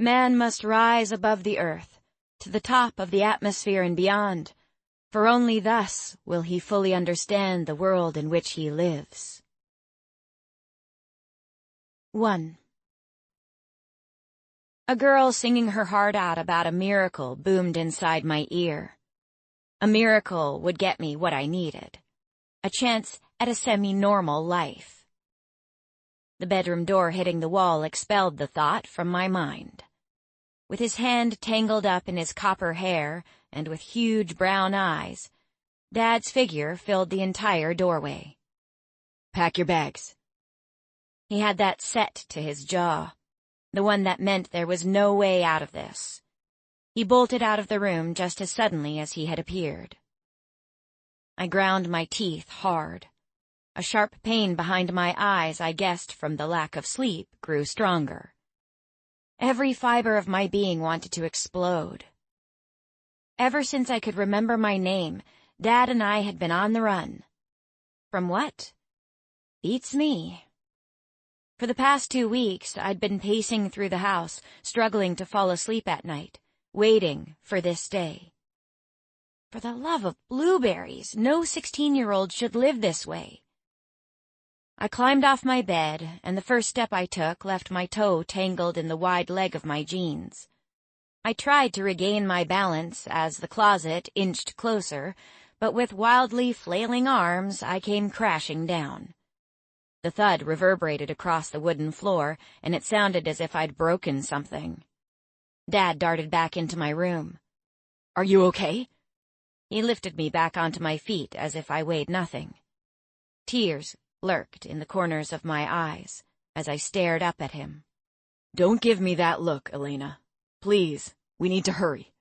Man must rise above the earth, to the top of the atmosphere and beyond, for only thus will he fully understand the world in which he lives. 1. A girl singing her heart out about a miracle boomed inside my ear. A miracle would get me what I needed. A chance at a semi-normal life. The bedroom door hitting the wall expelled the thought from my mind. With his hand tangled up in his copper hair and with huge brown eyes, Dad's figure filled the entire doorway. "Pack your bags." He had that set to his jaw, the one that meant there was no way out of this. He bolted out of the room just as suddenly as he had appeared. I ground my teeth hard. A sharp pain behind my eyes, I guessed from the lack of sleep, grew stronger. Every fiber of my being wanted to explode. Ever since I could remember my name, Dad and I had been on the run. From what? Beats me. For the past 2 weeks, I'd been pacing through the house, struggling to fall asleep at night, waiting for this day. For the love of blueberries, no 16-year-old should live this way. I climbed off my bed, and the first step I took left my toe tangled in the wide leg of my jeans. I tried to regain my balance as the closet inched closer, but with wildly flailing arms, I came crashing down. The thud reverberated across the wooden floor, and it sounded as if I'd broken something. Dad darted back into my room. "Are you okay?" He lifted me back onto my feet as if I weighed nothing. Tears lurked in the corners of my eyes as I stared up at him. "Don't give me that look, Elena. Please, we need to hurry."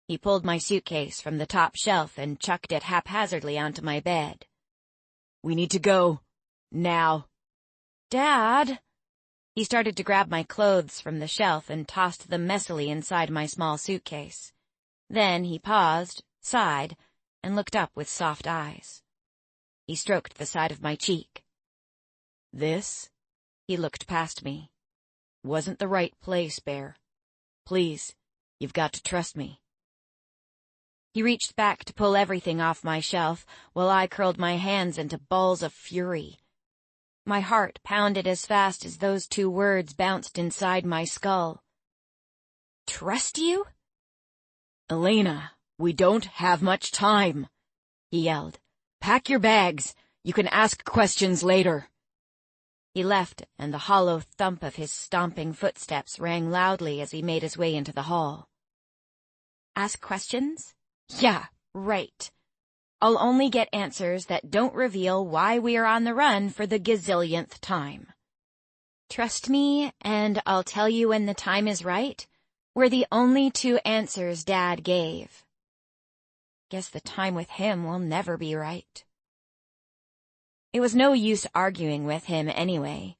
He pulled my suitcase from the top shelf and chucked it haphazardly onto my bed. "We need to go. Now." "Dad!" He started to grab my clothes from the shelf and tossed them messily inside my small suitcase. Then he paused, sighed, and looked up with soft eyes. He stroked the side of my cheek. "This," he looked past me, "wasn't the right place, Bear. Please, you've got to trust me." He reached back to pull everything off my shelf while I curled my hands into balls of fury. My heart pounded as fast as those 2 words bounced inside my skull. "Trust you?" "Elena, we don't have much time," he yelled. "Pack your bags. You can ask questions later." He left, and the hollow thump of his stomping footsteps rang loudly as he made his way into the hall. "Ask questions? Yeah, right. I'll only get answers that don't reveal why we are on the run for the gazillionth time. Trust me, and I'll tell you when the time is right," were the only 2 answers Dad gave. Guess the time with him will never be right. It was no use arguing with him anyway.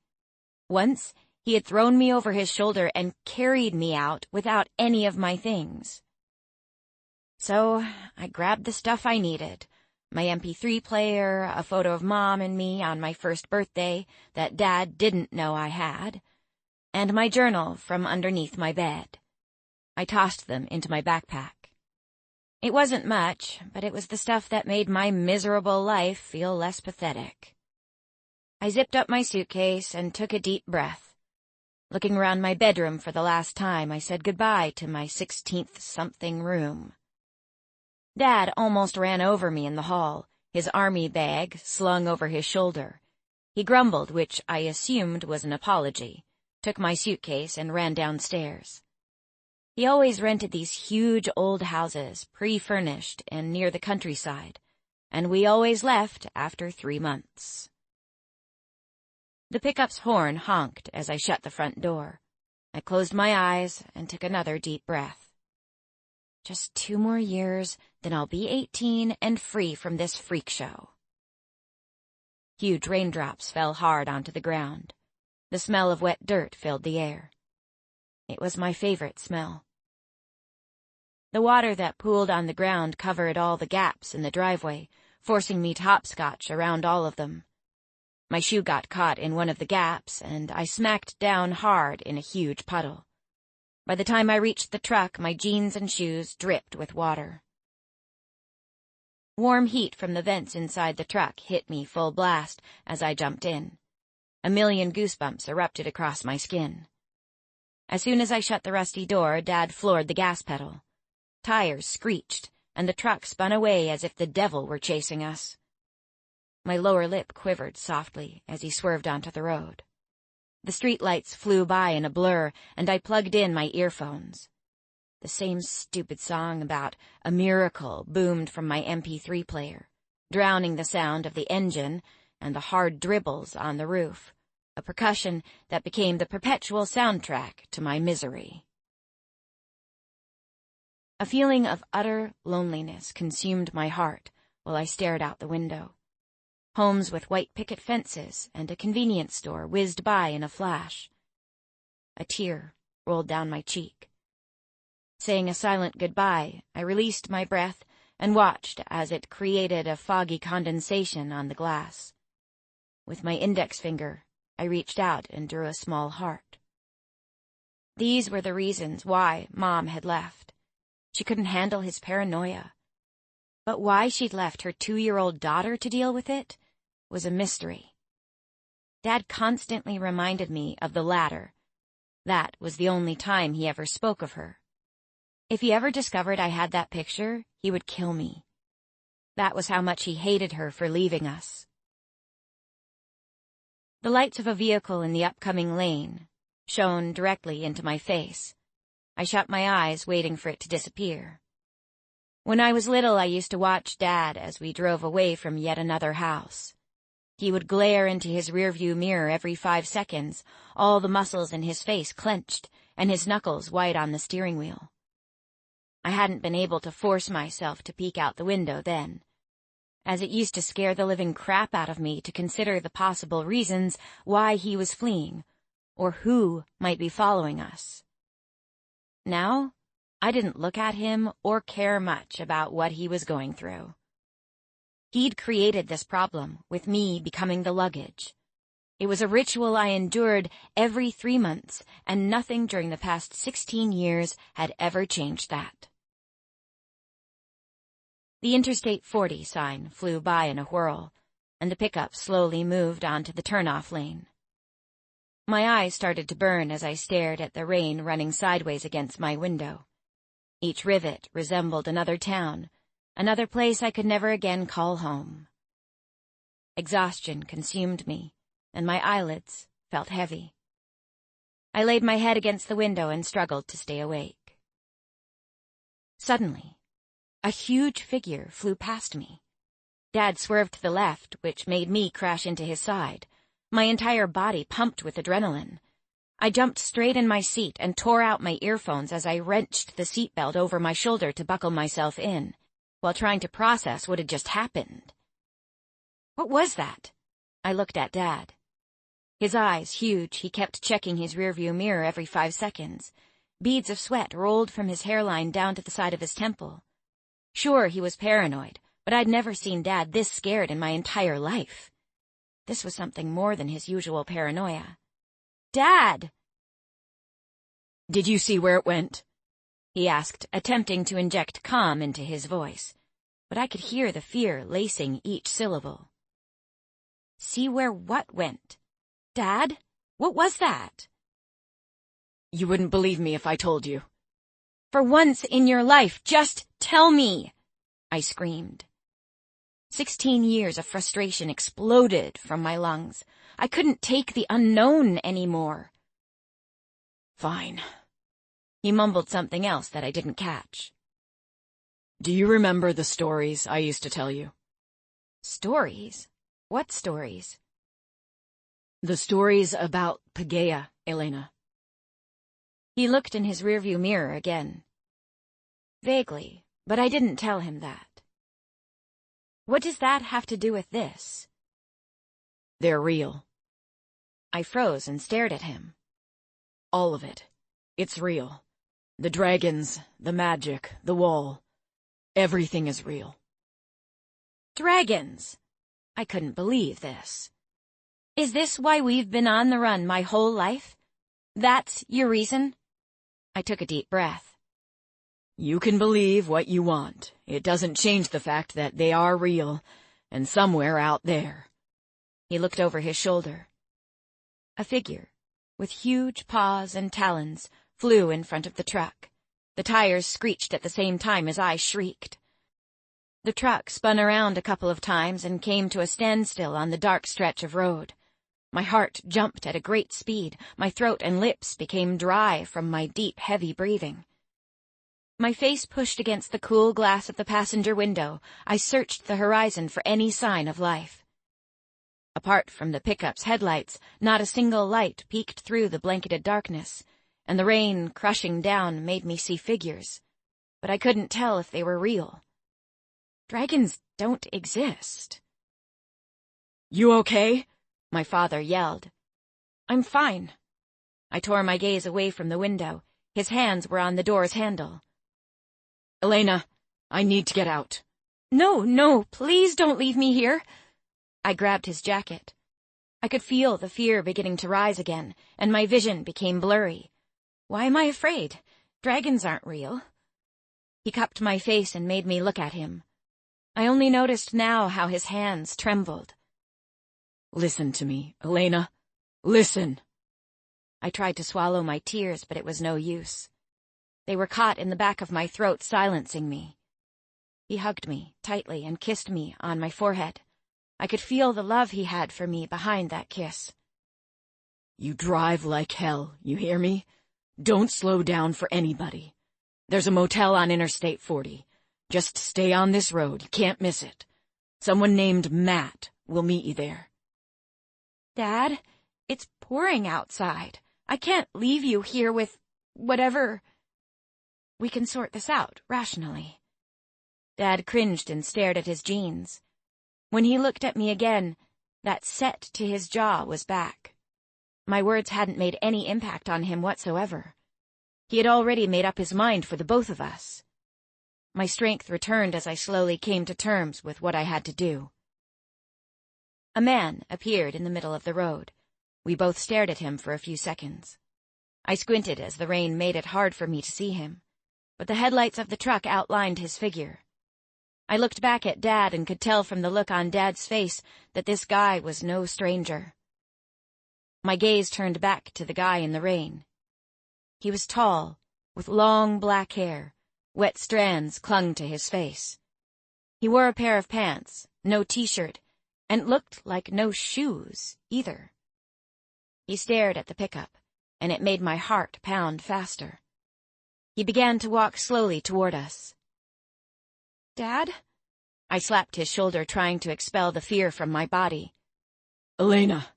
Once, he had thrown me over his shoulder and carried me out without any of my things. So I grabbed the stuff I needed, my MP3 player, a photo of Mom and me on my first birthday that Dad didn't know I had, and my journal from underneath my bed. I tossed them into my backpack. It wasn't much, but it was the stuff that made my miserable life feel less pathetic. I zipped up my suitcase and took a deep breath. Looking around my bedroom for the last time, I said goodbye to my 16th-something room. Dad almost ran over me in the hall, his army bag slung over his shoulder. He grumbled, which I assumed was an apology, took my suitcase and ran downstairs. He always rented these huge old houses, pre-furnished and near the countryside, and we always left after 3 months. The pickup's horn honked as I shut the front door. I closed my eyes and took another deep breath. Just 2 more years, then I'll be 18 and free from this freak show. Huge raindrops fell hard onto the ground. The smell of wet dirt filled the air. It was my favorite smell. The water that pooled on the ground covered all the gaps in the driveway, forcing me to hopscotch around all of them. My shoe got caught in one of the gaps, and I smacked down hard in a huge puddle. By the time I reached the truck, my jeans and shoes dripped with water. Warm heat from the vents inside the truck hit me full blast as I jumped in. A million goosebumps erupted across my skin. As soon as I shut the rusty door, Dad floored the gas pedal. Tires screeched, and the truck spun away as if the devil were chasing us. My lower lip quivered softly as he swerved onto the road. The streetlights flew by in a blur, and I plugged in my earphones. The same stupid song about a miracle boomed from my MP3 player, drowning the sound of the engine and the hard dribbles on the roof, a percussion that became the perpetual soundtrack to my misery. A feeling of utter loneliness consumed my heart while I stared out the window. Homes with white picket fences and a convenience store whizzed by in a flash. A tear rolled down my cheek. Saying a silent goodbye, I released my breath and watched as it created a foggy condensation on the glass. With my index finger, I reached out and drew a small heart. These were the reasons why Mom had left. She couldn't handle his paranoia. But why she'd left her 2-year-old daughter to deal with it was a mystery. Dad constantly reminded me of the latter. That was the only time he ever spoke of her. If he ever discovered I had that picture, he would kill me. That was how much he hated her for leaving us. The lights of a vehicle in the upcoming lane shone directly into my face. I shut my eyes, waiting for it to disappear. When I was little, I used to watch Dad as we drove away from yet another house. He would glare into his rearview mirror every 5 seconds, all the muscles in his face clenched and his knuckles white on the steering wheel. I hadn't been able to force myself to peek out the window then, as it used to scare the living crap out of me to consider the possible reasons why he was fleeing, or who might be following us. Now, I didn't look at him or care much about what he was going through. He'd created this problem, with me becoming the luggage. It was a ritual I endured every 3 months, and nothing during the past 16 years had ever changed that. The Interstate 40 sign flew by in a whirl, and the pickup slowly moved onto the turnoff lane. My eyes started to burn as I stared at the rain running sideways against my window. Each rivet resembled another town, another place I could never again call home. Exhaustion consumed me, and my eyelids felt heavy. I laid my head against the window and struggled to stay awake. Suddenly, a huge figure flew past me. Dad swerved to the left, which made me crash into his side. My entire body pumped with adrenaline. I jumped straight in my seat and tore out my earphones as I wrenched the seatbelt over my shoulder to buckle myself in, while trying to process what had just happened. What was that? I looked at Dad. His eyes huge, he kept checking his rearview mirror every 5 seconds. Beads of sweat rolled from his hairline down to the side of his temple. Sure, he was paranoid, but I'd never seen Dad this scared in my entire life. This was something more than his usual paranoia. Dad! Did you see where it went? He asked, attempting to inject calm into his voice, but I could hear the fear lacing each syllable. See where what went? Dad? What was that? You wouldn't believe me if I told you. For once in your life, just tell me! I screamed. 16 years of frustration exploded from my lungs. I couldn't take the unknown anymore. Fine. He mumbled something else that I didn't catch. Do you remember the stories I used to tell you? Stories? What stories? The stories about Paegeia, Elena. He looked in his rearview mirror again. Vaguely, but I didn't tell him that. What does that have to do with this? They're real. I froze and stared at him. All of it. It's real. The dragons, the magic, the wall. Everything is real. Dragons! I couldn't believe this. Is this why we've been on the run my whole life? That's your reason? I took a deep breath. You can believe what you want. It doesn't change the fact that they are real, and somewhere out there. He looked over his shoulder. A figure, with huge paws and talons, flew in front of the truck. The tires screeched at the same time as I shrieked. The truck spun around a couple of times and came to a standstill on the dark stretch of road. My heart jumped at a great speed. My throat and lips became dry from my deep, heavy breathing. My face pushed against the cool glass of the passenger window, I searched the horizon for any sign of life. Apart from the pickup's headlights, not a single light peeked through the blanketed darkness, and the rain crushing down made me see figures, but I couldn't tell if they were real. Dragons don't exist. You okay? My father yelled. I'm fine. I tore my gaze away from the window. His hands were on the door's handle. Elena, I need to get out. No, please don't leave me here. I grabbed his jacket. I could feel the fear beginning to rise again, and my vision became blurry. Why am I afraid? Dragons aren't real. He cupped my face and made me look at him. I only noticed now how his hands trembled. Listen to me, Elena. Listen. I tried to swallow my tears, but it was no use. They were caught in the back of my throat, silencing me. He hugged me tightly and kissed me on my forehead. I could feel the love he had for me behind that kiss. You drive like hell, you hear me? Don't slow down for anybody. There's a motel on Interstate 40. Just stay on this road, you can't miss it. Someone named Matt will meet you there. Dad, it's pouring outside. I can't leave you here with whatever. We can sort this out rationally. Dad cringed and stared at his jeans. When he looked at me again, that set to his jaw was back. My words hadn't made any impact on him whatsoever. He had already made up his mind for the both of us. My strength returned as I slowly came to terms with what I had to do. A man appeared in the middle of the road. We both stared at him for a few seconds. I squinted as the rain made it hard for me to see him, but the headlights of the truck outlined his figure. I looked back at Dad and could tell from the look on Dad's face that this guy was no stranger. My gaze turned back to the guy in the rain. He was tall, with long black hair. Wet strands clung to his face. He wore a pair of pants, no t-shirt, and looked like no shoes, either. He stared at the pickup, and it made my heart pound faster. He began to walk slowly toward us. Dad? I slapped his shoulder, trying to expel the fear from my body. Elena.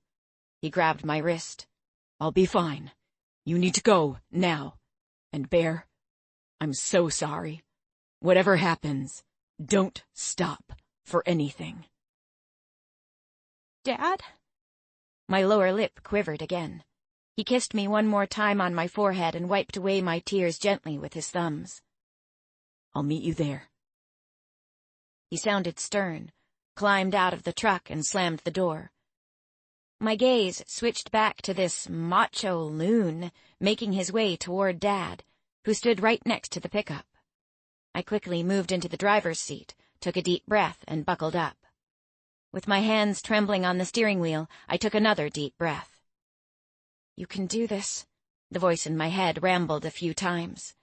He grabbed my wrist. I'll be fine. You need to go, now. And Bear, I'm so sorry. Whatever happens, don't stop for anything. Dad? My lower lip quivered again. He kissed me one more time on my forehead and wiped away my tears gently with his thumbs. I'll meet you there. He sounded stern, climbed out of the truck and slammed the door. My gaze switched back to this macho loon making his way toward Dad, who stood right next to the pickup. I quickly moved into the driver's seat, took a deep breath, and buckled up. With my hands trembling on the steering wheel, I took another deep breath. You can do this, the voice in my head rambled a few times.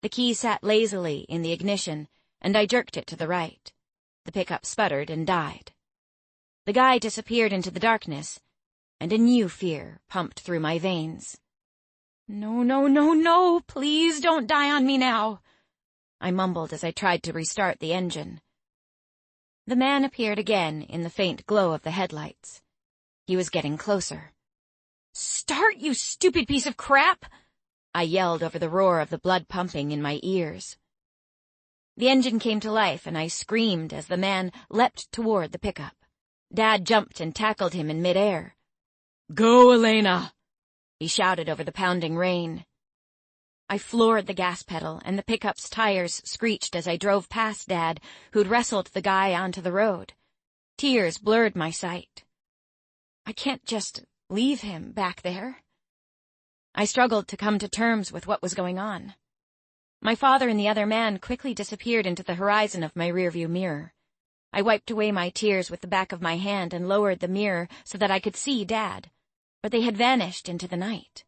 The key sat lazily in the ignition, and I jerked it to the right. The pickup sputtered and died. The guy disappeared into the darkness, and a new fear pumped through my veins. No, please don't die on me now, I mumbled as I tried to restart the engine. The man appeared again in the faint glow of the headlights. He was getting closer. Start, you stupid piece of crap! I yelled over the roar of the blood pumping in my ears. The engine came to life, and I screamed as the man leapt toward the pickup. Dad jumped and tackled him in midair. Go, Elena! He shouted over the pounding rain. I floored the gas pedal, and the pickup's tires screeched as I drove past Dad, who'd wrestled the guy onto the road. Tears blurred my sight. I can't just leave him back there. I struggled to come to terms with what was going on. My father and the other man quickly disappeared into the horizon of my rearview mirror. I wiped away my tears with the back of my hand and lowered the mirror so that I could see Dad, but they had vanished into the night.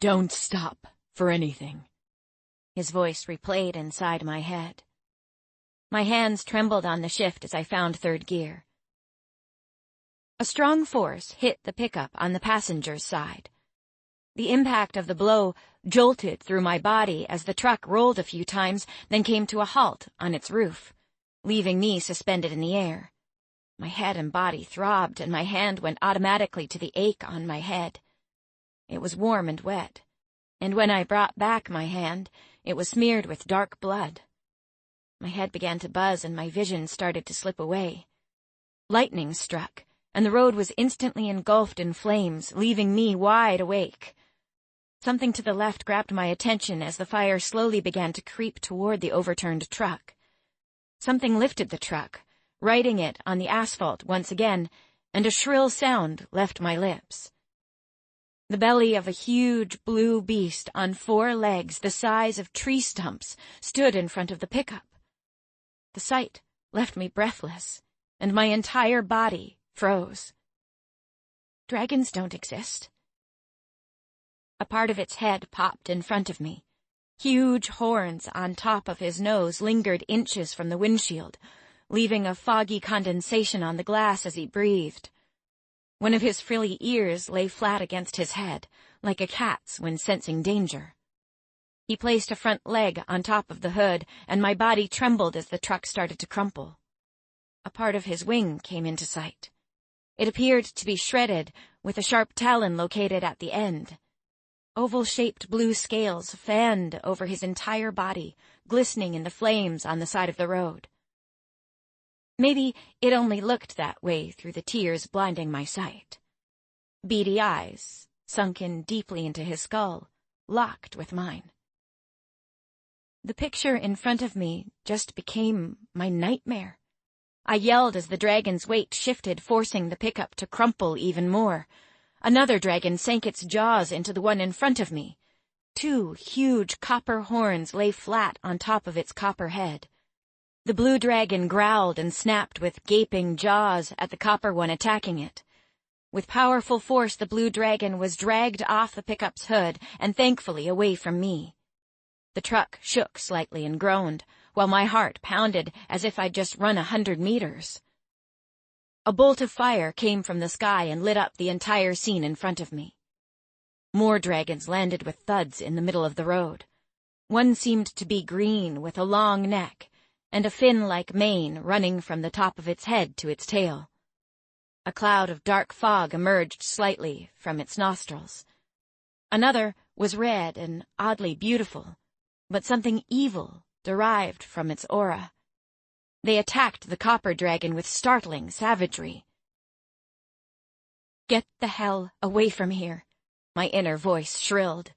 "Don't stop for anything." His voice replayed inside my head. My hands trembled on the shift as I found third gear. A strong force hit the pickup on the passenger's side. The impact of the blow jolted through my body as the truck rolled a few times, then came to a halt on its roof, leaving me suspended in the air. My head and body throbbed, and my hand went automatically to the ache on my head. It was warm and wet, and when I brought back my hand, it was smeared with dark blood. My head began to buzz and my vision started to slip away. Lightning struck, and the road was instantly engulfed in flames, leaving me wide awake. Something to the left grabbed my attention as the fire slowly began to creep toward the overturned truck. Something lifted the truck, righting it on the asphalt once again, and a shrill sound left my lips. The belly of a huge blue beast on 4 legs the size of tree stumps stood in front of the pickup. The sight left me breathless, and my entire body froze. Dragons don't exist. A part of its head popped in front of me. Huge horns on top of his nose lingered inches from the windshield, leaving a foggy condensation on the glass as he breathed. One of his frilly ears lay flat against his head, like a cat's when sensing danger. He placed a front leg on top of the hood, and my body trembled as the truck started to crumple. A part of his wing came into sight. It appeared to be shredded, with a sharp talon located at the end. Oval-shaped blue scales fanned over his entire body, glistening in the flames on the side of the road. Maybe it only looked that way through the tears blinding my sight. Beady eyes, sunken deeply into his skull, locked with mine. The picture in front of me just became my nightmare. I yelled as the dragon's weight shifted, forcing the pickup to crumple even more. Another dragon sank its jaws into the one in front of me. 2 huge copper horns lay flat on top of its copper head. The blue dragon growled and snapped with gaping jaws at the copper one attacking it. With powerful force, the blue dragon was dragged off the pickup's hood and thankfully away from me. The truck shook slightly and groaned, while my heart pounded as if I'd just run 100 meters. A bolt of fire came from the sky and lit up the entire scene in front of me. More dragons landed with thuds in the middle of the road. One seemed to be green with a long neck, and a fin-like mane running from the top of its head to its tail. A cloud of dark fog emerged slightly from its nostrils. Another was red and oddly beautiful, but something evil derived from its aura. They attacked the copper dragon with startling savagery. "Get the hell away from here," my inner voice shrilled.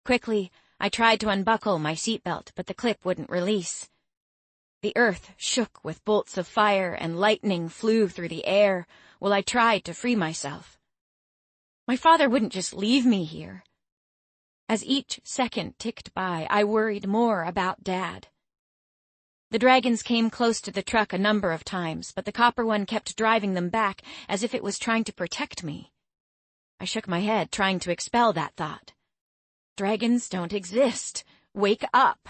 Quickly, I tried to unbuckle my seatbelt, but the clip wouldn't release. The earth shook with bolts of fire and lightning flew through the air while I tried to free myself. My father wouldn't just leave me here. As each second ticked by, I worried more about Dad. The dragons came close to the truck a number of times, but the copper one kept driving them back as if it was trying to protect me. I shook my head, trying to expel that thought. Dragons don't exist. Wake up.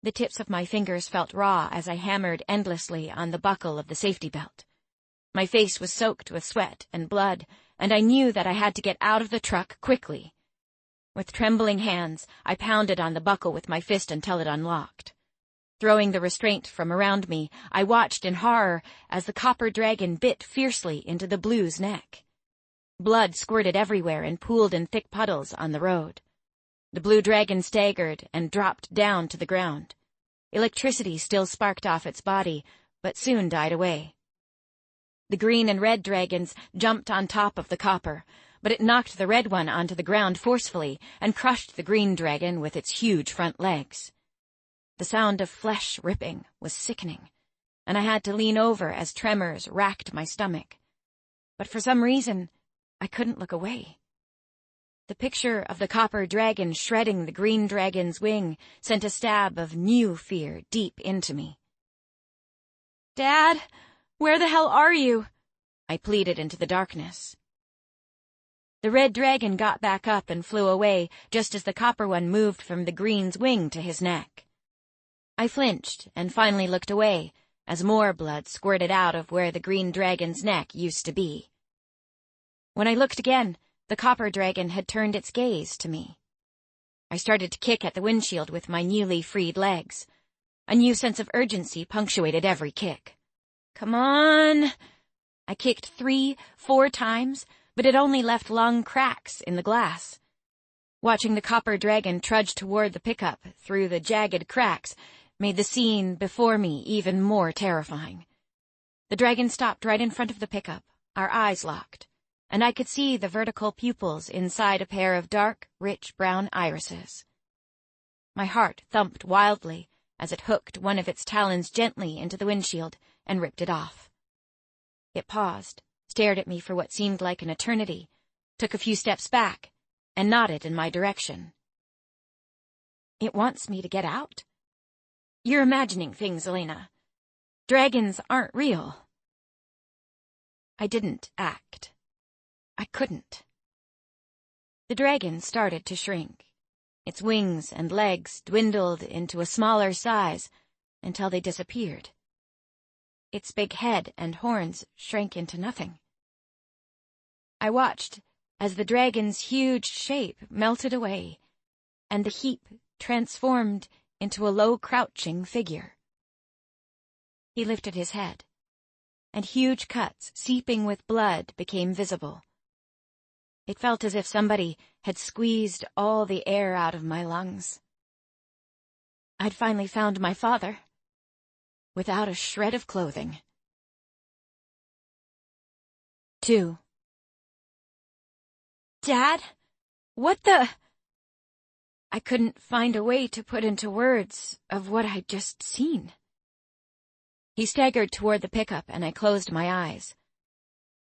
The tips of my fingers felt raw as I hammered endlessly on the buckle of the safety belt. My face was soaked with sweat and blood, and I knew that I had to get out of the truck quickly. With trembling hands, I pounded on the buckle with my fist until it unlocked. Throwing the restraint from around me, I watched in horror as the copper dragon bit fiercely into the blue's neck. Blood squirted everywhere and pooled in thick puddles on the road. The blue dragon staggered and dropped down to the ground. Electricity still sparked off its body, but soon died away. The green and red dragons jumped on top of the copper, but it knocked the red one onto the ground forcefully and crushed the green dragon with its huge front legs. The sound of flesh ripping was sickening, and I had to lean over as tremors racked my stomach. But for some reason, I couldn't look away. The picture of the copper dragon shredding the green dragon's wing sent a stab of new fear deep into me. "Dad, where the hell are you?" I pleaded into the darkness. The red dragon got back up and flew away just as the copper one moved from the green's wing to his neck. I flinched and finally looked away as more blood squirted out of where the green dragon's neck used to be. When I looked again, the copper dragon had turned its gaze to me. I started to kick at the windshield with my newly freed legs. A new sense of urgency punctuated every kick. "Come on!" I kicked 3, 4 times, but it only left long cracks in the glass. Watching the copper dragon trudge toward the pickup through the jagged cracks made the scene before me even more terrifying. The dragon stopped right in front of the pickup, our eyes locked, and I could see the vertical pupils inside a pair of dark, rich brown irises. My heart thumped wildly as it hooked one of its talons gently into the windshield and ripped it off. It paused, stared at me for what seemed like an eternity, took a few steps back, and nodded in my direction. "It wants me to get out?" "You're imagining things, Elena. Dragons aren't real." I didn't act. I couldn't. The dragon started to shrink. Its wings and legs dwindled into a smaller size until they disappeared. Its big head and horns shrank into nothing. I watched as the dragon's huge shape melted away, and the heap transformed into a low crouching figure. He lifted his head, and huge cuts seeping with blood became visible. It felt as if somebody had squeezed all the air out of my lungs. I'd finally found my father, without a shred of clothing. 2. "Dad? What the—" I couldn't find a way to put into words of what I'd just seen. He staggered toward the pickup, and I closed my eyes.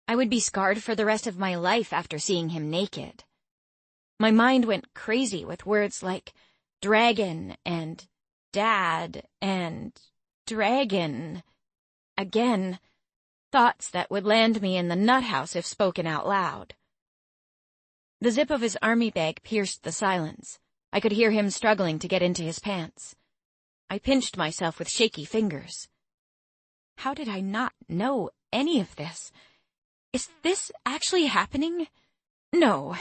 I would be scarred for the rest of my life after seeing him naked. My mind went crazy with words like dragon and dad and dragon. Again, thoughts that would land me in the nut house if spoken out loud. The zip of his army bag pierced the silence. I could hear him struggling to get into his pants. I pinched myself with shaky fingers. How did I not know any of this? Is this actually happening? No,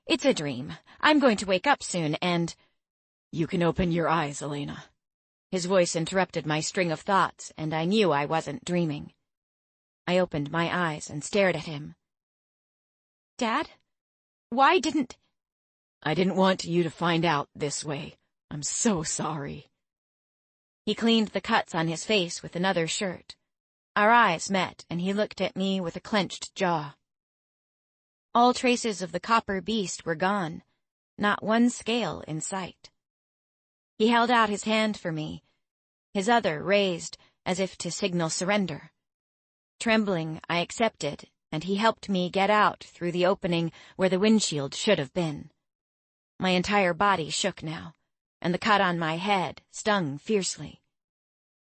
it's a dream. I'm going to wake up soon and— "You can open your eyes, Elena." His voice interrupted my string of thoughts, and I knew I wasn't dreaming. I opened my eyes and stared at him. "Dad? Why didn't—" "I didn't want you to find out this way. I'm so sorry." He cleaned the cuts on his face with another shirt. Our eyes met, and he looked at me with a clenched jaw. All traces of the copper beast were gone, not one scale in sight. He held out his hand for me, his other raised as if to signal surrender. Trembling, I accepted, and he helped me get out through the opening where the windshield should have been. My entire body shook now, and the cut on my head stung fiercely.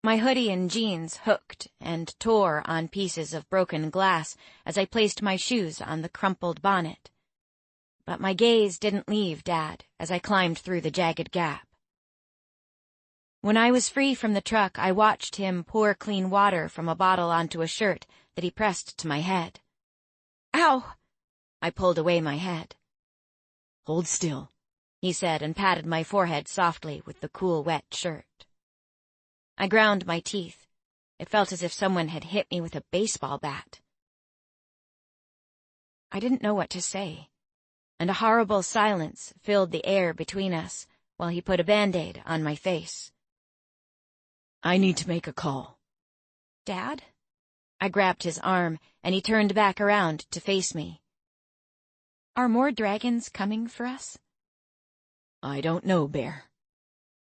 My hoodie and jeans hooked and tore on pieces of broken glass as I placed my shoes on the crumpled bonnet. But my gaze didn't leave Dad as I climbed through the jagged gap. When I was free from the truck, I watched him pour clean water from a bottle onto a shirt that he pressed to my head. "Ow!" I pulled away my head. "Hold still," he said, and patted my forehead softly with the cool, wet shirt. I ground my teeth. It felt as if someone had hit me with a baseball bat. I didn't know what to say, and a horrible silence filled the air between us while he put a Band-Aid on my face. "I need to make a call." "Dad?" I grabbed his arm, and he turned back around to face me. "Are more dragons coming for us?" "I don't know, Bear."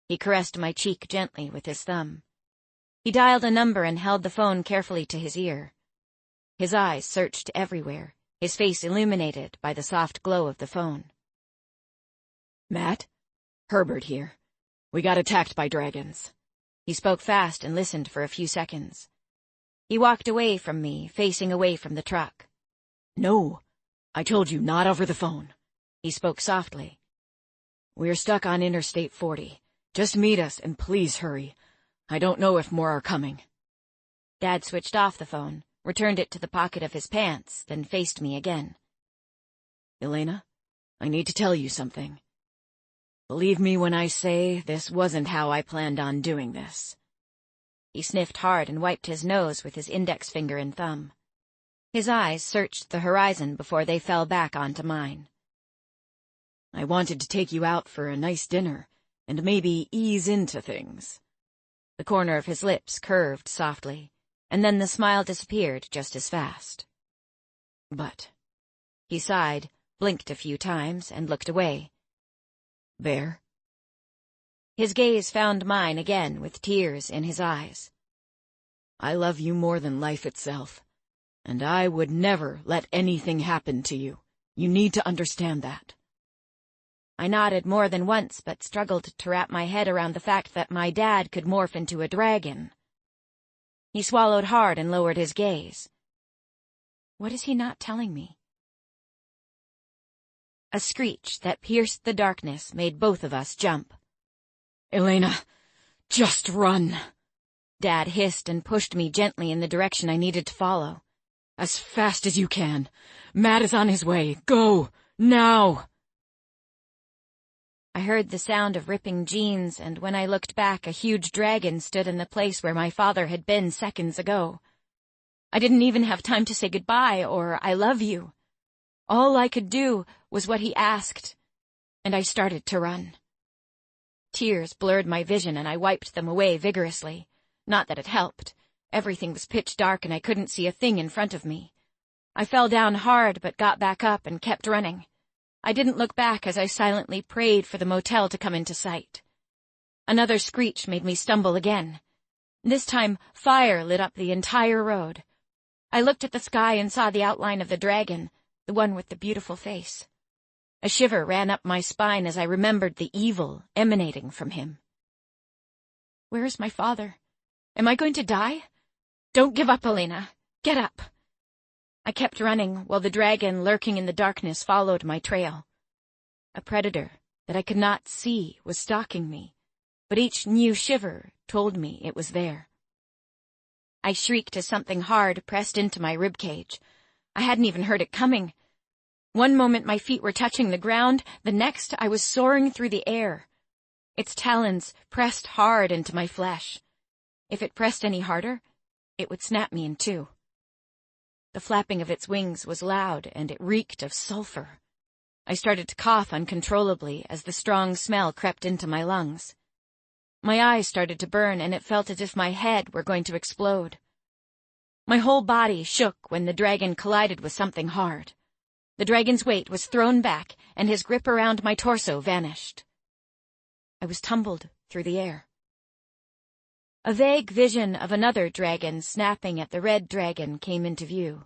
He caressed my cheek gently with his thumb. He dialed a number and held the phone carefully to his ear. His eyes searched everywhere, his face illuminated by the soft glow of the phone. Matt? Herbert here. We got attacked by dragons. He spoke fast and listened for a few seconds. He walked away from me, facing away from the truck. No, I told you not over the phone. He spoke softly. We're stuck on Interstate 40. Just meet us and please hurry. I don't know if more are coming. Dad switched off the phone, returned it to the pocket of his pants, then faced me again. Elena, I need to tell you something. Believe me when I say this wasn't how I planned on doing this. He sniffed hard and wiped his nose with his index finger and thumb. His eyes searched the horizon before they fell back onto mine. I wanted to take you out for a nice dinner and maybe ease into things. The corner of his lips curved softly, and then the smile disappeared just as fast. But he sighed, blinked a few times, and looked away. There? His gaze found mine again with tears in his eyes. I love you more than life itself, and I would never let anything happen to you. You need to understand that. I nodded more than once, but struggled to wrap my head around the fact that my dad could morph into a dragon. He swallowed hard and lowered his gaze. What is he not telling me? A screech that pierced the darkness made both of us jump. Elena, just run. Dad hissed and pushed me gently in the direction I needed to follow. As fast as you can. Matt is on his way. Go, now. I heard the sound of ripping jeans, and when I looked back, a huge dragon stood in the place where my father had been seconds ago. I didn't even have time to say goodbye or I love you. All I could do was what he asked, and I started to run. Tears blurred my vision, and I wiped them away vigorously. Not that it helped. Everything was pitch dark, and I couldn't see a thing in front of me. I fell down hard, but got back up and kept running. I didn't look back as I silently prayed for the motel to come into sight. Another screech made me stumble again. This time, fire lit up the entire road. I looked at the sky and saw the outline of the dragon, the one with the beautiful face. A shiver ran up my spine as I remembered the evil emanating from him. Where is my father? Am I going to die? Don't give up, Elena. Get up. I kept running while the dragon lurking in the darkness followed my trail. A predator that I could not see was stalking me, but each new shiver told me it was there. I shrieked as something hard pressed into my ribcage. I hadn't even heard it coming. One moment my feet were touching the ground, the next I was soaring through the air. Its talons pressed hard into my flesh. If it pressed any harder, it would snap me in two. The flapping of its wings was loud, and it reeked of sulfur. I started to cough uncontrollably as the strong smell crept into my lungs. My eyes started to burn, and it felt as if my head were going to explode. My whole body shook when the dragon collided with something hard. The dragon's weight was thrown back, and his grip around my torso vanished. I was tumbled through the air. A vague vision of another dragon snapping at the red dragon came into view.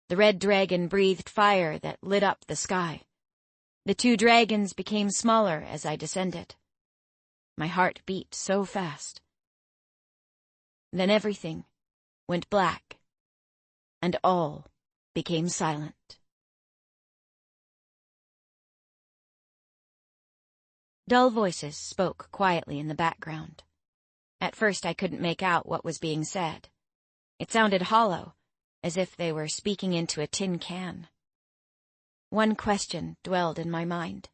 The red dragon breathed fire that lit up the sky. The two dragons became smaller as I descended. My heart beat so fast. Then everything went black, and all became silent. Dull voices spoke quietly in the background. At first I couldn't make out what was being said. It sounded hollow, as if they were speaking into a tin can. One question dwelled in my mind.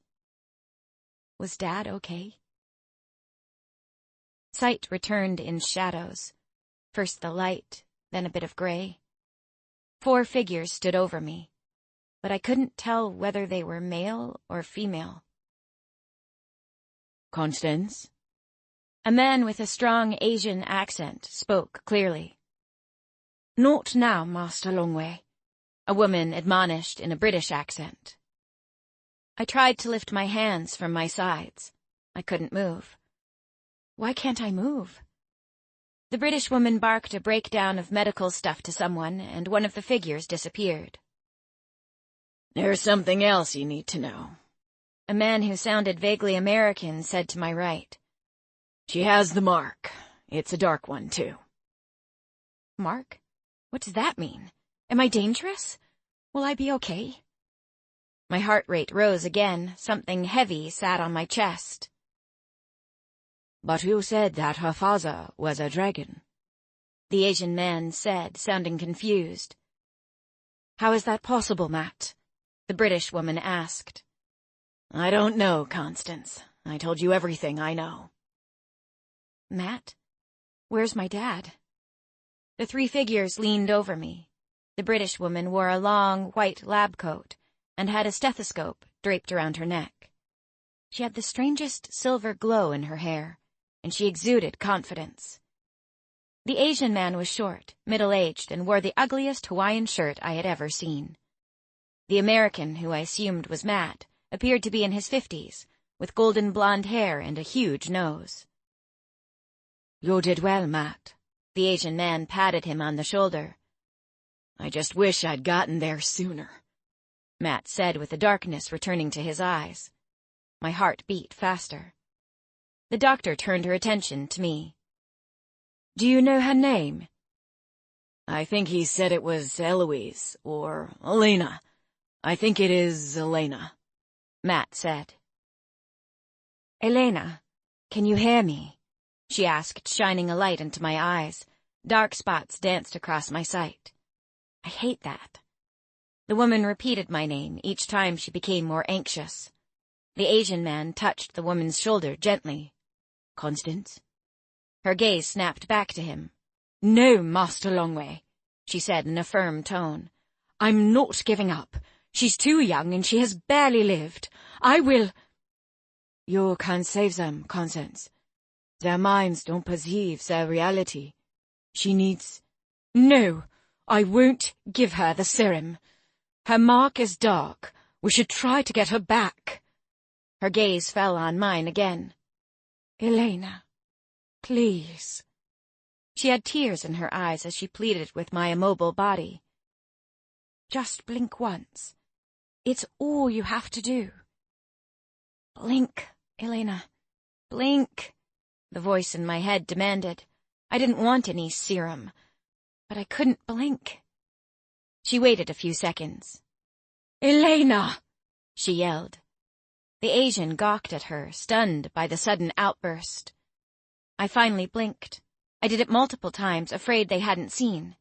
Was Dad okay? Sight returned in shadows. First the light, then a bit of gray. 4 figures stood over me, but I couldn't tell whether they were male or female. Constance? A man with a strong Asian accent spoke clearly. Not now, Master Longway, a woman admonished in a British accent. I tried to lift my hands from my sides. I couldn't move. Why can't I move? The British woman barked a breakdown of medical stuff to someone, and one of the figures disappeared. There's something else you need to know. A man who sounded vaguely American said to my right. "She has the mark. It's a dark one, too." Mark? What does that mean? Am I dangerous? Will I be okay? My heart rate rose again. Something heavy sat on my chest. "But you said that her father was a dragon," the Asian man said, sounding confused. "How is that possible, Matt?" the British woman asked. "I don't know, Constance. I told you everything I know." Matt? Where's my dad? The three figures leaned over me. The British woman wore a long, white lab coat and had a stethoscope draped around her neck. She had the strangest silver glow in her hair, and she exuded confidence. The Asian man was short, middle-aged, and wore the ugliest Hawaiian shirt I had ever seen. The American, who I assumed was Matt, appeared to be in his 50s, with golden blonde hair and a huge nose. "You did well, Matt." The Asian man patted him on the shoulder. "I just wish I'd gotten there sooner," Matt said with the darkness returning to his eyes. My heart beat faster. The doctor turned her attention to me. "Do you know her name?" "I think he said it was Eloise, or Elena. I think it is Elena," Matt said. "Elena, can you hear me?" she asked, shining a light into my eyes. Dark spots danced across my sight. I hate that. The woman repeated my name each time she became more anxious. The Asian man touched the woman's shoulder gently. "Constance?" Her gaze snapped back to him. "No, Master Longway," she said in a firm tone. "I'm not giving up. She's too young and she has barely lived. I will—" "You can save them, Constance. Their minds don't perceive their reality. She needs—" "No, I won't give her the serum. Her mark is dark. We should try to get her back." Her gaze fell on mine again. "Elena, please." She had tears in her eyes as she pleaded with my immobile body. "Just blink once. It's all you have to do." "Blink, Elena. Blink," the voice in my head demanded. I didn't want any serum, but I couldn't blink. She waited a few seconds. "Elena!" she yelled. The Asian gawked at her, stunned by the sudden outburst. I finally blinked. I did it multiple times, afraid they hadn't seen.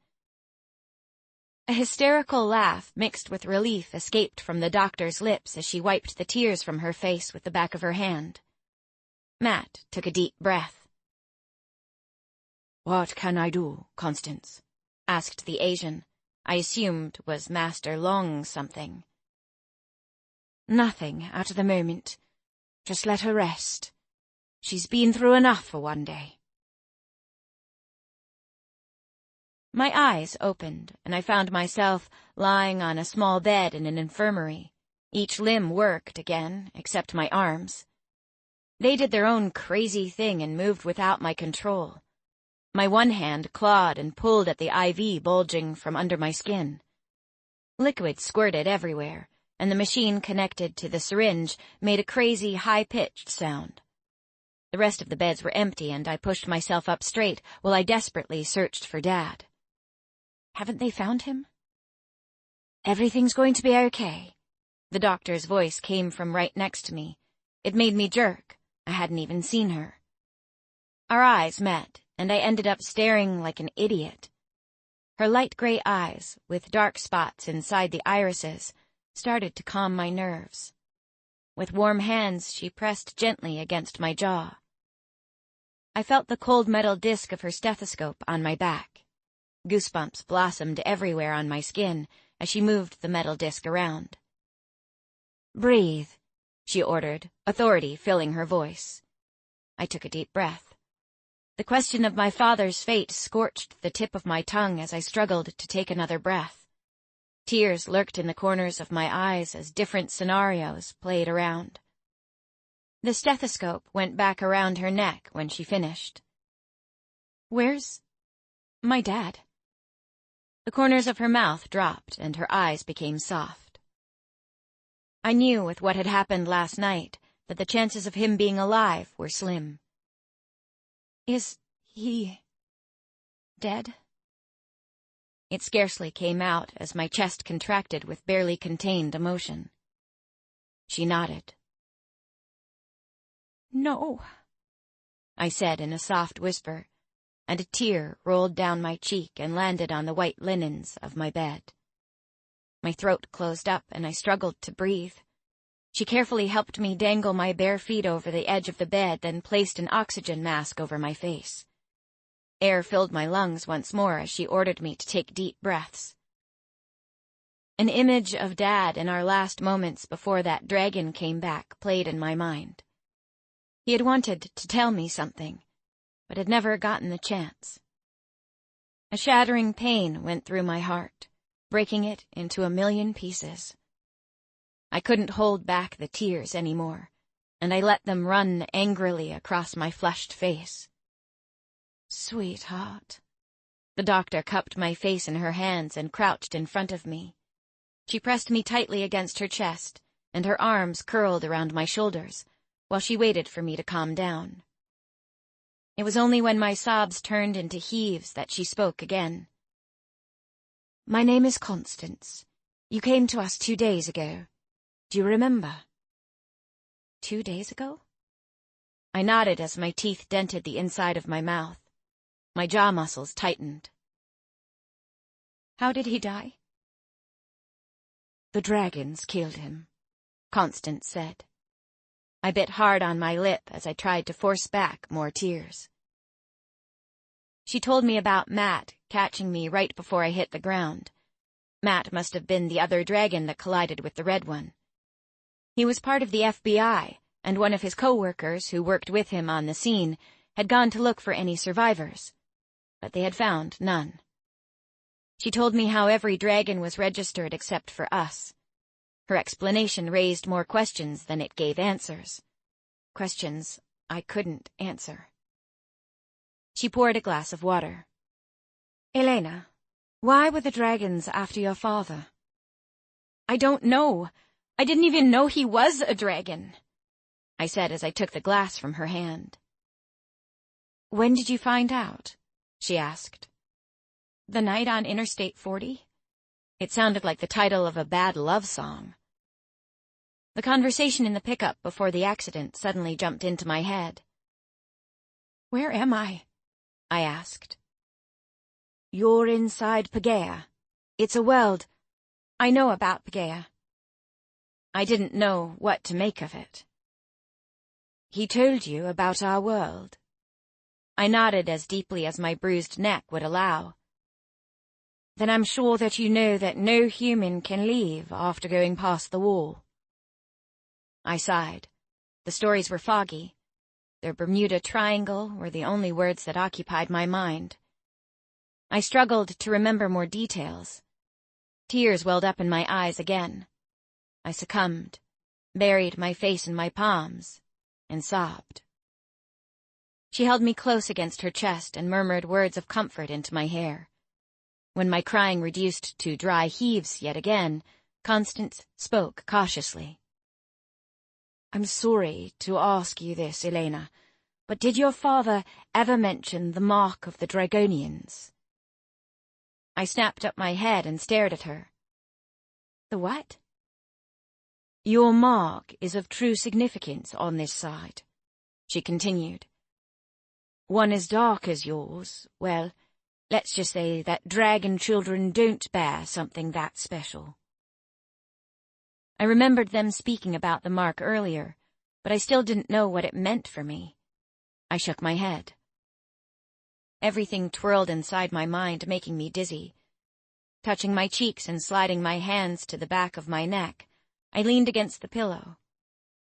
A hysterical laugh mixed with relief escaped from the doctor's lips as she wiped the tears from her face with the back of her hand. Matt took a deep breath. "What can I do, Constance?" asked the Asian. I assumed was Master Long something. "Nothing at the moment. Just let her rest. She's been through enough for one day." My eyes opened, and I found myself lying on a small bed in an infirmary. Each limb worked again, except my arms. They did their own crazy thing and moved without my control. My one hand clawed and pulled at the IV bulging from under my skin. Liquid squirted everywhere, and the machine connected to the syringe made a crazy, high-pitched sound. The rest of the beds were empty, and I pushed myself up straight while I desperately searched for Dad. Haven't they found him? "Everything's going to be okay." The doctor's voice came from right next to me. It made me jerk. I hadn't even seen her. Our eyes met, and I ended up staring like an idiot. Her light gray eyes, with dark spots inside the irises, started to calm my nerves. With warm hands, she pressed gently against my jaw. I felt the cold metal disc of her stethoscope on my back. Goosebumps blossomed everywhere on my skin as she moved the metal disc around. "Breathe," she ordered, authority filling her voice. I took a deep breath. The question of my father's fate scorched the tip of my tongue as I struggled to take another breath. Tears lurked in the corners of my eyes as different scenarios played around. The stethoscope went back around her neck when she finished. "Where's my dad?" The corners of her mouth dropped and her eyes became soft. I knew with what had happened last night that the chances of him being alive were slim. Is he dead? It scarcely came out as my chest contracted with barely contained emotion. She nodded. No, I said in a soft whisper, and a tear rolled down my cheek and landed on the white linens of my bed. My throat closed up and I struggled to breathe. She carefully helped me dangle my bare feet over the edge of the bed, then placed an oxygen mask over my face. Air filled my lungs once more as she ordered me to take deep breaths. An image of Dad in our last moments before that dragon came back played in my mind. He had wanted to tell me something, but had never gotten the chance. A shattering pain went through my heart, breaking it into a million pieces. I couldn't hold back the tears anymore, and I let them run angrily across my flushed face. Sweetheart. The doctor cupped my face in her hands and crouched in front of me. She pressed me tightly against her chest, and her arms curled around my shoulders, while she waited for me to calm down. It was only when my sobs turned into heaves that she spoke again. My name is Constance. You came to us 2 days ago. Do you remember? 2 days ago? I nodded as my teeth dented the inside of my mouth. My jaw muscles tightened. How did he die? The dragons killed him, Constance said. I bit hard on my lip as I tried to force back more tears. She told me about Matt catching me right before I hit the ground. Matt must have been the other dragon that collided with the red one. He was part of the FBI, and one of his co-workers who worked with him on the scene had gone to look for any survivors, but they had found none. She told me how every dragon was registered except for us. Her explanation raised more questions than it gave answers. Questions I couldn't answer. She poured a glass of water. Elena, why were the dragons after your father? I don't know. I didn't even know he was a dragon, I said as I took the glass from her hand. When did you find out? She asked. The night on Interstate 40? It sounded like the title of a bad love song. The conversation in the pickup before the accident suddenly jumped into my head. Where am I? I asked. You're inside Paegeia. It's a world. I know about Paegeia. I didn't know what to make of it. He told you about our world? I nodded as deeply as my bruised neck would allow. Then I'm sure that you know that no human can leave after going past the wall. I sighed. The stories were foggy. The Bermuda Triangle were the only words that occupied my mind. I struggled to remember more details. Tears welled up in my eyes again. I succumbed, buried my face in my palms, and sobbed. She held me close against her chest and murmured words of comfort into my hair. When my crying reduced to dry heaves yet again, Constance spoke cautiously. I'm sorry to ask you this, Elena, but did your father ever mention the mark of the Dragonians? I snapped up my head and stared at her. The what? Your mark is of true significance on this side, she continued. One as dark as yours, well, let's just say that dragon children don't bear something that special. I remembered them speaking about the mark earlier, but I still didn't know what it meant for me. I shook my head. Everything twirled inside my mind, making me dizzy. Touching my cheeks and sliding my hands to the back of my neck, I leaned against the pillow.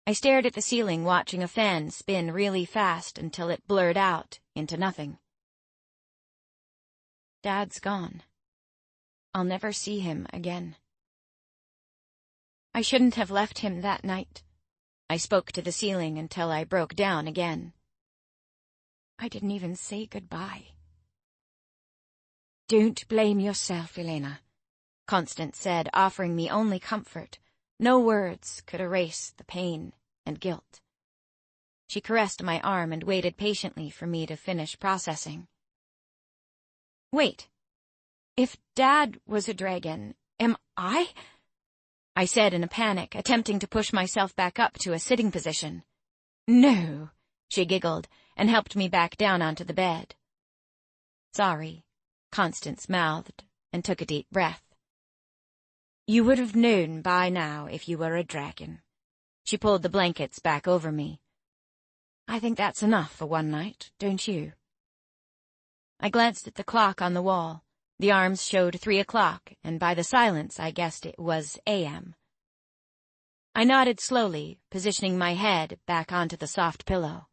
I stared at the ceiling, watching a fan spin really fast until it blurred out into nothing. Dad's gone. I'll never see him again. I shouldn't have left him that night. I spoke to the ceiling until I broke down again. I didn't even say goodbye. Don't blame yourself, Elena, Constance said, offering me only comfort, No words could erase the pain and guilt. She caressed my arm and waited patiently for me to finish processing. "Wait. If Dad was a dragon, am I?" I said in a panic, attempting to push myself back up to a sitting position. "No," she giggled and helped me back down onto the bed. "Sorry," Constance mouthed and took a deep breath. "You would have known by now if you were a dragon." She pulled the blankets back over me. "I think that's enough for one night, don't you?" I glanced at the clock on the wall. The arms showed 3 o'clock, and by the silence I guessed it was a.m. I nodded slowly, positioning my head back onto the soft pillow.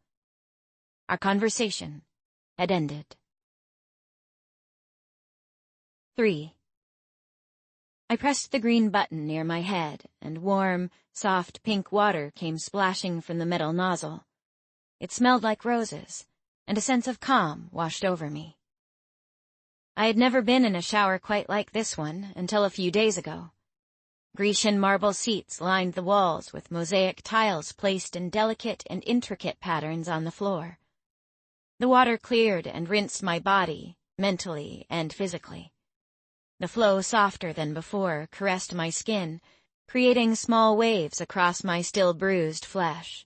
Our conversation had ended. 3. I pressed the green button near my head, and warm, soft pink water came splashing from the metal nozzle. It smelled like roses, and a sense of calm washed over me. I had never been in a shower quite like this one until a few days ago. Grecian marble seats lined the walls with mosaic tiles placed in delicate and intricate patterns on the floor. The water cleared and rinsed my body, mentally and physically. The flow, softer than before, caressed my skin, creating small waves across my still bruised flesh.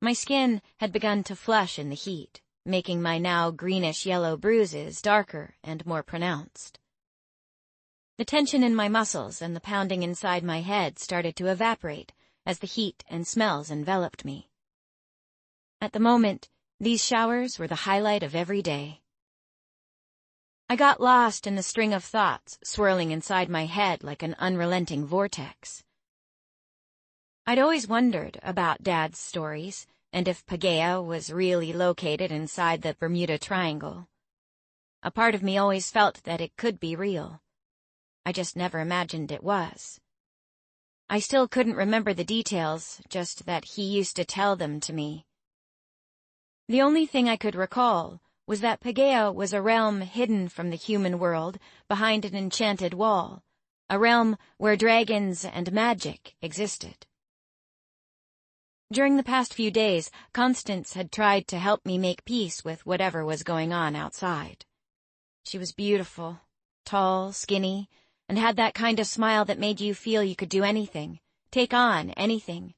My skin had begun to flush in the heat, making my now greenish-yellow bruises darker and more pronounced. The tension in my muscles and the pounding inside my head started to evaporate as the heat and smells enveloped me. At the moment, these showers were the highlight of every day. I got lost in the string of thoughts swirling inside my head like an unrelenting vortex. I'd always wondered about Dad's stories, and if Paegeia was really located inside the Bermuda Triangle. A part of me always felt that it could be real. I just never imagined it was. I still couldn't remember the details, just that he used to tell them to me. The only thing I could recall was that Paegeia was a realm hidden from the human world behind an enchanted wall, a realm where dragons and magic existed. During the past few days, Constance had tried to help me make peace with whatever was going on outside. She was beautiful, tall, skinny, and had that kind of smile that made you feel you could do anything, take on anything,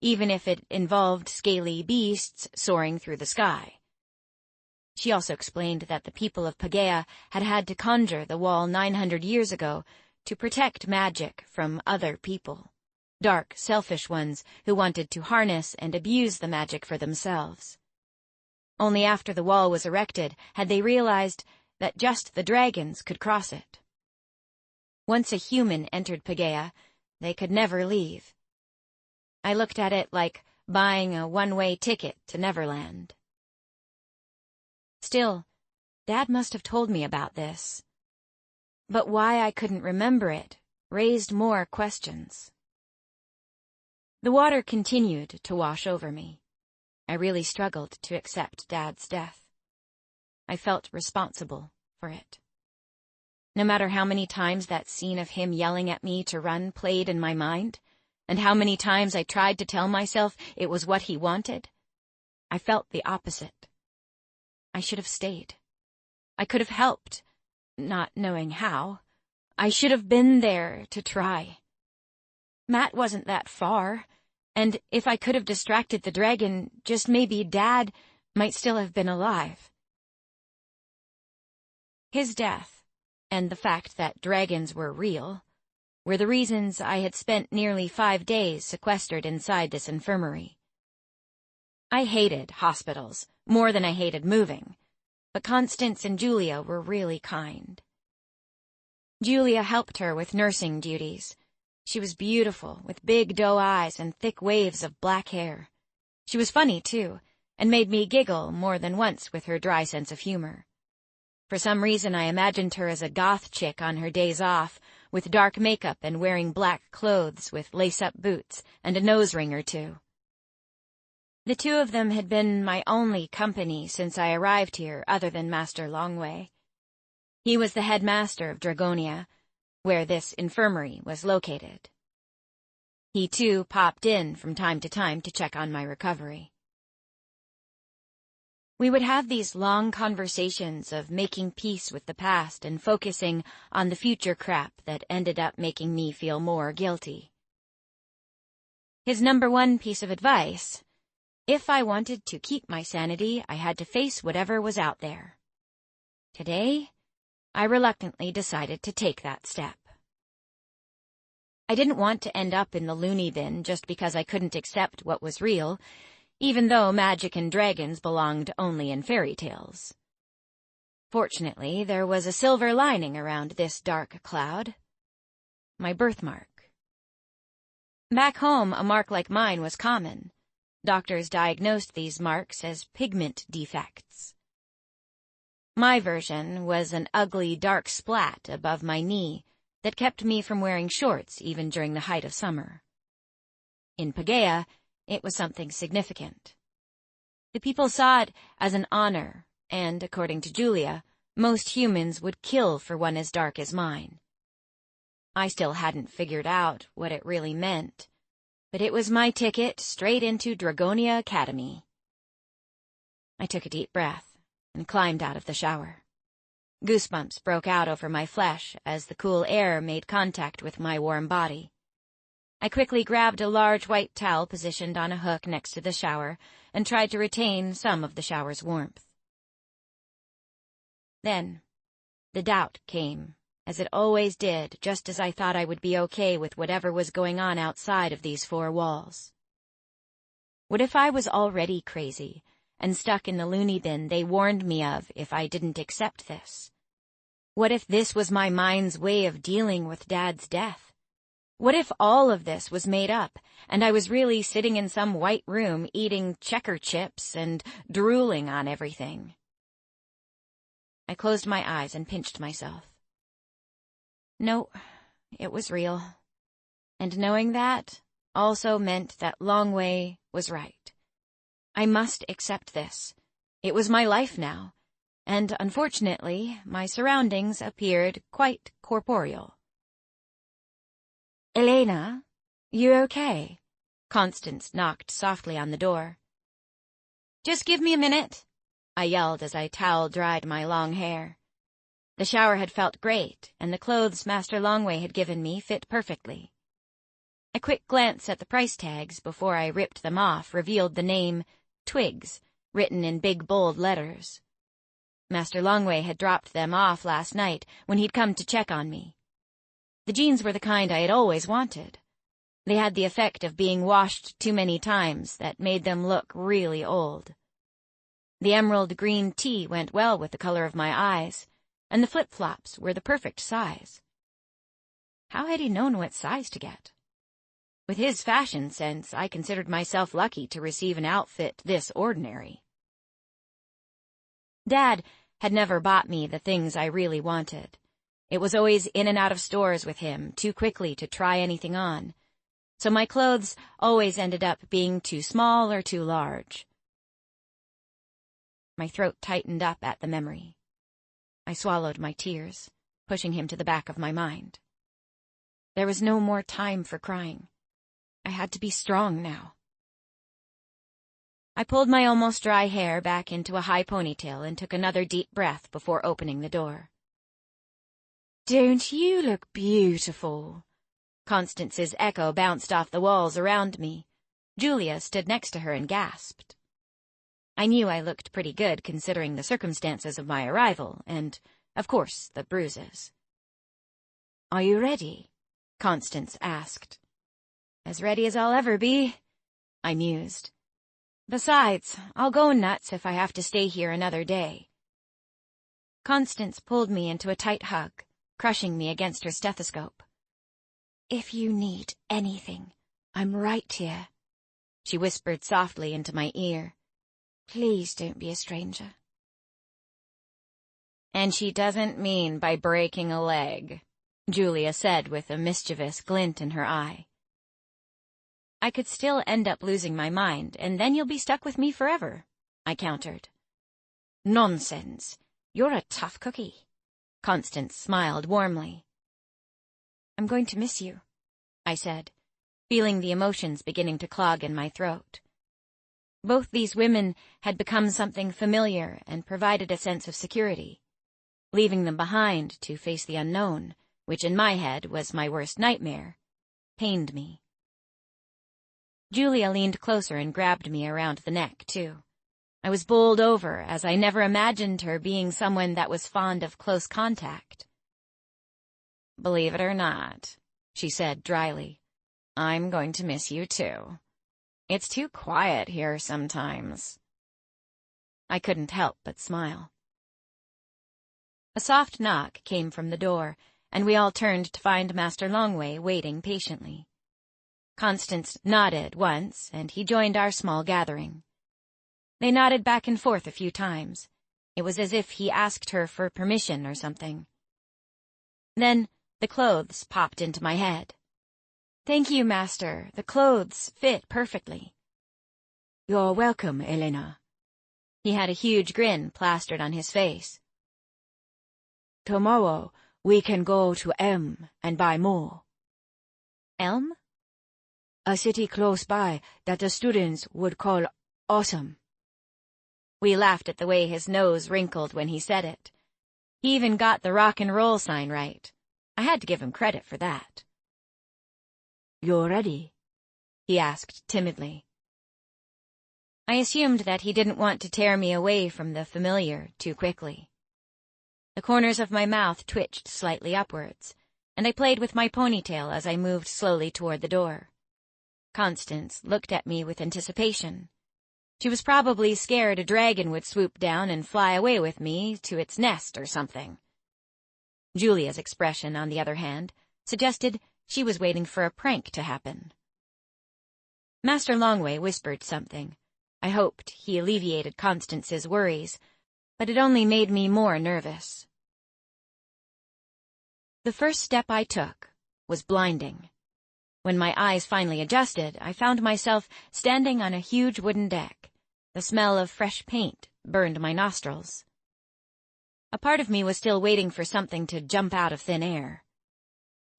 even if it involved scaly beasts soaring through the sky. She also explained that the people of Paegeia had had to conjure the wall 900 years ago to protect magic from other people. Dark, selfish ones who wanted to harness and abuse the magic for themselves. Only after the wall was erected had they realized that just the dragons could cross it. Once a human entered Paegeia, they could never leave. I looked at it like buying a one-way ticket to Neverland. Still, Dad must have told me about this. But why I couldn't remember it raised more questions. The water continued to wash over me. I really struggled to accept Dad's death. I felt responsible for it. No matter how many times that scene of him yelling at me to run played in my mind, and how many times I tried to tell myself it was what he wanted, I felt the opposite. I should have stayed. I could have helped, not knowing how. I should have been there to try. Matt wasn't that far, and if I could have distracted the dragon, just maybe Dad might still have been alive. His death, and the fact that dragons were real, were the reasons I had spent nearly 5 days sequestered inside this infirmary. I hated hospitals more than I hated moving, but Constance and Julia were really kind. Julia helped her with nursing duties. She was beautiful, with big doe eyes and thick waves of black hair. She was funny, too, and made me giggle more than once with her dry sense of humor. For some reason I imagined her as a goth chick on her days off, with dark makeup and wearing black clothes with lace-up boots and a nose ring or two. The two of them had been my only company since I arrived here other than Master Longway. He was the headmaster of Dragonia, where this infirmary was located. He too popped in from time to check on my recovery. We would have these long conversations of making peace with the past and focusing on the future crap that ended up making me feel more guilty. His number one piece of advice: if I wanted to keep my sanity, I had to face whatever was out there. Today, I reluctantly decided to take that step. I didn't want to end up in the loony bin just because I couldn't accept what was real, even though magic and dragons belonged only in fairy tales. Fortunately, there was a silver lining around this dark cloud: my birthmark. Back home, a mark like mine was common. Doctors diagnosed these marks as pigment defects. My version was an ugly dark splat above my knee that kept me from wearing shorts even during the height of summer. In Paegeia, it was something significant. The people saw it as an honor, and, according to Julia, most humans would kill for one as dark as mine. I still hadn't figured out what it really meant, but it was my ticket straight into Dragonia Academy. I took a deep breath and climbed out of the shower. Goosebumps broke out over my flesh as the cool air made contact with my warm body. I quickly grabbed a large white towel positioned on a hook next to the shower and tried to retain some of the shower's warmth. Then, the doubt came, as it always did, just as I thought I would be okay with whatever was going on outside of these four walls. What if I was already crazy and stuck in the loony bin they warned me of if I didn't accept this? What if this was my mind's way of dealing with Dad's death? What if all of this was made up, and I was really sitting in some white room eating checker chips and drooling on everything? I closed my eyes and pinched myself. No, it was real. And knowing that also meant that Longway was right. I must accept this. It was my life now, and unfortunately, my surroundings appeared quite corporeal. "Elena, you okay?" Constance knocked softly on the door. "Just give me a minute," I yelled as I towel-dried my long hair. The shower had felt great, and the clothes Master Longway had given me fit perfectly. A quick glance at the price tags before I ripped them off revealed the name Twigs, written in big bold letters. Master Longway had dropped them off last night when he'd come to check on me. The jeans were the kind I had always wanted. They had the effect of being washed too many times that made them look really old. The emerald green tee went well with the color of my eyes, and the flip-flops were the perfect size. How had he known what size to get? With his fashion sense, I considered myself lucky to receive an outfit this ordinary. Dad had never bought me the things I really wanted. It was always in and out of stores with him, too quickly to try anything on, so my clothes always ended up being too small or too large. My throat tightened up at the memory. I swallowed my tears, pushing him to the back of my mind. There was no more time for crying. I had to be strong now. I pulled my almost dry hair back into a high ponytail and took another deep breath before opening the door. "Don't you look beautiful?" Constance's echo bounced off the walls around me. Julia stood next to her and gasped. I knew I looked pretty good considering the circumstances of my arrival and, of course, the bruises. "Are you ready?" Constance asked. "As ready as I'll ever be," I mused. "Besides, I'll go nuts if I have to stay here another day." Constance pulled me into a tight hug, crushing me against her stethoscope. "If you need anything, I'm right here," she whispered softly into my ear. "Please don't be a stranger." "And she doesn't mean by breaking a leg," Julia said with a mischievous glint in her eye. "I could still end up losing my mind, and then you'll be stuck with me forever," I countered. "Nonsense. You're a tough cookie." Constance smiled warmly. "I'm going to miss you," I said. feeling the emotions beginning to clog in my throat. Both these women had become something familiar and provided a sense of security. Leaving them behind to face the unknown, which in my head was my worst nightmare, pained me. Julia leaned closer and grabbed me around the neck, too. I was bowled over, as I never imagined her being someone that was fond of close contact. "Believe it or not," she said dryly, "I'm going to miss you too. It's too quiet here sometimes." I couldn't help but smile. A soft knock came from the door, and we all turned to find Master Longway waiting patiently. Constance nodded once, and he joined our small gathering. They nodded back and forth a few times. It was as if he asked her for permission or something. Then the clothes popped into my head. "Thank you, Master. The clothes fit perfectly." "You're welcome, Elena." He had a huge grin plastered on his face. "Tomorrow we can go to Elm and buy more." "Elm?" "A city close by that the students would call awesome." We laughed at the way his nose wrinkled when he said it. He even got the rock and roll sign right. I had to give him credit for that. "You're ready?" he asked timidly. I assumed that he didn't want to tear me away from the familiar too quickly. The corners of my mouth twitched slightly upwards, and I played with my ponytail as I moved slowly toward the door. Constance looked at me with anticipation. She was probably scared a dragon would swoop down and fly away with me to its nest or something. Julia's expression, on the other hand, suggested she was waiting for a prank to happen. Master Longway whispered something. I hoped he alleviated Constance's worries, but it only made me more nervous. The first step I took was blinding. When my eyes finally adjusted, I found myself standing on a huge wooden deck. The smell of fresh paint burned my nostrils. A part of me was still waiting for something to jump out of thin air.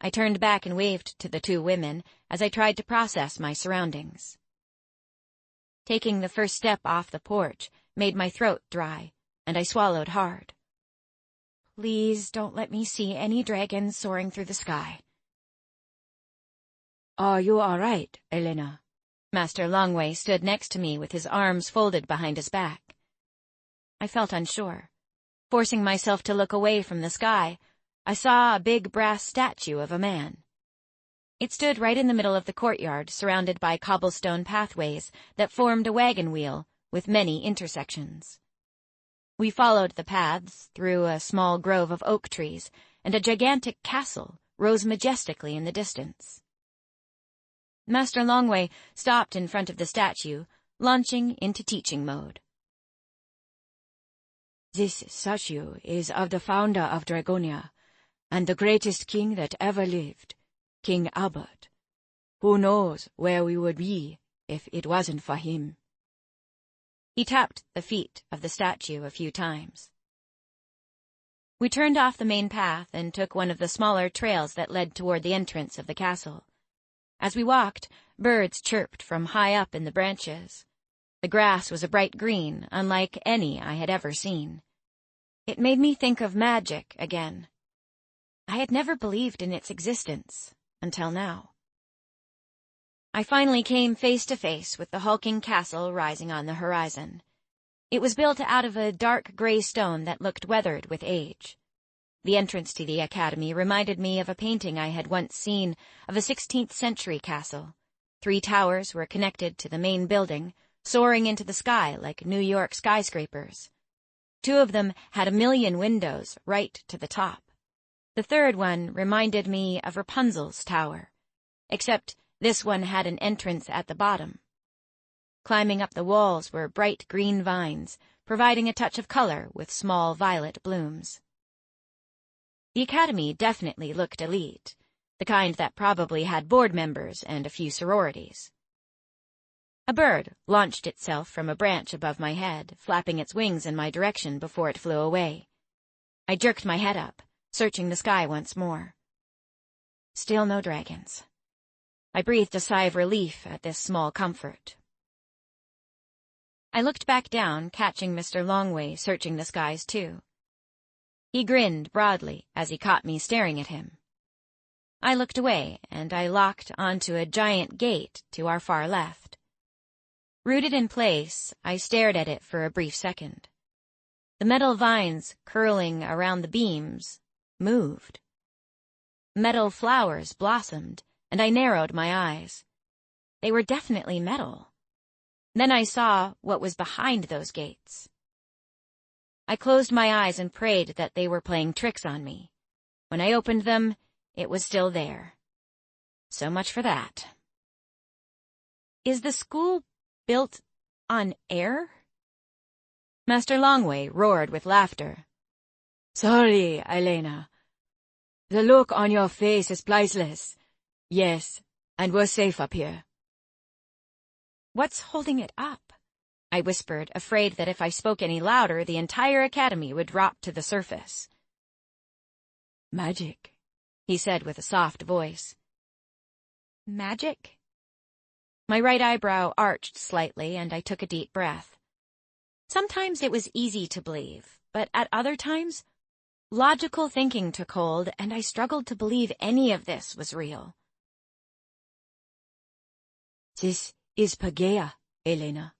I turned back and waved to the two women as I tried to process my surroundings. Taking the first step off the porch made my throat dry, and I swallowed hard. Please don't let me see any dragons soaring through the sky. "Are you all right, Elena?" Master Longway stood next to me with his arms folded behind his back. I felt unsure. Forcing myself to look away from the sky, I saw a big brass statue of a man. It stood right in the middle of the courtyard, surrounded by cobblestone pathways that formed a wagon wheel with many intersections. We followed the paths through a small grove of oak trees, and a gigantic castle rose majestically in the distance. Master Longway stopped in front of the statue, launching into teaching mode. "This statue is of the founder of Dragonia, and the greatest king that ever lived, King Albert. Who knows where we would be if it wasn't for him?" He tapped the feet of the statue a few times. We turned off the main path and took one of the smaller trails that led toward the entrance of the castle. As we walked, birds chirped from high up in the branches. The grass was a bright green, unlike any I had ever seen. It made me think of magic again. I had never believed in its existence until now. I finally came face to face with the hulking castle rising on the horizon. It was built out of a dark gray stone that looked weathered with age. The entrance to the academy reminded me of a painting I had once seen of a 16th century castle. 3 towers were connected to the main building, soaring into the sky like New York skyscrapers. 2 of them had 1,000,000 windows right to the top. The third one reminded me of Rapunzel's tower, except this one had an entrance at the bottom. Climbing up the walls were bright green vines, providing a touch of color with small violet blooms. The academy definitely looked elite, the kind that probably had board members and a few sororities. A bird launched itself from a branch above my head, flapping its wings in my direction before it flew away. I jerked my head up, searching the sky once more. Still no dragons. I breathed a sigh of relief at this small comfort. I looked back down, catching Mr. Longway searching the skies too. He grinned broadly as he caught me staring at him. I looked away, and I locked onto a giant gate to our far left. Rooted in place, I stared at it for a brief second. The metal vines curling around the beams moved. Metal flowers blossomed, and I narrowed my eyes. They were definitely metal. Then I saw what was behind those gates. I closed my eyes and prayed that they were playing tricks on me. When I opened them, it was still there. So much for that. Is the school built on air? Master Longway roared with laughter. Sorry, Elena. The look on your face is priceless. Yes, and we're safe up here. What's holding it up? I whispered, afraid that if I spoke any louder, the entire academy would drop to the surface. Magic, he said with a soft voice. Magic? My right eyebrow arched slightly, and I took a deep breath. Sometimes it was easy to believe, but at other times, logical thinking took hold, and I struggled to believe any of this was real. This is Paegeia, Elena.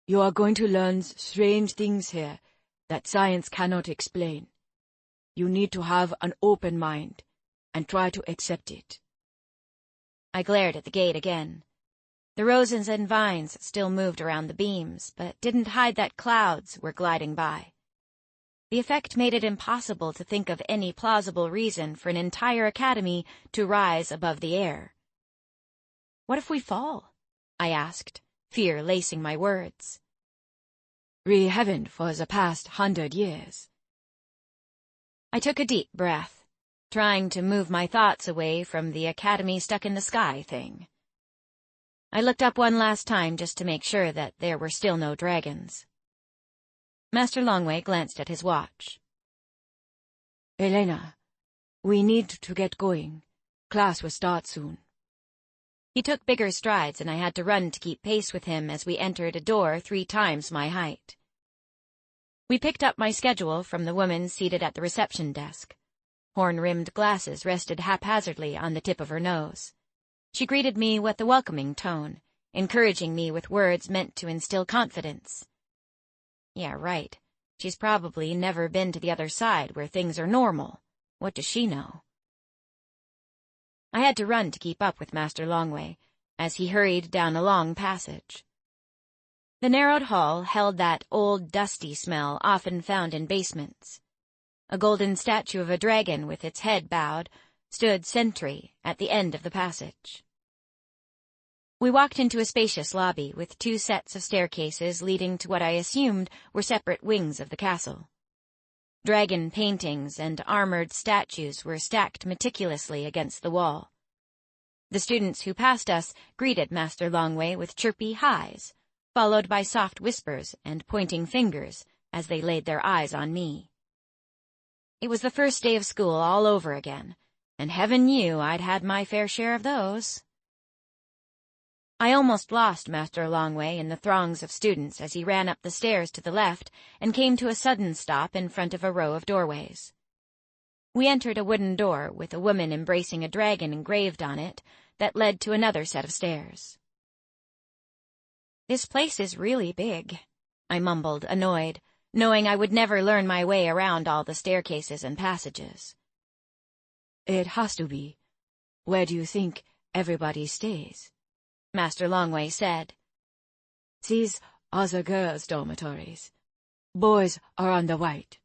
You are going to learn strange things here that science cannot explain. You need to have an open mind and try to accept it. I glared at the gate again. The roses and vines still moved around the beams, but didn't hide that clouds were gliding by. The effect made it impossible to think of any plausible reason for an entire academy to rise above the air. What if we fall? I asked, fear lacing my words. We haven't for the past 100 years. I took a deep breath, trying to move my thoughts away from the academy stuck in the sky thing. I looked up one last time just to make sure that there were still no dragons. Master Longway glanced at his watch. Elena, we need to get going. Class will start soon. He took bigger strides, and I had to run to keep pace with him as we entered a door 3 times my height. We picked up my schedule from the woman seated at the reception desk. Horn-rimmed glasses rested haphazardly on the tip of her nose. She greeted me with a welcoming tone, encouraging me with words meant to instill confidence. Yeah, right. She's probably never been to the other side where things are normal. What does she know? I had to run to keep up with Master Longway, as he hurried down a long passage. The narrowed hall held that old, dusty smell often found in basements. A golden statue of a dragon with its head bowed stood sentry at the end of the passage. We walked into a spacious lobby with 2 sets of staircases leading to what I assumed were separate wings of the castle. Dragon paintings and armored statues were stacked meticulously against the wall. The students who passed us greeted Master Longway with chirpy highs, followed by soft whispers and pointing fingers as they laid their eyes on me. It was the first day of school all over again, and heaven knew I'd had my fair share of those. I almost lost Master Longway in the throngs of students as he ran up the stairs to the left and came to a sudden stop in front of a row of doorways. We entered a wooden door with a woman embracing a dragon engraved on it that led to another set of stairs. This place is really big, I mumbled, annoyed, knowing I would never learn my way around all the staircases and passages. It has to be. Where do you think everybody stays? Master Longway said. These are the girls' dormitories. Boys are on the right.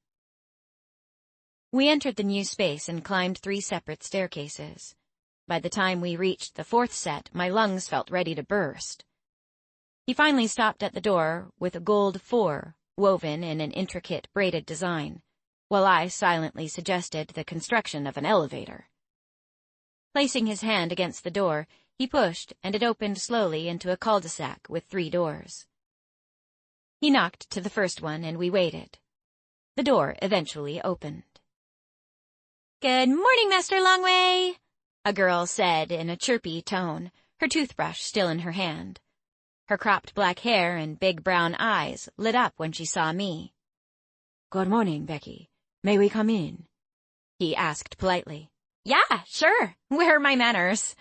We entered the new space and climbed 3 separate staircases. By the time we reached the 4th set, my lungs felt ready to burst. He finally stopped at the door with a gold 4 woven in an intricate braided design, while I silently suggested the construction of an elevator. Placing his hand against the door, he pushed, and it opened slowly into a cul-de-sac with 3 doors. He knocked to the first one, and we waited. The door eventually opened. "Good morning, Master Longway," a girl said in a chirpy tone, her toothbrush still in her hand. Her cropped black hair and big brown eyes lit up when she saw me. "Good morning, Becky. May we come in?" he asked politely. "Yeah, sure. Where are my manners?"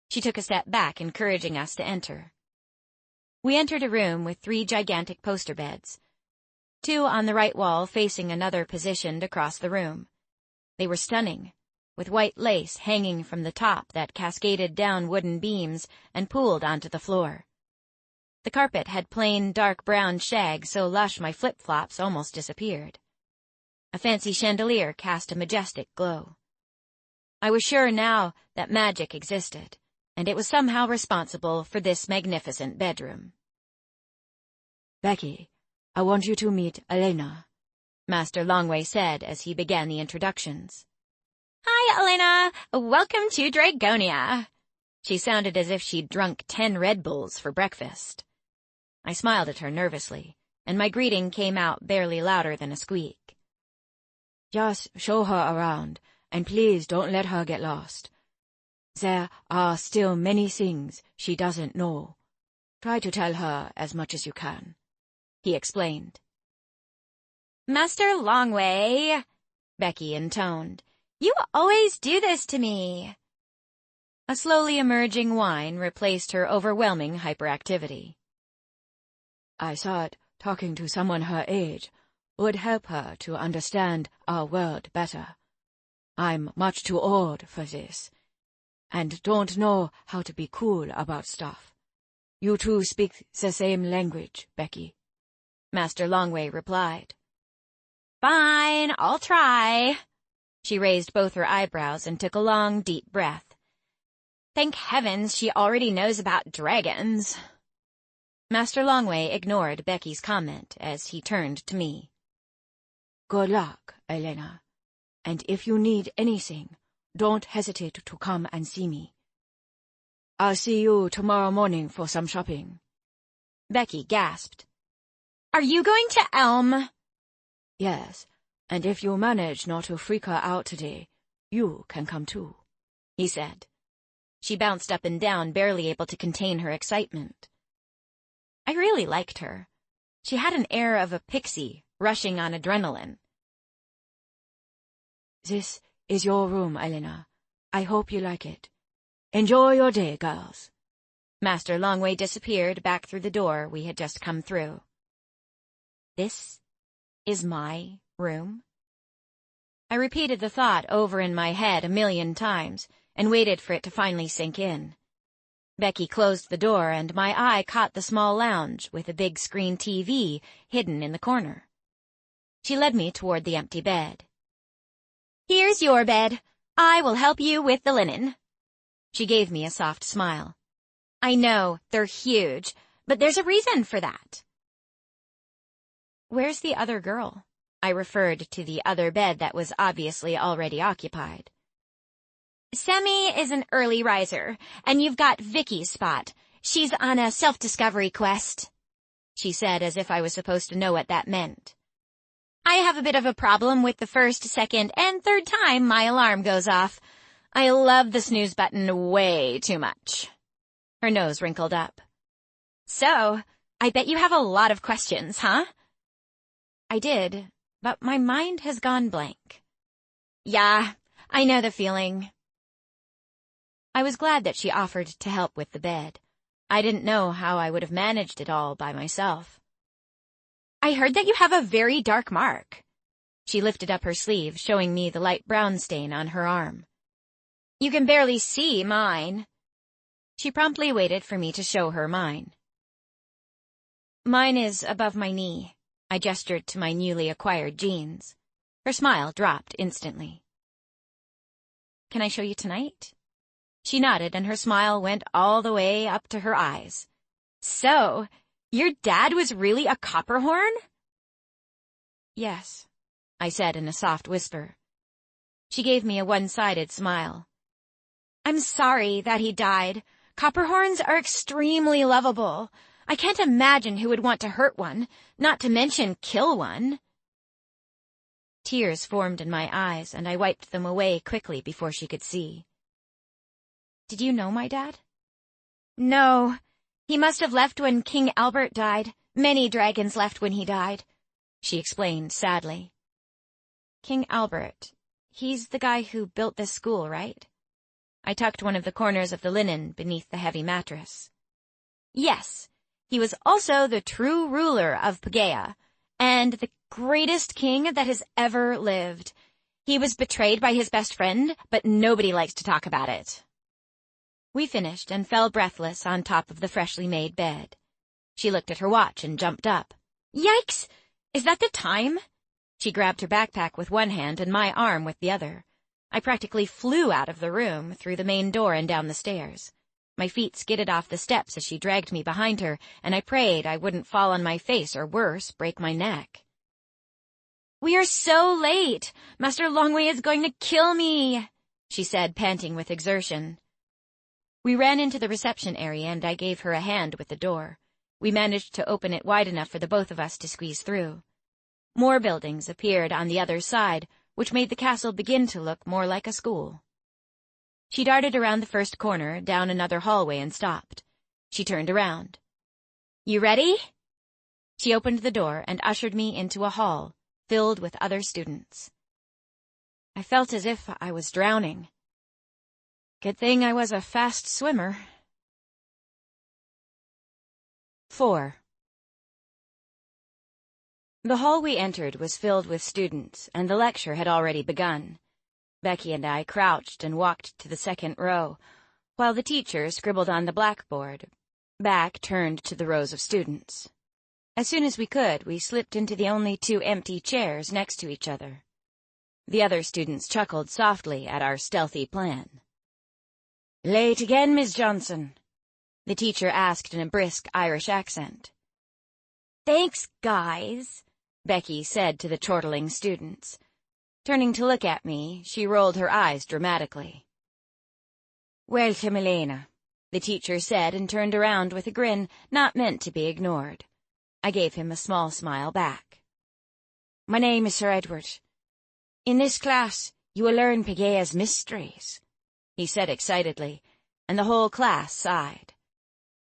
She took a step back, encouraging us to enter. We entered a room with 3 gigantic poster beds, 2 on the right wall facing another positioned across the room. They were stunning, with white lace hanging from the top that cascaded down wooden beams and pooled onto the floor. The carpet had plain dark brown shag so lush my flip-flops almost disappeared. A fancy chandelier cast a majestic glow. I was sure now that magic existed, and it was somehow responsible for this magnificent bedroom. "Becky, I want you to meet Elena," Master Longway said as he began the introductions. "Hi, Elena. Welcome to Dragonia." She sounded as if she'd drunk 10 Red Bulls for breakfast. I smiled at her nervously, and my greeting came out barely louder than a squeak. "Just show her around, and please don't let her get lost. There are still many things she doesn't know. Try to tell her as much as you can," he explained. "Master Longway," Becky intoned, "you always do this to me." A slowly emerging whine replaced her overwhelming hyperactivity. "I thought talking to someone her age would help her to understand our world better. I'm much too old for this, and don't know how to be cool about stuff. You two speak the same language, Becky," Master Longway replied. "Fine, I'll try." She raised both her eyebrows and took a long, deep breath. Thank heavens she already knows about dragons. Master Longway ignored Becky's comment as he turned to me. "Good luck, Elena. And if you need anything, don't hesitate to come and see me. I'll see you tomorrow morning for some shopping." Becky gasped. "Are you going to Elm?" "Yes, and if you manage not to freak her out today, you can come too," he said. She bounced up and down, barely able to contain her excitement. I really liked her. She had an air of a pixie, rushing on adrenaline. "This is your room, Elena. I hope you like it. Enjoy your day, girls." Master Longway disappeared back through the door we had just come through. This is my room? I repeated the thought over in my head 1,000,000 times and waited for it to finally sink in. Becky closed the door and my eye caught the small lounge with a big screen TV hidden in the corner. She led me toward the empty bed. "Here's your bed. I will help you with the linen." She gave me a soft smile. "I know, they're huge, but there's a reason for that." "Where's the other girl?" I referred to the other bed that was obviously already occupied. "Semi is an early riser, and you've got Vicky's spot. She's on a self-discovery quest," she said as if I was supposed to know what that meant. "I have a bit of a problem with the first, second, and third time my alarm goes off. I love the snooze button way too much." Her nose wrinkled up. "So, I bet you have a lot of questions, huh?" I did, but my mind has gone blank. "Yeah, I know the feeling." I was glad that she offered to help with the bed. I didn't know how I would have managed it all by myself. "I heard that you have a very dark mark." She lifted up her sleeve, showing me the light brown stain on her arm. "You can barely see mine." She promptly waited for me to show her mine. "Mine is above my knee." I gestured to my newly acquired jeans. Her smile dropped instantly. "Can I show you tonight?" She nodded and her smile went all the way up to her eyes. "So, your dad was really a copperhorn?" "Yes," I said in a soft whisper. She gave me a one-sided smile. "I'm sorry that he died. Copperhorns are extremely lovable. I can't imagine who would want to hurt one, not to mention kill one." Tears formed in my eyes, and I wiped them away quickly before she could see. Did you know my dad? No. He must have left when King Albert died. Many dragons left when he died, she explained sadly. King Albert, he's the guy who built this school, right? I tucked one of the corners of the linen beneath the heavy mattress. Yes, he was also the true ruler of Paegeia, and the greatest king that has ever lived. He was betrayed by his best friend, but nobody likes to talk about it. We finished and fell breathless on top of the freshly made bed. She looked at her watch and jumped up. Yikes! Is that the time? She grabbed her backpack with one hand and my arm with the other. I practically flew out of the room, through the main door and down the stairs. My feet skidded off the steps as she dragged me behind her, and I prayed I wouldn't fall on my face or worse, break my neck. We are so late! Master Longway is going to kill me, she said, panting with exertion. We ran into the reception area and I gave her a hand with the door. We managed to open it wide enough for the both of us to squeeze through. More buildings appeared on the other side, which made the castle begin to look more like a school. She darted around the first corner, down another hallway, and stopped. She turned around. You ready? She opened the door and ushered me into a hall, filled with other students. I felt as if I was drowning. Good thing I was a fast swimmer. 4. The hall we entered was filled with students, and the lecture had already begun. Becky and I crouched and walked to the second row, while the teacher scribbled on the blackboard, back turned to the rows of students. As soon as we could, we slipped into the only 2 empty chairs next to each other. The other students chuckled softly at our stealthy plan. Late again, Miss Johnson? The teacher asked in a brisk Irish accent. Thanks, guys, Becky said to the chortling students. Turning to look at me, she rolled her eyes dramatically. Welcome, Elena, the teacher said and turned around with a grin not meant to be ignored. I gave him a small smile back. My name is Sir Edward. In this class, you will learn Paegeia's mysteries, he said excitedly, and the whole class sighed.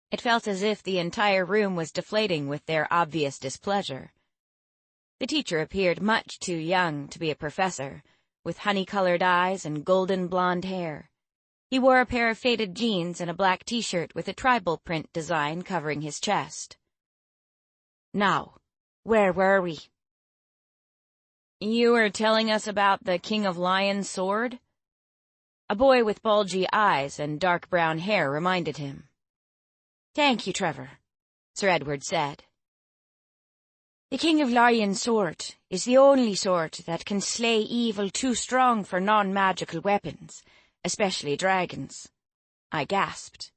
It felt as if the entire room was deflating with their obvious displeasure. The teacher appeared much too young to be a professor, with honey-colored eyes and golden blonde hair. He wore a pair of faded jeans and a black t-shirt with a tribal print design covering his chest. Now, where were we? You were telling us about the King of Lions' sword? A boy with bulgy eyes and dark brown hair reminded him. Thank you, Trevor, Sir Edward said. The King of Lions' sword is the only sword that can slay evil too strong for non-magical weapons, especially dragons. I gasped.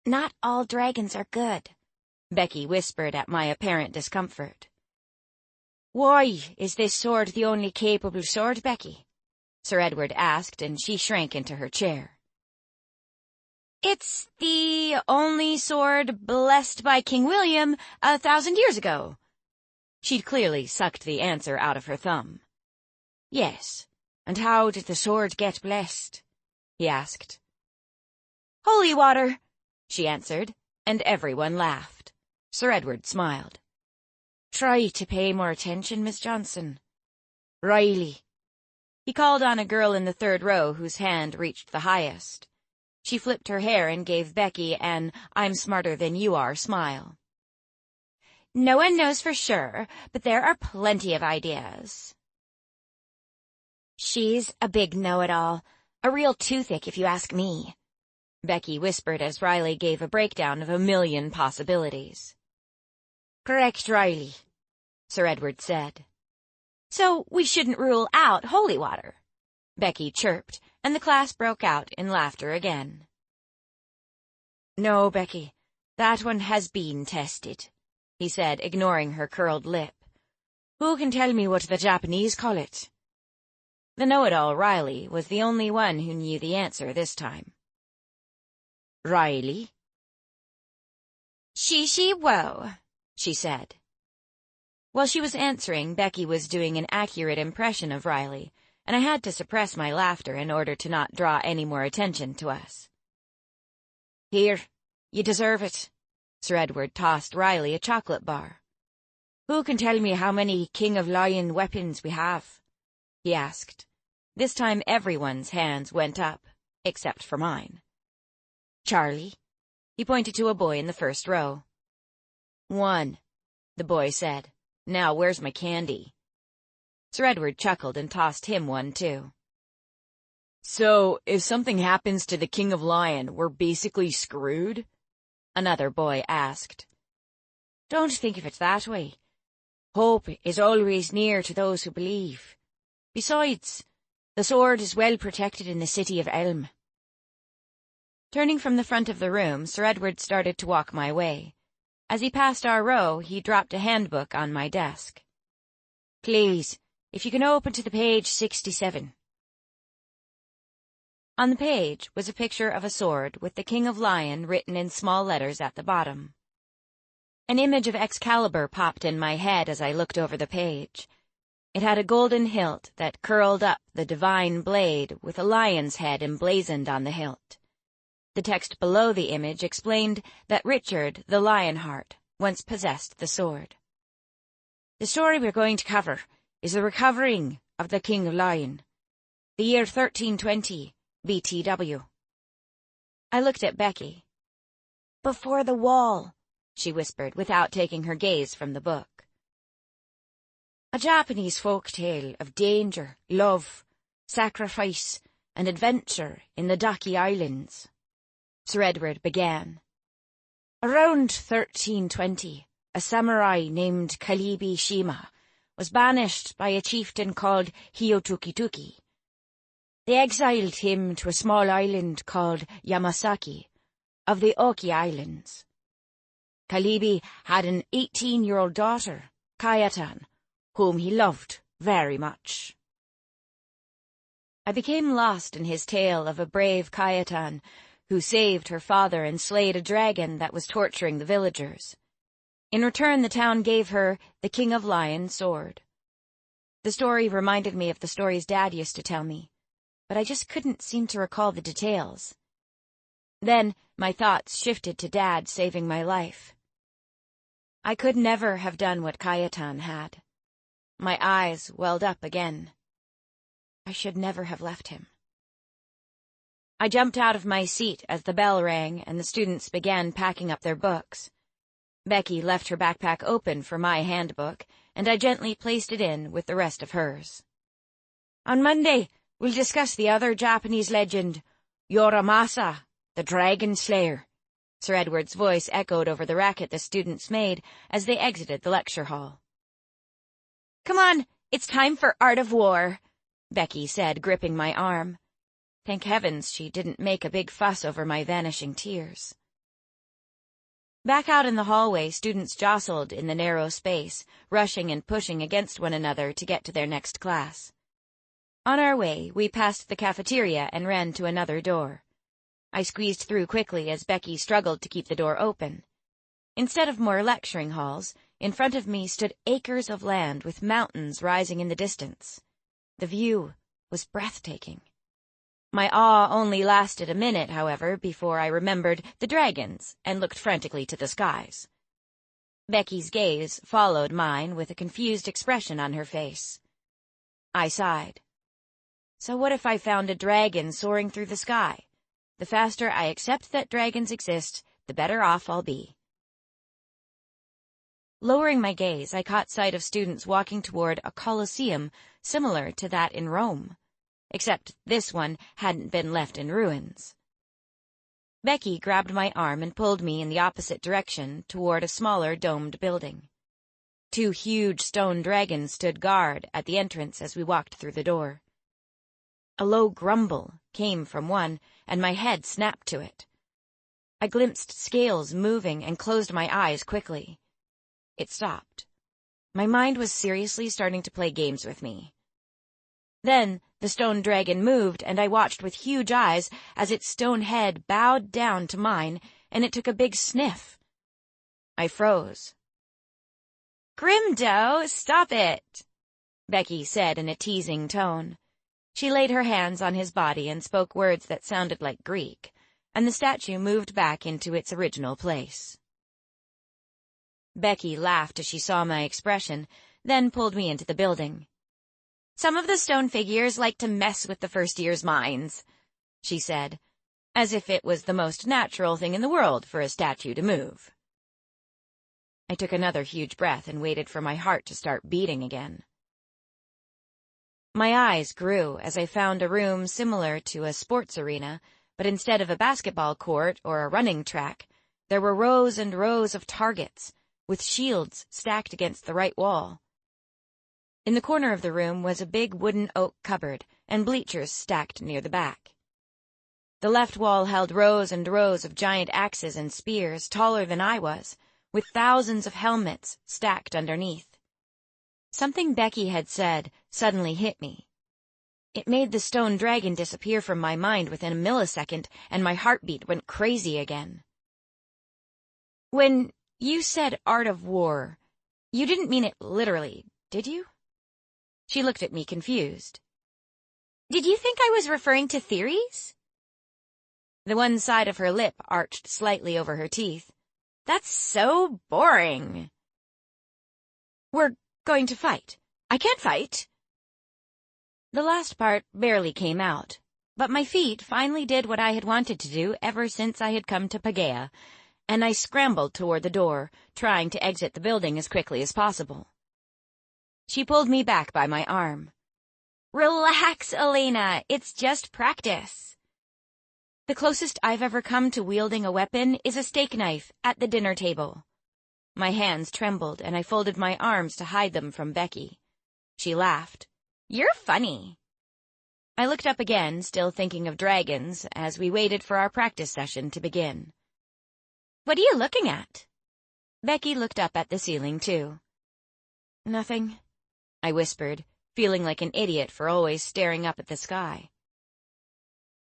Not all dragons are good, Becky whispered at my apparent discomfort. Why is this sword the only capable sword, Becky? Sir Edward asked, and she shrank into her chair. It's the only sword blessed by King William 1,000 years ago. She'd clearly sucked the answer out of her thumb. Yes, and how did the sword get blessed? He asked. Holy water, she answered, and everyone laughed. Sir Edward smiled. Try to pay more attention, Miss Johnson. Riley. He called on a girl in the third row whose hand reached the highest. She flipped her hair and gave Becky an I'm smarter than you are smile. No one knows for sure, but there are plenty of ideas. She's a big know-it-all, a real toothache if you ask me, Becky whispered as Riley gave a breakdown of a million possibilities. Correct, Riley, Sir Edward said. So we shouldn't rule out holy water, Becky chirped, and the class broke out in laughter again. No, Becky, that one has been tested, he said, ignoring her curled lip. Who can tell me what the Japanese call it? The know-it-all, Riley, was the only one who knew the answer this time. Riley? She-wo, she said. While she was answering, Becky was doing an accurate impression of Riley, and I had to suppress my laughter in order to not draw any more attention to us. "Here, you deserve it." Sir Edward tossed Riley a chocolate bar. "Who can tell me how many King of Lion weapons we have?" he asked. This time everyone's hands went up, except for mine. "Charlie." He pointed to a boy in the first row. "1," the boy said. "Now where's my candy?" Sir Edward chuckled and tossed him one too. "So, if something happens to the King of Lion, we're basically screwed?" another boy asked. "Don't think of it that way. Hope is always near to those who believe. Besides, the sword is well protected in the city of Elm." Turning from the front of the room, Sir Edward started to walk my way. As he passed our row, he dropped a handbook on my desk. "Please, if you can open to the page 67. On the page was a picture of a sword with the King of Lion written in small letters at the bottom. An image of Excalibur popped in my head as I looked over the page. It had a golden hilt that curled up the divine blade with a lion's head emblazoned on the hilt. The text below the image explained that Richard the Lionheart once possessed the sword. "The story we're going to cover is the recovering of the King of Lion. The year 1320, BTW. I looked at Becky. "Before the wall," she whispered without taking her gaze from the book. "A Japanese folk tale of danger, love, sacrifice, and adventure in the Daki Islands," Sir Edward began. "Around 1320, a samurai named Kalibi Shima was banished by a chieftain called Hiyotukituki. They exiled him to a small island called Yamasaki of the Oki Islands. Kalibi had an 18-year-old daughter, Kayatan, whom he loved very much." I became lost in his tale of a brave Kayatan who saved her father and slayed a dragon that was torturing the villagers. In return, the town gave her the King of Lion sword. The story reminded me of the stories Dad used to tell me, but I just couldn't seem to recall the details. Then my thoughts shifted to Dad saving my life. I could never have done what Kayatan had. My eyes welled up again. I should never have left him. I jumped out of my seat as the bell rang and the students began packing up their books. Becky left her backpack open for my handbook, and I gently placed it in with the rest of hers. "On Monday, we'll discuss the other Japanese legend, Yoramasa, the Dragon Slayer." Sir Edward's voice echoed over the racket the students made as they exited the lecture hall. "Come on, it's time for Art of War," Becky said, gripping my arm. Thank heavens she didn't make a big fuss over my vanishing tears. Back out in the hallway, students jostled in the narrow space, rushing and pushing against one another to get to their next class. On our way, we passed the cafeteria and ran to another door. I squeezed through quickly as Becky struggled to keep the door open. Instead of more lecturing halls, in front of me stood acres of land with mountains rising in the distance. The view was breathtaking. My awe only lasted a minute, however, before I remembered the dragons and looked frantically to the skies. Becky's gaze followed mine with a confused expression on her face. I sighed. So what if I found a dragon soaring through the sky? The faster I accept that dragons exist, the better off I'll be. Lowering my gaze, I caught sight of students walking toward a colosseum similar to that in Rome, except this one hadn't been left in ruins. Becky grabbed my arm and pulled me in the opposite direction toward a smaller domed building. 2 huge stone dragons stood guard at the entrance as we walked through the door. A low grumble came from one, and my head snapped to it. I glimpsed scales moving and closed my eyes quickly. It stopped. My mind was seriously starting to play games with me. Then the stone dragon moved, and I watched with huge eyes as its stone head bowed down to mine, and it took a big sniff. I froze. "Grimdo, stop it," Becky said in a teasing tone. She laid her hands on his body and spoke words that sounded like Greek, and the statue moved back into its original place. Becky laughed as she saw my expression, then pulled me into the building. "Some of the stone figures like to mess with the first year's minds," she said, as if it was the most natural thing in the world for a statue to move. I took another huge breath and waited for my heart to start beating again. My eyes grew as I found a room similar to a sports arena, but instead of a basketball court or a running track, there were rows and rows of targets, with shields stacked against the right wall. In the corner of the room was a big wooden oak cupboard and bleachers stacked near the back. The left wall held rows and rows of giant axes and spears taller than I was, with thousands of helmets stacked underneath. Something Becky had said suddenly hit me. It made the stone dragon disappear from my mind within a millisecond, and my heartbeat went crazy again. "When you said art of war, you didn't mean it literally, did you?" She looked at me confused. "Did you think I was referring to theories?" The one side of her lip arched slightly over her teeth. "That's so boring." "We're going to fight. I can't fight." The last part barely came out, but my feet finally did what I had wanted to do ever since I had come to Paegeia, and I scrambled toward the door, trying to exit the building as quickly as possible. She pulled me back by my arm. "Relax, Elena. It's just practice." The closest I've ever come to wielding a weapon is a steak knife at the dinner table. My hands trembled, and I folded my arms to hide them from Becky. She laughed. "You're funny." I looked up again, still thinking of dragons, as we waited for our practice session to begin. "What are you looking at?" Becky looked up at the ceiling, too. "Nothing," I whispered, feeling like an idiot for always staring up at the sky.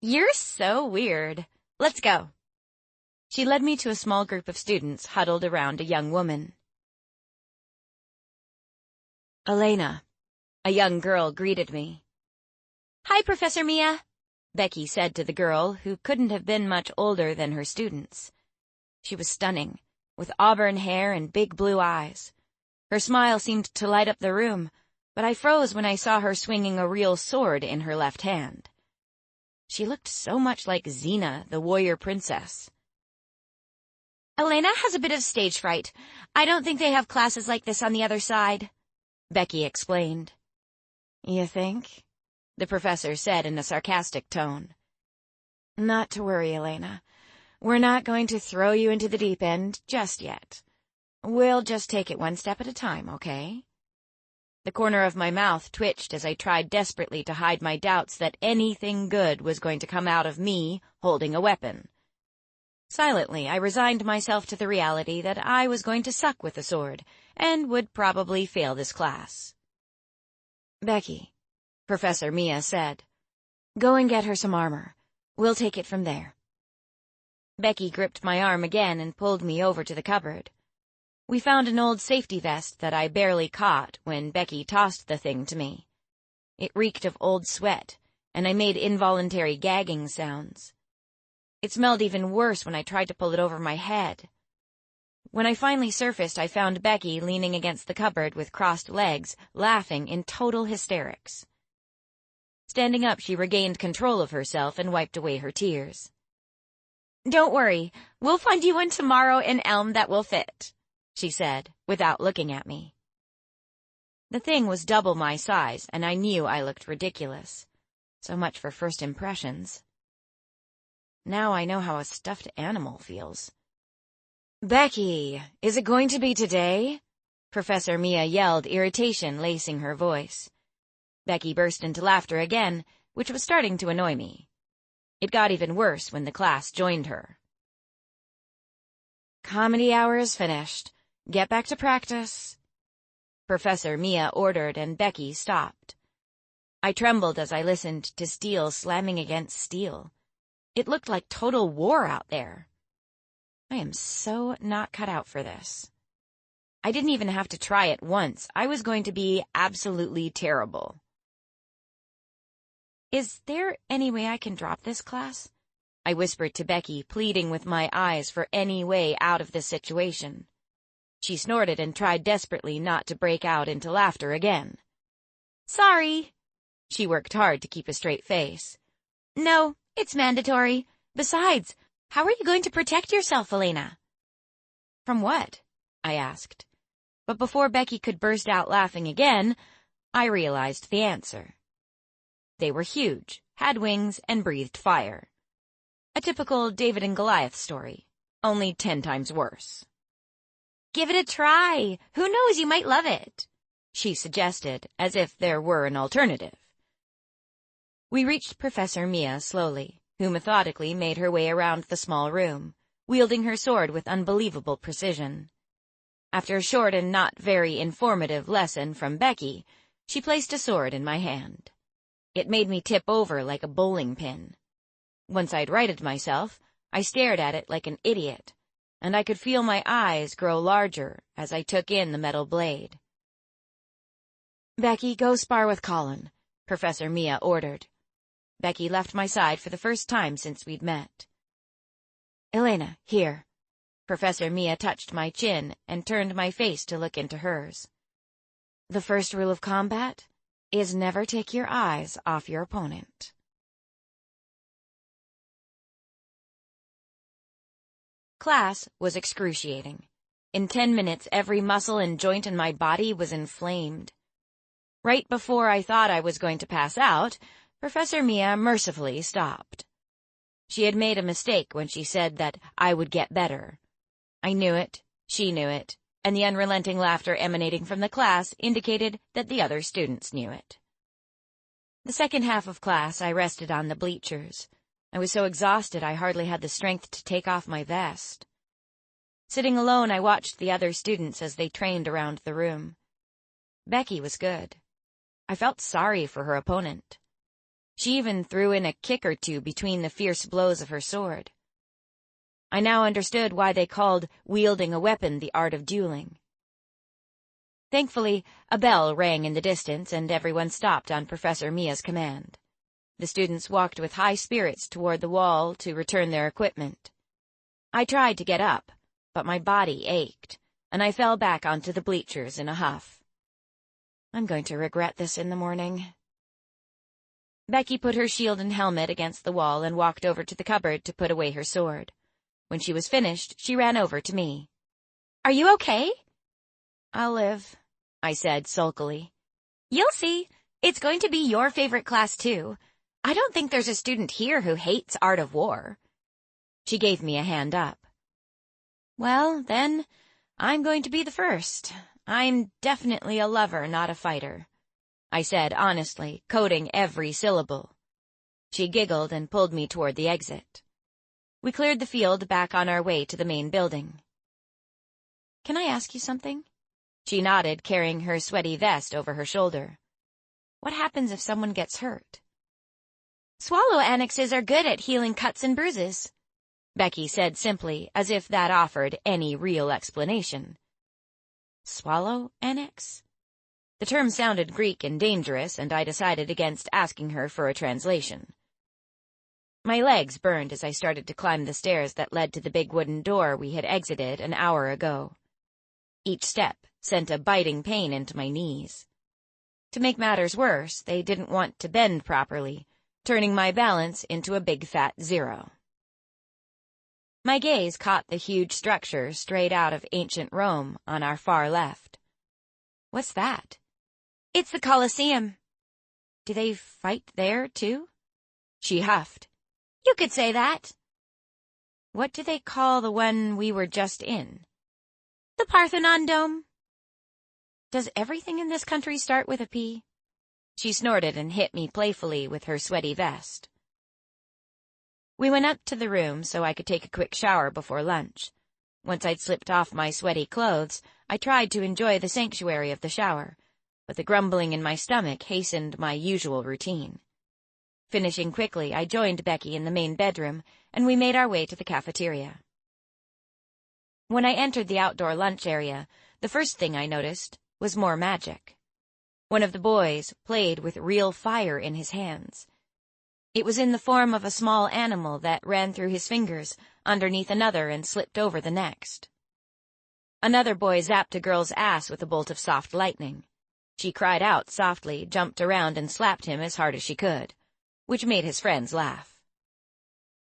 "You're so weird. Let's go." She led me to a small group of students huddled around a young woman. "Elena," a young girl greeted me. "Hi, Professor Mia," Becky said to the girl, who couldn't have been much older than her students. She was stunning, with auburn hair and big blue eyes. Her smile seemed to light up the room, but I froze when I saw her swinging a real sword in her left hand. She looked so much like Xena, the warrior princess. "Elena has a bit of stage fright. I don't think they have classes like this on the other side," Becky explained. "You think?" the professor said in a sarcastic tone. "Not to worry, Elena. We're not going to throw you into the deep end just yet. We'll just take it one step at a time, okay?" The corner of my mouth twitched as I tried desperately to hide my doubts that anything good was going to come out of me holding a weapon. Silently, I resigned myself to the reality that I was going to suck with the sword, and would probably fail this class. "Becky," Professor Mia said, "go and get her some armor. We'll take it from there." Becky gripped my arm again and pulled me over to the cupboard. We found an old safety vest that I barely caught when Becky tossed the thing to me. It reeked of old sweat, and I made involuntary gagging sounds. It smelled even worse when I tried to pull it over my head. When I finally surfaced, I found Becky leaning against the cupboard with crossed legs, laughing in total hysterics. Standing up, she regained control of herself and wiped away her tears. "Don't worry, we'll find you one tomorrow in Elm that will fit," she said, without looking at me. The thing was double my size, and I knew I looked ridiculous. So much for first impressions. Now I know how a stuffed animal feels. "Becky, is it going to be today?" Professor Mia yelled, irritation lacing her voice. Becky burst into laughter again, which was starting to annoy me. It got even worse when the class joined her. "Comedy hour is finished. Get back to practice," Professor Mia ordered, and Becky stopped. I trembled as I listened to steel slamming against steel. It looked like total war out there. I am so not cut out for this. I didn't even have to try it once. I was going to be absolutely terrible. Is there any way I can drop this class? I whispered to Becky, pleading with my eyes for any way out of this situation. She snorted and tried desperately not to break out into laughter again. Sorry. She worked hard to keep a straight face. No, it's mandatory. Besides, how are you going to protect yourself, Elena? From what? I asked. But before Becky could burst out laughing again, I realized the answer. They were huge, had wings, and breathed fire. A typical David and Goliath story, only 10 times worse. Give it a try. Who knows, you might love it, she suggested, as if there were an alternative. We reached Professor Mia slowly, who methodically made her way around the small room, wielding her sword with unbelievable precision. After a short and not very informative lesson from Becky, she placed a sword in my hand. It made me tip over like a bowling pin. Once I'd righted myself, I stared at it like an idiot, and I could feel my eyes grow larger as I took in the metal blade. Becky, go spar with Colin, Professor Mia ordered. Becky left my side for the first time since we'd met. Elena, here. Professor Mia touched my chin and turned my face to look into hers. The first rule of combat is never take your eyes off your opponent. Class was excruciating. In 10 minutes, every muscle and joint in my body was inflamed. Right before I thought I was going to pass out, Professor Mia mercifully stopped. She had made a mistake when she said that I would get better. I knew it, she knew it, and the unrelenting laughter emanating from the class indicated that the other students knew it. The second half of class, I rested on the bleachers. I was so exhausted I hardly had the strength to take off my vest. Sitting alone, I watched the other students as they trained around the room. Becky was good. I felt sorry for her opponent. She even threw in a kick or two between the fierce blows of her sword. I now understood why they called wielding a weapon the art of dueling. Thankfully, a bell rang in the distance and everyone stopped on Professor Mia's command. The students walked with high spirits toward the wall to return their equipment. I tried to get up, but my body ached, and I fell back onto the bleachers in a huff. I'm going to regret this in the morning. Becky put her shield and helmet against the wall and walked over to the cupboard to put away her sword. When she was finished, she ran over to me. Are you okay? I'll live, I said sulkily. You'll see. It's going to be your favorite class, too. I don't think there's a student here who hates art of war. She gave me a hand up. Well, then, I'm going to be the first. I'm definitely a lover, not a fighter, I said honestly, coding every syllable. She giggled and pulled me toward the exit. We cleared the field back on our way to the main building. Can I ask you something? She nodded, carrying her sweaty vest over her shoulder. What happens if someone gets hurt? Swallow annexes are good at healing cuts and bruises, Becky said simply, as if that offered any real explanation. Swallow annex? The term sounded Greek and dangerous, and I decided against asking her for a translation. My legs burned as I started to climb the stairs that led to the big wooden door we had exited an hour ago. Each step sent a biting pain into my knees. To make matters worse, they didn't want to bend properly, turning my balance into a big fat 0. My gaze caught the huge structure straight out of ancient Rome on our far left. What's that? It's the Colosseum. Do they fight there, too? She huffed. You could say that. What do they call the one we were just in? The Parthenon Dome. Does everything in this country start with a P? She snorted and hit me playfully with her sweaty vest. We went up to the room so I could take a quick shower before lunch. Once I'd slipped off my sweaty clothes, I tried to enjoy the sanctuary of the shower, but the grumbling in my stomach hastened my usual routine. Finishing quickly, I joined Becky in the main bedroom, and we made our way to the cafeteria. When I entered the outdoor lunch area, the first thing I noticed was more magic. One of the boys played with real fire in his hands. It was in the form of a small animal that ran through his fingers, underneath another, and slipped over the next. Another boy zapped a girl's ass with a bolt of soft lightning. She cried out softly, jumped around, and slapped him as hard as she could, which made his friends laugh.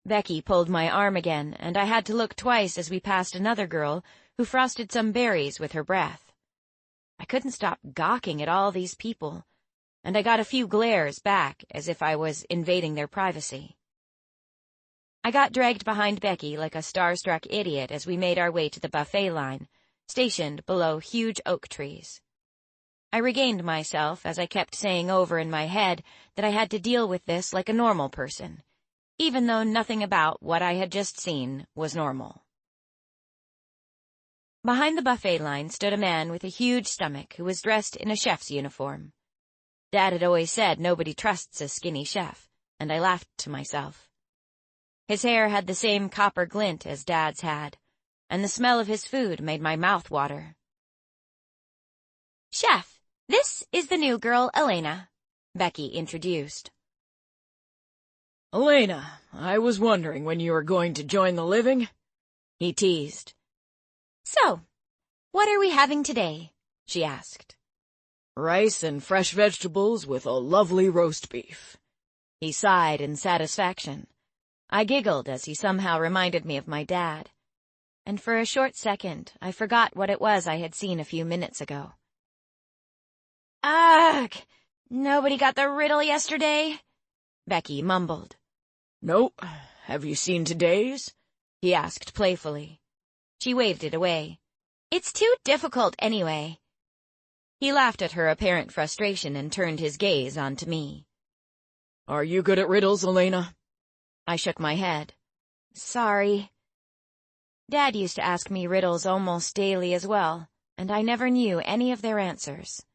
Becky pulled my arm again, and I had to look twice as we passed another girl who frosted some berries with her breath. I couldn't stop gawking at all these people, and I got a few glares back as if I was invading their privacy. I got dragged behind Becky like a starstruck idiot as we made our way to the buffet line, stationed below huge oak trees. I regained myself as I kept saying over in my head that I had to deal with this like a normal person, even though nothing about what I had just seen was normal. Behind the buffet line stood a man with a huge stomach who was dressed in a chef's uniform. Dad had always said nobody trusts a skinny chef, and I laughed to myself. His hair had the same copper glint as Dad's had, and the smell of his food made my mouth water. "Chef, this is the new girl, Elena," Becky introduced. "Elena, I was wondering when you were going to join the living," he teased. "So, what are we having today?" she asked. "Rice and fresh vegetables with a lovely roast beef." He sighed in satisfaction. I giggled as he somehow reminded me of my dad, and for a short second I forgot what it was I had seen a few minutes ago. "Ugh! Nobody got the riddle yesterday?" Becky mumbled. "Nope. Have you seen today's?" he asked playfully. She waved it away. "It's too difficult anyway." He laughed at her apparent frustration and turned his gaze onto me. "Are you good at riddles, Elena?" I shook my head. "Sorry." Dad used to ask me riddles almost daily as well, and I never knew any of their answers.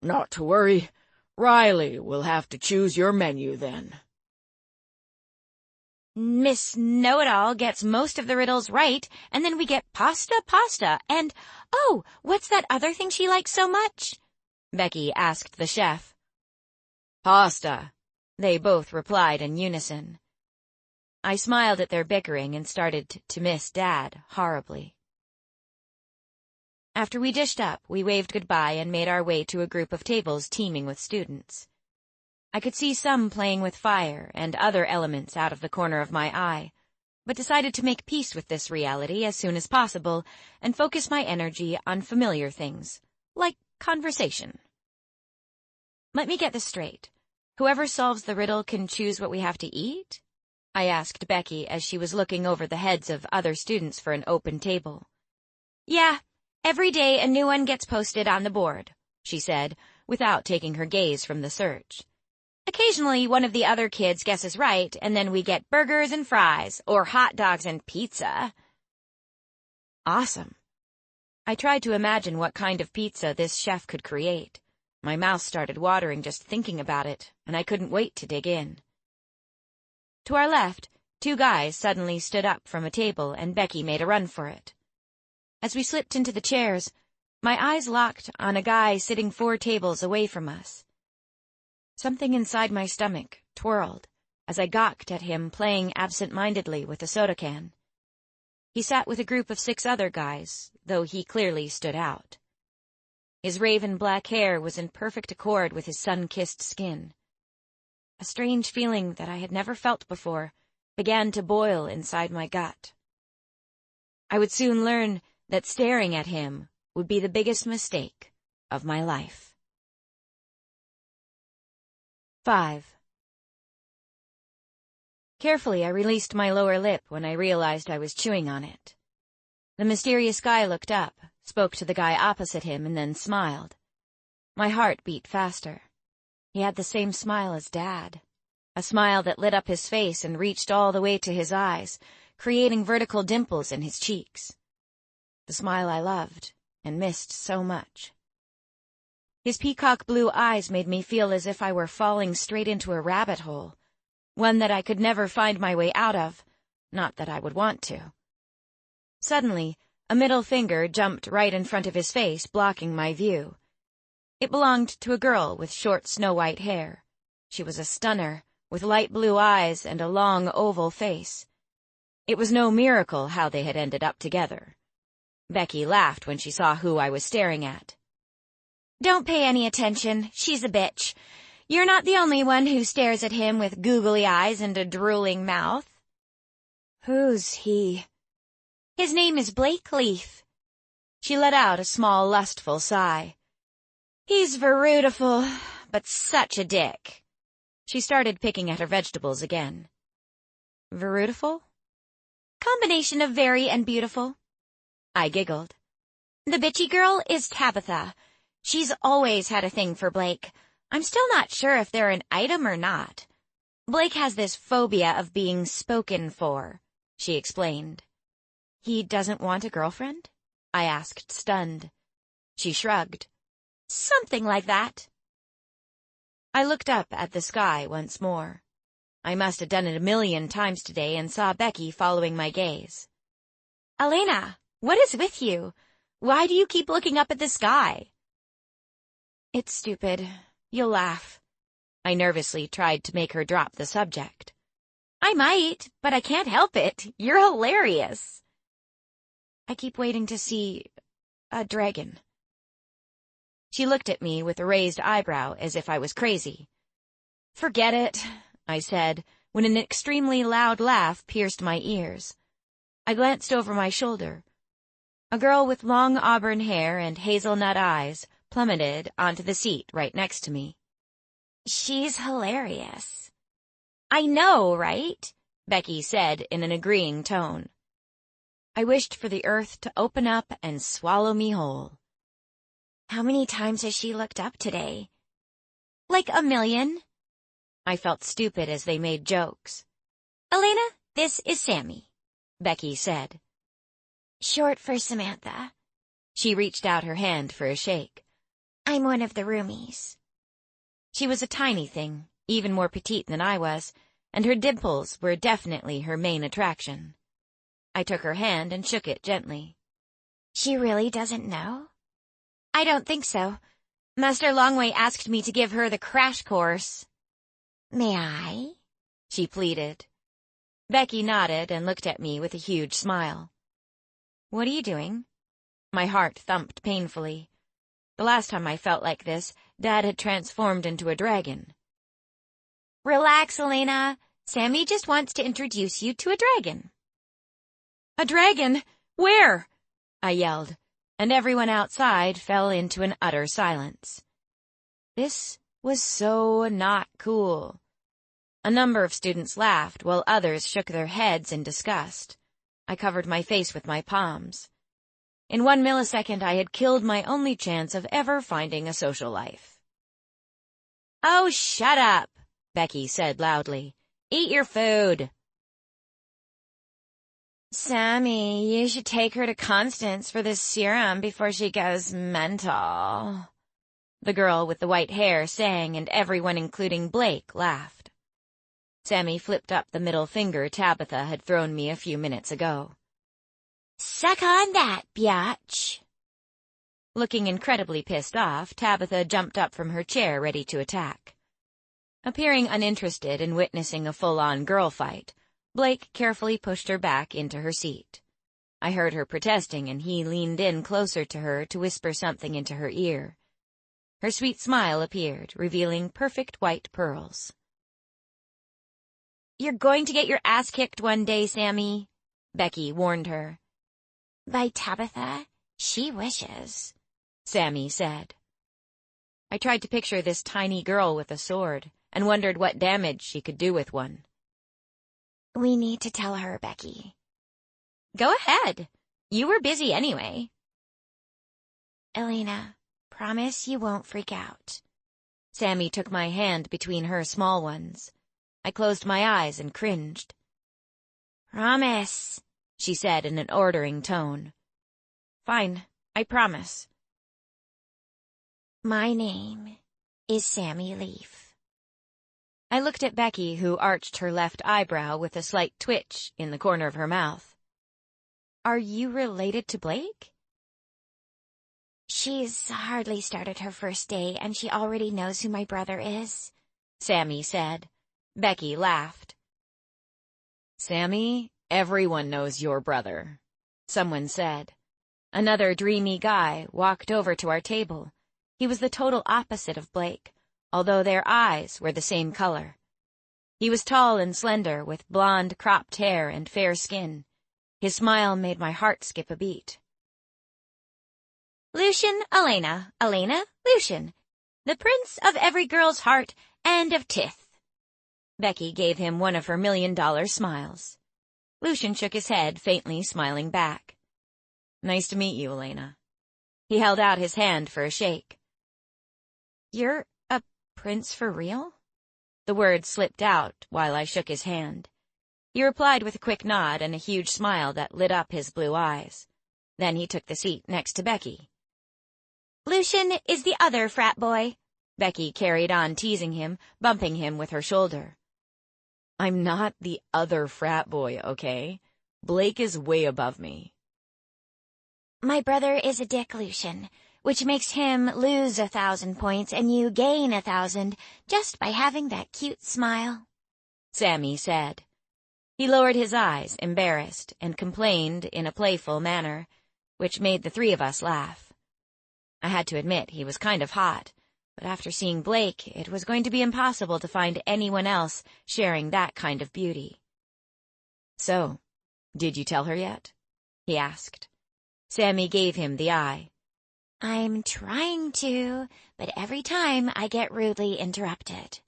"Not to worry. Riley will have to choose your menu then." Miss Know-It-All gets most of the riddles right, and then we get pasta, and, oh, what's that other thing she likes so much? Becky asked the chef. "Pasta," they both replied in unison. I smiled at their bickering and started to miss Dad horribly. After we dished up, we waved goodbye and made our way to a group of tables teeming with students. I could see some playing with fire and other elements out of the corner of my eye, but decided to make peace with this reality as soon as possible and focus my energy on familiar things, like conversation. Let me get this straight. Whoever solves the riddle can choose what we have to eat? I asked Becky as she was looking over the heads of other students for an open table. Yeah, every day a new one gets posted on the board, she said, without taking her gaze from the search. Occasionally, one of the other kids guesses right, and then we get burgers and fries, or hot dogs and pizza. Awesome. I tried to imagine what kind of pizza this chef could create. My mouth started watering just thinking about it, and I couldn't wait to dig in. To our left, two guys suddenly stood up from a table, and Becky made a run for it. As we slipped into the chairs, my eyes locked on a guy sitting 4 tables away from us. Something inside my stomach twirled as I gawked at him playing absent-mindedly with a soda can. He sat with a group of 6 other guys, though he clearly stood out. His raven black hair was in perfect accord with his sun-kissed skin. A strange feeling that I had never felt before began to boil inside my gut. I would soon learn that staring at him would be the biggest mistake of my life. 5. Carefully, I released my lower lip when I realized I was chewing on it. The mysterious guy looked up, spoke to the guy opposite him, and then smiled. My heart beat faster. He had the same smile as Dad, a smile that lit up his face and reached all the way to his eyes, creating vertical dimples in his cheeks. The smile I loved and missed so much. His peacock blue eyes made me feel as if I were falling straight into a rabbit hole, one that I could never find my way out of, not that I would want to. Suddenly, a middle finger jumped right in front of his face, blocking my view. It belonged to a girl with short snow-white hair. She was a stunner, with light blue eyes and a long oval face. It was no miracle how they had ended up together. Becky laughed when she saw who I was staring at. "Don't pay any attention, she's a bitch. You're not the only one who stares at him with googly eyes and a drooling mouth." "Who's he?" "His name is Blake Leaf." She let out a small, lustful sigh. "He's verutiful, but such a dick." She started picking at her vegetables again. "Verutiful?" "Combination of very and beautiful." I giggled. "The bitchy girl is Tabitha. She's always had a thing for Blake. I'm still not sure if they're an item or not. Blake has this phobia of being spoken for," she explained. "He doesn't want a girlfriend?" I asked, stunned. She shrugged. "Something like that." I looked up at the sky once more. I must have done it a million times today and saw Becky following my gaze. "Elena, what is with you? Why do you keep looking up at the sky?" "It's stupid. You'll laugh." I nervously tried to make her drop the subject. "I might, but I can't help it. You're hilarious." "I keep waiting to see a dragon." She looked at me with a raised eyebrow as if I was crazy. "Forget it," I said, when an extremely loud laugh pierced my ears. I glanced over my shoulder. A girl with long auburn hair and hazelnut eyes plummeted onto the seat right next to me. "She's hilarious." "I know, right?" Becky said in an agreeing tone. I wished for the earth to open up and swallow me whole. "How many times has she looked up today?" "Like 1,000,000. I felt stupid as they made jokes. "Elena, this is Sammy," Becky said. "Short for Samantha." She reached out her hand for a shake. "I'm one of the roomies." She was a tiny thing, even more petite than I was, and her dimples were definitely her main attraction. I took her hand and shook it gently. "She really doesn't know?" "I don't think so. Master Longway asked me to give her the crash course." "May I?" she pleaded. Becky nodded and looked at me with a huge smile. "What are you doing?" My heart thumped painfully. The last time I felt like this, Dad had transformed into a dragon. "Relax, Elena. Sammy just wants to introduce you to a dragon." "A dragon? Where?" I yelled, and everyone outside fell into an utter silence. This was so not cool. A number of students laughed, while others shook their heads in disgust. I covered my face with my palms. In 1 millisecond, I had killed my only chance of ever finding a social life. "Oh, shut up," Becky said loudly. "Eat your food." "Sammy, you should take her to Constance for this serum before she goes mental," the girl with the white hair sang, and everyone, including Blake, laughed. Sammy flipped up the middle finger Tabitha had thrown me a few minutes ago. "Suck on that, biatch." Looking incredibly pissed off, Tabitha jumped up from her chair ready to attack. Appearing uninterested in witnessing a full-on girl fight, Blake carefully pushed her back into her seat. I heard her protesting, and he leaned in closer to her to whisper something into her ear. Her sweet smile appeared, revealing perfect white pearls. "You're going to get your ass kicked one day, Sammy," Becky warned her. "By Tabitha, she wishes," Sammy said. I tried to picture this tiny girl with a sword, and wondered what damage she could do with one. "We need to tell her, Becky." "Go ahead. You were busy anyway." "Elena, promise you won't freak out." Sammy took my hand between her small ones. I closed my eyes and cringed. "Promise," she said in an ordering tone. "Fine, I promise." "My name is Sammy Leaf." I looked at Becky, who arched her left eyebrow with a slight twitch in the corner of her mouth. "Are you related to Blake?" "She's hardly started her first day, and she already knows who my brother is," Sammy said. Becky laughed. Sammy, everyone knows your brother, someone said. Another dreamy guy walked over to our table. He was the total opposite of Blake, although their eyes were the same color. He was tall and slender, with blonde cropped hair and fair skin. His smile made my heart skip a beat. Lucian, Elena, Elena, Lucian, the prince of every girl's heart and of Tith. Becky gave him one of her $1 million smiles. Lucian shook his head, faintly smiling back. Nice to meet you, Elena. He held out his hand for a shake. You're a prince for real? The words slipped out while I shook his hand. He replied with a quick nod and a huge smile that lit up his blue eyes. Then he took the seat next to Becky. Lucian is the other frat boy. Becky carried on teasing him, bumping him with her shoulder. I'm not the other frat boy, okay? Blake is way above me. My brother is a dick, Lucian, which makes him lose 1,000 points and you gain 1,000 just by having that cute smile, Sammy said. He lowered his eyes, embarrassed, and complained in a playful manner, which made the three of us laugh. I had to admit he was kind of hot, but after seeing Blake, it was going to be impossible to find anyone else sharing that kind of beauty. So, did you tell her yet? He asked. Sammy gave him the eye. I'm trying to, but every time I get rudely interrupted.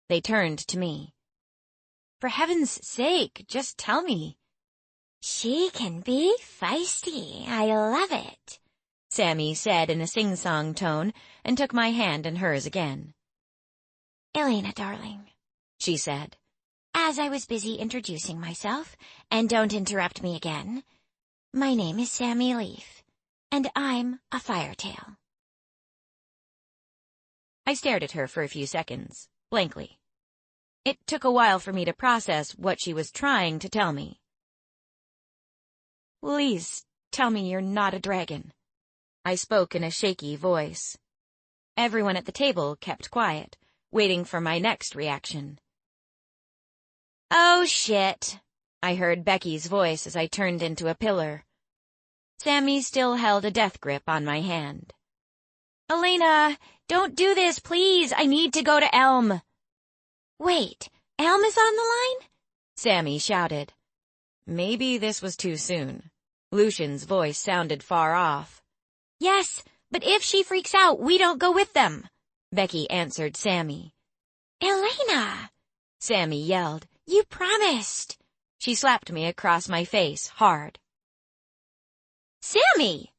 They turned to me. For heaven's sake, just tell me. She can be feisty. I love it, Sammy said in a sing-song tone and took my hand in hers again. Elena, darling, she said, as I was busy introducing myself, and don't interrupt me again, my name is Sammy Leaf, and I'm a firetail. I stared at her for a few seconds, blankly. It took a while for me to process what she was trying to tell me. Please, tell me you're not a dragon. I spoke in a shaky voice. Everyone at the table kept quiet, waiting for my next reaction. Oh, shit, I heard Becky's voice as I turned into a pillar. Sammy still held a death grip on my hand. Elena, don't do this, please. I need to go to Elm. Wait, Elm is on the line? Sammy shouted. Maybe this was too soon. Lucian's voice sounded far off. Yes, but if she freaks out, we don't go with them, Becky answered Sammy. Elena, Sammy yelled. You promised. She slapped me across my face, hard. Sammy!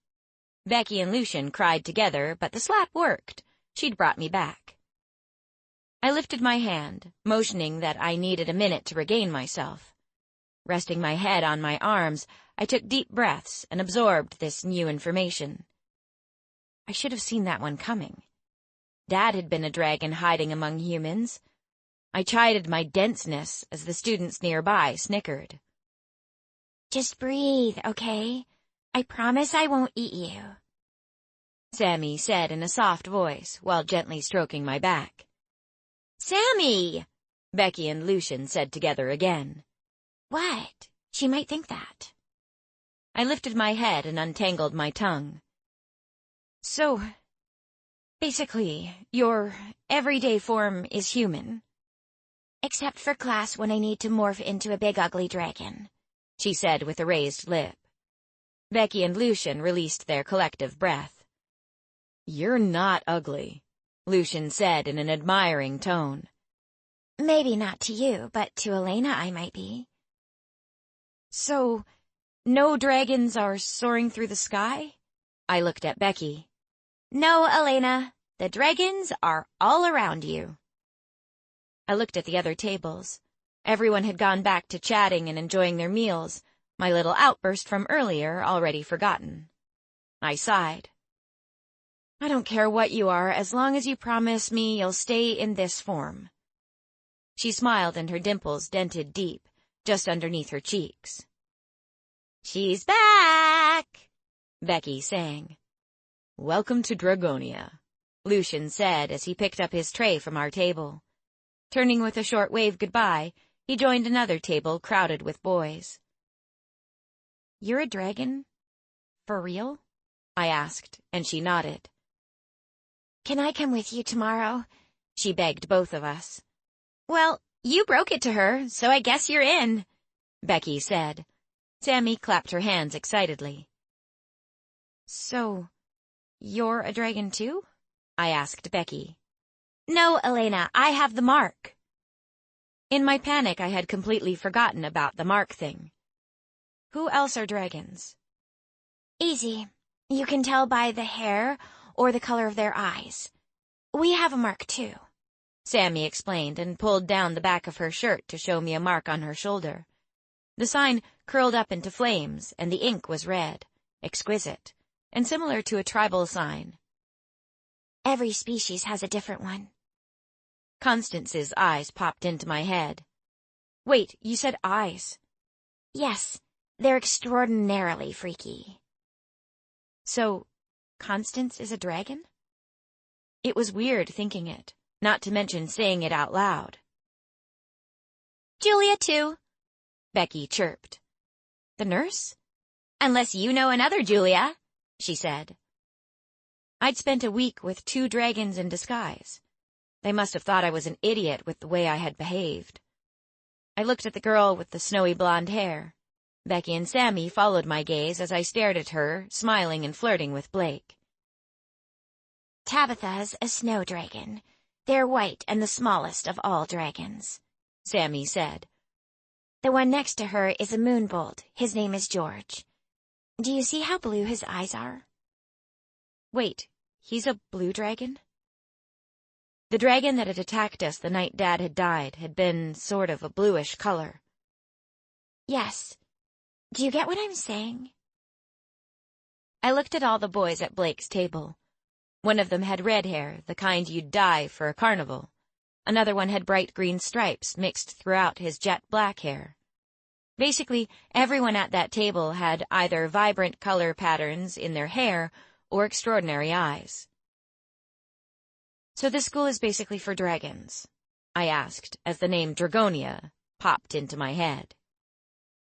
Becky and Lucian cried together, but the slap worked. She'd brought me back. I lifted my hand, motioning that I needed a minute to regain myself. Resting my head on my arms, I took deep breaths and absorbed this new information. I should have seen that one coming. Dad had been a dragon hiding among humans. I chided my denseness as the students nearby snickered. Just breathe, okay? I promise I won't eat you, Sammy said in a soft voice while gently stroking my back. Sammy! Becky and Lucian said together again. What? She might think that. I lifted my head and untangled my tongue. So, basically, your everyday form is human. Except for class when I need to morph into a big ugly dragon, she said with a raised lip. Becky and Lucian released their collective breath. You're not ugly, Lucian said in an admiring tone. Maybe not to you, but to Elena I might be. So, no dragons are soaring through the sky? I looked at Becky. No, Elena. The dragons are all around you. I looked at the other tables. Everyone had gone back to chatting and enjoying their meals, my little outburst from earlier already forgotten. I sighed. I don't care what you are, as long as you promise me you'll stay in this form. She smiled and her dimples dented deep, just underneath her cheeks. She's back, Becky sang. Welcome to Dragonia, Lucian said as he picked up his tray from our table. Turning with a short wave goodbye, he joined another table crowded with boys. "You're a dragon? For real?" I asked, and she nodded. "Can I come with you tomorrow?" she begged both of us. "Well, you broke it to her, so I guess you're in," Becky said. Sammy clapped her hands excitedly. "So, you're a dragon too?" I asked Becky. "No, Elena, I have the mark." In my panic, I had completely forgotten about the mark thing. Who else are dragons? Easy. You can tell by the hair or the color of their eyes. We have a mark too, Sammy explained and pulled down the back of her shirt to show me a mark on her shoulder. The sign curled up into flames, and the ink was red, exquisite, and similar to a tribal sign. Every species has a different one. Constance's eyes popped into my head. Wait, you said eyes? Yes, they're extraordinarily freaky. So, Constance is a dragon? It was weird thinking it, not to mention saying it out loud. Julia too, Becky chirped. The nurse? Unless you know another Julia, she said. I'd spent a week with 2 dragons in disguise. They must have thought I was an idiot with the way I had behaved. I looked at the girl with the snowy blonde hair. Becky and Sammy followed my gaze as I stared at her, smiling and flirting with Blake. Tabitha's a snow dragon. They're white and the smallest of all dragons, Sammy said. The one next to her is a moonbolt. His name is George. Do you see how blue his eyes are? Wait, he's a blue dragon? The dragon that had attacked us the night Dad had died had been sort of a bluish color. Yes. Do you get what I'm saying? I looked at all the boys at Blake's table. One of them had red hair, the kind you'd dye for a carnival. Another one had bright green stripes mixed throughout his jet black hair. Basically, everyone at that table had either vibrant color patterns in their hair or extraordinary eyes. So this school is basically for dragons? I asked, as the name Dragonia popped into my head.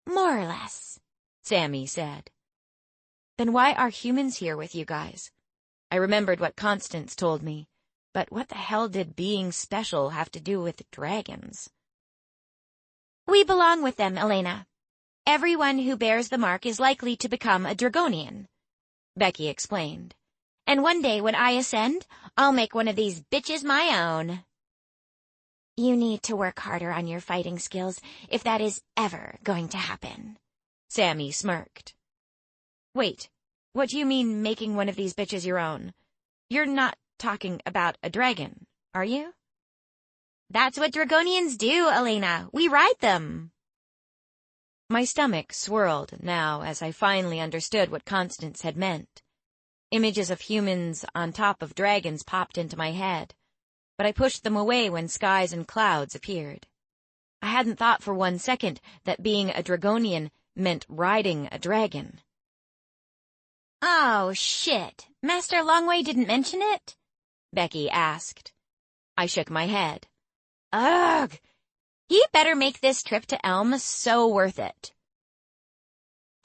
More or less, Sammy said. Then why are humans here with you guys? I remembered what Constance told me, but what the hell did being special have to do with dragons? We belong with them, Elena. Everyone who bears the mark is likely to become a Dragonian, Becky explained. And one day when I ascend, I'll make one of these bitches my own. You need to work harder on your fighting skills if that is ever going to happen, Sammy smirked. Wait, what do you mean making one of these bitches your own? You're not talking about a dragon, are you? That's what Dragonians do, Elena. We ride them. My stomach swirled now as I finally understood what Constance had meant. Images of humans on top of dragons popped into my head, but I pushed them away when skies and clouds appeared. I hadn't thought for one second that being a Dragonian meant riding a dragon. Oh, shit. Master Longway didn't mention it? Becky asked. I shook my head. Ugh! He better make this trip to Elm so worth it.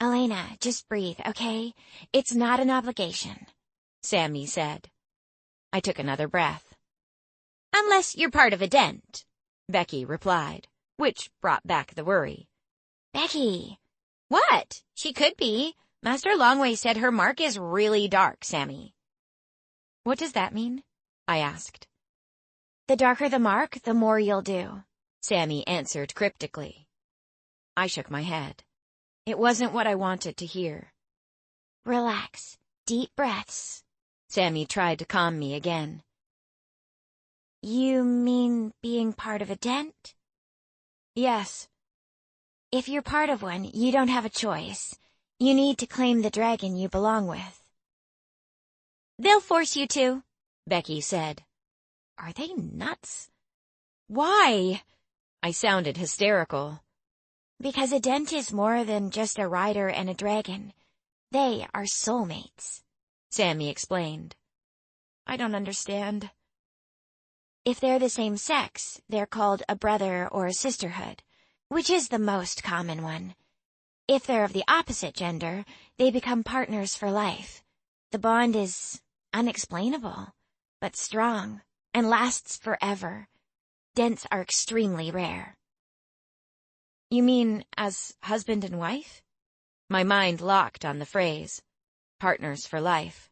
Elena, just breathe, okay? It's not an obligation, Sammy said. I took another breath. Unless you're part of a dent, Becky replied, which brought back the worry. Becky! What? She could be. Master Longway said her mark is really dark, Sammy. What does that mean? I asked. The darker the mark, the more you'll do, Sammy answered cryptically. I shook my head. It wasn't what I wanted to hear. Relax. Deep breaths. Sammy tried to calm me again. You mean being part of a dent? Yes. If you're part of one, you don't have a choice. You need to claim the dragon you belong with. They'll force you to, Becky said. Are they nuts? Why? I sounded hysterical. Because a dent is more than just a rider and a dragon. They are soulmates, Sammy explained. I don't understand. If they're the same sex, they're called a brother or a sisterhood, which is the most common one. If they're of the opposite gender, they become partners for life. The bond is unexplainable, but strong, and lasts forever. Dents are extremely rare. You mean as husband and wife? My mind locked on the phrase, partners for life.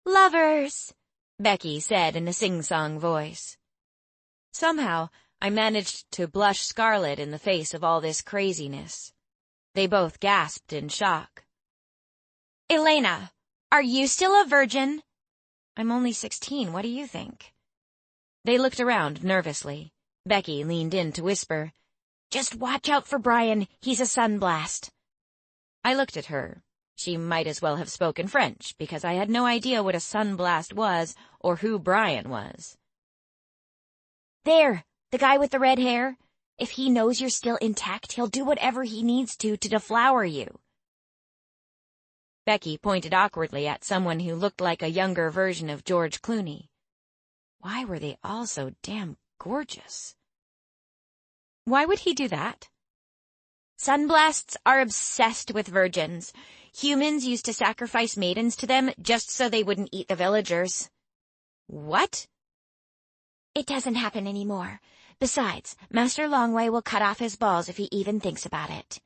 Lovers, Becky said in a sing-song voice. Somehow, I managed to blush scarlet in the face of all this craziness. They both gasped in shock. Elena, are you still a virgin? I'm only 16, what do you think? They looked around nervously. Becky leaned in to whisper, Just watch out for Brian, he's a sunblast. I looked at her. She might as well have spoken French, because I had no idea what a sunblast was or who Brian was. There, the guy with the red hair. If he knows you're still intact, he'll do whatever he needs to deflower you. Becky pointed awkwardly at someone who looked like a younger version of George Clooney. Why were they all so damn gorgeous? Why would he do that? Sunblasts are obsessed with virgins. Humans used to sacrifice maidens to them just so they wouldn't eat the villagers. What? It doesn't happen anymore. Besides, Master Longway will cut off his balls if he even thinks about it,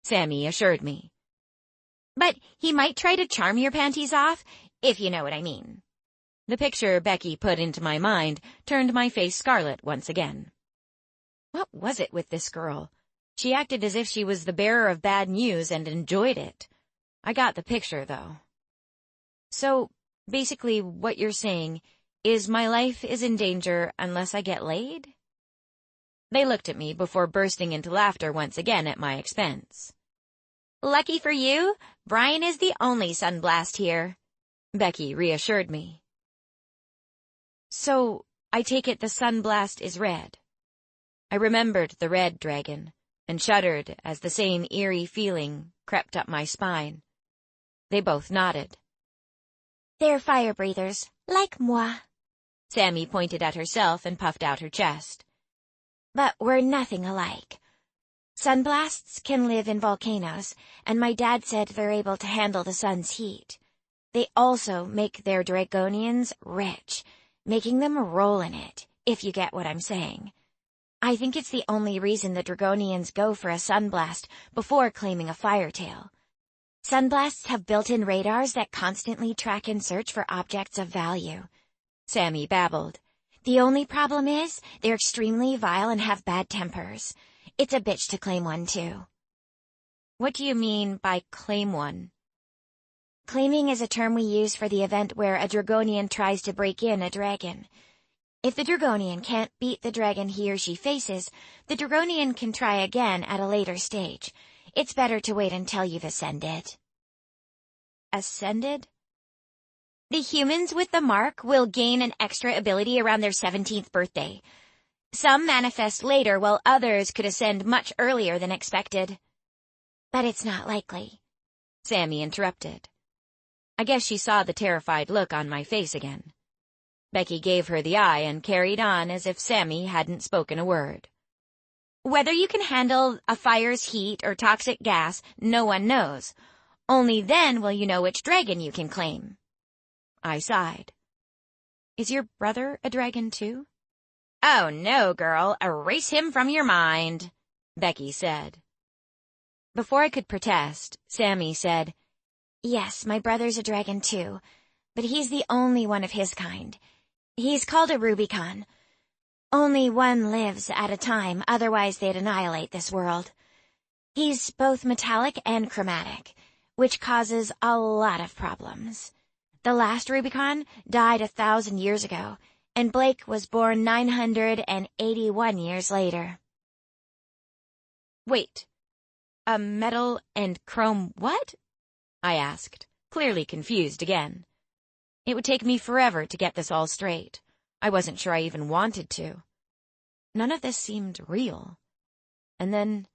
Sammy assured me. But he might try to charm your panties off, if you know what I mean. The picture Becky put into my mind turned my face scarlet once again. What was it with this girl? She acted as if she was the bearer of bad news and enjoyed it. I got the picture, though. So, basically, what you're saying is my life is in danger unless I get laid? They looked at me before bursting into laughter once again at my expense. Lucky for you, Brian is the only sunblast here, Becky reassured me. So, I take it the sunblast is red. I remembered the red dragon, and shuddered as the same eerie feeling crept up my spine. They both nodded. They're fire breathers, like moi. Sammy pointed at herself and puffed out her chest. But we're nothing alike. Sunblasts can live in volcanoes, and my dad said they're able to handle the sun's heat. They also make their Dragonians rich, making them roll in it, if you get what I'm saying. I think it's the only reason the Dragonians go for a sunblast before claiming a firetail. Sunblasts have built-in radars that constantly track and search for objects of value, Sammy babbled. The only problem is they're extremely vile and have bad tempers. It's a bitch to claim one, too. What do you mean by claim one? Claiming is a term we use for the event where a Dragonian tries to break in a dragon. If the Dragonian can't beat the dragon he or she faces, the Dragonian can try again at a later stage. It's better to wait until you've ascended. Ascended? The humans with the mark will gain an extra ability around their 17th birthday. Some manifest later, while others could ascend much earlier than expected. But it's not likely, Sammy interrupted. I guess she saw the terrified look on my face again. Becky gave her the eye and carried on as if Sammy hadn't spoken a word. Whether you can handle a fire's heat or toxic gas, no one knows. Only then will you know which dragon you can claim. I sighed. Is your brother a dragon too? Oh no, girl, erase him from your mind, Becky said. Before I could protest, Sammy said, Yes, my brother's a dragon too, but he's the only one of his kind. He's called a Rubicon. Only one lives at a time, otherwise they'd annihilate this world. He's both metallic and chromatic, which causes a lot of problems. The last Rubicon died 1,000 years ago, and Blake was born 981 years later. Wait, a metal and chrome what? I asked, clearly confused again. It would take me forever to get this all straight. I wasn't sure I even wanted to. None of this seemed real. And then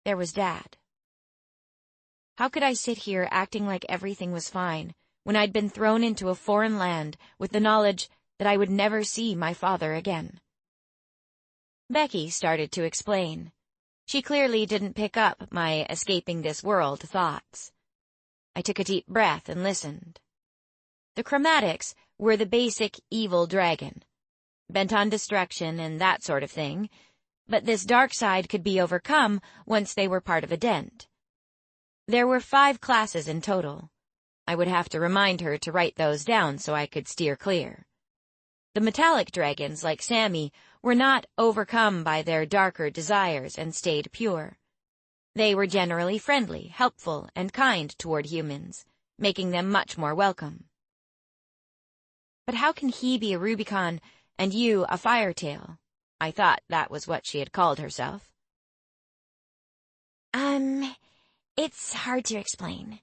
there was Dad. How could I sit here acting like everything was fine when I'd been thrown into a foreign land with the knowledge that I would never see my father again. Becky started to explain. She clearly didn't pick up my escaping this world thoughts. I took a deep breath and listened. The chromatics were the basic evil dragon, bent on destruction and that sort of thing, but this dark side could be overcome once they were part of a dent. There were 5 classes in total. I would have to remind her to write those down so I could steer clear. The metallic dragons, like Sammy, were not overcome by their darker desires and stayed pure. They were generally friendly, helpful, and kind toward humans, making them much more welcome. But how can he be a Rubicon and you a Firetail? I thought that was what she had called herself. It's hard to explain.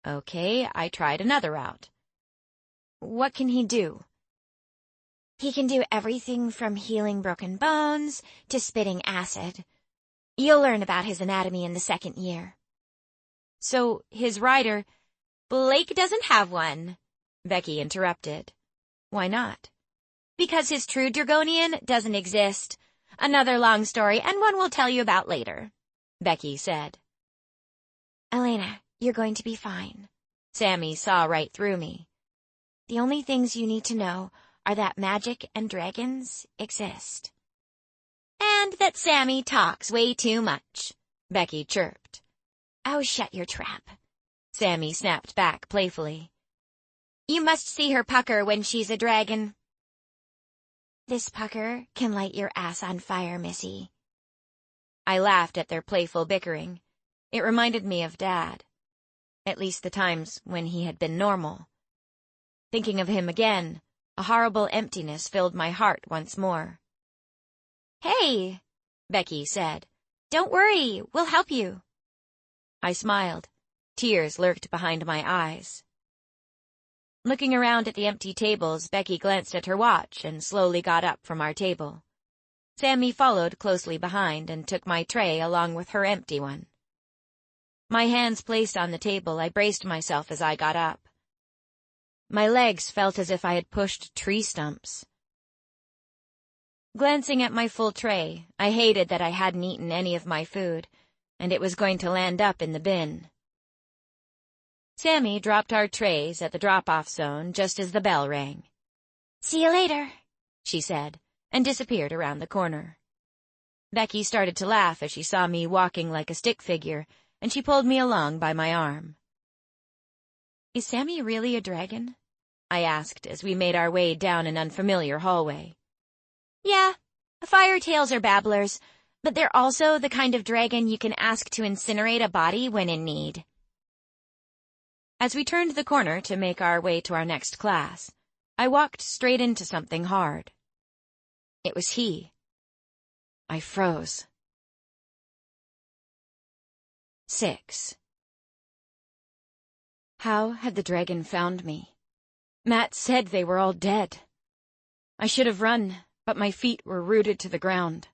Okay, I tried another route. What can he do? He can do everything from healing broken bones to spitting acid. You'll learn about his anatomy in the 2nd year. So, his rider— Blake doesn't have one, Becky interrupted. Why not? Because his true Dragonian doesn't exist. Another long story, and one we'll tell you about later, Becky said. Elena, you're going to be fine. Sammy saw right through me. The only things you need to know are that magic and dragons exist. And that Sammy talks way too much, Becky chirped. Oh, shut your trap, Sammy snapped back playfully. You must see her pucker when she's a dragon. This pucker can light your ass on fire, Missy. I laughed at their playful bickering. It reminded me of Dad. At least the times when he had been normal. Thinking of him again, a horrible emptiness filled my heart once more. Hey, Becky said. Don't worry, we'll help you. I smiled. Tears lurked behind my eyes. Looking around at the empty tables, Becky glanced at her watch and slowly got up from our table. Sammy followed closely behind and took my tray along with her empty one. My hands placed on the table, I braced myself as I got up. My legs felt as if I had pushed tree stumps. Glancing at my full tray, I hated that I hadn't eaten any of my food, and it was going to land up in the bin. Sammy dropped our trays at the drop-off zone just as the bell rang. See you later, she said, and disappeared around the corner. Becky started to laugh as she saw me walking like a stick figure, and she pulled me along by my arm. Is Sammy really a dragon? I asked as we made our way down an unfamiliar hallway. Yeah, Firetails are babblers, but they're also the kind of dragon you can ask to incinerate a body when in need. As we turned the corner to make our way to our next class, I walked straight into something hard. It was he. I froze. 6. How had the dragon found me? Matt said they were all dead. I should have run, but my feet were rooted to the ground.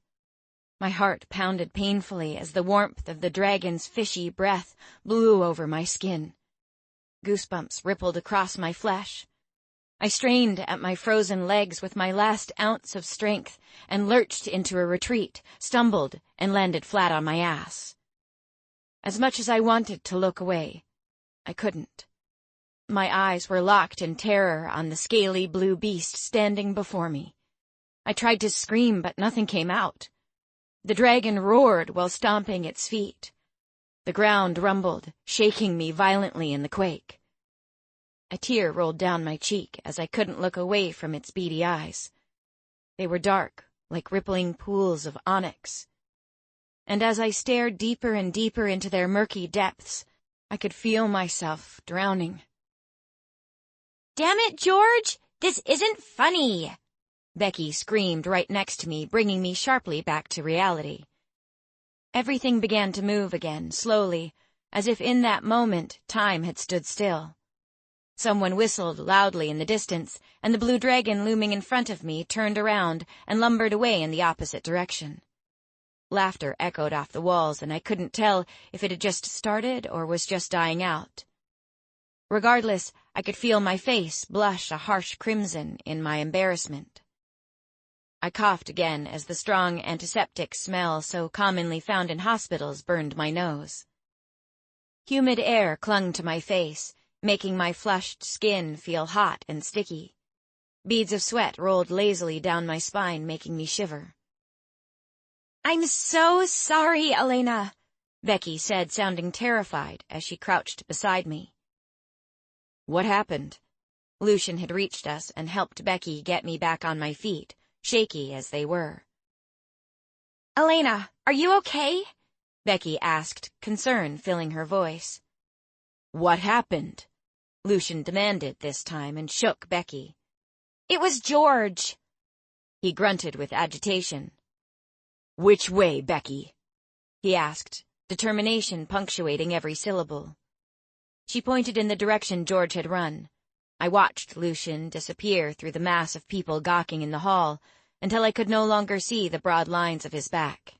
My heart pounded painfully as the warmth of the dragon's fishy breath blew over my skin. Goosebumps rippled across my flesh. I strained at my frozen legs with my last ounce of strength and lurched into a retreat, stumbled, and landed flat on my ass. As much as I wanted to look away, I couldn't. My eyes were locked in terror on the scaly blue beast standing before me. I tried to scream, but nothing came out. The dragon roared while stomping its feet. The ground rumbled, shaking me violently in the quake. A tear rolled down my cheek as I couldn't look away from its beady eyes. They were dark, like rippling pools of onyx. And as I stared deeper and deeper into their murky depths, I could feel myself drowning. Damn it, George! This isn't funny! Becky screamed right next to me, bringing me sharply back to reality. Everything began to move again, slowly, as if in that moment time had stood still. Someone whistled loudly in the distance, and the blue dragon looming in front of me turned around and lumbered away in the opposite direction. Laughter echoed off the walls, and I couldn't tell if it had just started or was just dying out. Regardless, I could feel my face blush a harsh crimson in my embarrassment. I coughed again as the strong antiseptic smell so commonly found in hospitals burned my nose. Humid air clung to my face, making my flushed skin feel hot and sticky. Beads of sweat rolled lazily down my spine, making me shiver. "I'm so sorry, Elena," Becky said, sounding terrified as she crouched beside me. What happened? Lucian had reached us and helped Becky get me back on my feet, shaky as they were. "Elena, are you okay?" Becky asked, concern filling her voice. What happened? Lucian demanded this time and shook Becky. "It was George." He grunted with agitation. Which way, Becky? He asked, determination punctuating every syllable. She pointed in the direction George had run. I watched Lucian disappear through the mass of people gawking in the hall until I could no longer see the broad lines of his back.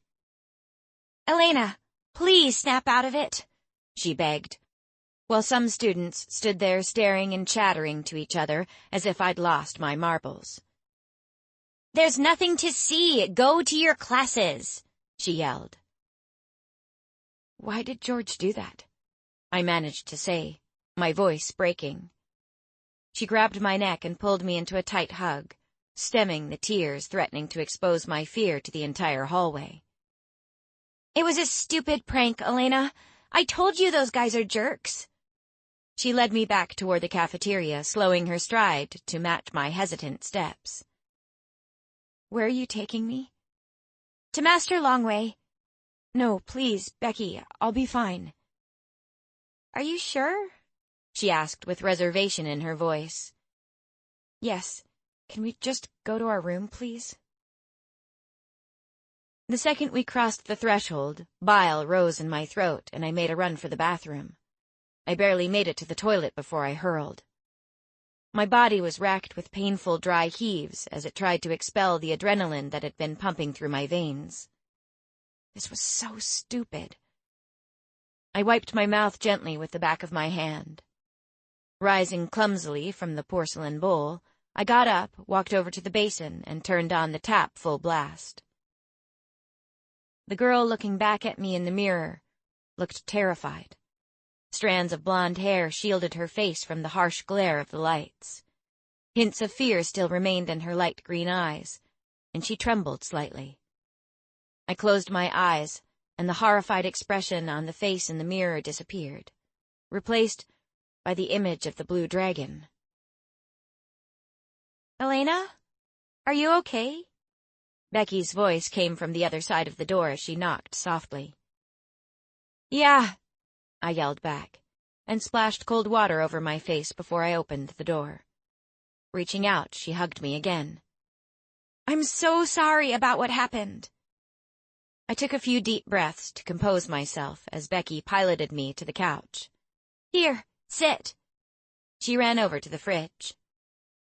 "Elena, please snap out of it," she begged, while some students stood there staring and chattering to each other as if I'd lost my marbles. "There's nothing to see. Go to your classes," she yelled. Why did George do that? I managed to say, my voice breaking. She grabbed my neck and pulled me into a tight hug, stemming the tears threatening to expose my fear to the entire hallway. "It was a stupid prank, Elena. I told you those guys are jerks." She led me back toward the cafeteria, slowing her stride to match my hesitant steps. Where are you taking me? "To Master Longway." No, please, Becky, I'll be fine. "Are you sure?" she asked with reservation in her voice. Yes. Can we just go to our room, please? The second we crossed the threshold, bile rose in my throat and I made a run for the bathroom. I barely made it to the toilet before I hurled. My body was racked with painful dry heaves as it tried to expel the adrenaline that had been pumping through my veins. This was so stupid. I wiped my mouth gently with the back of my hand. Rising clumsily from the porcelain bowl, I got up, walked over to the basin, and turned on the tap full blast. The girl looking back at me in the mirror looked terrified. Strands of blonde hair shielded her face from the harsh glare of the lights. Hints of fear still remained in her light green eyes, and she trembled slightly. I closed my eyes, and the horrified expression on the face in the mirror disappeared, replaced by the image of the blue dragon. "Elena, are you okay?" Becky's voice came from the other side of the door as she knocked softly. "Yeah," I yelled back, and splashed cold water over my face before I opened the door. Reaching out, she hugged me again. "I'm so sorry about what happened." I took a few deep breaths to compose myself as Becky piloted me to the couch. "Here, sit." She ran over to the fridge.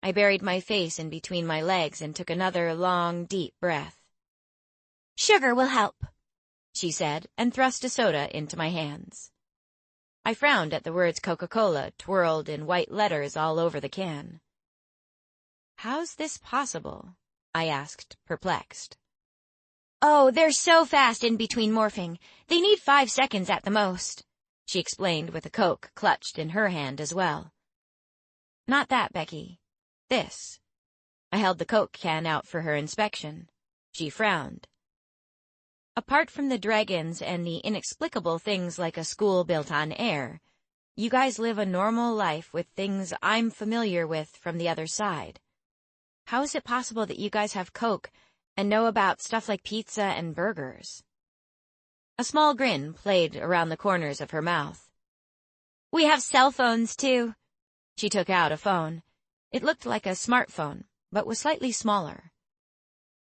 I buried my face in between my legs and took another long, deep breath. "Sugar will help," she said, and thrust a soda into my hands. I frowned at the words Coca-Cola twirled in white letters all over the can. How's this possible? I asked, perplexed. "Oh, they're so fast in between morphing. They need 5 seconds at the most," she explained with a Coke clutched in her hand as well. Not that, Becky. This. I held the Coke can out for her inspection. She frowned. Apart from the dragons and the inexplicable things like a school built on air, you guys live a normal life with things I'm familiar with from the other side. How is it possible that you guys have Coke and know about stuff like pizza and burgers? A small grin played around the corners of her mouth. "We have cell phones, too." She took out a phone. It looked like a smartphone, but was slightly smaller.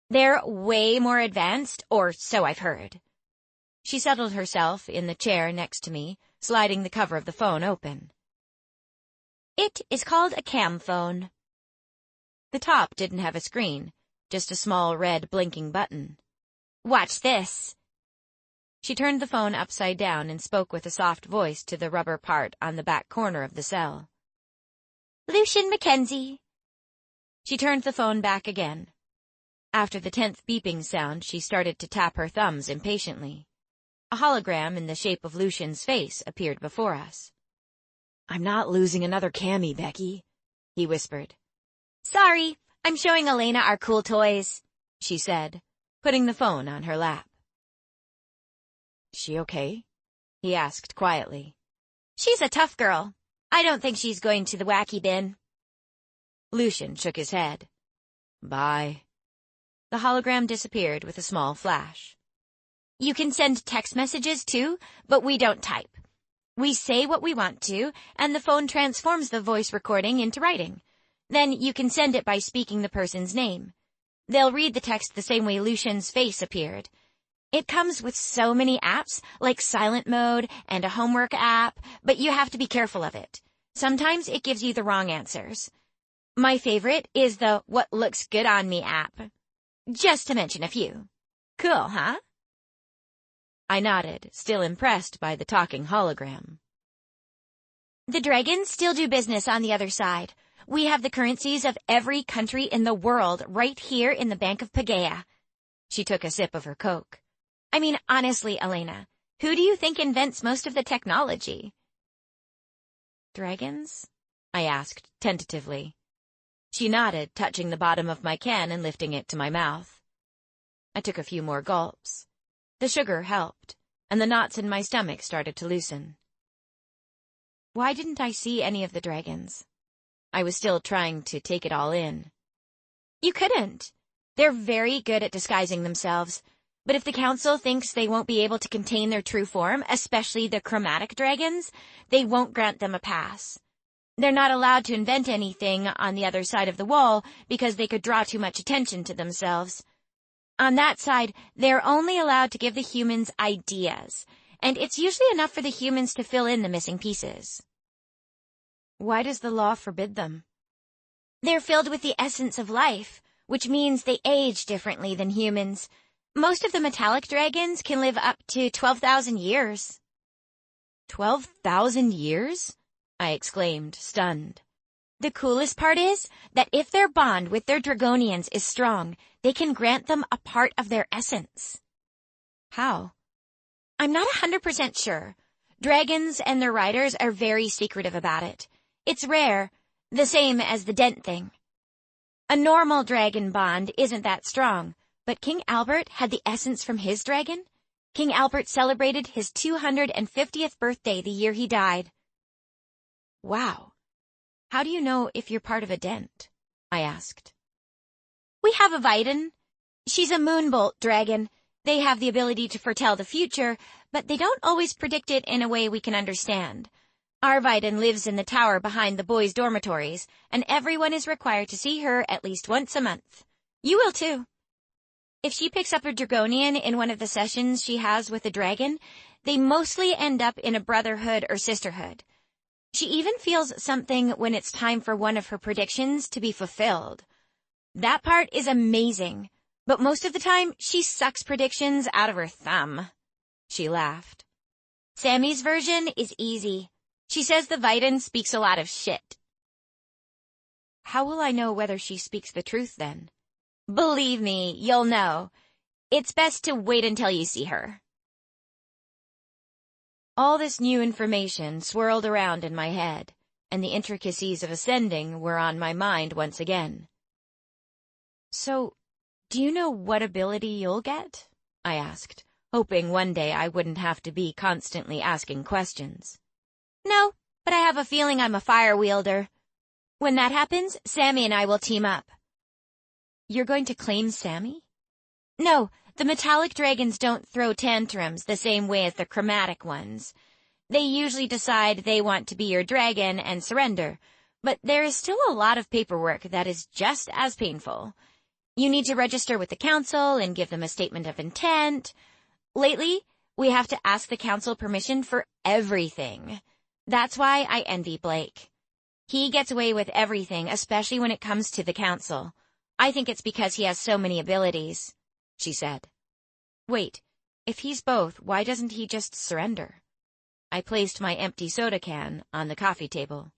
"They're way more advanced, or so I've heard." She settled herself in the chair next to me, sliding the cover of the phone open. "It is called a cam phone." The top didn't have a screen, just a small red blinking button. "Watch this." She turned the phone upside down and spoke with a soft voice to the rubber part on the back corner of the cell. Lucian Mackenzie. She turned the phone back again. After the 10th beeping sound, she started to tap her thumbs impatiently. A hologram in the shape of Lucian's face appeared before us. "I'm not losing another cami, Becky," he whispered. "Sorry, I'm showing Elena our cool toys," she said, putting the phone on her lap. "She okay?" he asked quietly. "She's a tough girl. I don't think she's going to the wacky bin." Lucian shook his head. "Bye." The hologram disappeared with a small flash. "You can send text messages too, but we don't type. We say what we want to, and the phone transforms the voice recording into writing. Then you can send it by speaking the person's name. They'll read the text the same way Lucian's face appeared. It comes with so many apps, like silent mode and a homework app, but you have to be careful of it. Sometimes it gives you the wrong answers. My favorite is the What Looks Good on Me app. Just to mention a few. Cool, huh?" I nodded, still impressed by the talking hologram. "The dragons still do business on the other side. We have the currencies of every country in the world right here in the Bank of Paegeia." She took a sip of her Coke. "I mean, honestly, Elena, who do you think invents most of the technology?" "Dragons?" I asked tentatively. She nodded, touching the bottom of my can and lifting it to my mouth. I took a few more gulps. The sugar helped, and the knots in my stomach started to loosen. Why didn't I see any of the dragons? I was still trying to take it all in. "You couldn't. They're very good at disguising themselves. But if the council thinks they won't be able to contain their true form, especially the chromatic dragons, they won't grant them a pass. They're not allowed to invent anything on the other side of the wall because they could draw too much attention to themselves. On that side, they're only allowed to give the humans ideas, and it's usually enough for the humans to fill in the missing pieces." "Why does the law forbid them?" "They're filled with the essence of life, which means they age differently than humans. Most of the metallic dragons can live up to 12,000 years. 12,000 years? I exclaimed, stunned. The coolest part is that if their bond with their Dragonians is strong, they can grant them a part of their essence." "How?" "I'm not 100% sure. Dragons and their riders are very secretive about it. It's rare, the same as the dent thing. A normal dragon bond isn't that strong, but King Albert had the essence from his dragon. King Albert celebrated his 250th birthday the year he died." "Wow. How do you know if you're part of a dent?" I asked. "We have a Viden. She's a moonbolt dragon. They have the ability to foretell the future, but they don't always predict it in a way we can understand. Our Viden lives in the tower behind the boys' dormitories, and everyone is required to see her at least once a month. You will too. If she picks up a Dragonian in one of the sessions she has with a dragon, they mostly end up in a brotherhood or sisterhood. She even feels something when it's time for one of her predictions to be fulfilled. That part is amazing, but most of the time she sucks predictions out of her thumb." She laughed. "Sammy's version is easy. She says the Viden speaks a lot of shit." "How will I know whether she speaks the truth then?" "Believe me, you'll know. It's best to wait until you see her." All this new information swirled around in my head, and the intricacies of ascending were on my mind once again. "So, do you know what ability you'll get?" I asked, hoping one day I wouldn't have to be constantly asking questions. "No, but I have a feeling I'm a fire wielder. When that happens, Sammy and I will team up." "You're going to claim Sammy?" "No, the metallic dragons don't throw tantrums the same way as the chromatic ones. They usually decide they want to be your dragon and surrender, but there is still a lot of paperwork that is just as painful. You need to register with the council and give them a statement of intent. Lately, we have to ask the council permission for everything. That's why I envy Blake. He gets away with everything, especially when it comes to the council. I think it's because he has so many abilities," she said. "Wait, If he's both, why doesn't he just surrender? I placed my empty soda can on the coffee table.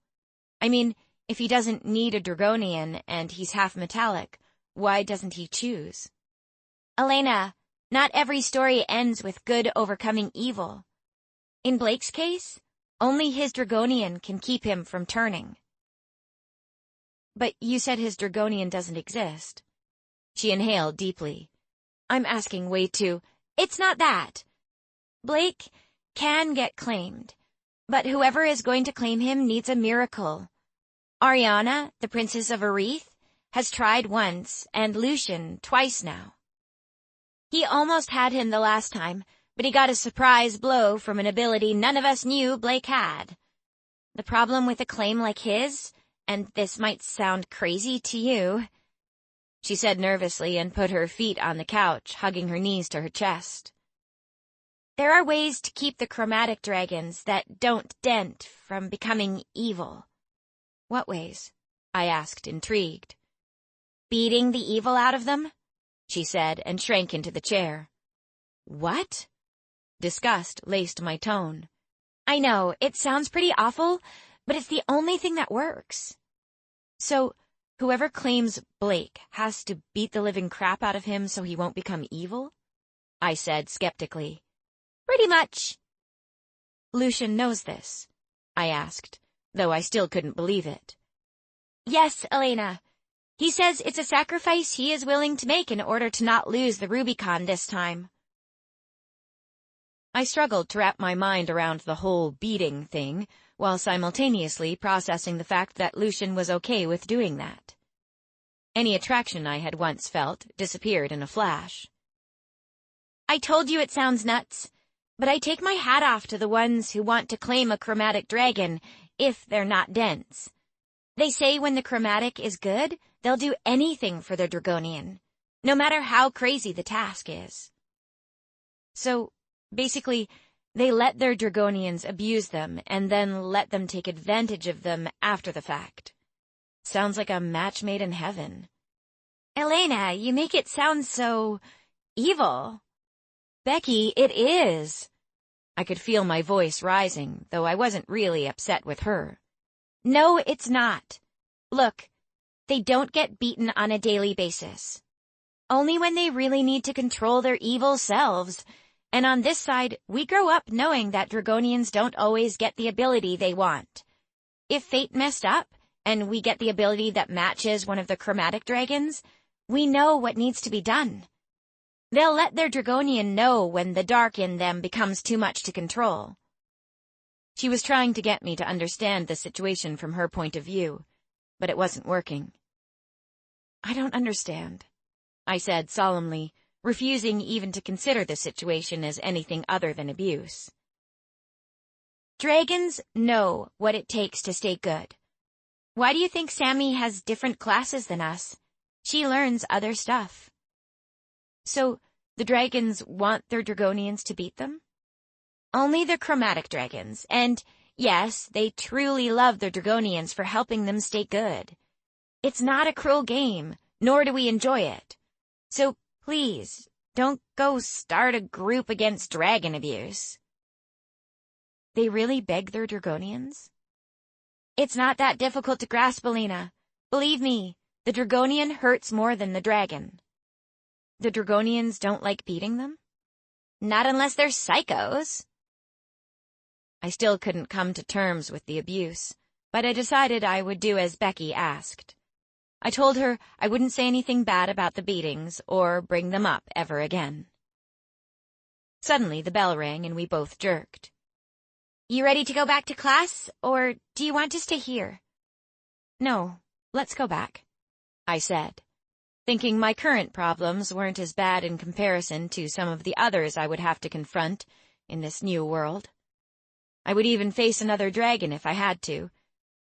I mean, if he doesn't need a Dragonian and he's half metallic, why doesn't he choose? Elena, not every story ends with good overcoming evil. In Blake's case, only his Dragonian can keep him from turning. But you said his Dragonian doesn't exist. She inhaled deeply. I'm asking way too. It's not that. Blake can get claimed, but whoever is going to claim him needs a miracle. Ariana, the Princess of Aerith, has tried once, and Lucian twice now. He almost had him the last time, but he got a surprise blow from an ability none of us knew Blake had. The problem with a claim like his, and this might sound crazy to you, she said nervously and put her feet on the couch, hugging her knees to her chest. There are ways to keep the chromatic dragons that don't dent from becoming evil. What ways? I asked, intrigued. Beating the evil out of them, she said, and shrank into the chair. What? Disgust laced my tone. I know, it sounds pretty awful, but it's the only thing that works. So, whoever claims Blake has to beat the living crap out of him so he won't become evil? I said skeptically. Pretty much. Lucian knows this, I asked, though I still couldn't believe it. Yes, Elena. He says it's a sacrifice he is willing to make in order to not lose the Rubicon this time. I struggled to wrap my mind around the whole beating thing, while simultaneously processing the fact that Lucian was okay with doing that. Any attraction I had once felt disappeared in a flash. I told you it sounds nuts, but I take my hat off to the ones who want to claim a chromatic dragon if they're not dense. They say when the chromatic is good, they'll do anything for their Dragonian, no matter how crazy the task is. So, basically, they let their Dragonians abuse them and then let them take advantage of them after the fact. Sounds like a match made in heaven. Elena, you make it sound so evil. Becky, it is. I could feel my voice rising, though I wasn't really upset with her. No, it's not. Look, they don't get beaten on a daily basis. Only when they really need to control their evil selves. And on this side, we grow up knowing that Dragonians don't always get the ability they want. If fate messed up, and we get the ability that matches one of the chromatic dragons, we know what needs to be done. They'll let their Dragonian know when the dark in them becomes too much to control. She was trying to get me to understand the situation from her point of view, but it wasn't working. I don't understand, I said solemnly, refusing even to consider the situation as anything other than abuse. Dragons know what it takes to stay good. Why do you think Sammy has different classes than us? She learns other stuff. So, the dragons want their Dragonians to beat them? Only the chromatic dragons, and, yes, they truly love their Dragonians for helping them stay good. It's not a cruel game, nor do we enjoy it. So, please, don't go start a group against dragon abuse. They really beg their Dragonians? It's not that difficult to grasp, Elena. Believe me, the Dragonian hurts more than the dragon. The Dragonians don't like beating them? Not unless they're psychos. I still couldn't come to terms with the abuse, but I decided I would do as Becky asked. I told her I wouldn't say anything bad about the beatings or bring them up ever again. Suddenly the bell rang and we both jerked. You ready to go back to class, or do you want to stay here? No, let's go back, I said, thinking my current problems weren't as bad in comparison to some of the others I would have to confront in this new world. I would even face another dragon if I had to,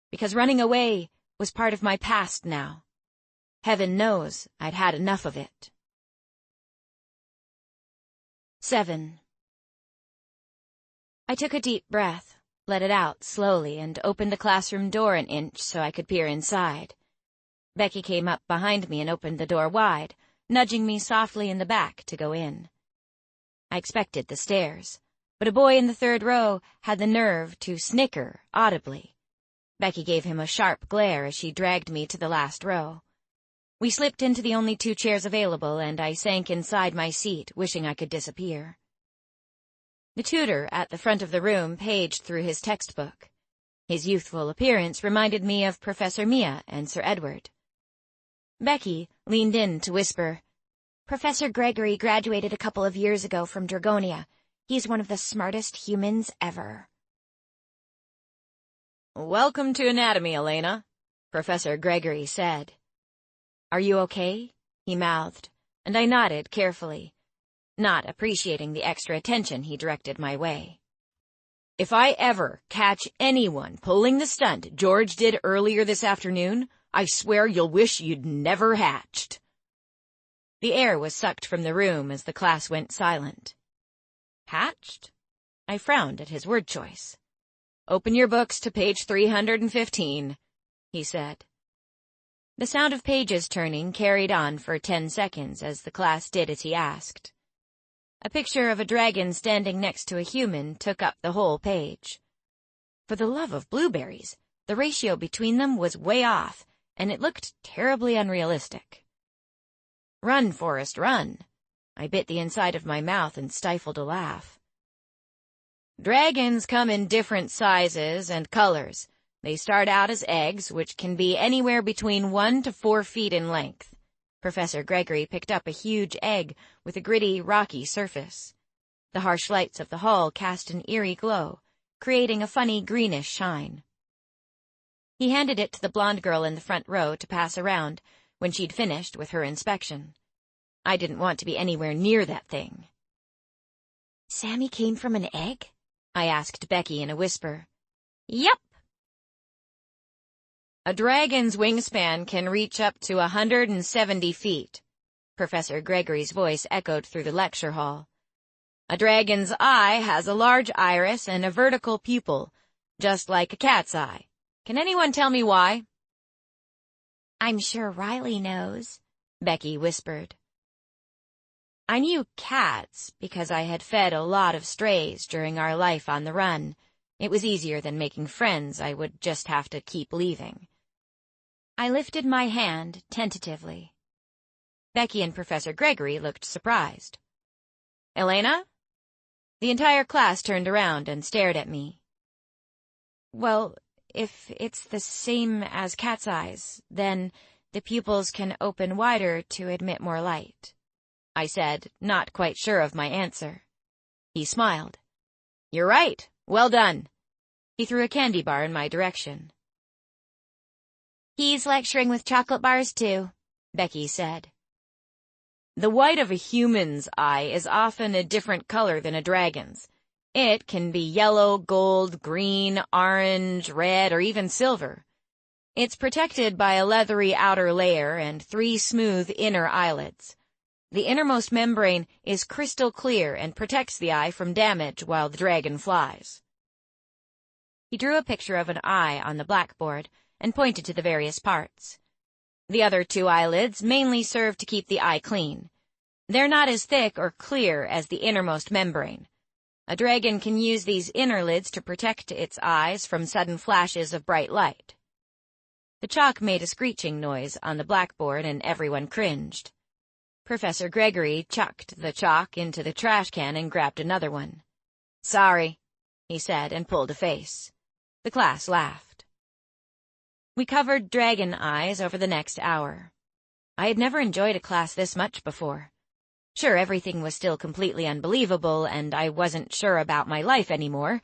because running away was part of my past now. Heaven knows I'd had enough of it. 7. I took a deep breath, let it out slowly, and opened the classroom door an inch so I could peer inside. Becky came up behind me and opened the door wide, nudging me softly in the back to go in. I expected the stares, but a boy in the third row had the nerve to snicker audibly. Becky gave him a sharp glare as she dragged me to the last row. We slipped into the only 2 chairs available, and I sank inside my seat, wishing I could disappear. The tutor at the front of the room paged through his textbook. His youthful appearance reminded me of Professor Mia and Sir Edward. Becky leaned in to whisper, Professor Gregory graduated a couple of years ago from Dragonia. He's one of the smartest humans ever. "Welcome to anatomy, Elena," Professor Gregory said. "Are you okay?" he mouthed, and I nodded carefully, not appreciating the extra attention he directed my way. "If I ever catch anyone pulling the stunt George did earlier this afternoon, I swear you'll wish you'd never hatched." The air was sucked from the room as the class went silent. Hatched? I frowned at his word choice. "Open your books to page 315, he said. The sound of pages turning carried on for 10 seconds as the class did as he asked. A picture of a dragon standing next to a human took up the whole page. For the love of blueberries, the ratio between them was way off, and it looked terribly unrealistic. "Run, Forrest, run." I bit the inside of my mouth and stifled a laugh. "Dragons come in different sizes and colors. They start out as eggs, which can be anywhere between 1 to 4 feet in length." Professor Gregory picked up a huge egg with a gritty, rocky surface. The harsh lights of the hall cast an eerie glow, creating a funny greenish shine. He handed it to the blonde girl in the front row to pass around when she'd finished with her inspection. I didn't want to be anywhere near that thing. "Sammy came from an egg?" I asked Becky in a whisper. "Yep." "A dragon's wingspan can reach up to 170 feet. Professor Gregory's voice echoed through the lecture hall. "A dragon's eye has a large iris and a vertical pupil, just like a cat's eye. Can anyone tell me why?" "I'm sure Riley knows," Becky whispered. I knew cats because I had fed a lot of strays during our life on the run. It was easier than making friends. I would just have to keep leaving. I lifted my hand tentatively. Becky and Professor Gregory looked surprised. "Elena?" The entire class turned around and stared at me. "Well, if it's the same as cat's eyes, then the pupils can open wider to admit more light," I said, not quite sure of my answer. He smiled. "You're right. Well done." He threw a candy bar in my direction. "He's lecturing with chocolate bars, too," Becky said. The white of a human's eye is often a different color than a dragon's. It can be yellow, gold, green, orange, red, or even silver. It's protected by a leathery outer layer and 3 smooth inner eyelids. The innermost membrane is crystal clear and protects the eye from damage while the dragon flies. He drew a picture of an eye on the blackboard and pointed to the various parts. The other 2 eyelids mainly serve to keep the eye clean. They're not as thick or clear as the innermost membrane. A dragon can use these inner lids to protect its eyes from sudden flashes of bright light. The chalk made a screeching noise on the blackboard and everyone cringed. Professor Gregory chucked the chalk into the trash can and grabbed another one. "Sorry," he said, and pulled a face. The class laughed. We covered dragon eyes over the next hour. I had never enjoyed a class this much before. Sure, everything was still completely unbelievable, and I wasn't sure about my life anymore,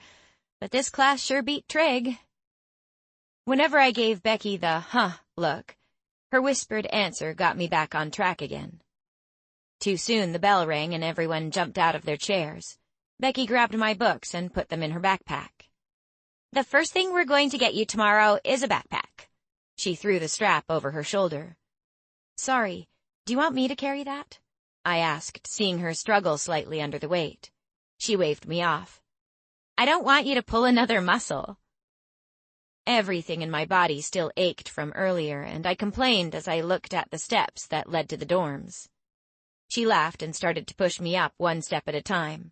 but this class sure beat Trig. Whenever I gave Becky the look, her whispered answer got me back on track again. Too soon the bell rang and everyone jumped out of their chairs. Becky grabbed my books and put them in her backpack. "The first thing we're going to get you tomorrow is a backpack." She threw the strap over her shoulder. "Sorry, do you want me to carry that?" I asked, seeing her struggle slightly under the weight. She waved me off. "I don't want you to pull another muscle." Everything in my body still ached from earlier, and I complained as I looked at the steps that led to the dorms. She laughed and started to push me up one step at a time.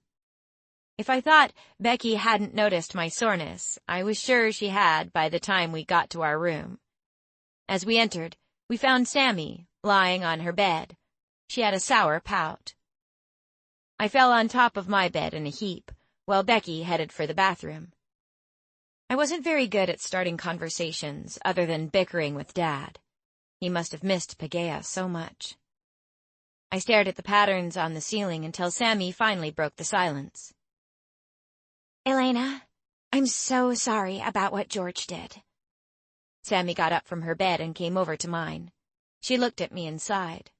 If I thought Becky hadn't noticed my soreness, I was sure she had by the time we got to our room. As we entered, we found Sammy lying on her bed. She had a sour pout. I fell on top of my bed in a heap, while Becky headed for the bathroom. I wasn't very good at starting conversations other than bickering with Dad. He must have missed Paegeia so much. I stared at the patterns on the ceiling until Sammy finally broke the silence. Elena, I'm so sorry about what George did. Sammy got up from her bed and came over to mine. She looked at me and sighed.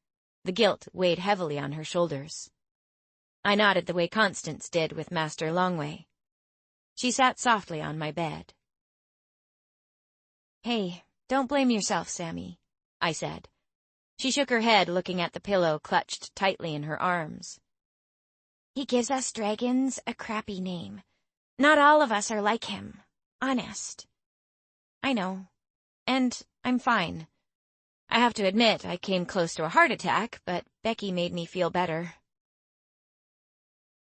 The guilt weighed heavily on her shoulders. I nodded the way Constance did with Master Longway. She sat softly on my bed. "Hey, don't blame yourself, Sammy," I said. She shook her head, looking at the pillow clutched tightly in her arms. "He gives us dragons a crappy name. Not all of us are like him. Honest." "I know. And I'm fine. I have to admit I came close to a heart attack, but Becky made me feel better."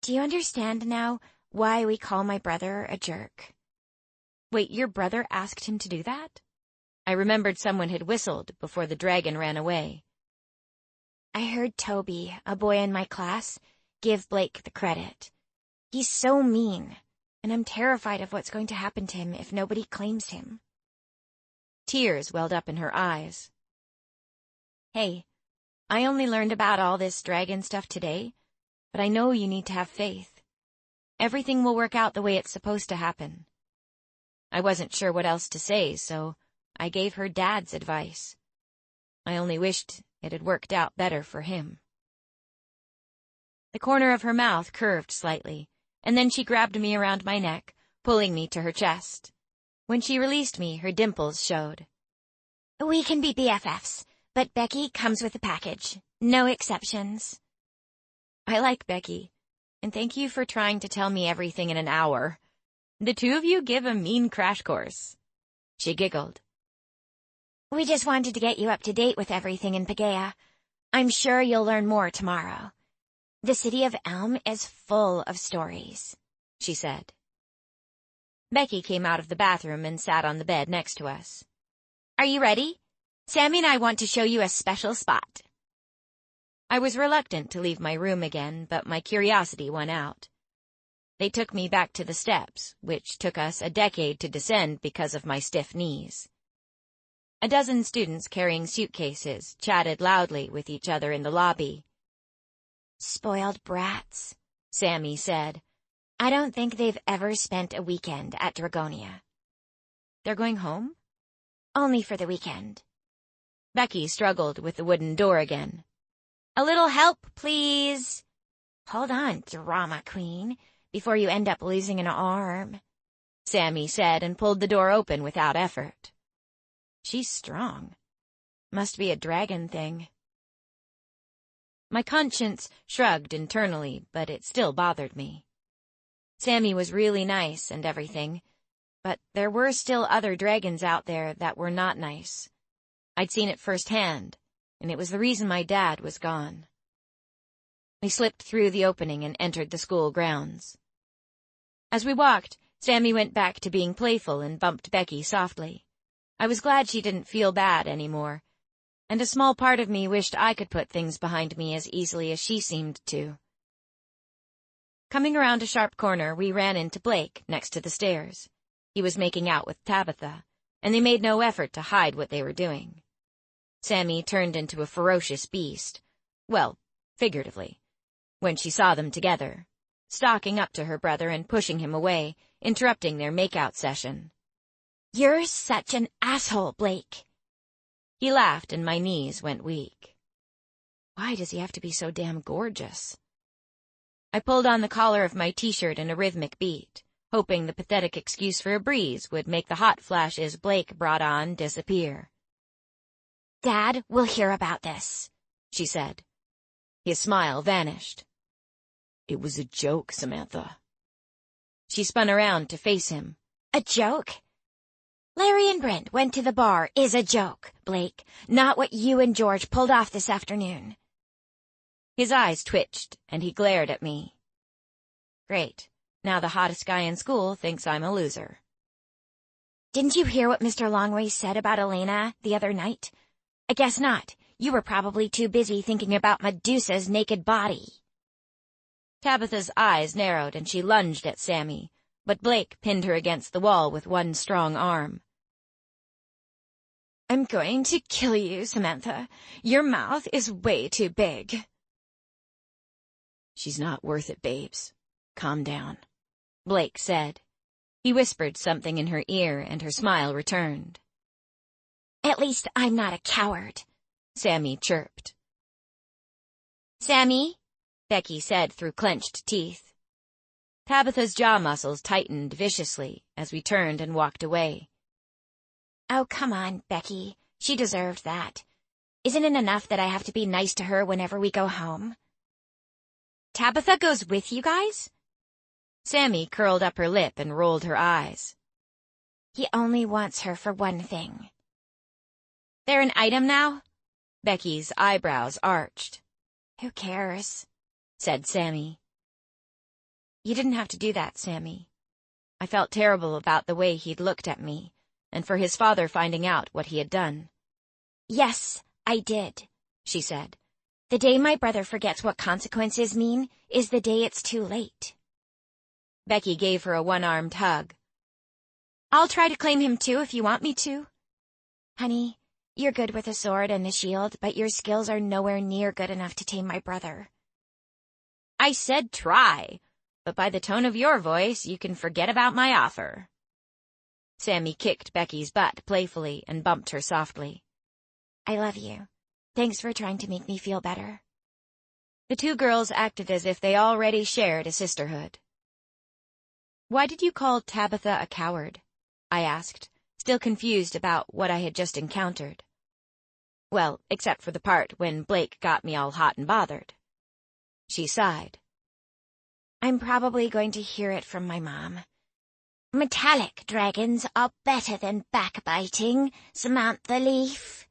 "Do you understand now why we call my brother a jerk?" "Wait, your brother asked him to do that?" I remembered someone had whistled before the dragon ran away. "I heard Toby, a boy in my class, give Blake the credit. He's so mean, and I'm terrified of what's going to happen to him if nobody claims him." Tears welled up in her eyes. "Hey, I only learned about all this dragon stuff today, but I know you need to have faith. Everything will work out the way it's supposed to happen." I wasn't sure what else to say, so I gave her Dad's advice. I only wished it had worked out better for him. The corner of her mouth curved slightly, and then she grabbed me around my neck, pulling me to her chest. When she released me, her dimples showed. "We can be BFFs, but Becky comes with a package. No exceptions." "I like Becky, and thank you for trying to tell me everything in an hour. The two of you give a mean crash course." She giggled. "We just wanted to get you up to date with everything in Paegeia. I'm sure you'll learn more tomorrow. The city of Elm is full of stories," she said. Becky came out of the bathroom and sat on the bed next to us. "Are you ready? Sammy and I want to show you a special spot." I was reluctant to leave my room again, but my curiosity won out. They took me back to the steps, which took us a decade to descend because of my stiff knees. A dozen students carrying suitcases chatted loudly with each other in the lobby. "Spoiled brats," Sammy said. "I don't think they've ever spent a weekend at Dragonia." "They're going home?" "Only for the weekend." Becky struggled with the wooden door again. "A little help, please." "Hold on, drama queen, before you end up losing an arm," Sammy said and pulled the door open without effort. She's strong. Must be a dragon thing. My conscience shrugged internally, but it still bothered me. Sammy was really nice and everything, but there were still other dragons out there that were not nice. I'd seen it firsthand, and it was the reason my dad was gone. We slipped through the opening and entered the school grounds. As we walked, Sammy went back to being playful and bumped Becky softly. I was glad she didn't feel bad anymore, and a small part of me wished I could put things behind me as easily as she seemed to. Coming around a sharp corner, we ran into Blake next to the stairs. He was making out with Tabitha, and they made no effort to hide what they were doing. Sammy turned into a ferocious beast, well, figuratively, when she saw them together, stalking up to her brother and pushing him away, interrupting their make-out session. "You're such an asshole, Blake." He laughed and my knees went weak. Why does he have to be so damn gorgeous? I pulled on the collar of my t-shirt in a rhythmic beat, hoping the pathetic excuse for a breeze would make the hot flashes Blake brought on disappear. "Dad will hear about this," she said. His smile vanished. "It was a joke, Samantha." She spun around to face him. "A joke? Larry and Brent went to the bar is a joke, Blake, not what you and George pulled off this afternoon." His eyes twitched, and he glared at me. Great. Now the hottest guy in school thinks I'm a loser. Didn't you hear what Mr. Longway said about Elena the other night? I guess not. You were probably too busy thinking about Medusa's naked body. Tabitha's eyes narrowed and she lunged at Sammy, but Blake pinned her against the wall with one strong arm. I'm going to kill you, Samantha. Your mouth is way too big. She's not worth it, babes. Calm down, Blake said. He whispered something in her ear and her smile returned. At least I'm not a coward, Sammy chirped. Sammy, Becky said through clenched teeth. Tabitha's jaw muscles tightened viciously as we turned and walked away. Oh, come on, Becky. She deserved that. Isn't it enough that I have to be nice to her whenever we go home? Tabitha goes with you guys? Sammy curled up her lip and rolled her eyes. He only wants her for one thing. They're an item now? Becky's eyebrows arched. Who cares? Said Sammy. You didn't have to do that, Sammy. I felt terrible about the way he'd looked at me, and for his father finding out what he had done. Yes, I did, she said. The day my brother forgets what consequences mean is the day it's too late. Becky gave her a one-armed hug. I'll try to claim him too if you want me to. Honey, you're good with a sword and a shield, but your skills are nowhere near good enough to tame my brother. I said try, but by the tone of your voice, you can forget about my offer. Sammy kicked Becky's butt playfully and bumped her softly. I love you. Thanks for trying to make me feel better. The two girls acted as if they already shared a sisterhood. Why did you call Tabitha a coward? I asked, still confused about what I had just encountered. Well, except for the part when Blake got me all hot and bothered. She sighed. I'm probably going to hear it from my mom. Metallic dragons are better than backbiting, Samantha Leaf.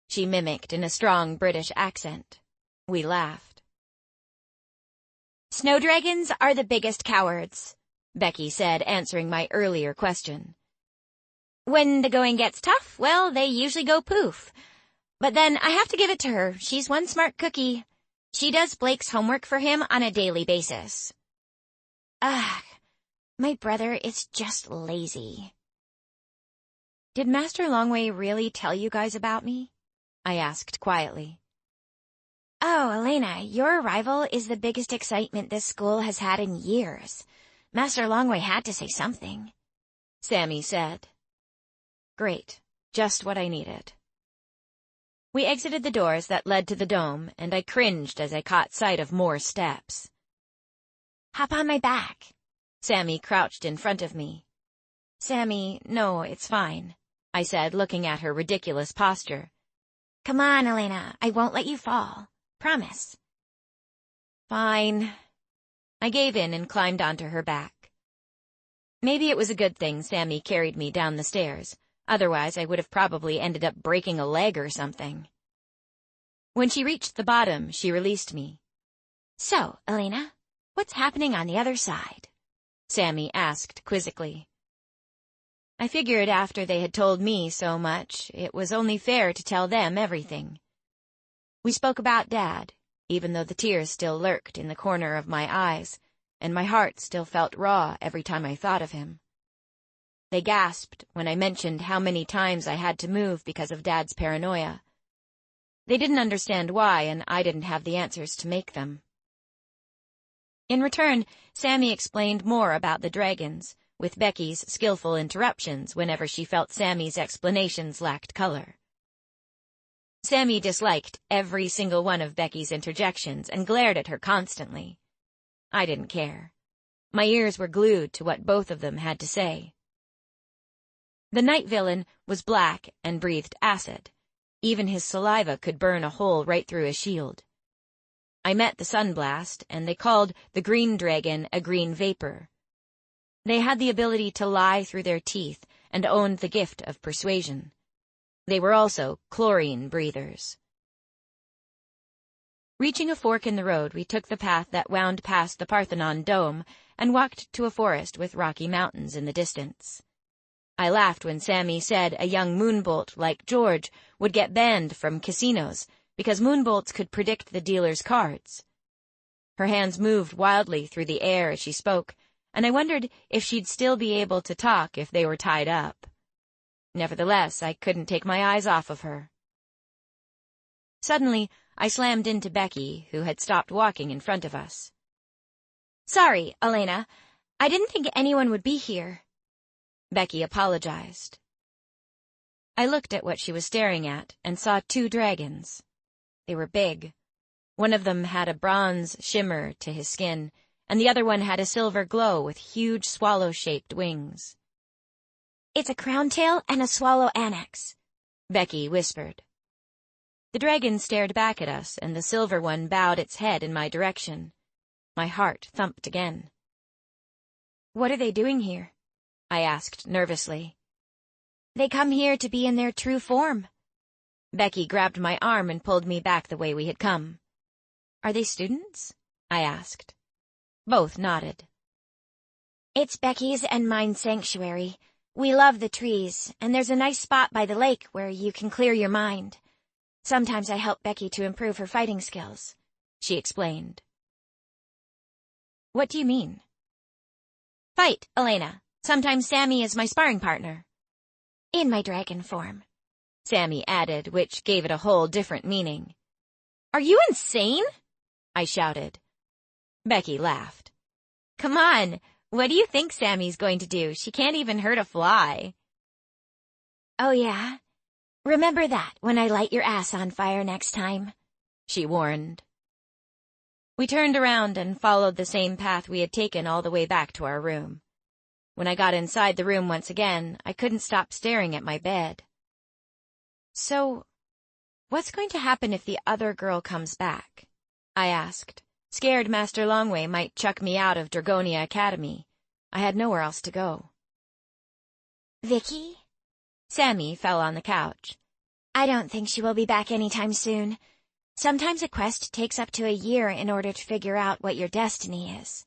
She mimicked in a strong British accent. We laughed. Snow dragons are the biggest cowards, Becky said, answering my earlier question. When the going gets tough, well, they usually go poof. But then I have to give it to her. She's one smart cookie. She does Blake's homework for him on a daily basis. Ugh, my brother is just lazy. Did Master Longway really tell you guys about me? I asked quietly. Oh, Elena, your arrival is the biggest excitement this school has had in years. Master Longway had to say something, Sammy said. Great, just what I needed. We exited the doors that led to the dome, and I cringed as I caught sight of more steps. Hop on my back. Sammy crouched in front of me. Sammy, no, it's fine, I said, looking at her ridiculous posture. Come on, Elena, I won't let you fall. Promise. Fine. I gave in and climbed onto her back. Maybe it was a good thing Sammy carried me down the stairs. Otherwise, I would have probably ended up breaking a leg or something. When she reached the bottom, she released me. So, Elena, what's happening on the other side? Sammy asked quizzically. I figured after they had told me so much, it was only fair to tell them everything. We spoke about Dad, even though the tears still lurked in the corner of my eyes, and my heart still felt raw every time I thought of him. They gasped when I mentioned how many times I had to move because of Dad's paranoia. They didn't understand why, and I didn't have the answers to make them. In return, Sammy explained more about the dragons, with Becky's skillful interruptions whenever she felt Sammy's explanations lacked color. Sammy disliked every single one of Becky's interjections and glared at her constantly. I didn't care. My ears were glued to what both of them had to say. The night villain was black and breathed acid. Even his saliva could burn a hole right through his shield. I met the sunblast, and they called the green dragon a green vapor. They had the ability to lie through their teeth and owned the gift of persuasion. They were also chlorine breathers. Reaching a fork in the road, we took the path that wound past the Parthenon dome and walked to a forest with rocky mountains in the distance. I laughed when Sammy said a young moonbolt like George would get banned from casinos because moonbolts could predict the dealer's cards. Her hands moved wildly through the air as she spoke, and I wondered if she'd still be able to talk if they were tied up. Nevertheless, I couldn't take my eyes off of her. Suddenly, I slammed into Becky, who had stopped walking in front of us. Sorry, Elena. I didn't think anyone would be here. Becky apologized. I looked at what she was staring at and saw 2 dragons. They were big. One of them had a bronze shimmer to his skin, and the other one had a silver glow with huge swallow-shaped wings. It's a crown tail and a swallow annex, Becky whispered. The dragon stared back at us, and the silver one bowed its head in my direction. My heart thumped again. What are they doing here? I asked nervously. They come here to be in their true form. Becky grabbed my arm and pulled me back the way we had come. Are they students? I asked. Both nodded. It's Becky's and mine's sanctuary. We love the trees, and there's a nice spot by the lake where you can clear your mind. Sometimes I help Becky to improve her fighting skills, she explained. What do you mean? Fight, Elena. Sometimes Sammy is my sparring partner. In my dragon form, Sammy added, which gave it a whole different meaning. Are you insane? I shouted. Becky laughed. Come on, what do you think Sammy's going to do? She can't even hurt a fly. Oh yeah? Remember that when I light your ass on fire next time, she warned. We turned around and followed the same path we had taken all the way back to our room. When I got inside the room once again, I couldn't stop staring at my bed. So, what's going to happen if the other girl comes back? I asked, scared Master Longway might chuck me out of Dragonia Academy. I had nowhere else to go. Vicky? Sammy fell on the couch. I don't think she will be back anytime soon. Sometimes a quest takes up to a year in order to figure out what your destiny is.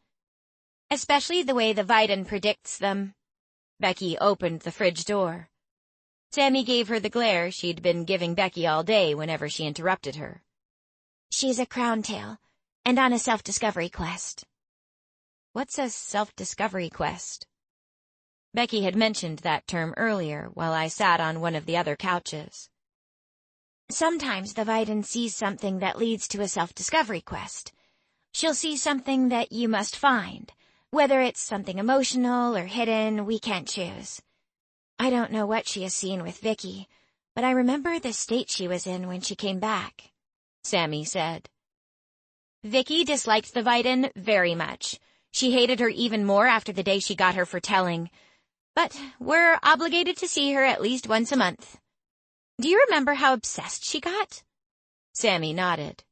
Especially the way the Vidin predicts them. Becky opened the fridge door. Sammy gave her the glare she'd been giving Becky all day whenever she interrupted her. She's a crown tail, and on a self-discovery quest. What's a self-discovery quest? Becky had mentioned that term earlier while I sat on one of the other couches. Sometimes the Vidin sees something that leads to a self-discovery quest. She'll see something that you must find. Whether it's something emotional or hidden, we can't choose. I don't know what she has seen with Vicky, but I remember the state she was in when she came back, Sammy said. Vicky disliked the Vidin very much. She hated her even more after the day she got her for telling. But we're obligated to see her at least once a month. Do you remember how obsessed she got? Sammy nodded.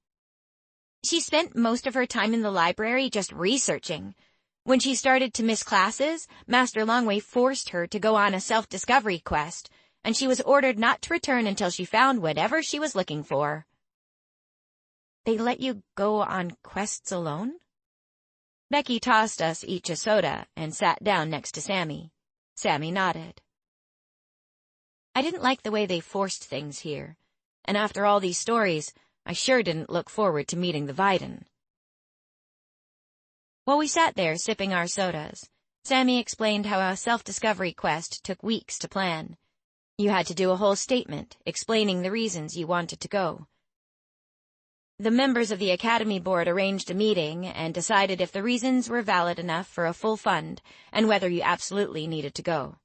She spent most of her time in the library just researching. When she started to miss classes, Master Longway forced her to go on a self-discovery quest, and she was ordered not to return until she found whatever she was looking for. They let you go on quests alone? Becky tossed us each a soda and sat down next to Sammy. Sammy nodded. I didn't like the way they forced things here, and after all these stories, I sure didn't look forward to meeting the Vidin. While we sat there sipping our sodas, Sammy explained how a self-discovery quest took weeks to plan. You had to do a whole statement explaining the reasons you wanted to go. The members of the Academy Board arranged a meeting and decided if the reasons were valid enough for a full fund and whether you absolutely needed to go.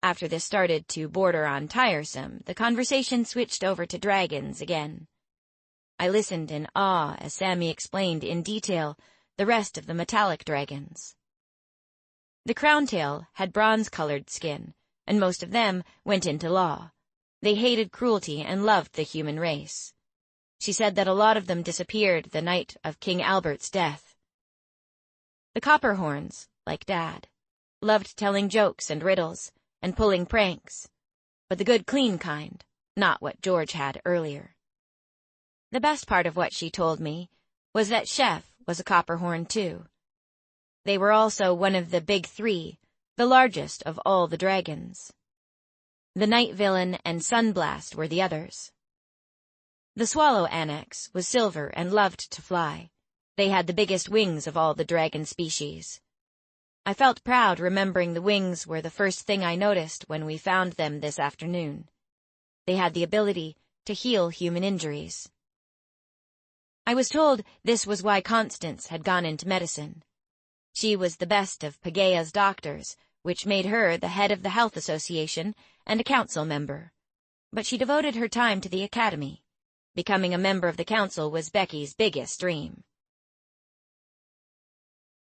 After this started to border on tiresome, the conversation switched over to dragons again. I listened in awe as Sammy explained in detail the rest of the metallic dragons. The crowntail had bronze-colored skin, and most of them went into law. They hated cruelty and loved the human race. She said that a lot of them disappeared the night of King Albert's death. The Copperhorns, like Dad, loved telling jokes and riddles and pulling pranks, but the good clean kind, not what George had earlier. The best part of what she told me was that Chef was a copperhorn too. They were also one of the big three, the largest of all the dragons. The Night Villain and Sunblast were the others. The Swallow Annex was silver and loved to fly. They had the biggest wings of all the dragon species. I felt proud remembering the wings were the first thing I noticed when we found them this afternoon. They had the ability to heal human injuries. I was told this was why Constance had gone into medicine. She was the best of Paegeia's doctors, which made her the head of the Health Association and a council member. But she devoted her time to the academy. Becoming a member of the council was Becky's biggest dream.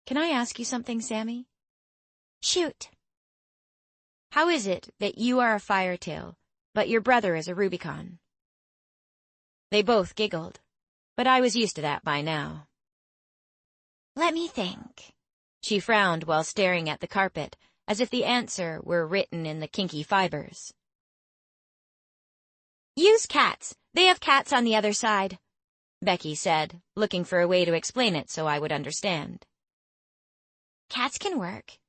Can I ask you something, Sammy? Shoot. How is it that you are a Firetail, but your brother is a Rubicon? They both giggled, but I was used to that by now. Let me think. She frowned while staring at the carpet, as if the answer were written in the kinky fibers. Use cats. They have cats on the other side, Becky said, looking for a way to explain it so I would understand. Cats can work.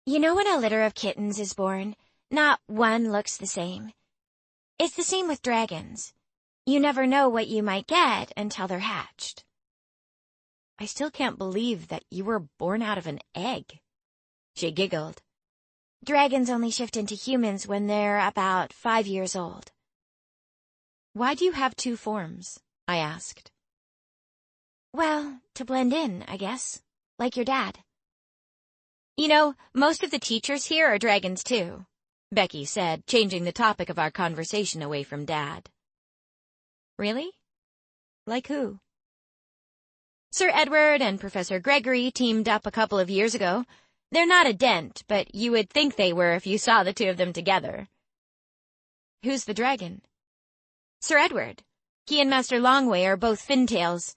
You know when a litter of kittens is born, not one looks the same. It's the same with dragons. You never know what you might get until they're hatched. I still can't believe that you were born out of an egg. She giggled. Dragons only shift into humans when they're about 5 years old. Why do you have two forms? I asked. Well, to blend in, I guess. Like your dad. You know, most of the teachers here are dragons too, Becky said, changing the topic of our conversation away from Dad. Really? Like who? Sir Edward and Professor Gregory teamed up a couple of years ago. They're not a dent, but you would think they were if you saw the two of them together. Who's the dragon? Sir Edward. He and Master Longway are both fintails.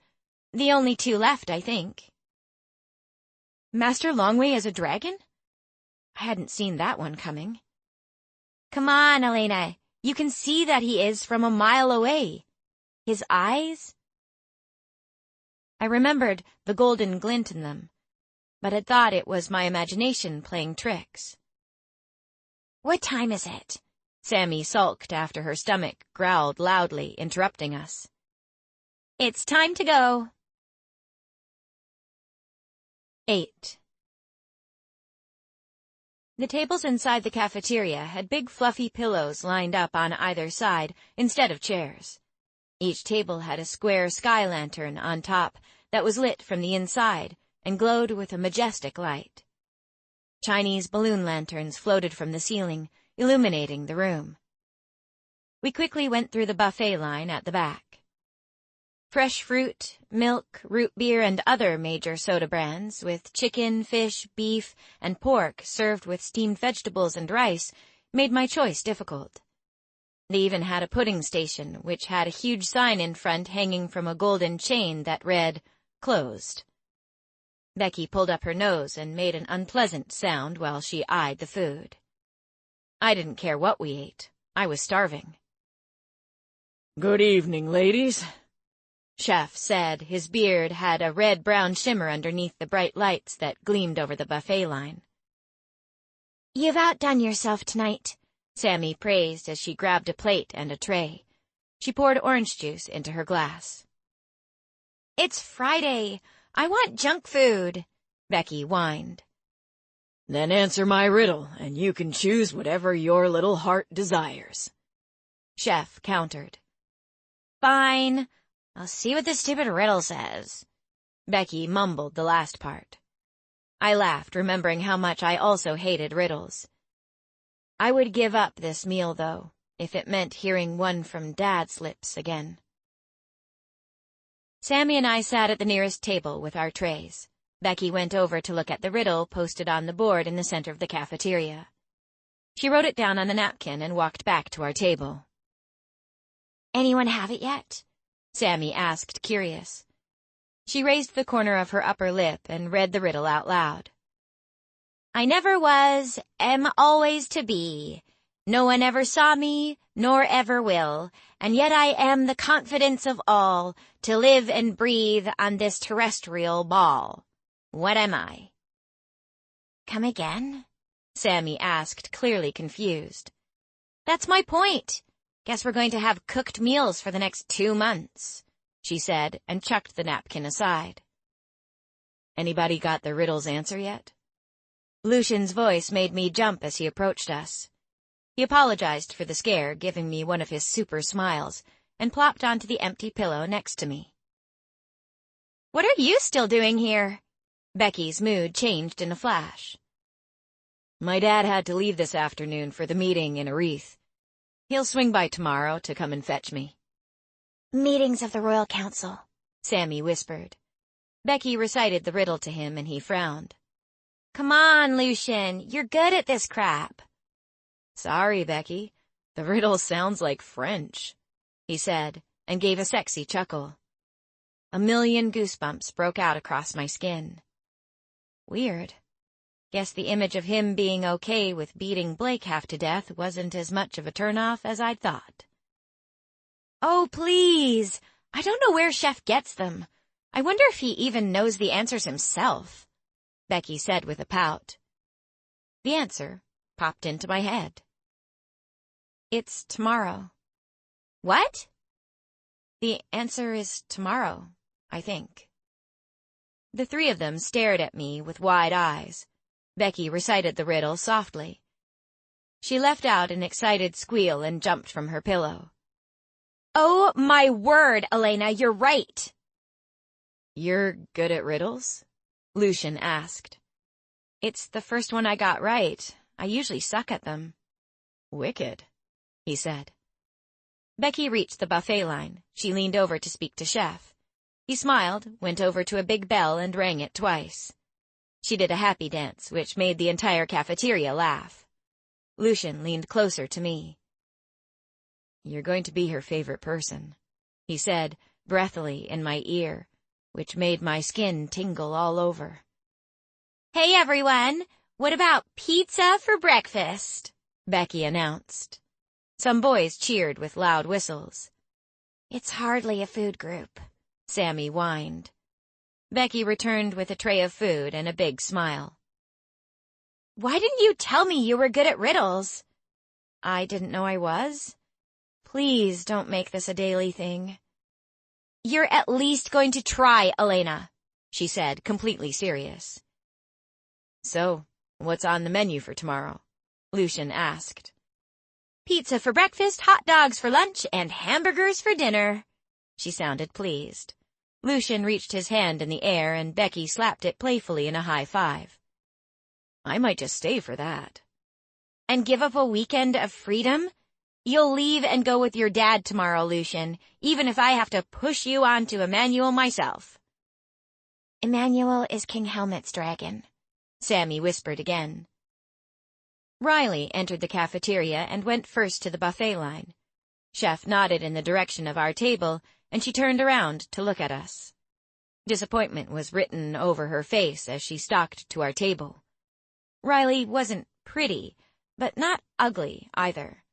The only two left, I think. Master Longway is a dragon? I hadn't seen that one coming. Come on, Elena. You can see that he is from a mile away. His eyes? I remembered the golden glint in them, but had thought it was my imagination playing tricks. What time is it? Sammy sulked after her stomach growled loudly, interrupting us. It's time to go. 8. The tables inside the cafeteria had big fluffy pillows lined up on either side instead of chairs. Each table had a square sky lantern on top that was lit from the inside and glowed with a majestic light. Chinese balloon lanterns floated from the ceiling, illuminating the room. We quickly went through the buffet line at the back. Fresh fruit, milk, root beer, and other major soda brands, with chicken, fish, beef, and pork served with steamed vegetables and rice, made my choice difficult. They even had a pudding station, which had a huge sign in front hanging from a golden chain that read, "Closed." Becky pulled up her nose and made an unpleasant sound while she eyed the food. I didn't care what we ate. I was starving. Good evening, ladies. Chef said. His beard had a red-brown shimmer underneath the bright lights that gleamed over the buffet line. You've outdone yourself tonight, Sammy praised as she grabbed a plate and a tray. She poured orange juice into her glass. It's Friday. I want junk food, Becky whined. Then answer my riddle, and you can choose whatever your little heart desires, Chef countered. Fine. I'll see what this stupid riddle says. Becky mumbled the last part. I laughed, remembering how much I also hated riddles. I would give up this meal, though, if it meant hearing one from Dad's lips again. Sammy and I sat at the nearest table with our trays. Becky went over to look at the riddle posted on the board in the center of the cafeteria. She wrote it down on a napkin and walked back to our table. Anyone have it yet? Sammy asked, curious. She raised the corner of her upper lip and read the riddle out loud. I never was, am always to be. No one ever saw me, nor ever will, and yet I am the confidence of all, to live and breathe on this terrestrial ball. What am I?" "Come again?" Sammy asked, clearly confused. "That's my point. Guess we're going to have cooked meals for the next 2 months," she said, and chucked the napkin aside. "Anybody got the riddle's answer yet?" Lucian's voice made me jump as he approached us. He apologized for the scare, giving me one of his super smiles, and plopped onto the empty pillow next to me. "What are you still doing here?" Becky's mood changed in a flash. "My dad had to leave this afternoon for the meeting in Arethe. He'll swing by tomorrow to come and fetch me." "Meetings of the Royal Council," Sammy whispered. Becky recited the riddle to him and he frowned. "Come on, Lucian, you're good at this crap." "Sorry, Becky, the riddle sounds like French," he said, and gave a sexy chuckle. A million goosebumps broke out across my skin. Weird. Guess the image of him being okay with beating Blake half to death wasn't as much of a turnoff as I'd thought. "Oh, please! I don't know where Chef gets them. I wonder if he even knows the answers himself," Becky said with a pout. The answer popped into my head. It's tomorrow. "What?" The answer is tomorrow, I think. The three of them stared at me with wide eyes. Becky recited the riddle softly. She let out an excited squeal and jumped from her pillow. "Oh, my word, Elena, you're right." "You're good at riddles?" Lucian asked. "It's the first one I got right. I usually suck at them." "Wicked," he said. Becky reached the buffet line. She leaned over to speak to Chef. He smiled, went over to a big bell and rang it twice. She did a happy dance, which made the entire cafeteria laugh. Lucian leaned closer to me. "You're going to be her favorite person," he said, breathily in my ear, which made my skin tingle all over. "Hey, everyone! What about pizza for breakfast?" Becky announced. Some boys cheered with loud whistles. "It's hardly a food group," Sammy whined. Becky returned with a tray of food and a big smile. "Why didn't you tell me you were good at riddles?" "I didn't know I was. Please don't make this a daily thing." "You're at least going to try, Elena," she said, completely serious. "So, what's on the menu for tomorrow?" Lucian asked. "Pizza for breakfast, hot dogs for lunch, and hamburgers for dinner." She sounded pleased. Lucian reached his hand in the air and Becky slapped it playfully in a high five. "I might just stay for that." "And give up a weekend of freedom? You'll leave and go with your dad tomorrow, Lucian, even if I have to push you onto Emmanuel myself." "Emmanuel is King Helmet's dragon," Sammy whispered again. Riley entered the cafeteria and went first to the buffet line. Chef nodded in the direction of our table, and she turned around to look at us. Disappointment was written over her face as she stalked to our table. Riley wasn't pretty, but not ugly either.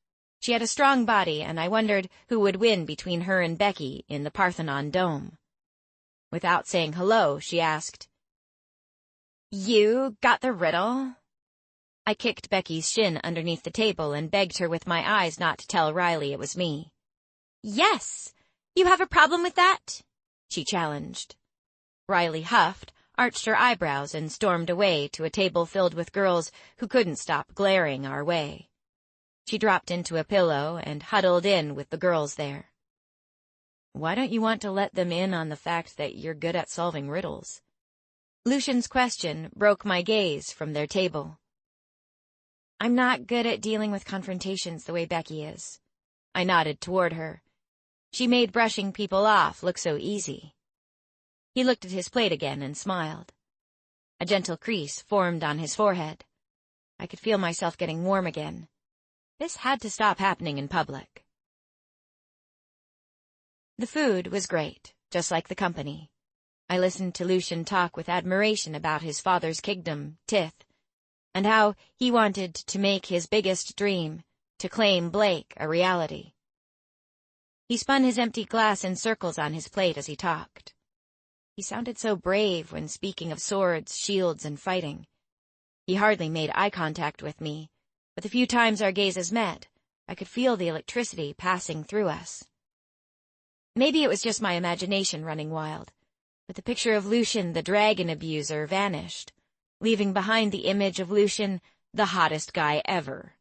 She had a strong body, and I wondered who would win between her and Becky in the Parthenon Dome. Without saying hello, she asked, "You got the riddle?" I kicked Becky's shin underneath the table and begged her with my eyes not to tell Riley it was me. "Yes. You have a problem with that?" she challenged. Riley huffed, arched her eyebrows, and stormed away to a table filled with girls who couldn't stop glaring our way. She dropped into a pillow and huddled in with the girls there. "Why don't you want to let them in on the fact that you're good at solving riddles?" Lucian's question broke my gaze from their table. "I'm not good at dealing with confrontations the way Becky is." I nodded toward her. She made brushing people off look so easy. He looked at his plate again and smiled. A gentle crease formed on his forehead. I could feel myself getting warm again. This had to stop happening in public. The food was great, just like the company. I listened to Lucian talk with admiration about his father's kingdom, Tith, and how he wanted to make his biggest dream, to claim Blake a reality. He spun his empty glass in circles on his plate as he talked. He sounded so brave when speaking of swords, shields, and fighting. He hardly made eye contact with me, but the few times our gazes met, I could feel the electricity passing through us. Maybe it was just my imagination running wild, but the picture of Lucian, the dragon abuser, vanished, leaving behind the image of Lucian, the hottest guy ever.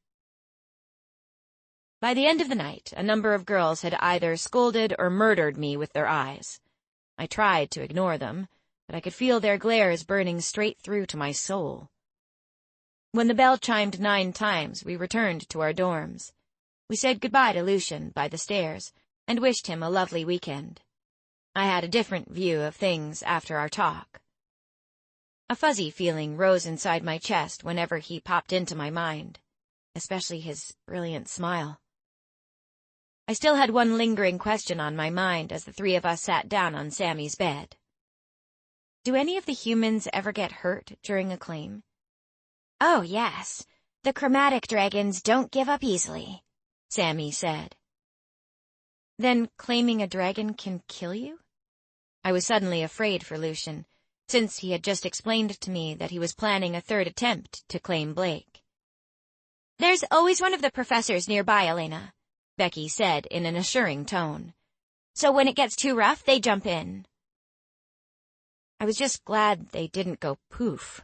By the end of the night, a number of girls had either scolded or murdered me with their eyes. I tried to ignore them, but I could feel their glares burning straight through to my soul. When the bell chimed 9 times, we returned to our dorms. We said goodbye to Lucian by the stairs and wished him a lovely weekend. I had a different view of things after our talk. A fuzzy feeling rose inside my chest whenever he popped into my mind, especially his brilliant smile. I still had one lingering question on my mind as the 3 of us sat down on Sammy's bed. Do any of the humans ever get hurt during a claim? Oh, yes. The chromatic dragons don't give up easily, Sammy said. Then claiming a dragon can kill you? I was suddenly afraid for Lucian, since he had just explained to me that he was planning a 3rd attempt to claim Blake. There's always one of the professors nearby, Elena, Becky said in an assuring tone. So when it gets too rough, they jump in. I was just glad they didn't go poof.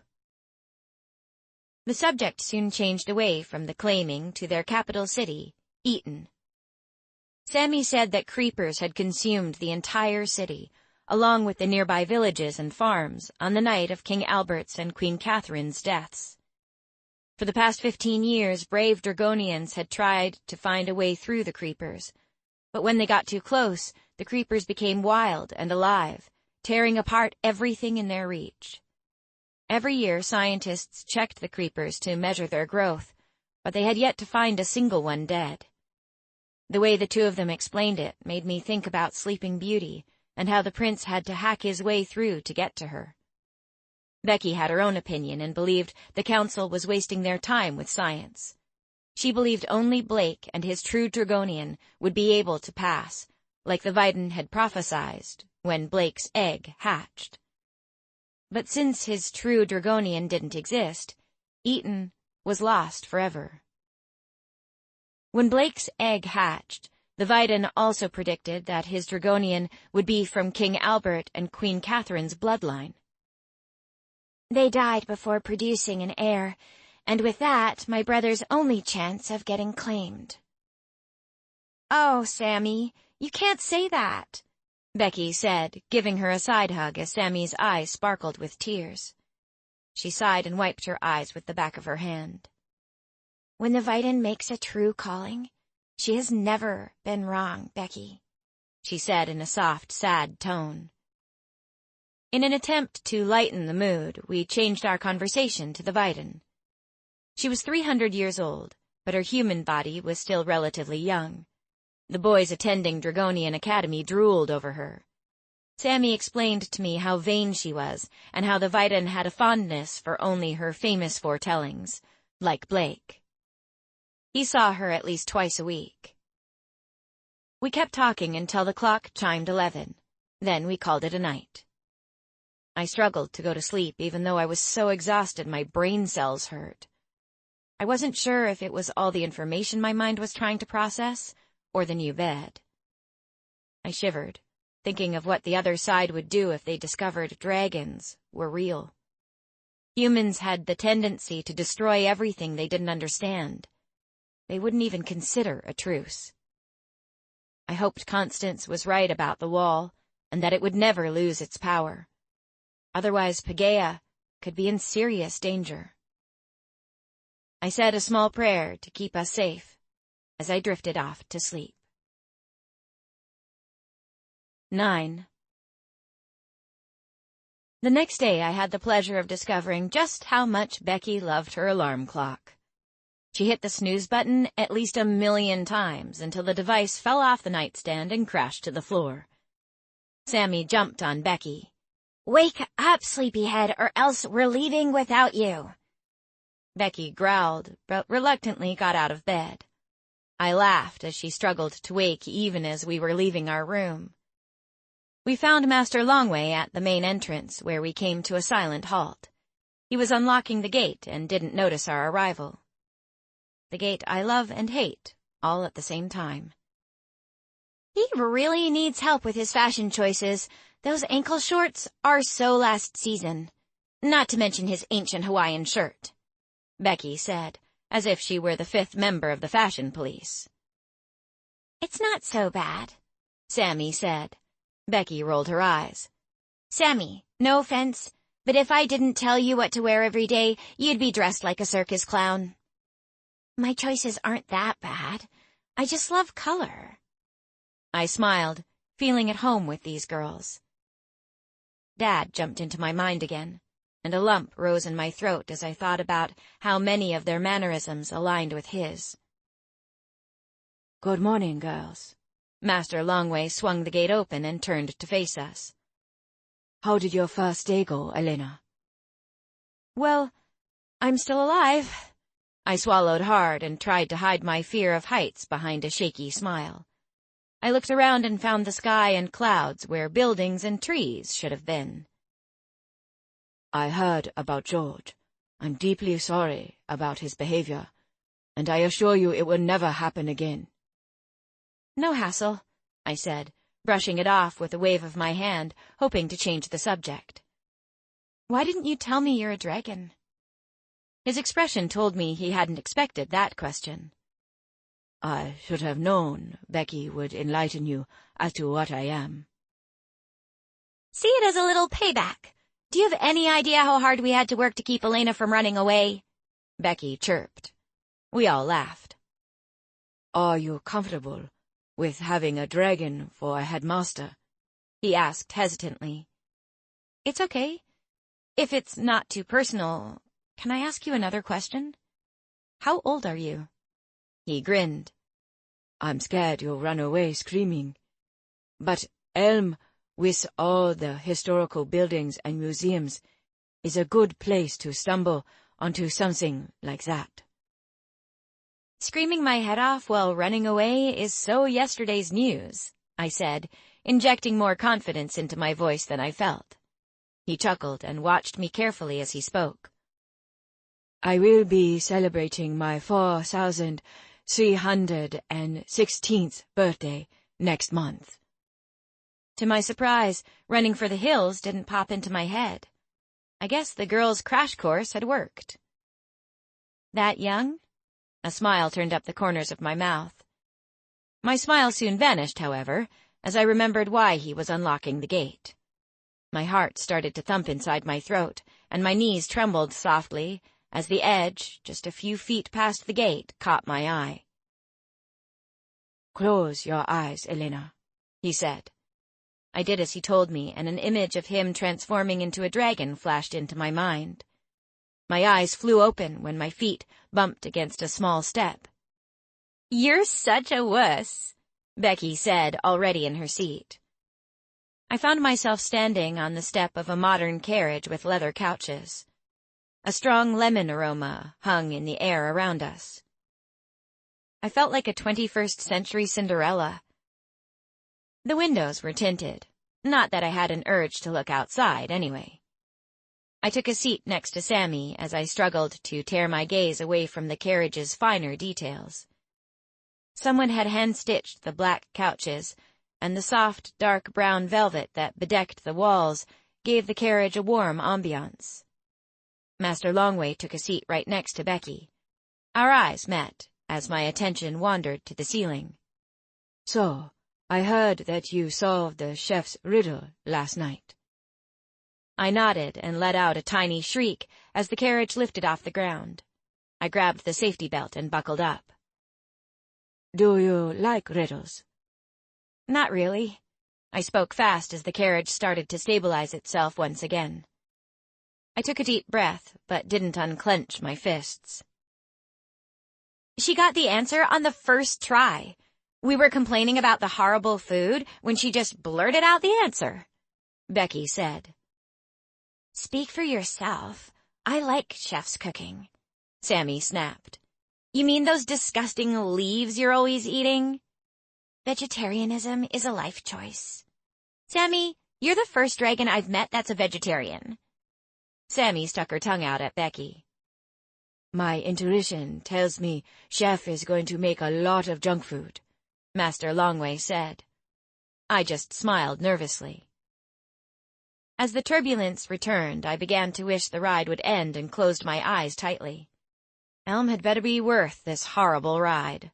The subject soon changed away from the claiming to their capital city, Eton. Sammy said that creepers had consumed the entire city, along with the nearby villages and farms, on the night of King Albert's and Queen Catherine's deaths. For the past 15 years, brave Dragonians had tried to find a way through the creepers, but when they got too close, the creepers became wild and alive, tearing apart everything in their reach. Every year, scientists checked the creepers to measure their growth, but they had yet to find a single one dead. The way the 2 of them explained it made me think about Sleeping Beauty and how the prince had to hack his way through to get to her. Becky had her own opinion and believed the council was wasting their time with science. She believed only Blake and his true Dragonian would be able to pass, like the Viden had prophesied when Blake's egg hatched. But since his true Dragonian didn't exist, Eton was lost forever. When Blake's egg hatched, the Viden also predicted that his Dragonian would be from King Albert and Queen Catherine's bloodline. They died before producing an heir, and with that, my brother's only chance of getting claimed. Oh, Sammy, you can't say that, Becky said, giving her a side hug as Sammy's eyes sparkled with tears. She sighed and wiped her eyes with the back of her hand. When the Viden makes a true calling, she has never been wrong, Becky, she said in a soft, sad tone. In an attempt to lighten the mood, we changed our conversation to the Viden. She was 300 years old, but her human body was still relatively young. The boys attending Dragonia Academy drooled over her. Sammy explained to me how vain she was, and how the Viden had a fondness for only her famous foretellings, like Blake. He saw her at least twice a week. We kept talking until the clock chimed 11. Then we called it a night. I struggled to go to sleep even though I was so exhausted my brain cells hurt. I wasn't sure if it was all the information my mind was trying to process, or the new bed. I shivered, thinking of what the other side would do if they discovered dragons were real. Humans had the tendency to destroy everything they didn't understand. They wouldn't even consider a truce. I hoped Constance was right about the wall, and that it would never lose its power. Otherwise, Paegeia could be in serious danger. I said a small prayer to keep us safe as I drifted off to sleep. 9. The next day I had the pleasure of discovering just how much Becky loved her alarm clock. She hit the snooze button at least 1,000,000 times until the device fell off the nightstand and crashed to the floor. Sammy jumped on Becky. Wake up, sleepyhead, or else we're leaving without you. Becky growled, but reluctantly got out of bed. I laughed as she struggled to wake even as we were leaving our room. We found Master Longway at the main entrance, where we came to a silent halt. He was unlocking the gate and didn't notice our arrival. The gate I love and hate, all at the same time. He really needs help with his fashion choices. Those ankle shorts are so last season. Not to mention his ancient Hawaiian shirt, Becky said, as if she were the 5th member of the fashion police. It's not so bad, Sammy said. Becky rolled her eyes. Sammy, no offense, but if I didn't tell you what to wear every day, you'd be dressed like a circus clown. My choices aren't that bad. I just love color. I smiled, feeling at home with these girls. Dad jumped into my mind again, and a lump rose in my throat as I thought about how many of their mannerisms aligned with his. Good morning, girls. Master Longway swung the gate open and turned to face us. How did your first day go, Elena? Well, I'm still alive. I swallowed hard and tried to hide my fear of heights behind a shaky smile. I looked around and found the sky and clouds where buildings and trees should have been. I heard about George. I'm deeply sorry about his behavior, and I assure you it will never happen again. No hassle, I said, brushing it off with a wave of my hand, hoping to change the subject. Why didn't you tell me you're a dragon? His expression told me he hadn't expected that question. I should have known Becky would enlighten you as to what I am. See it as a little payback. Do you have any idea how hard we had to work to keep Elena from running away? Becky chirped. We all laughed. Are you comfortable with having a dragon for a headmaster? He asked hesitantly. It's okay. If it's not too personal, can I ask you another question? How old are you? He grinned. I'm scared you'll run away screaming. But Elm, with all the historical buildings and museums, is a good place to stumble onto something like that. Screaming my head off while running away is so yesterday's news, I said, injecting more confidence into my voice than I felt. He chuckled and watched me carefully as he spoke. I will be celebrating my 4,316th birthday next month. To my surprise, running for the hills didn't pop into my head. I guess the girls' crash course had worked. That young? A smile turned up the corners of my mouth. My smile soon vanished, however, as I remembered why he was unlocking the gate. My heart started to thump inside my throat, and my knees trembled softly as the edge, just a few feet past the gate, caught my eye. Close your eyes, Elena, he said. I did as he told me, and an image of him transforming into a dragon flashed into my mind. My eyes flew open when my feet bumped against a small step. You're such a wuss, Becky said, already in her seat. I found myself standing on the step of a modern carriage with leather couches. A strong lemon aroma hung in the air around us. I felt like a 21st century Cinderella. The windows were tinted, not that I had an urge to look outside anyway. I took a seat next to Sammy as I struggled to tear my gaze away from the carriage's finer details. Someone had hand-stitched the black couches, and the soft, dark brown velvet that bedecked the walls gave the carriage a warm ambiance. Master Longway took a seat right next to Becky. Our eyes met as my attention wandered to the ceiling. So, I heard that you solved the chef's riddle last night. I nodded and let out a tiny shriek as the carriage lifted off the ground. I grabbed the safety belt and buckled up. Do you like riddles? Not really. I spoke fast as the carriage started to stabilize itself once again. I took a deep breath, but didn't unclench my fists. She got the answer on the first try. We were complaining about the horrible food when she just blurted out the answer, Becky said. Speak for yourself. I like chef's cooking, Sammy snapped. You mean those disgusting leaves you're always eating? Vegetarianism is a life choice. Sammy, you're the first dragon I've met that's a vegetarian. Sammy stuck her tongue out at Becky. My intuition tells me Chef is going to make a lot of junk food, Master Longway said. I just smiled nervously. As the turbulence returned, I began to wish the ride would end and closed my eyes tightly. Elm had better be worth this horrible ride.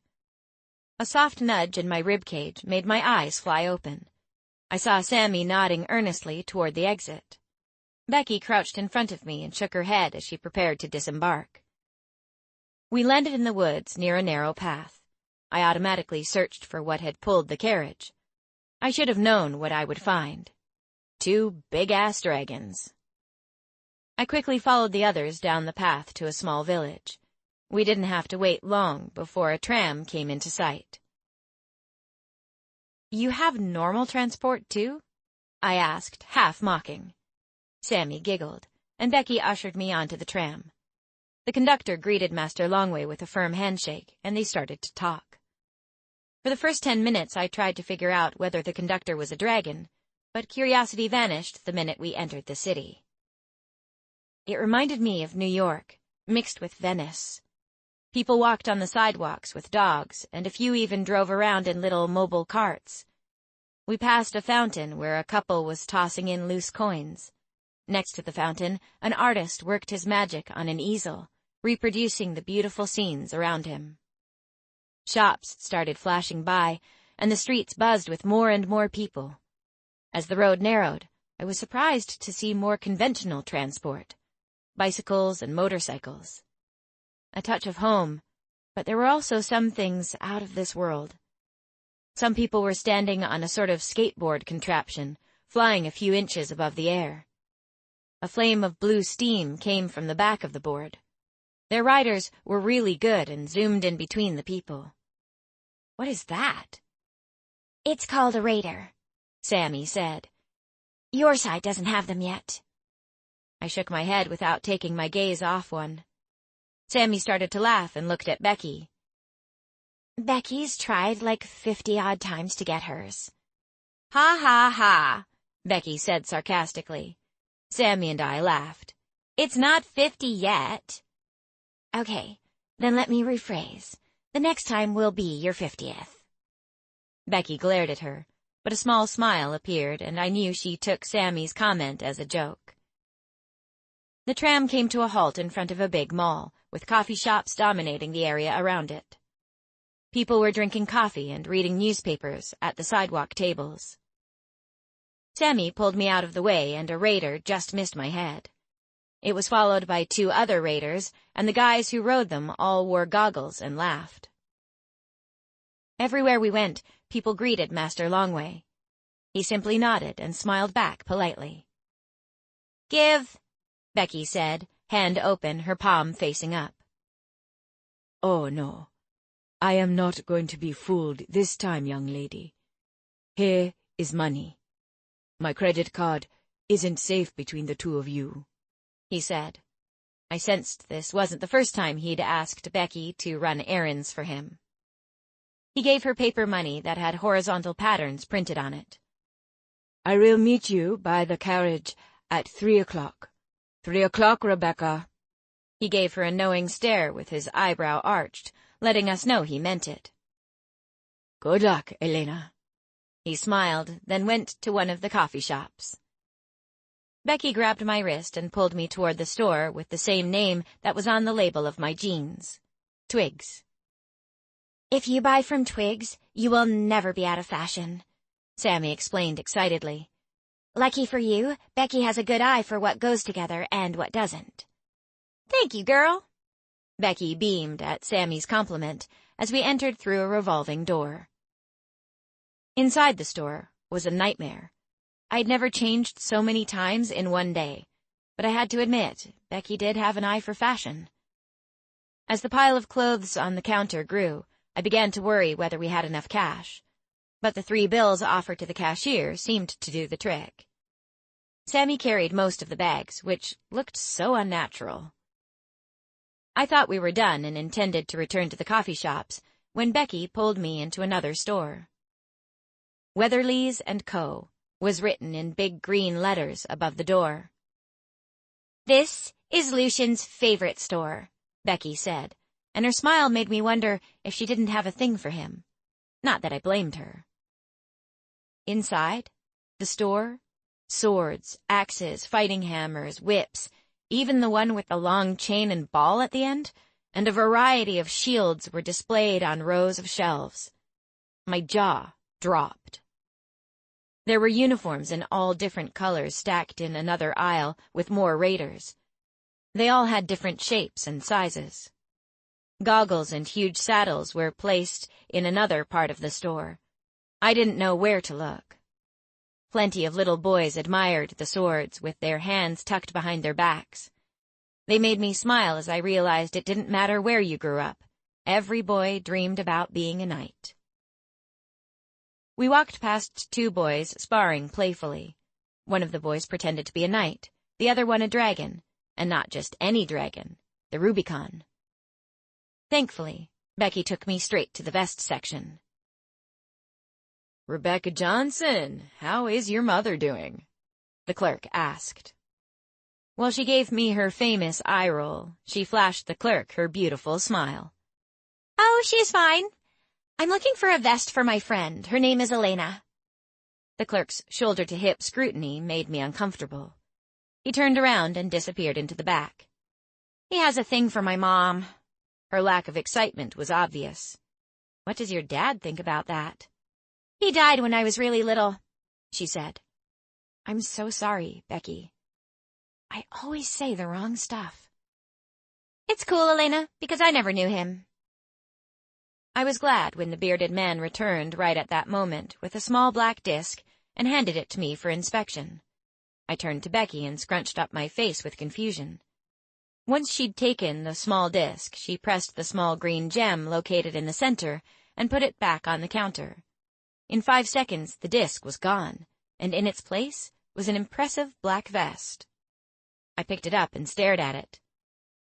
A soft nudge in my ribcage made my eyes fly open. I saw Sammy nodding earnestly toward the exit. Becky crouched in front of me and shook her head as she prepared to disembark. We landed in the woods near a narrow path. I automatically searched for what had pulled the carriage. I should have known what I would find. 2 big-ass dragons. I quickly followed the others down the path to a small village. We didn't have to wait long before a tram came into sight. You have normal transport, too? I asked, half mocking. Sammy giggled, and Becky ushered me onto the tram. The conductor greeted Master Longway with a firm handshake, and they started to talk. For the first 10 minutes, I tried to figure out whether the conductor was a dragon, but curiosity vanished the minute we entered the city. It reminded me of New York, mixed with Venice. People walked on the sidewalks with dogs, and a few even drove around in little mobile carts. We passed a fountain where a couple was tossing in loose coins. Next to the fountain, an artist worked his magic on an easel, reproducing the beautiful scenes around him. Shops started flashing by, and the streets buzzed with more and more people. As the road narrowed, I was surprised to see more conventional transport, bicycles and motorcycles. A touch of home, but there were also some things out of this world. Some people were standing on a sort of skateboard contraption, flying a few inches above the air. A flame of blue steam came from the back of the board. Their riders were really good and zoomed in between the people. What is that? It's called a raider, Sammy said. Your side doesn't have them yet. I shook my head without taking my gaze off one. Sammy started to laugh and looked at Becky. Becky's tried like 50-odd times to get hers. Ha ha ha, Becky said sarcastically. Sammy and I laughed. It's not 50 yet. Okay, then let me rephrase. The next time will be your 50th. Becky glared at her, but a small smile appeared, and I knew she took Sammy's comment as a joke. The tram came to a halt in front of a big mall, with coffee shops dominating the area around it. People were drinking coffee and reading newspapers at the sidewalk tables. Sammy pulled me out of the way, and a raider just missed my head. It was followed by 2 other raiders, and the guys who rode them all wore goggles and laughed. Everywhere we went, people greeted Master Longway. He simply nodded and smiled back politely. Give, Becky said, hand open, her palm facing up. Oh, no. I am not going to be fooled this time, young lady. Here is money. My credit card isn't safe between the 2 of you, he said. I sensed this wasn't the first time he'd asked Becky to run errands for him. He gave her paper money that had horizontal patterns printed on it. I will meet you by the carriage at 3 o'clock. 3 o'clock, Rebecca. He gave her a knowing stare with his eyebrow arched, letting us know he meant it. Good luck, Elena. He smiled, then went to one of the coffee shops. Becky grabbed my wrist and pulled me toward the store with the same name that was on the label of my jeans. Twigs. If you buy from Twigs, you will never be out of fashion, Sammy explained excitedly. Lucky for you, Becky has a good eye for what goes together and what doesn't. Thank you, girl. Becky beamed at Sammy's compliment as we entered through a revolving door. Inside the store was a nightmare. I'd never changed so many times in one day, but I had to admit, Becky did have an eye for fashion. As the pile of clothes on the counter grew, I began to worry whether we had enough cash, but the 3 bills offered to the cashier seemed to do the trick. Sammy carried most of the bags, which looked so unnatural. I thought we were done and intended to return to the coffee shops when Becky pulled me into another store. Weatherly's & Co. was written in big green letters above the door. "This is Lucian's favorite store," Becky said, and her smile made me wonder if she didn't have a thing for him. Not that I blamed her. Inside the store, swords, axes, fighting hammers, whips, even the one with the long chain and ball at the end, and a variety of shields were displayed on rows of shelves. My jaw dropped. There were uniforms in all different colors stacked in another aisle with more raiders. They all had different shapes and sizes. Goggles and huge saddles were placed in another part of the store. I didn't know where to look. Plenty of little boys admired the swords with their hands tucked behind their backs. They made me smile as I realized it didn't matter where you grew up. Every boy dreamed about being a knight. We walked past two boys sparring playfully. One of the boys pretended to be a knight, the other one a dragon, and not just any dragon, the Rubicon. Thankfully, Becky took me straight to the vest section. "Rebecca Johnson, how is your mother doing?" the clerk asked. While she gave me her famous eye roll, she flashed the clerk her beautiful smile. "Oh, she's fine. I'm looking for a vest for my friend. Her name is Elena." The clerk's shoulder-to-hip scrutiny made me uncomfortable. He turned around and disappeared into the back. "He has a thing for my mom." Her lack of excitement was obvious. "What does your dad think about that?" "He died when I was really little," she said. "I'm so sorry, Becky. I always say the wrong stuff." "It's cool, Elena, because I never knew him." I was glad when the bearded man returned right at that moment with a small black disc and handed it to me for inspection. I turned to Becky and scrunched up my face with confusion. Once she'd taken the small disc, she pressed the small green gem located in the center and put it back on the counter. In 5 seconds, the disc was gone, and in its place was an impressive black vest. I picked it up and stared at it.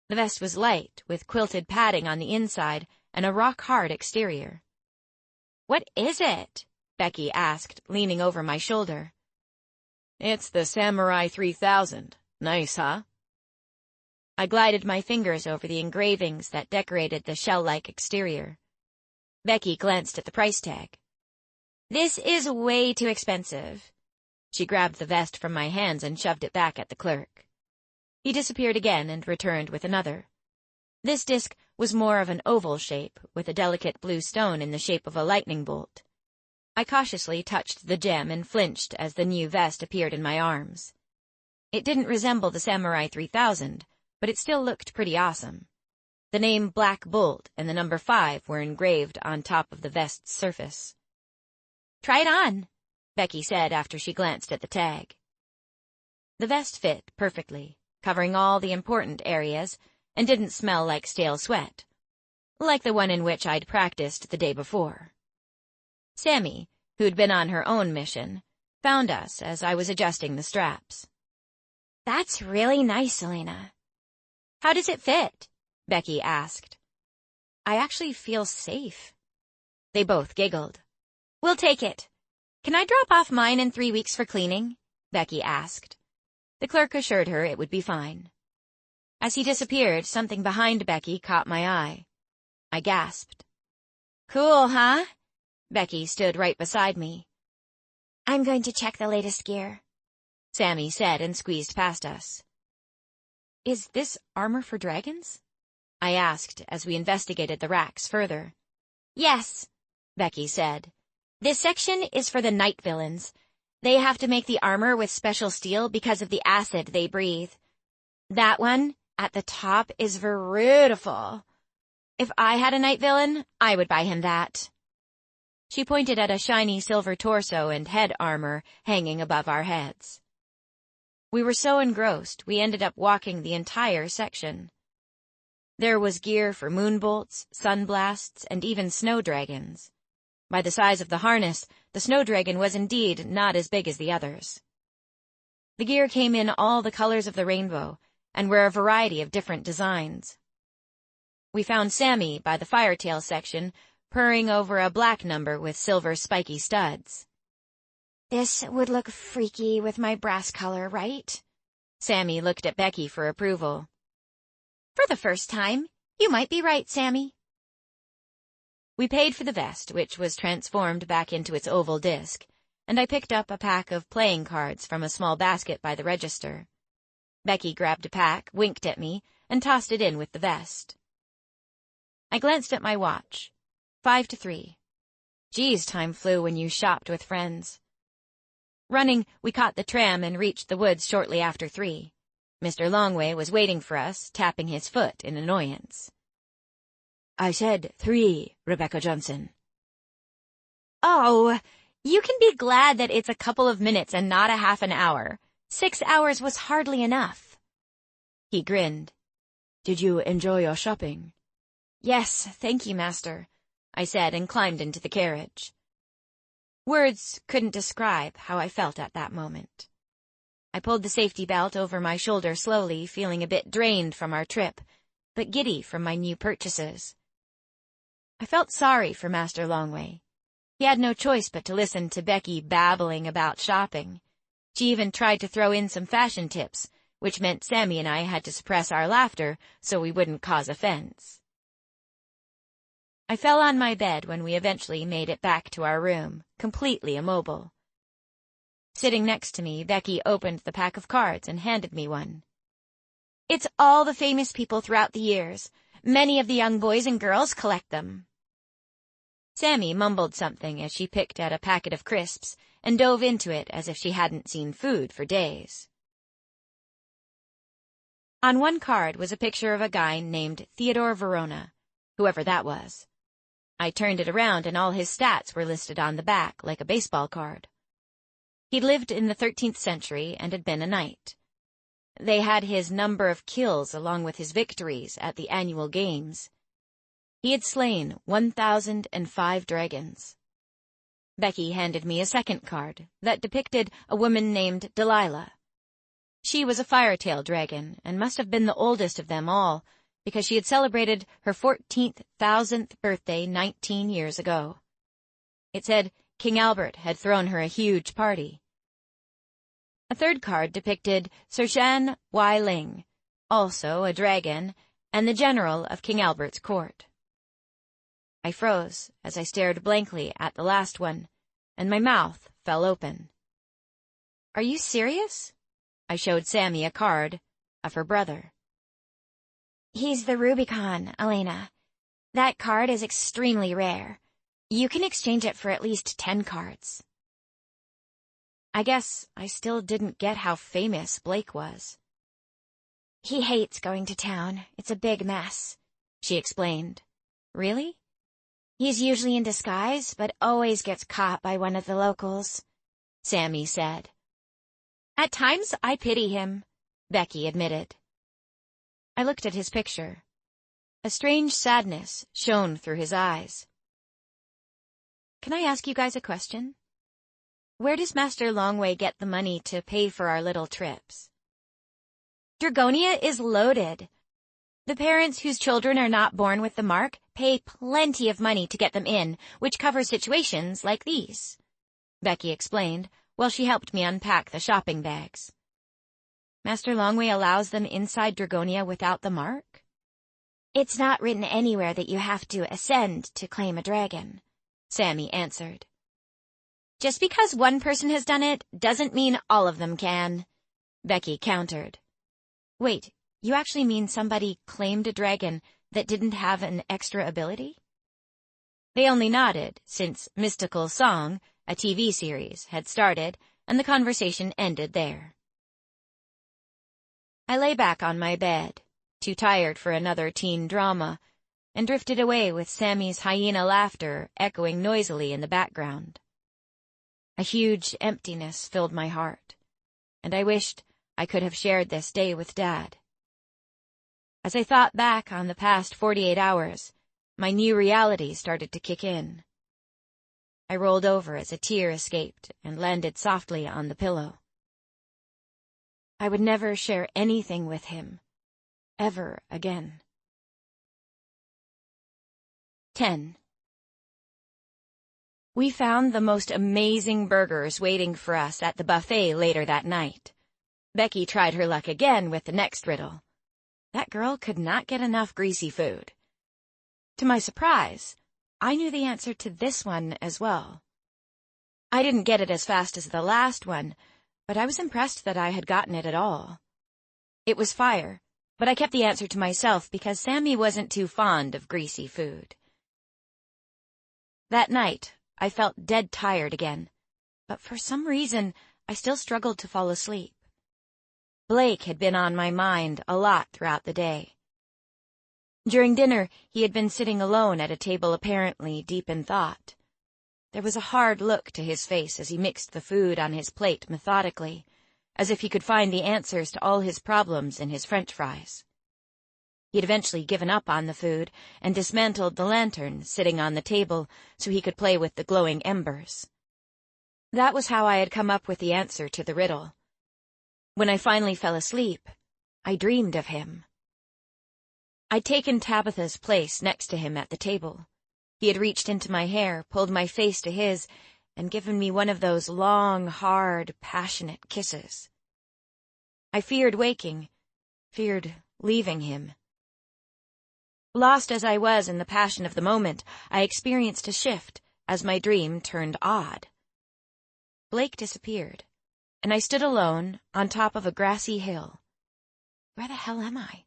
The vest was light, with quilted padding on the inside and a rock-hard exterior. "What is it?" Becky asked, leaning over my shoulder. "It's the Samurai 3000. Nice, huh?" I glided my fingers over the engravings that decorated the shell-like exterior. Becky glanced at the price tag. "This is way too expensive." She grabbed the vest from my hands and shoved it back at the clerk. He disappeared again and returned with another. This disc was more of an oval shape, with a delicate blue stone in the shape of a lightning bolt. I cautiously touched the gem and flinched as the new vest appeared in my arms. It didn't resemble the Samurai 3000, but it still looked pretty awesome. The name Black Bolt and the number 5 were engraved on top of the vest's surface. "Try it on," Becky said after she glanced at the tag. The vest fit perfectly, covering all the important areas, and didn't smell like stale sweat, like the one in which I'd practiced the day before. Sammy, who'd been on her own mission, found us as I was adjusting the straps. "That's really nice, Elena." "How does it fit?" Becky asked. "I actually feel safe." They both giggled. "We'll take it. Can I drop off mine in 3 weeks for cleaning?" Becky asked. The clerk assured her it would be fine. As he disappeared, something behind Becky caught my eye. I gasped. "Cool, huh?" Becky stood right beside me. "I'm going to check the latest gear," Sammy said and squeezed past us. "Is this armor for dragons?" I asked as we investigated the racks further. "Yes," Becky said. "This section is for the night villains. They have to make the armor with special steel because of the acid they breathe. That one at the top is beautiful. If I had a night villain, I would buy him that." She pointed at a shiny silver torso and head armor hanging above our heads. We were so engrossed, we ended up walking the entire section. There was gear for moonbolts, sunblasts, and even snow dragons. By the size of the harness, the snow dragon was indeed not as big as the others. The gear came in all the colors of the rainbow, and were a variety of different designs. We found Sammy by the firetail section, purring over a black number with silver spiky studs. This would look freaky with my brass color, right? Sammy looked at Becky for approval. For the first time, you might be right, Sammy. We paid for the vest, which was transformed back into its oval disc, and I picked up a pack of playing cards from a small basket by the register. Becky grabbed a pack, winked at me, and tossed it in with the vest. I glanced at my watch. 5 to 3. Geez, time flew when you shopped with friends. Running, we caught the tram and reached the woods shortly after 3. Mr. Longway was waiting for us, tapping his foot in annoyance. I said 3, Rebecca Johnson. Oh, you can be glad that it's a couple of minutes and not a half an hour. 6 hours was hardly enough. He grinned. Did you enjoy your shopping? Yes, thank you, master, I said and climbed into the carriage. Words couldn't describe how I felt at that moment. I pulled the safety belt over my shoulder slowly, feeling a bit drained from our trip, but giddy from my new purchases. I felt sorry for Master Longway. He had no choice but to listen to Becky babbling about shopping. She even tried to throw in some fashion tips, which meant Sammy and I had to suppress our laughter so we wouldn't cause offense. I fell on my bed when we eventually made it back to our room, completely immobile. Sitting next to me, Becky opened the pack of cards and handed me one. It's all the famous people throughout the years. Many of the young boys and girls collect them. Sammy mumbled something as she picked at a packet of crisps and dove into it as if she hadn't seen food for days. On one card was a picture of a guy named Theodore Verona, whoever that was. I turned it around and all his stats were listed on the back like a baseball card. He'd lived in the 13th century and had been a knight. They had his number of kills along with his victories at the annual games. He had slain 1,005 dragons. Becky handed me a second card that depicted a woman named Delilah. She was a firetail dragon and must have been the oldest of them all, because she had celebrated her 14,000th birthday 19 years ago. It said King Albert had thrown her a huge party. A third card depicted Sir Shan Wai Ling, also a dragon, and the general of King Albert's court. I froze as I stared blankly at the last one, and my mouth fell open. Are you serious? I showed Sammy a card of her brother. He's the Rubicon, Elena. That card is extremely rare. You can exchange it for at least 10 cards. I guess I still didn't get how famous Blake was. He hates going to town. It's a big mess, she explained. Really? He's usually in disguise, but always gets caught by one of the locals, Sammy said. At times, I pity him, Becky admitted. I looked at his picture. A strange sadness shone through his eyes. Can I ask you guys a question? Where does Master Longway get the money to pay for our little trips? Dragonia is loaded. The parents whose children are not born with the mark pay plenty of money to get them in, which covers situations like these, Becky explained while she helped me unpack the shopping bags. Master Longway allows them inside Dragonia without the mark? It's not written anywhere that you have to ascend to claim a dragon, Sammy answered. Just because one person has done it doesn't mean all of them can, Becky countered. Wait, you actually mean somebody claimed a dragon that didn't have an extra ability? They only nodded, since Mystical Song, a TV series, had started, and the conversation ended there. I lay back on my bed, too tired for another teen drama, and drifted away with Sammy's hyena laughter echoing noisily in the background. A huge emptiness filled my heart, and I wished I could have shared this day with Dad. As I thought back on the past 48 hours, my new reality started to kick in. I rolled over as a tear escaped and landed softly on the pillow. I would never share anything with him, ever again. 10. We found the most amazing burgers waiting for us at the buffet later that night. Becky tried her luck again with the next riddle. That girl could not get enough greasy food. To my surprise, I knew the answer to this one as well. I didn't get it as fast as the last one, but I was impressed that I had gotten it at all. It was fire, but I kept the answer to myself because Sammy wasn't too fond of greasy food. That night, I felt dead tired again, but for some reason, I still struggled to fall asleep. Blake had been on my mind a lot throughout the day. During dinner, he had been sitting alone at a table apparently deep in thought. There was a hard look to his face as he mixed the food on his plate methodically, as if he could find the answers to all his problems in his French fries. He had eventually given up on the food and dismantled the lantern sitting on the table so he could play with the glowing embers. That was how I had come up with the answer to the riddle. When I finally fell asleep, I dreamed of him. I'd taken Tabitha's place next to him at the table. He had reached into my hair, pulled my face to his, and given me one of those long, hard, passionate kisses. I feared waking, feared leaving him. Lost as I was in the passion of the moment, I experienced a shift as my dream turned odd. Blake disappeared, and I stood alone on top of a grassy hill. Where the hell am I?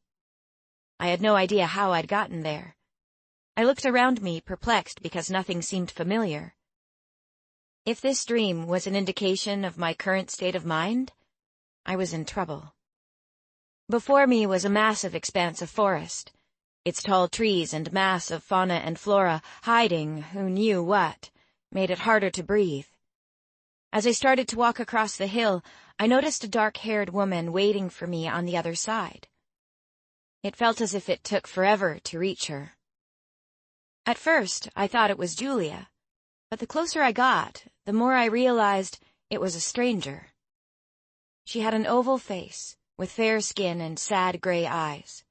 I had no idea how I'd gotten there. I looked around me, perplexed because nothing seemed familiar. If this dream was an indication of my current state of mind, I was in trouble. Before me was a massive expanse of forest, its tall trees and mass of fauna and flora hiding who knew what, made it harder to breathe. As I started to walk across the hill, I noticed a dark-haired woman waiting for me on the other side. It felt as if it took forever to reach her. At first, I thought it was Julia, but the closer I got, the more I realized it was a stranger. She had an oval face, with fair skin and sad gray eyes.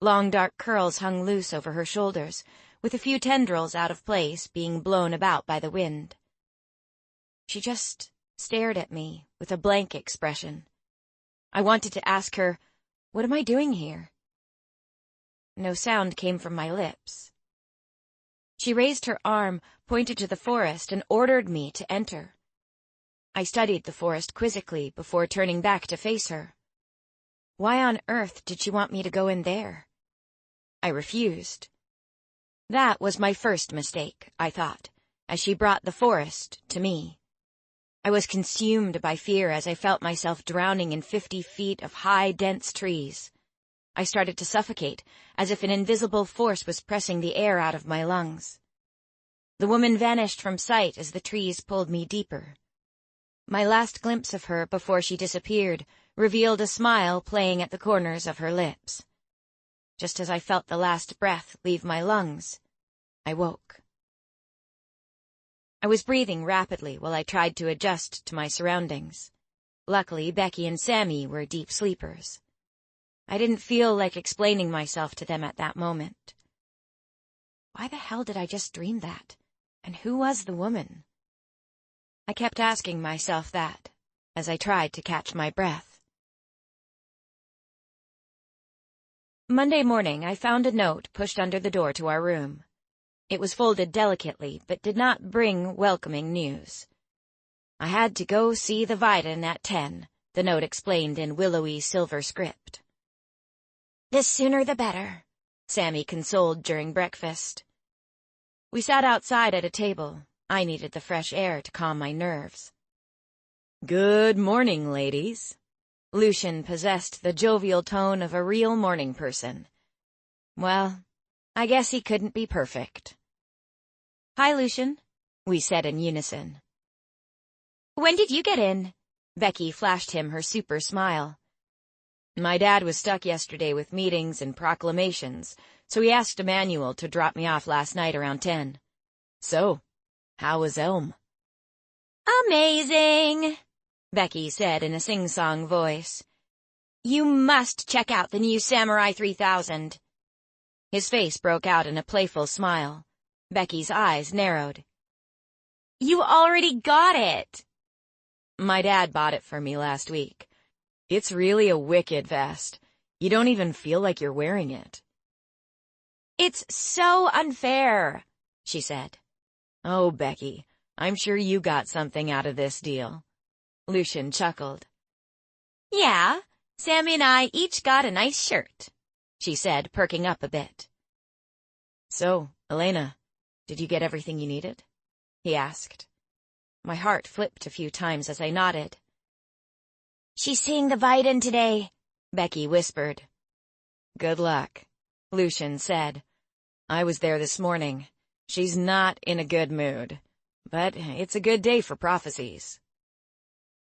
Long dark curls hung loose over her shoulders, with a few tendrils out of place being blown about by the wind. She just stared at me with a blank expression. I wanted to ask her, "What am I doing here?" No sound came from my lips. She raised her arm, pointed to the forest, and ordered me to enter. I studied the forest quizzically before turning back to face her. Why on earth did she want me to go in there? I refused. That was my first mistake, I thought, as she brought the forest to me. I was consumed by fear as I felt myself drowning in 50 feet of high, dense trees. I started to suffocate, as if an invisible force was pressing the air out of my lungs. The woman vanished from sight as the trees pulled me deeper. My last glimpse of her before she disappeared revealed a smile playing at the corners of her lips. Just as I felt the last breath leave my lungs, I woke. I was breathing rapidly while I tried to adjust to my surroundings. Luckily, Becky and Sammy were deep sleepers. I didn't feel like explaining myself to them at that moment. Why the hell did I just dream that? And who was the woman? I kept asking myself that as I tried to catch my breath. Monday morning, I found a note pushed under the door to our room. It was folded delicately, but did not bring welcoming news. I had to go see the Viden at 10, the note explained in willowy silver script. "The sooner the better," Sammy consoled during breakfast. We sat outside at a table. I needed the fresh air to calm my nerves. "Good morning, ladies." Lucian possessed the jovial tone of a real morning person. Well, I guess he couldn't be perfect. "Hi, Lucian," we said in unison. "When did you get in?" Becky flashed him her super smile. "My dad was stuck yesterday with meetings and proclamations, so he asked Emmanuel to drop me off last night around 10. So, how was Elm?" "Amazing," Becky said in a sing-song voice. "You must check out the new Samurai 3000. His face broke out in a playful smile. Becky's eyes narrowed. You already got it. My dad bought it for me last week. It's really a wicked vest. You don't even feel like you're wearing it. It's so unfair, she said. Oh, Becky, I'm sure you got something out of this deal. Lucian chuckled. Yeah, Sammy and I each got a nice shirt, she said, perking up a bit. So, Elena, did you get everything you needed? He asked. My heart flipped a few times as I nodded. She's seeing the Vaiden today, Becky whispered. Good luck, Lucian said. I was there this morning. She's not in a good mood, but it's a good day for prophecies.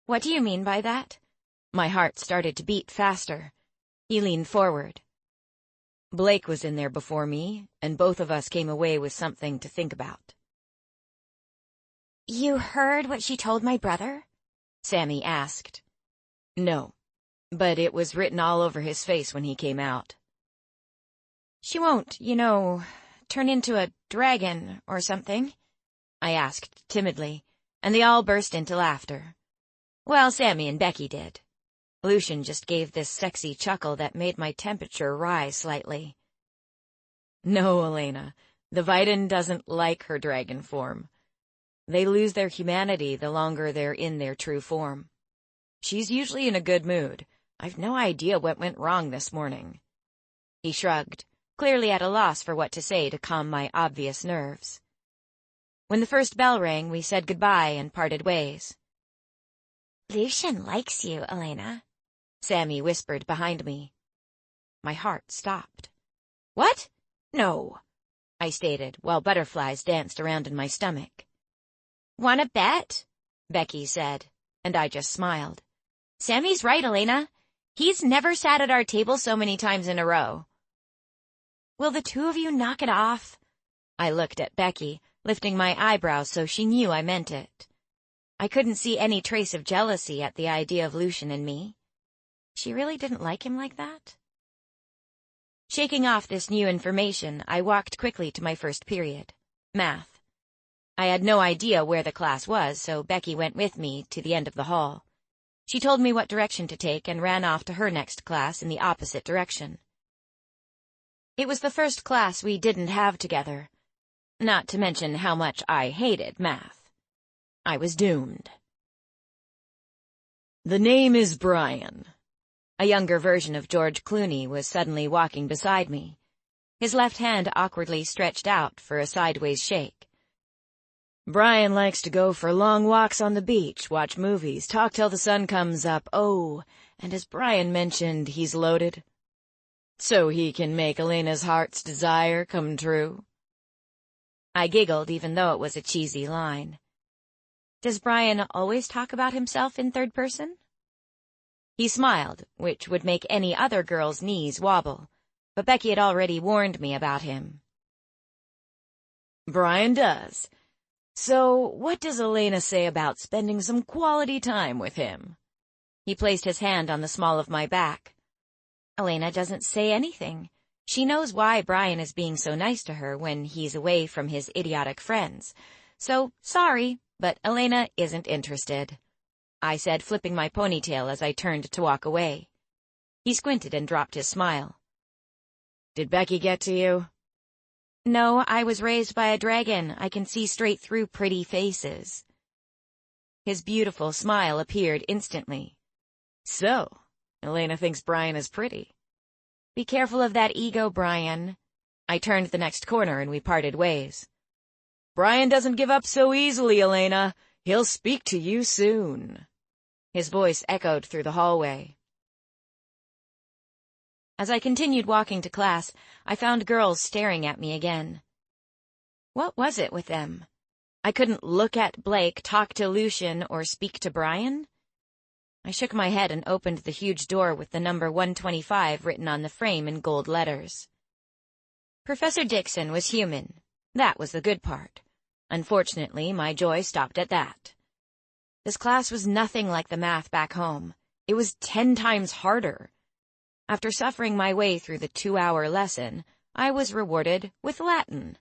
What do you mean by that? My heart started to beat faster. He leaned forward. Blake was in there before me, and both of us came away with something to think about. You heard what she told my brother? Sammy asked. No, but it was written all over his face when he came out. She won't, turn into a dragon or something? I asked timidly, and they all burst into laughter. Well, Sammy and Becky did. Lucian just gave this sexy chuckle that made my temperature rise slightly. No, Elena, the Vaiden doesn't like her dragon form. They lose their humanity the longer they're in their true form. She's usually in a good mood. I've no idea what went wrong this morning. He shrugged, clearly at a loss for what to say to calm my obvious nerves. When the first bell rang, we said goodbye and parted ways. Lucian likes you, Elena, Sammy whispered behind me. My heart stopped. What? No, I stated, while butterflies danced around in my stomach. Want to bet? Becky said, and I just smiled. Sammy's right, Elena. He's never sat at our table so many times in a row. Will the two of you knock it off? I looked at Becky, lifting my eyebrows so she knew I meant it. I couldn't see any trace of jealousy at the idea of Lucian and me. She really didn't like him like that? Shaking off this new information, I walked quickly to my first period, math. I had no idea where the class was, so Becky went with me to the end of the hall. She told me what direction to take and ran off to her next class in the opposite direction. It was the first class we didn't have together, not to mention how much I hated math. I was doomed. The name is Brian. A younger version of George Clooney was suddenly walking beside me, his left hand awkwardly stretched out for a sideways shake. Brian likes to go for long walks on the beach, watch movies, talk till the sun comes up. Oh, and as Brian mentioned, he's loaded. So he can make Elena's heart's desire come true. I giggled even though it was a cheesy line. Does Brian always talk about himself in third person? He smiled, which would make any other girl's knees wobble, but Becky had already warned me about him. Brian does. So, what does Elena say about spending some quality time with him? He placed his hand on the small of my back. Elena doesn't say anything. She knows why Brian is being so nice to her when he's away from his idiotic friends. So, sorry, but Elena isn't interested, I said, flipping my ponytail as I turned to walk away. He squinted and dropped his smile. Did Becky get to you? No, I was raised by a dragon. I can see straight through pretty faces. His beautiful smile appeared instantly. So, Elena thinks Brian is pretty. Be careful of that ego, Brian. I turned the next corner and we parted ways. Brian doesn't give up so easily, Elena. He'll speak to you soon. His voice echoed through the hallway. As I continued walking to class, I found girls staring at me again. What was it with them? I couldn't look at Blake, talk to Lucian, or speak to Brian? I shook my head and opened the huge door with the number 125 written on the frame in gold letters. Professor Dixon was human. That was the good part. Unfortunately, my joy stopped at that. This class was nothing like the math back home. It was 10 times harder. After suffering my way through the 2-hour lesson, I was rewarded with Latin.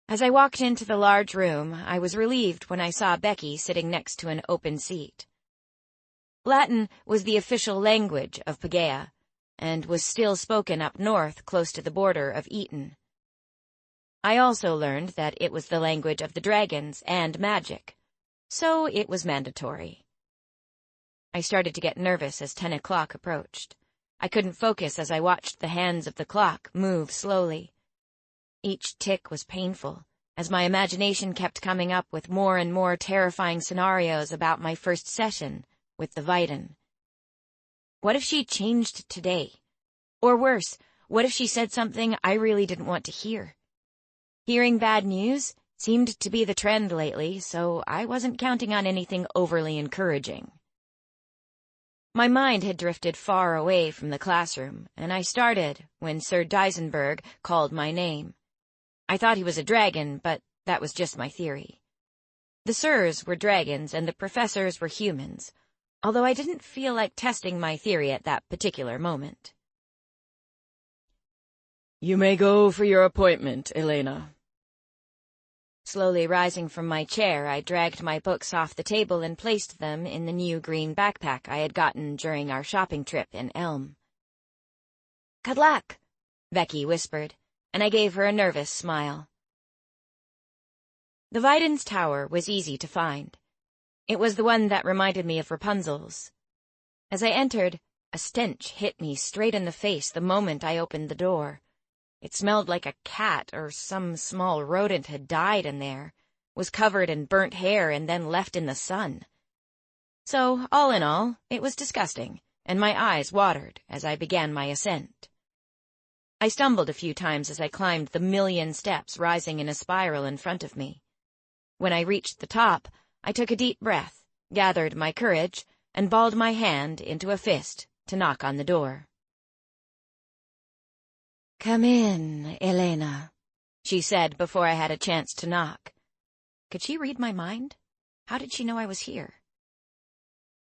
As I walked into the large room, I was relieved when I saw Becky sitting next to an open seat. Latin was the official language of Paegeia, and was still spoken up north close to the border of Eton. I also learned that it was the language of the dragons and magic, so it was mandatory. I started to get nervous as 10 o'clock approached. I couldn't focus as I watched the hands of the clock move slowly. Each tick was painful, as my imagination kept coming up with more and more terrifying scenarios about my first session with the Viden. What if she changed today? Or worse, what if she said something I really didn't want to hear? Hearing bad news seemed to be the trend lately, so I wasn't counting on anything overly encouraging. My mind had drifted far away from the classroom, and I started when Sir Dysenberg called my name. I thought he was a dragon, but that was just my theory. The sirs were dragons and the professors were humans, although I didn't feel like testing my theory at that particular moment. You may go for your appointment, Elena. Slowly rising from my chair, I dragged my books off the table and placed them in the new green backpack I had gotten during our shopping trip in Elm. "Good luck," Becky whispered, and I gave her a nervous smile. The Viden's tower was easy to find. It was the one that reminded me of Rapunzel's. As I entered, a stench hit me straight in the face the moment I opened the door. It smelled like a cat or some small rodent had died in there, was covered in burnt hair and then left in the sun. So, all in all, it was disgusting, and my eyes watered as I began my ascent. I stumbled a few times as I climbed the million steps rising in a spiral in front of me. When I reached the top, I took a deep breath, gathered my courage, and balled my hand into a fist to knock on the door. "Come in, Elena," she said before I had a chance to knock. Could she read my mind? How did she know I was here?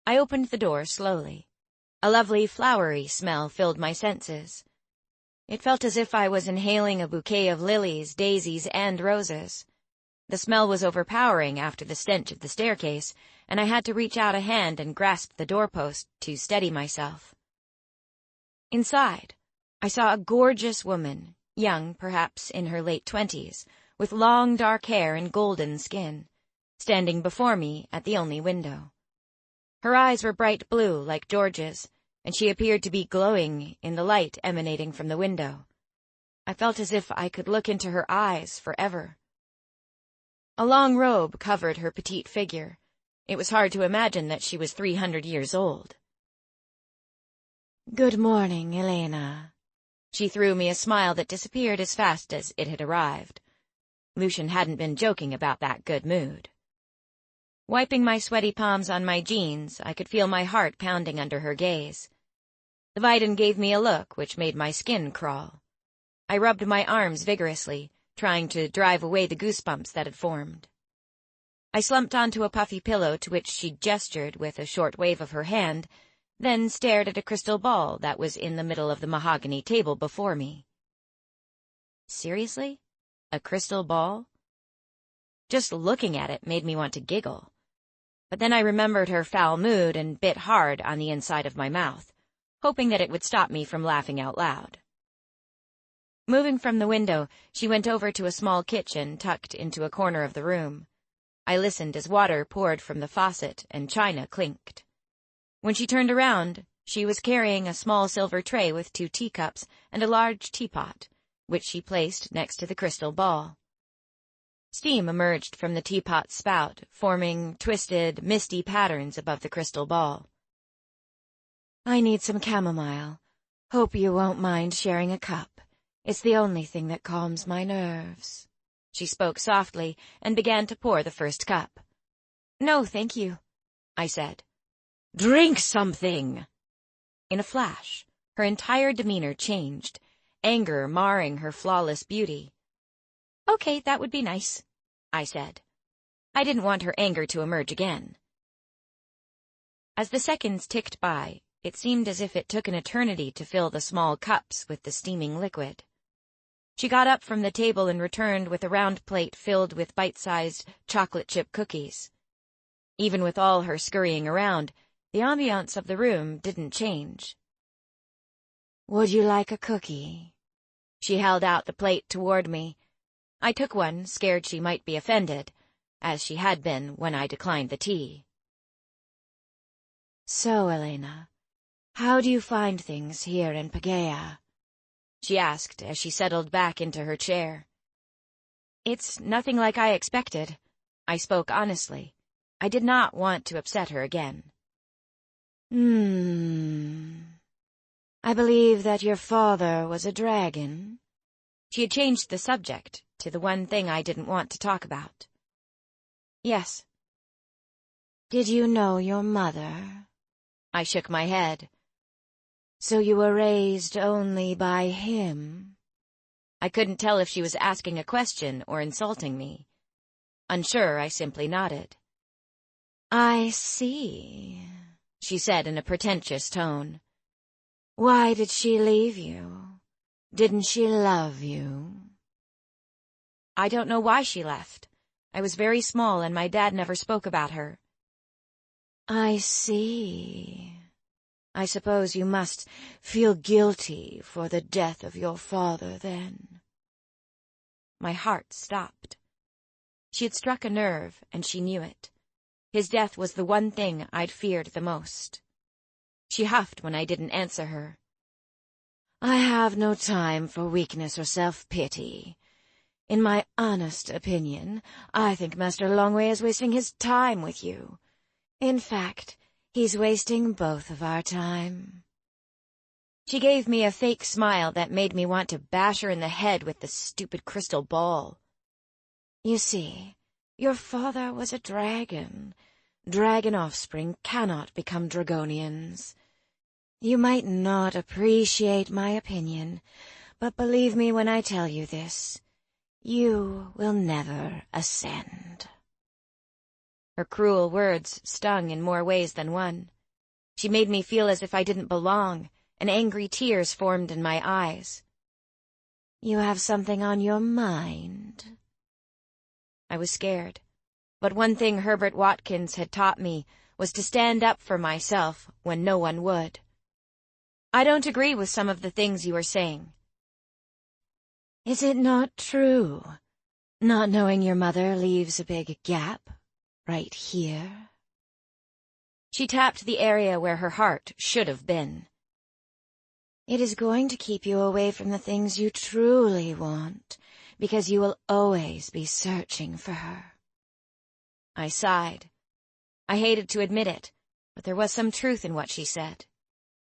I opened the door slowly. A lovely flowery smell filled my senses. It felt as if I was inhaling a bouquet of lilies, daisies, and roses. The smell was overpowering after the stench of the staircase, and I had to reach out a hand and grasp the doorpost to steady myself. Inside, I saw a gorgeous woman, young, perhaps in her late 20s, with long dark hair and golden skin, standing before me at the only window. Her eyes were bright blue like George's, and she appeared to be glowing in the light emanating from the window. I felt as if I could look into her eyes forever. A long robe covered her petite figure. It was hard to imagine that she was 300 years old. "Good morning, Elena." She threw me a smile that disappeared as fast as it had arrived. Lucian hadn't been joking about that good mood. Wiping my sweaty palms on my jeans, I could feel my heart pounding under her gaze. The Viden gave me a look which made my skin crawl. I rubbed my arms vigorously, trying to drive away the goosebumps that had formed. I slumped onto a puffy pillow to which she gestured with a short wave of her hand, then stared at a crystal ball that was in the middle of the mahogany table before me. Seriously? A crystal ball? Just looking at it made me want to giggle. But then I remembered her foul mood and bit hard on the inside of my mouth, hoping that it would stop me from laughing out loud. Moving from the window, she went over to a small kitchen tucked into a corner of the room. I listened as water poured from the faucet and china clinked. When she turned around, she was carrying a small silver tray with 2 teacups and a large teapot, which she placed next to the crystal ball. Steam emerged from the teapot's spout, forming twisted, misty patterns above the crystal ball. "I need some chamomile. Hope you won't mind sharing a cup. It's the only thing that calms my nerves." She spoke softly and began to pour the first cup. "No, thank you," I said. "Drink something!" In a flash, her entire demeanor changed, anger marring her flawless beauty. "Okay, that would be nice," I said. I didn't want her anger to emerge again. As the seconds ticked by, it seemed as if it took an eternity to fill the small cups with the steaming liquid. She got up from the table and returned with a round plate filled with bite-sized chocolate chip cookies. Even with all her scurrying around, the ambiance of the room didn't change. "Would you like a cookie?" She held out the plate toward me. I took one, scared she might be offended, as she had been when I declined the tea. "So, Elena, how do you find things here in Paegeia?" she asked as she settled back into her chair. "It's nothing like I expected." I spoke honestly. I did not want to upset her again. I believe that your father was a dragon." She had changed the subject to the one thing I didn't want to talk about. "Yes." "Did you know your mother?" I shook my head. "So you were raised only by him?" I couldn't tell if she was asking a question or insulting me. Unsure, I simply nodded. "I see," she said in a pretentious tone. "Why did she leave you? Didn't she love you?" "I don't know why she left. I was very small and my dad never spoke about her." "I see. I suppose you must feel guilty for the death of your father, then." My heart stopped. She had struck a nerve, and she knew it. His death was the one thing I'd feared the most. She huffed when I didn't answer her. "I have no time for weakness or self-pity. In my honest opinion, I think Master Longway is wasting his time with you. In fact, he's wasting both of our time." She gave me a fake smile that made me want to bash her in the head with the stupid crystal ball. "You see, your father was a dragon. Dragon offspring cannot become Dragonians. You might not appreciate my opinion, but believe me when I tell you this, you will never ascend." Her cruel words stung in more ways than one. She made me feel as if I didn't belong, and angry tears formed in my eyes. "You have something on your mind?" I was scared, but one thing Herbert Watkins had taught me was to stand up for myself when no one would. "I don't agree with some of the things you are saying." "Is it not true? Not knowing your mother leaves a big gap right here?" She tapped the area where her heart should have been. "It is going to keep you away from the things you truly want, because you will always be searching for her." I sighed. I hated to admit it, but there was some truth in what she said.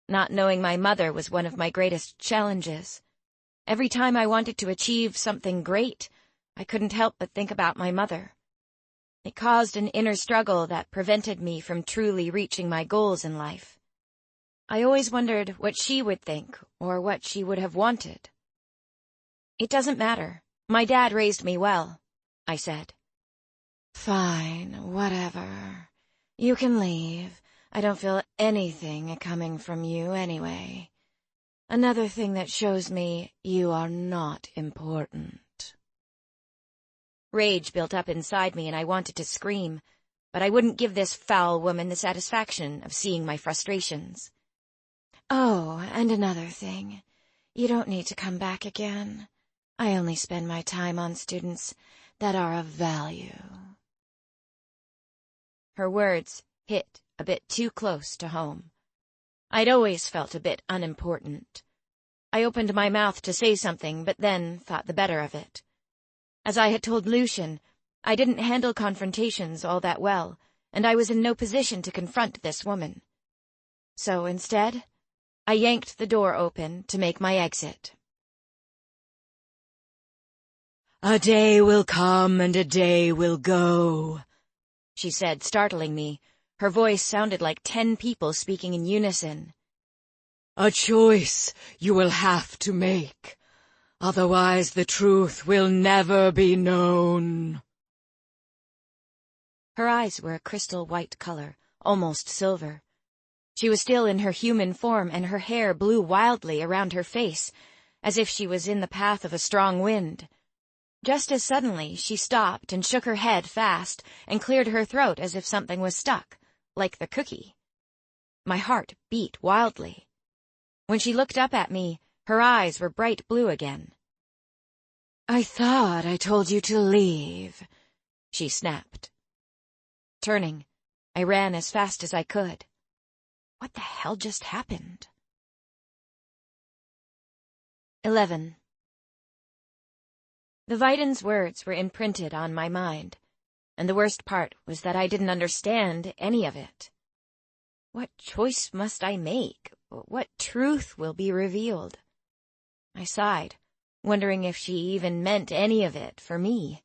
Not knowing my mother was one of my greatest challenges. Every time I wanted to achieve something great, I couldn't help but think about my mother. It caused an inner struggle that prevented me from truly reaching my goals in life. I always wondered what she would think or what she would have wanted. "It doesn't matter. My dad raised me well," I said. "Fine, whatever. You can leave. I don't feel anything coming from you anyway. Another thing that shows me you are not important." Rage built up inside me and I wanted to scream, but I wouldn't give this foul woman the satisfaction of seeing my frustrations. "Oh, and another thing. You don't need to come back again. I only spend my time on students that are of value." Her words hit a bit too close to home. I'd always felt a bit unimportant. I opened my mouth to say something, but then thought the better of it. As I had told Lucian, I didn't handle confrontations all that well, and I was in no position to confront this woman. So instead, I yanked the door open to make my exit. "A day will come and a day will go," she said, startling me. Her voice sounded like 10 people speaking in unison. "A choice you will have to make. Otherwise the truth will never be known." Her eyes were a crystal white color, almost silver. She was still in her human form, and her hair blew wildly around her face, as if she was in the path of a strong wind. Just as suddenly, she stopped and shook her head fast and cleared her throat as if something was stuck, like the cookie. My heart beat wildly. When she looked up at me, her eyes were bright blue again. "I thought I told you to leave," she snapped. Turning, I ran as fast as I could. What the hell just happened? 11. The Viden's words were imprinted on my mind, and the worst part was that I didn't understand any of it. What choice must I make? What truth will be revealed? I sighed, wondering if she even meant any of it for me.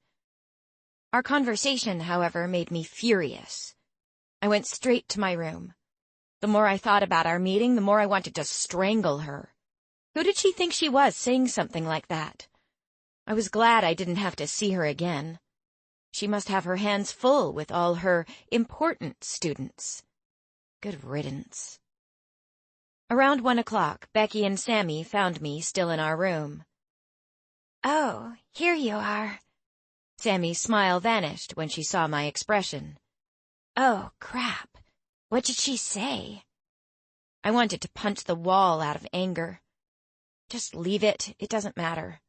Our conversation, however, made me furious. I went straight to my room. The more I thought about our meeting, the more I wanted to strangle her. Who did she think she was, saying something like that? I was glad I didn't have to see her again. She must have her hands full with all her important students. Good riddance. Around 1 o'clock, Becky and Sammy found me still in our room. "Oh, here you are." Sammy's smile vanished when she saw my expression. "Oh, crap. What did she say?" I wanted to punch the wall out of anger. Just leave it, it doesn't matter.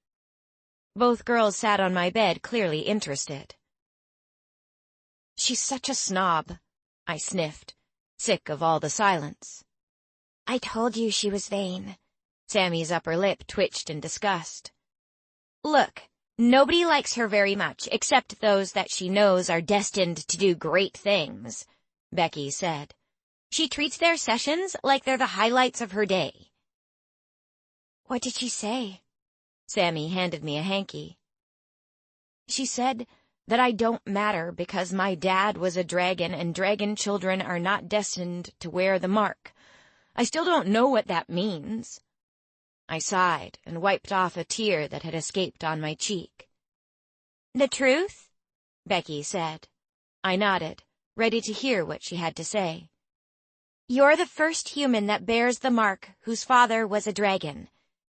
Both girls sat on my bed, clearly interested. "She's such a snob," I sniffed, sick of all the silence. "I told you she was vain." Sammy's upper lip twitched in disgust. "Look, nobody likes her very much, except those that she knows are destined to do great things," Becky said. "She treats their sessions like they're the highlights of her day." "What did she say?" Sammy handed me a hanky. "She said that I don't matter because my dad was a dragon and dragon children are not destined to wear the mark. I still don't know what that means." I sighed and wiped off a tear that had escaped on my cheek. "The truth?" Becky said. I nodded, ready to hear what she had to say. "You're the first human that bears the mark whose father was a dragon.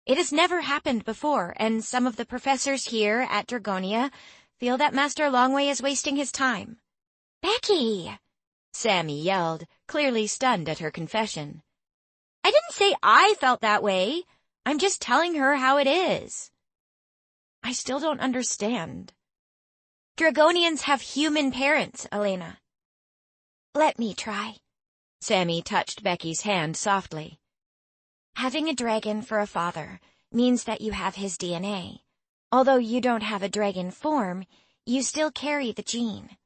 It has never happened before, and some of the professors here at Dragonia feel that Master Longway is wasting his time." "Becky!" Sammy yelled, clearly stunned at her confession. "I didn't say I felt that way. I'm just telling her how it is." "I still don't understand." "Dragonians have human parents, Elena." "Let me try." Sammy touched Becky's hand softly. "Having a dragon for a father means that you have his DNA. Although you don't have a dragon form, you still carry the gene.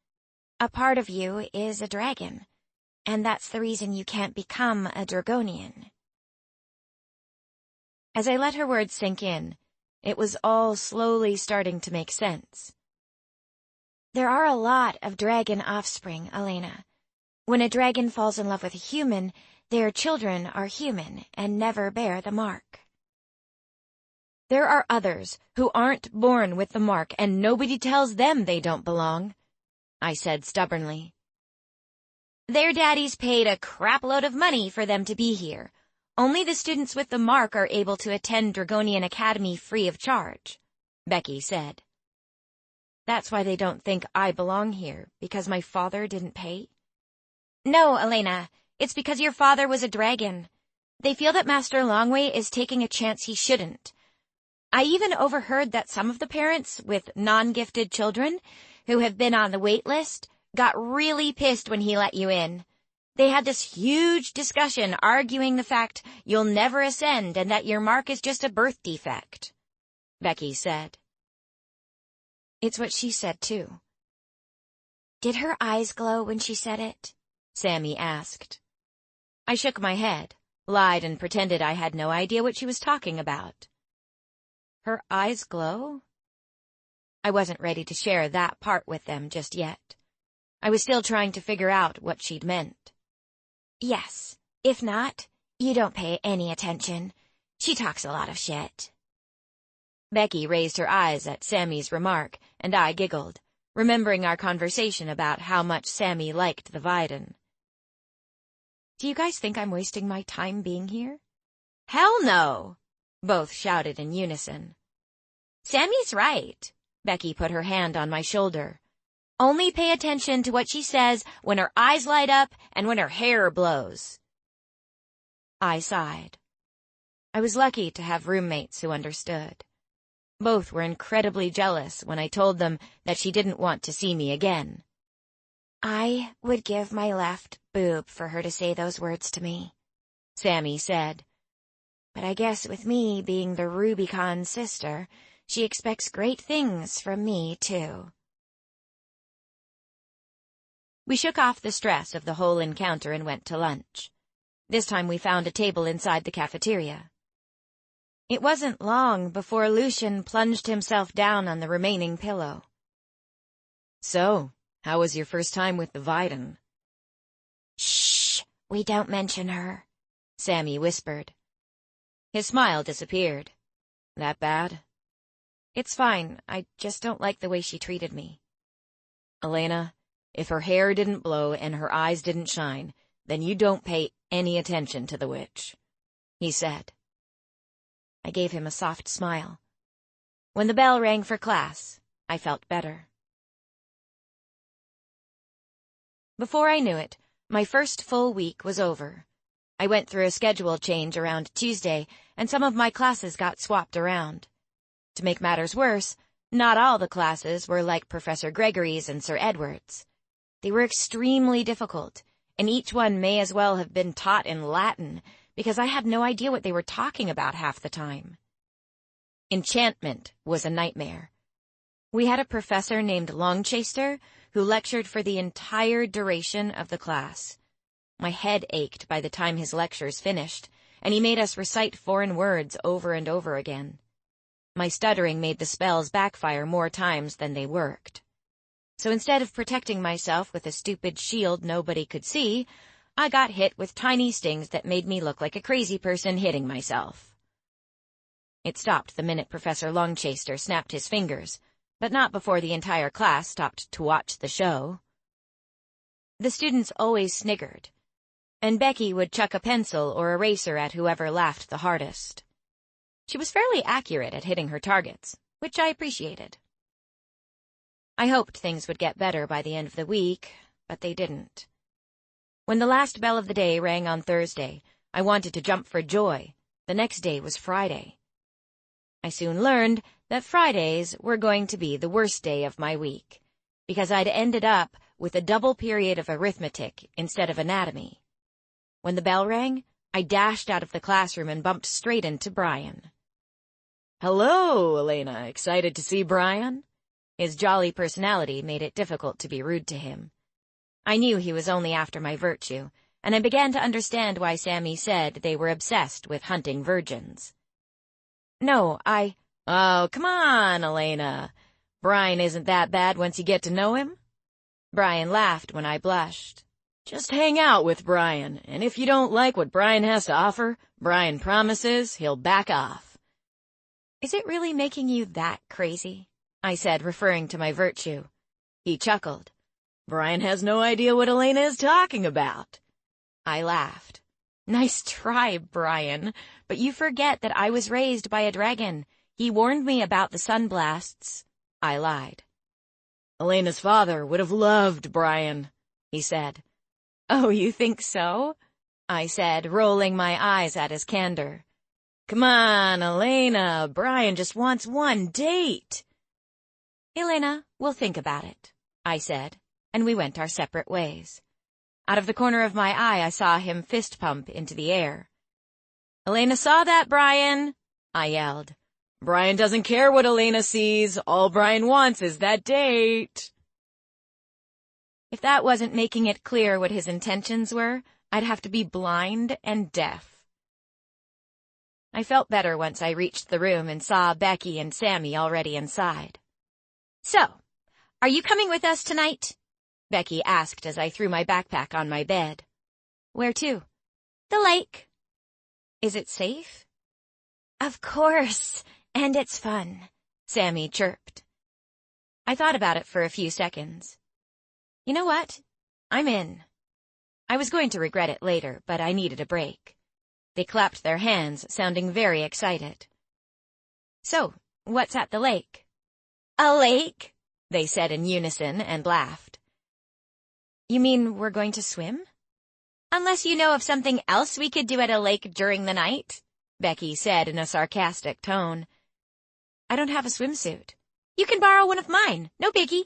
A part of you is a dragon, and that's the reason you can't become a Dragonian." As I let her words sink in, it was all slowly starting to make sense. "There are a lot of dragon offspring, Elena. When a dragon falls in love with a human, their children are human and never bear the mark." "There are others who aren't born with the mark and nobody tells them they don't belong," I said stubbornly. "Their daddies paid a crap load of money for them to be here. Only the students with the mark are able to attend Dragonia Academy free of charge," Becky said. "That's why they don't think I belong here, because my father didn't pay?" "No, Elena. It's because your father was a dragon. They feel that Master Longway is taking a chance he shouldn't. I even overheard that some of the parents with non-gifted children who have been on the wait list got really pissed when he let you in. They had this huge discussion arguing the fact you'll never ascend and that your mark is just a birth defect," Becky said. "It's what she said, too." "Did her eyes glow when she said it?" Sammy asked. I shook my head, lied and pretended I had no idea what she was talking about. Her eyes glow? I wasn't ready to share that part with them just yet. I was still trying to figure out what she'd meant. "Yes. If not, you don't pay any attention. She talks a lot of shit." Becky raised her eyes at Sammy's remark, and I giggled, remembering our conversation about how much Sammy liked the Viden. "Do you guys think I'm wasting my time being here?" "Hell no!" Both shouted in unison. Sammy's right. Becky put her hand on my shoulder. Only pay attention to what she says when her eyes light up and when her hair blows. I sighed. I was lucky to have roommates who understood. Both were incredibly jealous when I told them that she didn't want to see me again. I would give my left boob for her to say those words to me, Sammy said. But I guess with me being the Rubicon sister, she expects great things from me, too. We shook off the stress of the whole encounter and went to lunch. This time we found a table inside the cafeteria. It wasn't long before Lucian plunged himself down on the remaining pillow. So, how was your first time with the Viden? Shh, we don't mention her, Sammy whispered. His smile disappeared. That bad? It's fine, I just don't like the way she treated me. Elena, if her hair didn't blow and her eyes didn't shine, then you don't pay any attention to the witch, he said. I gave him a soft smile. When the bell rang for class, I felt better. Before I knew it, my first full week was over. I went through a schedule change around Tuesday, and some of my classes got swapped around. To make matters worse, not all the classes were like Professor Gregory's and Sir Edward's. They were extremely difficult, and each one may as well have been taught in Latin, because I had no idea what they were talking about half the time. Enchantment was a nightmare. We had a professor named Longchaster who lectured for the entire duration of the class. My head ached by the time his lectures finished, and he made us recite foreign words over and over again. My stuttering made the spells backfire more times than they worked. So instead of protecting myself with a stupid shield nobody could see, I got hit with tiny stings that made me look like a crazy person hitting myself. It stopped the minute Professor Longchaster snapped his fingers, but not before the entire class stopped to watch the show. The students always sniggered, and Becky would chuck a pencil or eraser at whoever laughed the hardest. She was fairly accurate at hitting her targets, which I appreciated. I hoped things would get better by the end of the week, but they didn't. When the last bell of the day rang on Thursday, I wanted to jump for joy. The next day was Friday. I soon learned that Fridays were going to be the worst day of my week, because I'd ended up with a double period of arithmetic instead of anatomy. When the bell rang, I dashed out of the classroom and bumped straight into Brian. Hello, Elena. Excited to see Brian? His jolly personality made it difficult to be rude to him. I knew he was only after my virtue, and I began to understand why Sammy said they were obsessed with hunting virgins. Oh, come on, Elena. Brian isn't that bad once you get to know him. Brian laughed when I blushed. Just hang out with Brian, and if you don't like what Brian has to offer, Brian promises he'll back off. Is it really making you that crazy? I said, referring to my virtue. He chuckled. Brian has no idea what Elena is talking about. I laughed. Nice try, Brian, but you forget that I was raised by a dragon. He warned me about the sunblasts. I lied. Elena's father would have loved Brian, he said. Oh, you think so? I said, rolling my eyes at his candor. Come on, Elena. Brian just wants one date. Elena, we'll think about it, I said, and we went our separate ways. Out of the corner of my eye, I saw him fist pump into the air. Elena saw that, Brian, I yelled. Brian doesn't care what Elena sees. All Brian wants is that date. If that wasn't making it clear what his intentions were, I'd have to be blind and deaf. I felt better once I reached the room and saw Becky and Sammy already inside. So, are you coming with us tonight? Becky asked as I threw my backpack on my bed. Where to? The lake. Is it safe? Of course, and it's fun, Sammy chirped. I thought about it for a few seconds. You know what? I'm in. I was going to regret it later, but I needed a break. They clapped their hands, sounding very excited. So, what's at the lake? A lake? They said in unison and laughed. You mean we're going to swim? Unless you know of something else we could do at a lake during the night, Becky said in a sarcastic tone. I don't have a swimsuit. You can borrow one of mine, no biggie.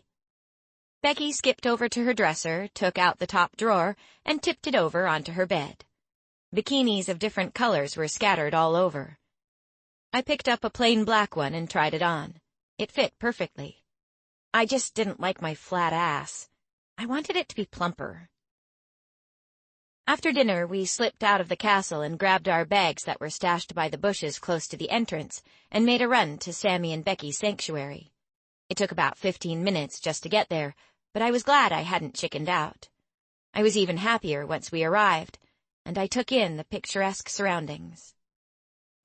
Becky skipped over to her dresser, took out the top drawer, and tipped it over onto her bed. Bikinis of different colors were scattered all over. I picked up a plain black one and tried it on. It fit perfectly. I just didn't like my flat ass. I wanted it to be plumper. After dinner, we slipped out of the castle and grabbed our bags that were stashed by the bushes close to the entrance and made a run to Sammy and Becky's sanctuary. It took about 15 minutes just to get there, but I was glad I hadn't chickened out. I was even happier once we arrived, and I took in the picturesque surroundings.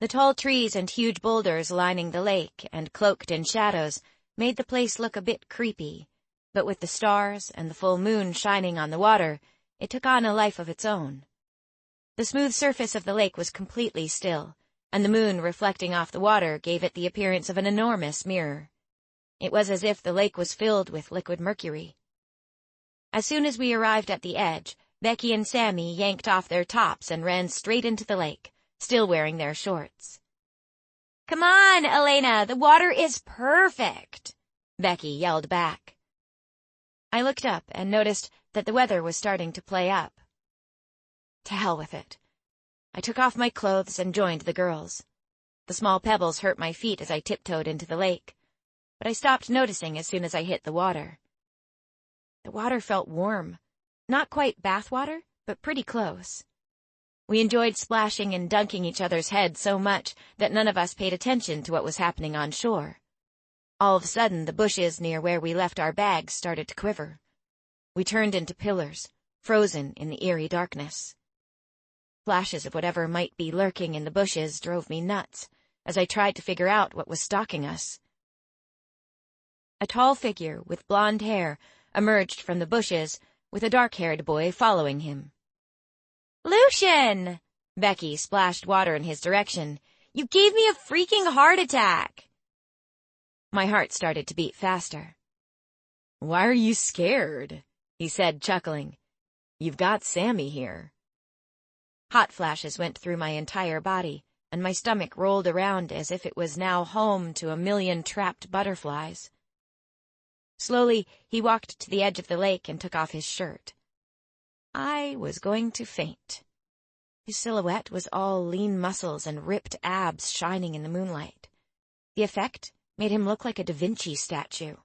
The tall trees and huge boulders lining the lake and cloaked in shadows made the place look a bit creepy, but with the stars and the full moon shining on the water, it took on a life of its own. The smooth surface of the lake was completely still, and the moon reflecting off the water gave it the appearance of an enormous mirror. It was as if the lake was filled with liquid mercury. As soon as we arrived at the edge, Becky and Sammy yanked off their tops and ran straight into the lake, still wearing their shorts. Come on, Elena, the water is perfect, Becky yelled back. I looked up and noticed that the weather was starting to play up. To hell with it. I took off my clothes and joined the girls. The small pebbles hurt my feet as I tiptoed into the lake, but I stopped noticing as soon as I hit the water. The water felt warm. Not quite bath water, but pretty close. We enjoyed splashing and dunking each other's heads so much that none of us paid attention to what was happening on shore. All of a sudden, the bushes near where we left our bags started to quiver. We turned into pillars, frozen in the eerie darkness. Flashes of whatever might be lurking in the bushes drove me nuts as I tried to figure out what was stalking us. A tall figure with blonde hair emerged from the bushes with a dark-haired boy following him. Lucian! Becky splashed water in his direction. You gave me a freaking heart attack! My heart started to beat faster. Why are you scared? He said, chuckling. You've got Sammy here. Hot flashes went through my entire body, and my stomach rolled around as if it was now home to a million trapped butterflies. Slowly, he walked to the edge of the lake and took off his shirt. I was going to faint. His silhouette was all lean muscles and ripped abs shining in the moonlight. The effect made him look like a Da Vinci statue.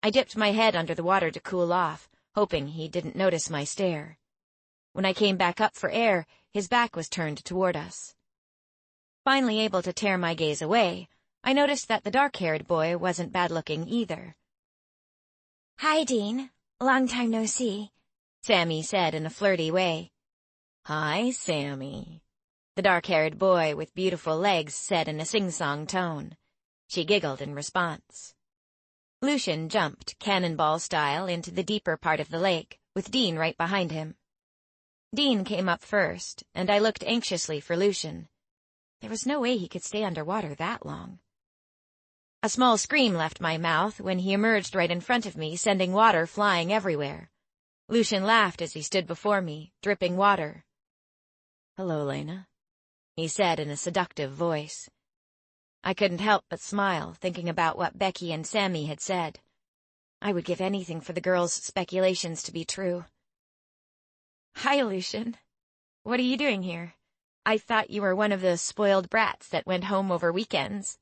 I dipped my head under the water to cool off, hoping he didn't notice my stare. When I came back up for air, his back was turned toward us. Finally able to tear my gaze away, I noticed that the dark-haired boy wasn't bad-looking either. Hi, Dean. Long time no see, Sammy said in a flirty way. Hi, Sammy, the dark-haired boy with beautiful legs said in a sing-song tone. She giggled in response. Lucian jumped, cannonball style, into the deeper part of the lake, with Dean right behind him. Dean came up first, and I looked anxiously for Lucian. There was no way he could stay underwater that long. A small scream left my mouth when he emerged right in front of me, sending water flying everywhere. Lucian laughed as he stood before me, dripping water. Hello, Elena, he said in a seductive voice. I couldn't help but smile, thinking about what Becky and Sammy had said. I would give anything for the girls' speculations to be true. Hi, Lucian. What are you doing here? I thought you were one of the spoiled brats that went home over weekends.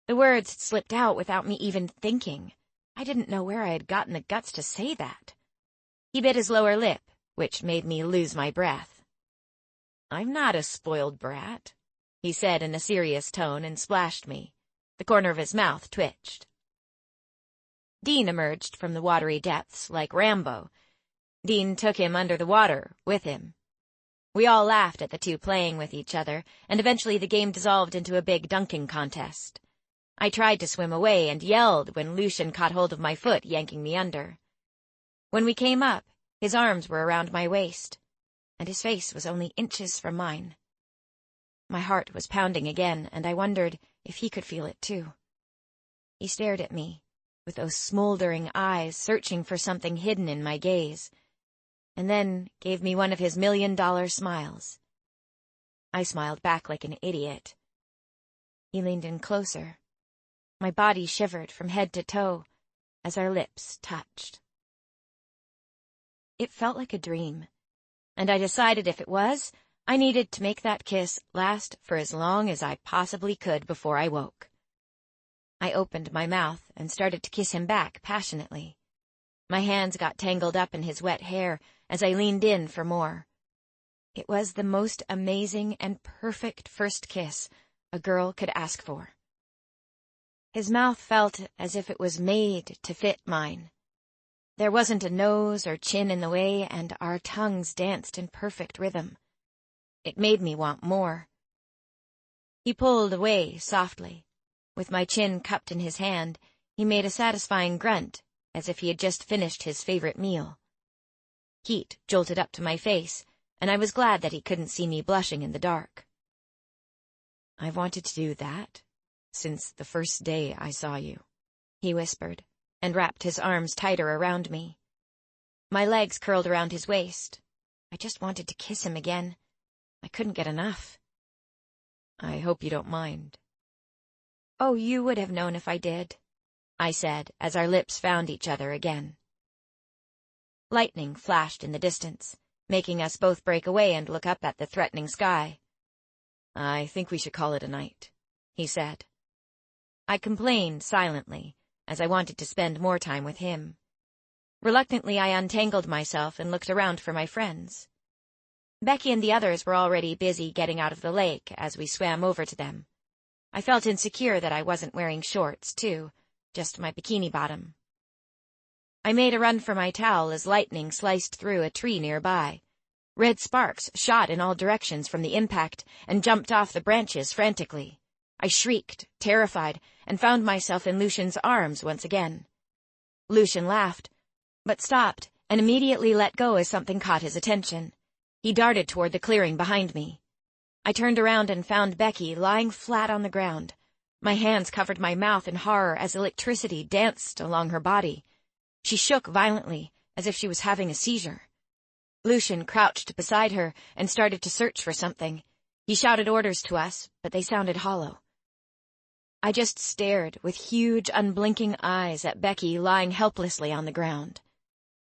The words slipped out without me even thinking. I didn't know where I had gotten the guts to say that. He bit his lower lip, which made me lose my breath. I'm not a spoiled brat, he said in a serious tone and splashed me. The corner of his mouth twitched. Dean emerged from the watery depths like Rambo. Dean took him under the water with him. We all laughed at the two playing with each other, and eventually the game dissolved into a big dunking contest. I tried to swim away and yelled when Lucian caught hold of my foot, yanking me under. When we came up, his arms were around my waist, and his face was only inches from mine. My heart was pounding again, and I wondered if he could feel it too. He stared at me, with those smoldering eyes searching for something hidden in my gaze, and then gave me one of his $1,000,000 smiles. I smiled back like an idiot. He leaned in closer. My body shivered from head to toe as our lips touched. It felt like a dream, and I decided if it was, I needed to make that kiss last for as long as I possibly could before I woke. I opened my mouth and started to kiss him back passionately. My hands got tangled up in his wet hair as I leaned in for more. It was the most amazing and perfect first kiss a girl could ask for. His mouth felt as if it was made to fit mine. There wasn't a nose or chin in the way, and our tongues danced in perfect rhythm. It made me want more. He pulled away softly. With my chin cupped in his hand, he made a satisfying grunt, as if he had just finished his favorite meal. Heat jolted up to my face, and I was glad that he couldn't see me blushing in the dark. "I've wanted to do that since the first day I saw you," he whispered, and wrapped his arms tighter around me. My legs curled around his waist. I just wanted to kiss him again. I couldn't get enough. "I hope you don't mind." "Oh, you would have known if I did," I said as our lips found each other again. Lightning flashed in the distance, making us both break away and look up at the threatening sky. "I think we should call it a night," he said. I complained silently, as I wanted to spend more time with him. Reluctantly, I untangled myself and looked around for my friends. Becky and the others were already busy getting out of the lake as we swam over to them. I felt insecure that I wasn't wearing shorts, too, just my bikini bottom. I made a run for my towel as lightning sliced through a tree nearby. Red sparks shot in all directions from the impact and jumped off the branches frantically. I shrieked, terrified, and found myself in Lucian's arms once again. Lucian laughed, but stopped and immediately let go as something caught his attention. He darted toward the clearing behind me. I turned around and found Becky lying flat on the ground. My hands covered my mouth in horror as electricity danced along her body. She shook violently, as if she was having a seizure. Lucian crouched beside her and started to search for something. He shouted orders to us, but they sounded hollow. I just stared with huge, unblinking eyes at Becky lying helplessly on the ground.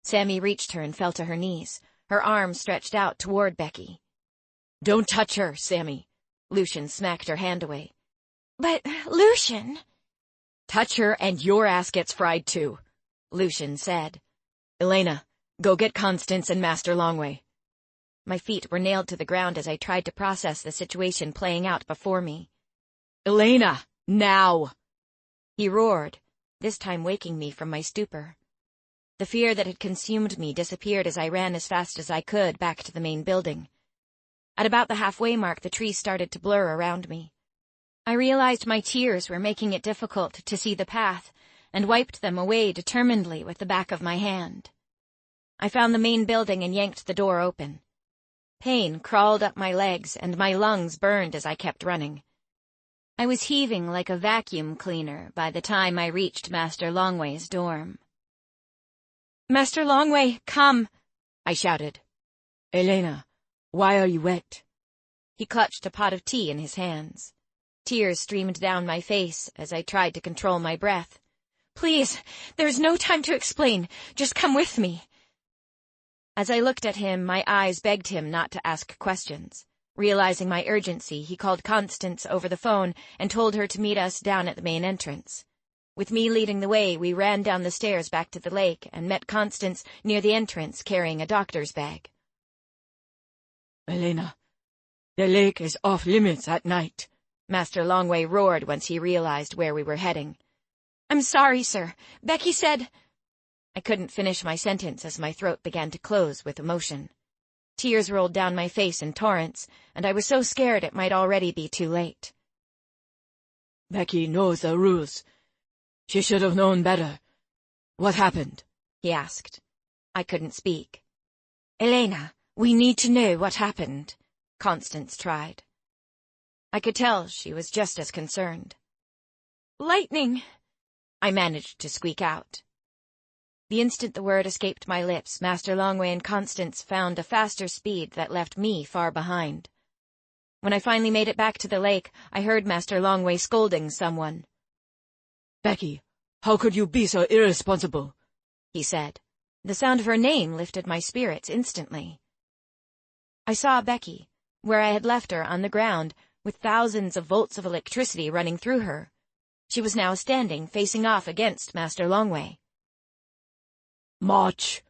Sammy reached her and fell to her knees, her arms stretched out toward Becky. "Don't touch her, Sammy." Lucian smacked her hand away. "But, Lucian—" "Touch her and your ass gets fried too," Lucian said. "Elena, go get Constance and Master Longway." My feet were nailed to the ground as I tried to process the situation playing out before me. "Elena, now!" he roared, this time waking me from my stupor. The fear that had consumed me disappeared as I ran as fast as I could back to the main building. At about the halfway mark, the trees started to blur around me. I realized my tears were making it difficult to see the path, and wiped them away determinedly with the back of my hand. I found the main building and yanked the door open. Pain crawled up my legs, and my lungs burned as I kept running. I was heaving like a vacuum cleaner by the time I reached Master Longway's dorm. "Master Longway, come!" I shouted. "Elena, why are you wet?" He clutched a pot of tea in his hands. Tears streamed down my face as I tried to control my breath. "Please, there's no time to explain. Just come with me." As I looked at him, my eyes begged him not to ask questions. Realizing my urgency, he called Constance over the phone and told her to meet us down at the main entrance. With me leading the way, we ran down the stairs back to the lake and met Constance near the entrance carrying a doctor's bag. "Elena, the lake is off limits at night," Master Longway roared once he realized where we were heading. "I'm sorry, sir. Becky said—" I couldn't finish my sentence as my throat began to close with emotion. Tears rolled down my face in torrents, and I was so scared it might already be too late. "Becky knows the rules. She should have known better. What happened?" he asked. I couldn't speak. "Elena, we need to know what happened," Constance tried. I could tell she was just as concerned. "Lightning!" I managed to squeak out. The instant the word escaped my lips, Master Longway and Constance found a faster speed that left me far behind. When I finally made it back to the lake, I heard Master Longway scolding someone. "Becky, how could you be so irresponsible?" he said. The sound of her name lifted my spirits instantly. I saw Becky, where I had left her on the ground, with thousands of volts of electricity running through her. She was now standing, facing off against Master Longway. "March!"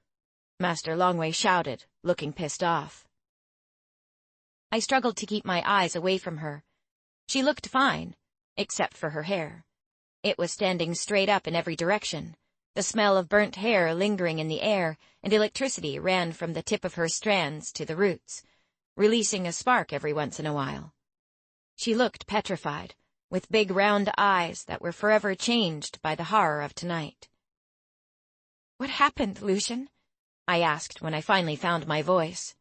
Master Longway shouted, looking pissed off. I struggled to keep my eyes away from her. She looked fine, except for her hair. It was standing straight up in every direction. The smell of burnt hair lingering in the air, and electricity ran from the tip of her strands to the roots, releasing a spark every once in a while. She looked petrified, with big round eyes that were forever changed by the horror of tonight. "What happened, Lucian?" I asked when I finally found my voice.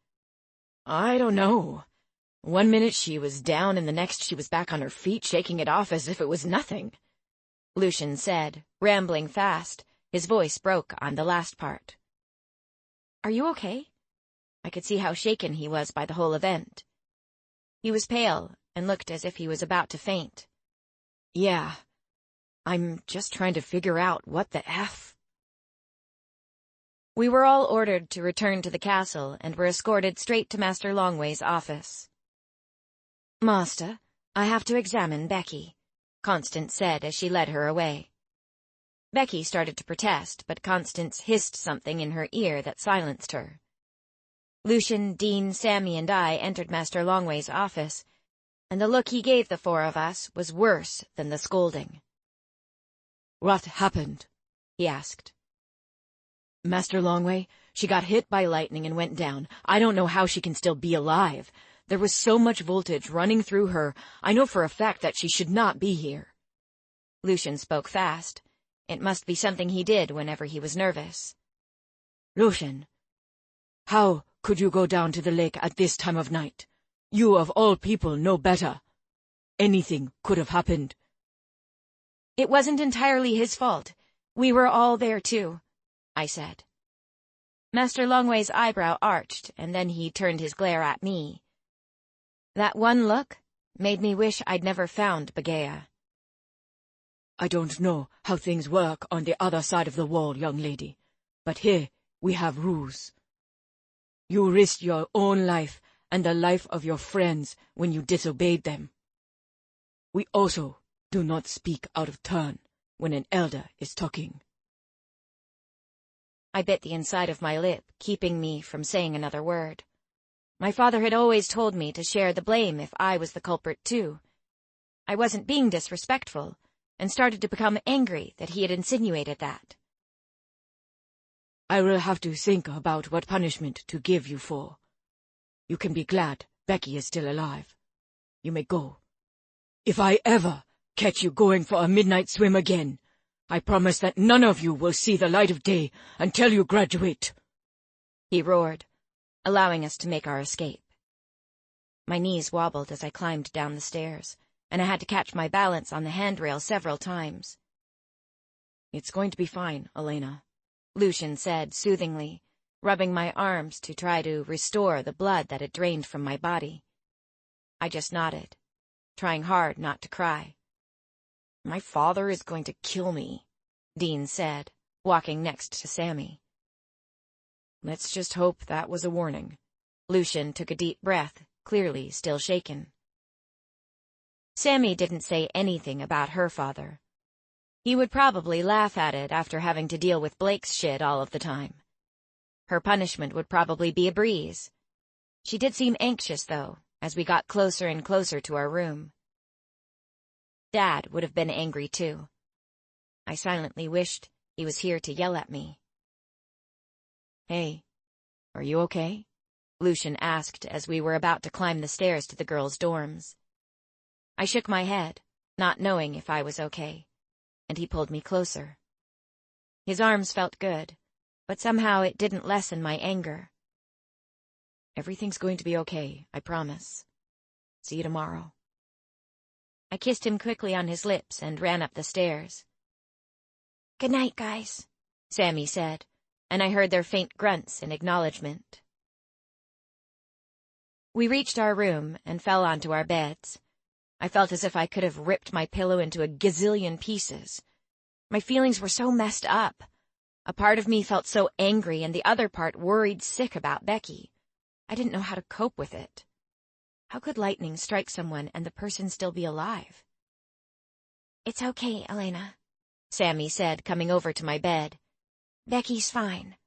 "I don't know. One minute she was down and the next she was back on her feet, shaking it off as if it was nothing," Lucian said, rambling fast. His voice broke on the last part. "Are you okay?" I could see how shaken he was by the whole event. He was pale and looked as if he was about to faint. "Yeah. I'm just trying to figure out what the F." We were all ordered to return to the castle and were escorted straight to Master Longway's office. "Master, I have to examine Becky," Constance said as she led her away. Becky started to protest, but Constance hissed something in her ear that silenced her. Lucian, Dean, Sammy, and I entered Master Longway's office, and the look he gave the four of us was worse than the scolding. "What happened?" he asked. "Master Longway, she got hit by lightning and went down. I don't know how she can still be alive. There was so much voltage running through her. I know for a fact that she should not be here." Lucian spoke fast. It must be something he did whenever he was nervous. "Lucian, how could you go down to the lake at this time of night? You of all people know better. Anything could have happened." "It wasn't entirely his fault. We were all there too," I said. Master Longway's eyebrow arched, and then he turned his glare at me. That one look made me wish I'd never found Paegeia. "I don't know how things work on the other side of the wall, young lady, but here we have rules. You risked your own life and the life of your friends when you disobeyed them. We also do not speak out of turn when an elder is talking." I bit the inside of my lip, keeping me from saying another word. My father had always told me to share the blame if I was the culprit too. I wasn't being disrespectful, and started to become angry that he had insinuated that. "I will have to think about what punishment to give you for. You can be glad Becky is still alive. You may go. If I ever catch you going for a midnight swim again, I promise that none of you will see the light of day until you graduate," he roared, allowing us to make our escape. My knees wobbled as I climbed down the stairs, and I had to catch my balance on the handrail several times. "It's going to be fine, Elena," Lucian said soothingly, rubbing my arms to try to restore the blood that had drained from my body. I just nodded, trying hard not to cry. "My father is going to kill me," Dean said, walking next to Sammy. "Let's just hope that was a warning." Lucian took a deep breath, clearly still shaken. Sammy didn't say anything about her father. He would probably laugh at it after having to deal with Blake's shit all of the time. Her punishment would probably be a breeze. She did seem anxious, though, as we got closer and closer to our room. Dad would have been angry, too. I silently wished he was here to yell at me. "Hey, are you okay?" Lucian asked as we were about to climb the stairs to the girls' dorms. I shook my head, not knowing if I was okay, and he pulled me closer. His arms felt good, but somehow it didn't lessen my anger. "Everything's going to be okay, I promise. See you tomorrow." I kissed him quickly on his lips and ran up the stairs. "Good night, guys," Sammy said, and I heard their faint grunts in acknowledgement. We reached our room and fell onto our beds. I felt as if I could have ripped my pillow into a gazillion pieces. My feelings were so messed up. A part of me felt so angry and the other part worried sick about Becky. I didn't know how to cope with it. How could lightning strike someone and the person still be alive? "It's okay, Elena," Sammy said, coming over to my bed. "Becky's fine."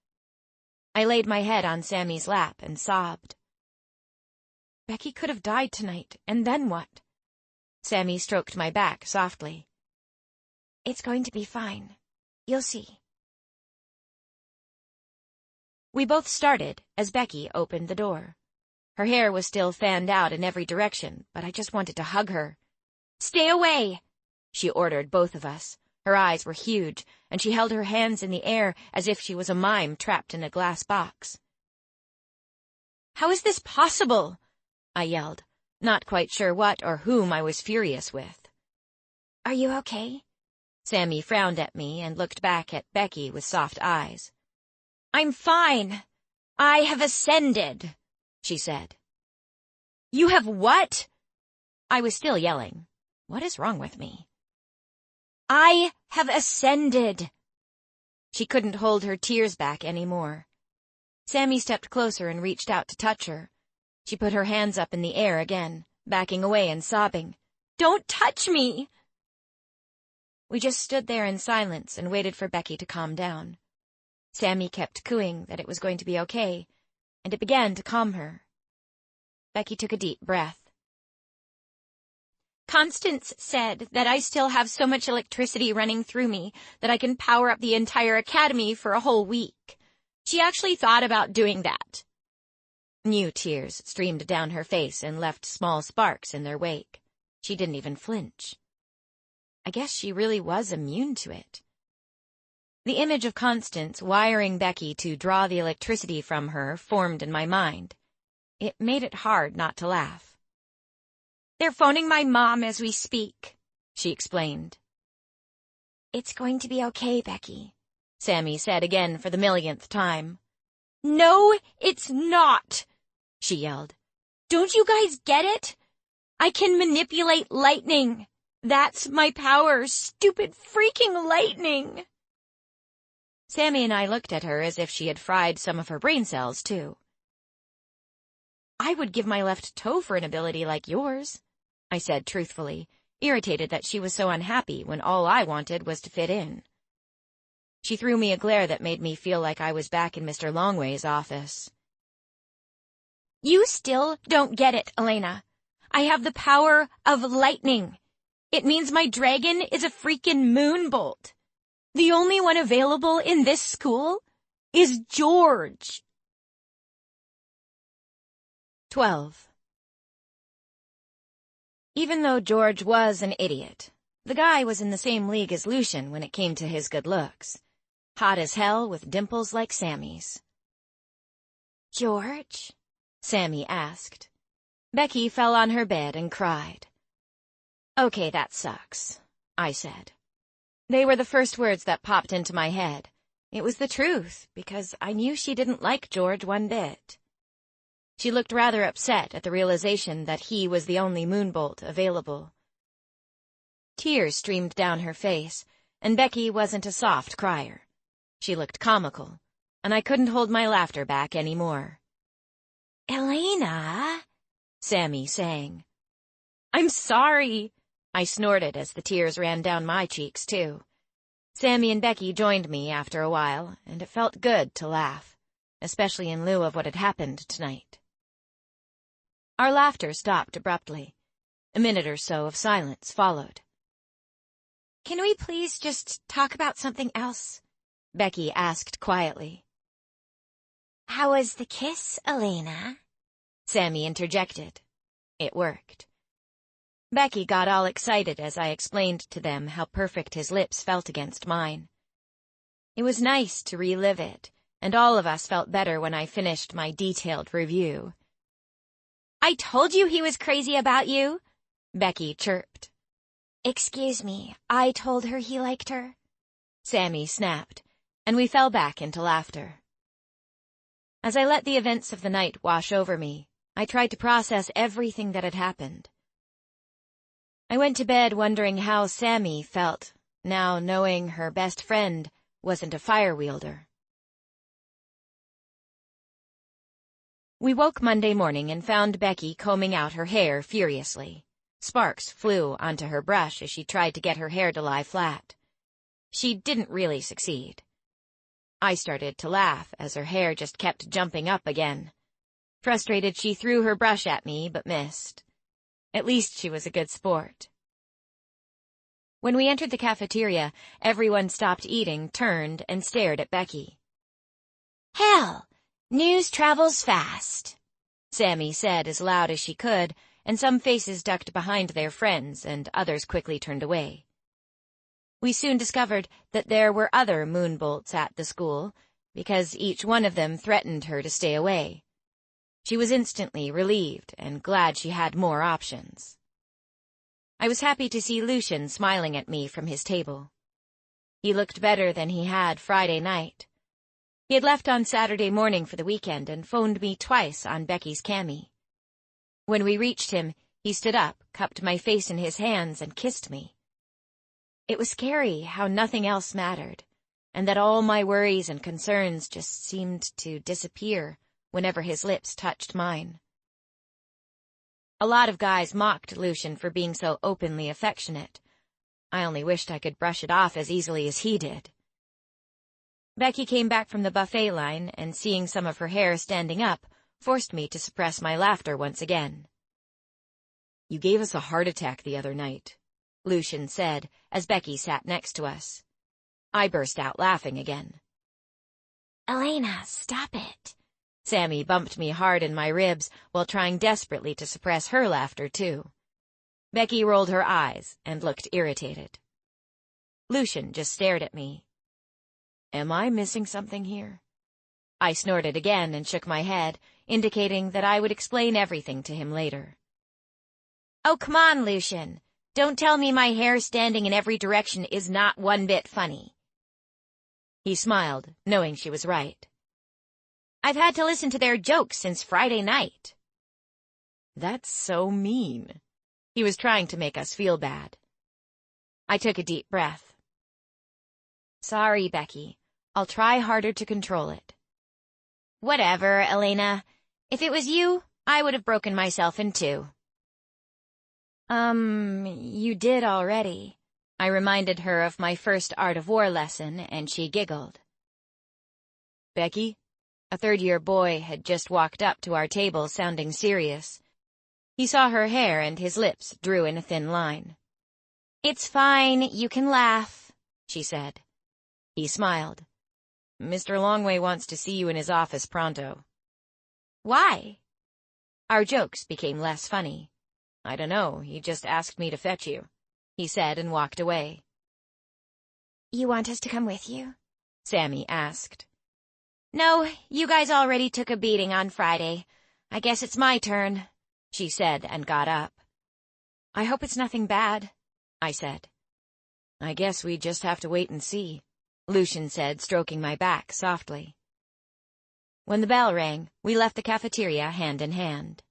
I laid my head on Sammy's lap and sobbed. Becky could have died tonight, and then what? Sammy stroked my back softly. "It's going to be fine. You'll see." We both started as Becky opened the door. Her hair was still fanned out in every direction, but I just wanted to hug her. "Stay away," she ordered both of us. Her eyes were huge, and she held her hands in the air as if she was a mime trapped in a glass box. "How is this possible?" I yelled, not quite sure what or whom I was furious with. "Are you okay?" Sammy frowned at me and looked back at Becky with soft eyes. "I'm fine. I have ascended," she said. "You have what?" I was still yelling. What is wrong with me? "I have ascended." She couldn't hold her tears back anymore. Sammy stepped closer and reached out to touch her. She put her hands up in the air again, backing away and sobbing. "Don't touch me!" We just stood there in silence and waited for Becky to calm down. Sammy kept cooing that it was going to be okay, and it began to calm her. Becky took a deep breath. "Constance said that I still have so much electricity running through me that I can power up the entire academy for a whole week. She actually thought about doing that." New tears streamed down her face and left small sparks in their wake. She didn't even flinch. I guess she really was immune to it. The image of Constance wiring Becky to draw the electricity from her formed in my mind. It made it hard not to laugh. "They're phoning my mom as we speak," she explained. "It's going to be okay, Becky," Sammy said again for the millionth time. "No, it's not," she yelled. "Don't you guys get it? I can manipulate lightning. That's my power, stupid freaking lightning." Sammy and I looked at her as if she had fried some of her brain cells, too. "I would give my left toe for an ability like yours," I said truthfully, irritated that she was so unhappy when all I wanted was to fit in. She threw me a glare that made me feel like I was back in Mr. Longway's office. "You still don't get it, Elena. I have the power of lightning. It means my dragon is a freaking moonbolt. The only one available in this school is George." 12. Even though George was an idiot, the guy was in the same league as Lucian when it came to his good looks. Hot as hell with dimples like Sammy's. "George?" Sammy asked. Becky fell on her bed and cried. "Okay, that sucks," I said. They were the first words that popped into my head. It was the truth, because I knew she didn't like George one bit. She looked rather upset at the realization that he was the only moonbolt available. Tears streamed down her face, and Becky wasn't a soft crier. She looked comical, and I couldn't hold my laughter back anymore. "Elena," Sammy sang. "I'm sorry," I snorted as the tears ran down my cheeks, too. Sammy and Becky joined me after a while, and it felt good to laugh, especially in lieu of what had happened tonight. Our laughter stopped abruptly. A minute or so of silence followed. "Can we please just talk about something else?" Becky asked quietly. "How was the kiss, Elena?" Sammy interjected. It worked. Becky got all excited as I explained to them how perfect his lips felt against mine. It was nice to relive it, and all of us felt better when I finished my detailed review. "I told you he was crazy about you," Becky chirped. Excuse me, I told her he liked her. Sammy snapped, and we fell back into laughter. As I let the events of the night wash over me, I tried to process everything that had happened. I went to bed wondering how Sammy felt, now knowing her best friend wasn't a fire wielder. We woke Monday morning and found Becky combing out her hair furiously. Sparks flew onto her brush as she tried to get her hair to lie flat. She didn't really succeed. I started to laugh as her hair just kept jumping up again. Frustrated, she threw her brush at me, but missed. At least she was a good sport. When we entered the cafeteria, everyone stopped eating, turned, and stared at Becky. Hell, news travels fast, Sammy said as loud as she could, and some faces ducked behind their friends, and others quickly turned away. We soon discovered that there were other moonbolts at the school, because each one of them threatened her to stay away. She was instantly relieved and glad she had more options. I was happy to see Lucian smiling at me from his table. He looked better than he had Friday night. He had left on Saturday morning for the weekend and phoned me twice on Becky's cami. When we reached him, he stood up, cupped my face in his hands, and kissed me. It was scary how nothing else mattered, and that all my worries and concerns just seemed to disappear whenever his lips touched mine. A lot of guys mocked Lucian for being so openly affectionate. I only wished I could brush it off as easily as he did. Becky came back from the buffet line, and seeing some of her hair standing up, forced me to suppress my laughter once again. "You gave us a heart attack the other night," Lucian said as Becky sat next to us. I burst out laughing again. Elena, stop it. Sammy bumped me hard in my ribs while trying desperately to suppress her laughter, too. Becky rolled her eyes and looked irritated. Lucian just stared at me. Am I missing something here? I snorted again and shook my head, indicating that I would explain everything to him later. Oh, come on, Lucian. Don't tell me my hair standing in every direction is not one bit funny. He smiled, knowing she was right. I've had to listen to their jokes since Friday night. That's so mean. He was trying to make us feel bad. I took a deep breath. Sorry, Becky. I'll try harder to control it. Whatever, Elena. If it was you, I would have broken myself in two. You did already. I reminded her of my first Art of War lesson, and she giggled. Becky? A third-year boy had just walked up to our table sounding serious. He saw her hair and his lips drew in a thin line. It's fine, you can laugh, she said. He smiled. Mr. Longway wants to see you in his office pronto. Why? Our jokes became less funny. I don't know, he just asked me to fetch you, he said and walked away. You want us to come with you? Sammy asked. No, you guys already took a beating on Friday. I guess it's my turn, she said and got up. I hope it's nothing bad, I said. I guess we just have to wait and see, Lucian said, stroking my back softly. When the bell rang, we left the cafeteria hand in hand.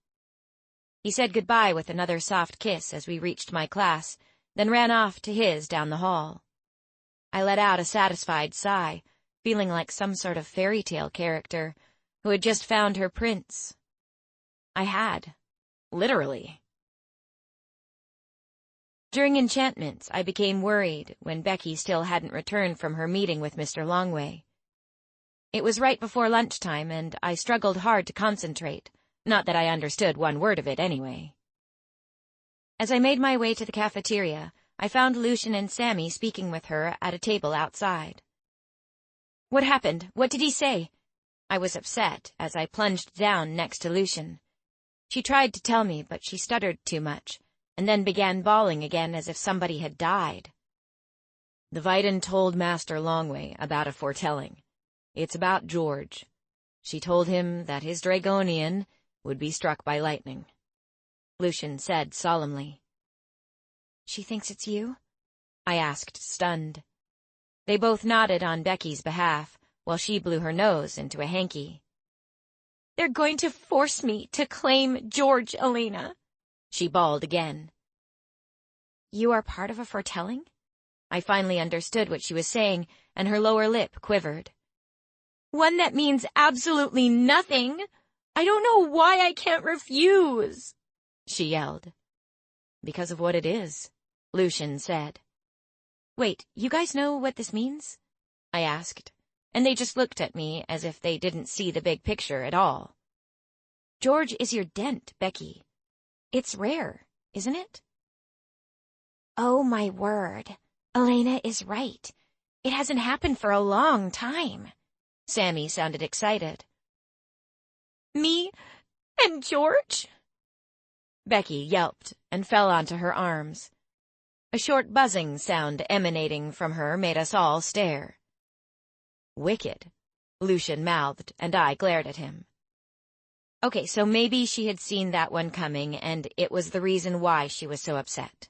He said goodbye with another soft kiss as we reached my class, then ran off to his down the hall. I let out a satisfied sigh, feeling like some sort of fairy tale character who had just found her prince. I had. Literally. During enchantments, I became worried when Becky still hadn't returned from her meeting with Mr. Longway. It was right before lunchtime, and I struggled hard to concentrate, not that I understood one word of it anyway. As I made my way to the cafeteria, I found Lucian and Sammy speaking with her at a table outside. What happened? What did he say? I was upset as I plunged down next to Lucian. She tried to tell me, but she stuttered too much, and then began bawling again as if somebody had died. The Vidan told Master Longway about a foretelling. It's about George. She told him that his Dragonian would be struck by lightning, Lucian said solemnly. She thinks it's you? I asked, stunned. They both nodded on Becky's behalf, while she blew her nose into a hanky. They're going to force me to claim George, Elena, she bawled again. You are part of a foretelling? I finally understood what she was saying, and her lower lip quivered. One that means absolutely nothing. I don't know why I can't refuse, she yelled. Because of what it is, Lucian said. Wait, you guys know what this means? I asked, and they just looked at me as if they didn't see the big picture at all. George is your dent, Becky. It's rare, isn't it? Oh, my word. Elena is right. It hasn't happened for a long time. Sammy sounded excited. Me and George? Becky yelped and fell onto her arms. A short buzzing sound emanating from her made us all stare. Wicked, Lucian mouthed, and I glared at him. Okay, so maybe she had seen that one coming, and it was the reason why she was so upset.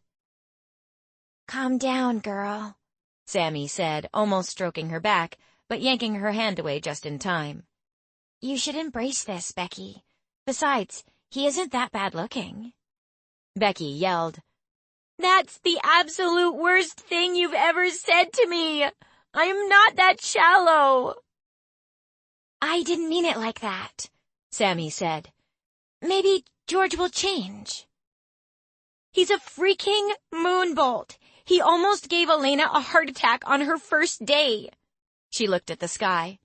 Calm down, girl, Sammy said, almost stroking her back, but yanking her hand away just in time. You should embrace this, Becky. Besides, he isn't that bad looking. Becky yelled. That's the absolute worst thing you've ever said to me. I am not that shallow. I didn't mean it like that, Sammy said. Maybe George will change. He's a freaking moonbolt. He almost gave Elena a heart attack on her first day. She looked at the sky.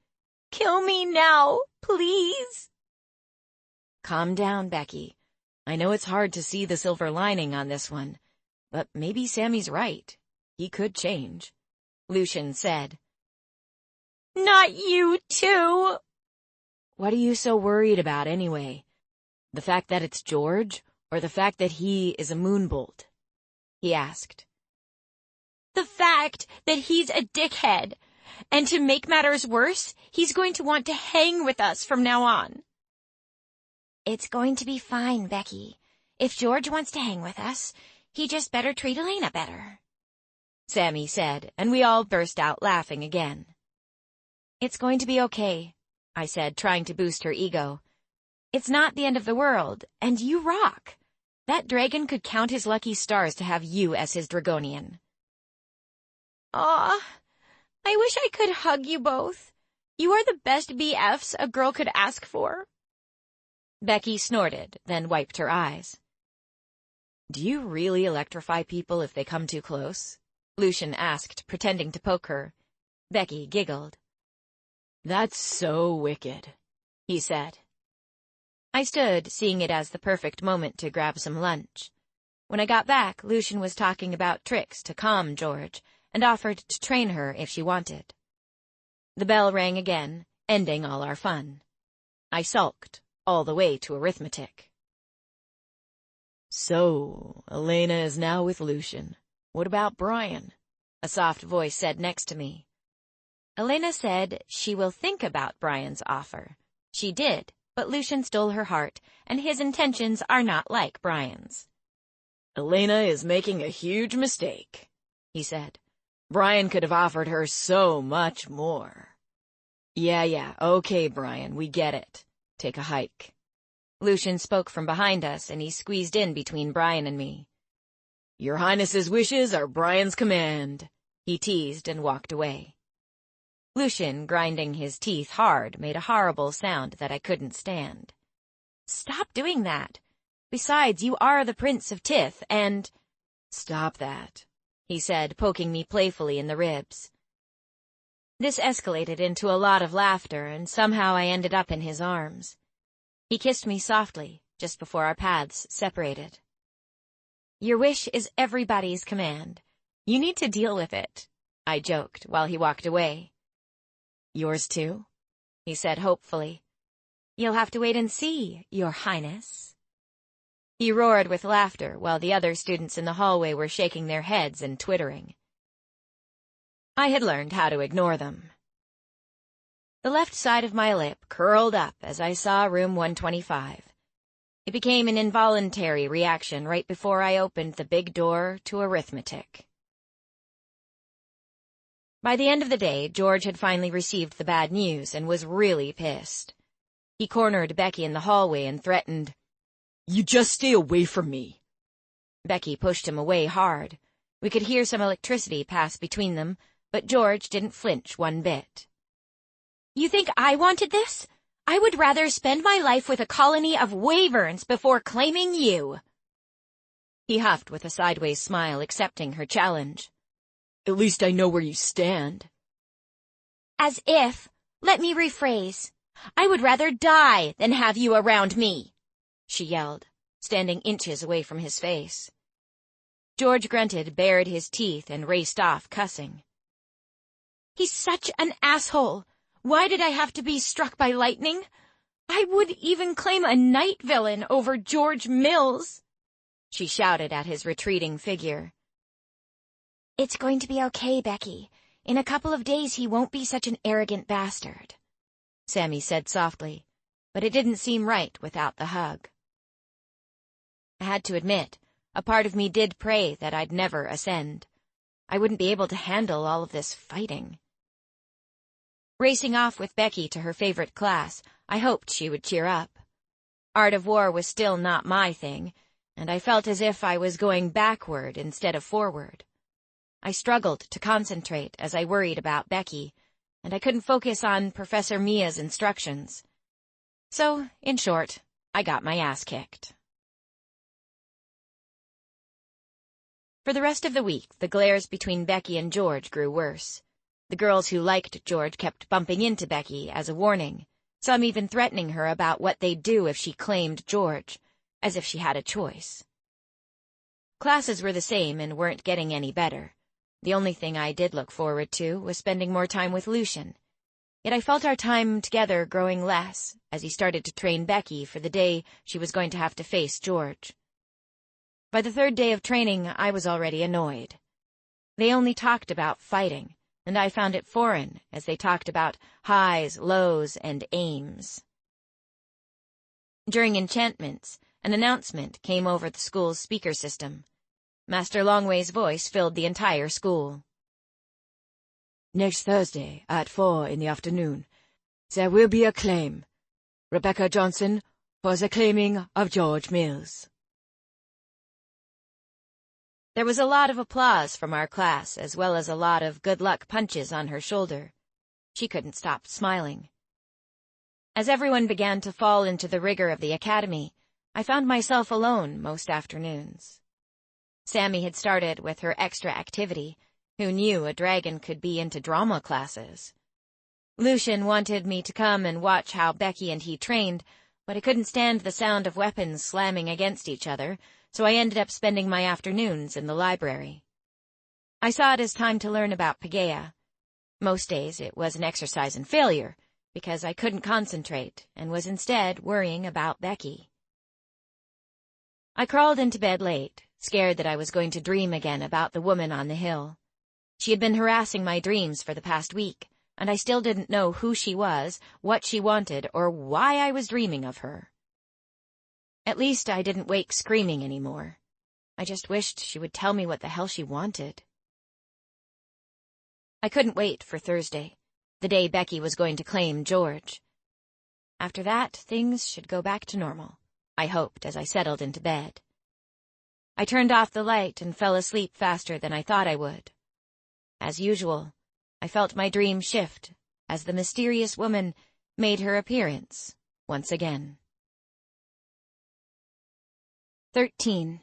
Kill me now, please. Calm down, Becky. I know it's hard to see the silver lining on this one, but maybe Sammy's right. He could change, Lucian said. Not you too. What are you so worried about anyway? The fact that it's George, or the fact that he is a moonbolt? He asked. The fact that he's a dickhead. And to make matters worse, he's going to want to hang with us from now on. It's going to be fine, Becky. If George wants to hang with us, he just better treat Elena better, Sammy said, and we all burst out laughing again. It's going to be okay, I said, trying to boost her ego. It's not the end of the world, and you rock. That dragon could count his lucky stars to have you as his Dragonian. Aw, I wish I could hug you both. You are the best BFs a girl could ask for. Becky snorted, then wiped her eyes. Do you really electrify people if they come too close? Lucian asked, pretending to poke her. Becky giggled. That's so wicked, he said. I stood, seeing it as the perfect moment to grab some lunch. When I got back, Lucian was talking about tricks to calm George, and offered to train her if she wanted. The bell rang again, ending all our fun. I sulked, all the way to arithmetic. So, Elena is now with Lucian. What about Brian? A soft voice said next to me. Elena said she will think about Brian's offer. She did, but Lucian stole her heart, and his intentions are not like Brian's. Elena is making a huge mistake, he said. Brian could have offered her so much more. Yeah, okay, Brian, we get it. Take a hike. Lucian spoke from behind us, and he squeezed in between Brian and me. Your Highness's wishes are Brian's command, he teased and walked away. Lucian, grinding his teeth hard, made a horrible sound that I couldn't stand. Stop doing that. Besides, you are the Prince of Tith, and— Stop that, he said, poking me playfully in the ribs. This escalated into a lot of laughter, and somehow I ended up in his arms. He kissed me softly, just before our paths separated. Your wish is everybody's command. You need to deal with it, I joked while he walked away. Yours too? He said hopefully. You'll have to wait and see, Your Highness. He roared with laughter while the other students in the hallway were shaking their heads and twittering. I had learned how to ignore them. The left side of my lip curled up as I saw room 125. It became an involuntary reaction right before I opened the big door to arithmetic. By the end of the day, George had finally received the bad news and was really pissed. He cornered Becky in the hallway and threatened, "You just stay away from me." Becky pushed him away hard. We could hear some electricity pass between them, but George didn't flinch one bit. "You think I wanted this? I would rather spend my life with a colony of wyverns before claiming you." He huffed with a sideways smile, accepting her challenge. "At least I know where you stand." "As if. Let me rephrase. I would rather die than have you around me," she yelled, standing inches away from his face. George grunted, bared his teeth, and raced off, cussing. "He's such an asshole. Why did I have to be struck by lightning? I would even claim a night villain over George Mills," she shouted at his retreating figure. "It's going to be okay, Becky. In a couple of days he won't be such an arrogant bastard," Sammy said softly, but it didn't seem right without the hug. I had to admit, a part of me did pray that I'd never ascend. I wouldn't be able to handle all of this fighting. Racing off with Becky to her favorite class, I hoped she would cheer up. Art of War was still not my thing, and I felt as if I was going backward instead of forward. I struggled to concentrate as I worried about Becky, and I couldn't focus on Professor Mia's instructions. So, in short, I got my ass kicked. For the rest of the week, the glares between Becky and George grew worse. The girls who liked George kept bumping into Becky as a warning, some even threatening her about what they'd do if she claimed George, as if she had a choice. Classes were the same and weren't getting any better. The only thing I did look forward to was spending more time with Lucian. Yet I felt our time together growing less as he started to train Becky for the day she was going to have to face George. By the third day of training, I was already annoyed. They only talked about fighting, and I found it foreign as they talked about highs, lows, and aims. During enchantments, an announcement came over the school's speaker system. Master Longway's voice filled the entire school. "Next Thursday at 4 in the afternoon, there will be a claim. Rebecca Johnson for the claiming of George Mills." There was a lot of applause from our class, as well as a lot of good luck punches on her shoulder. She couldn't stop smiling. As everyone began to fall into the rigor of the academy, I found myself alone most afternoons. Sammy had started with her extra activity. Who knew a dragon could be into drama classes? Lucian wanted me to come and watch how Becky and he trained, but I couldn't stand the sound of weapons slamming against each other, so I ended up spending my afternoons in the library. I saw it as time to learn about Paegeia. Most days it was an exercise in failure, because I couldn't concentrate and was instead worrying about Becky. I crawled into bed late, scared that I was going to dream again about the woman on the hill. She had been harassing my dreams for the past week, and I still didn't know who she was, what she wanted, or why I was dreaming of her. At least I didn't wake screaming anymore. I just wished she would tell me what the hell she wanted. I couldn't wait for Thursday, the day Becky was going to claim George. After that, things should go back to normal, I hoped as I settled into bed. I turned off the light and fell asleep faster than I thought I would. As usual, I felt my dream shift as the mysterious woman made her appearance once again. 13.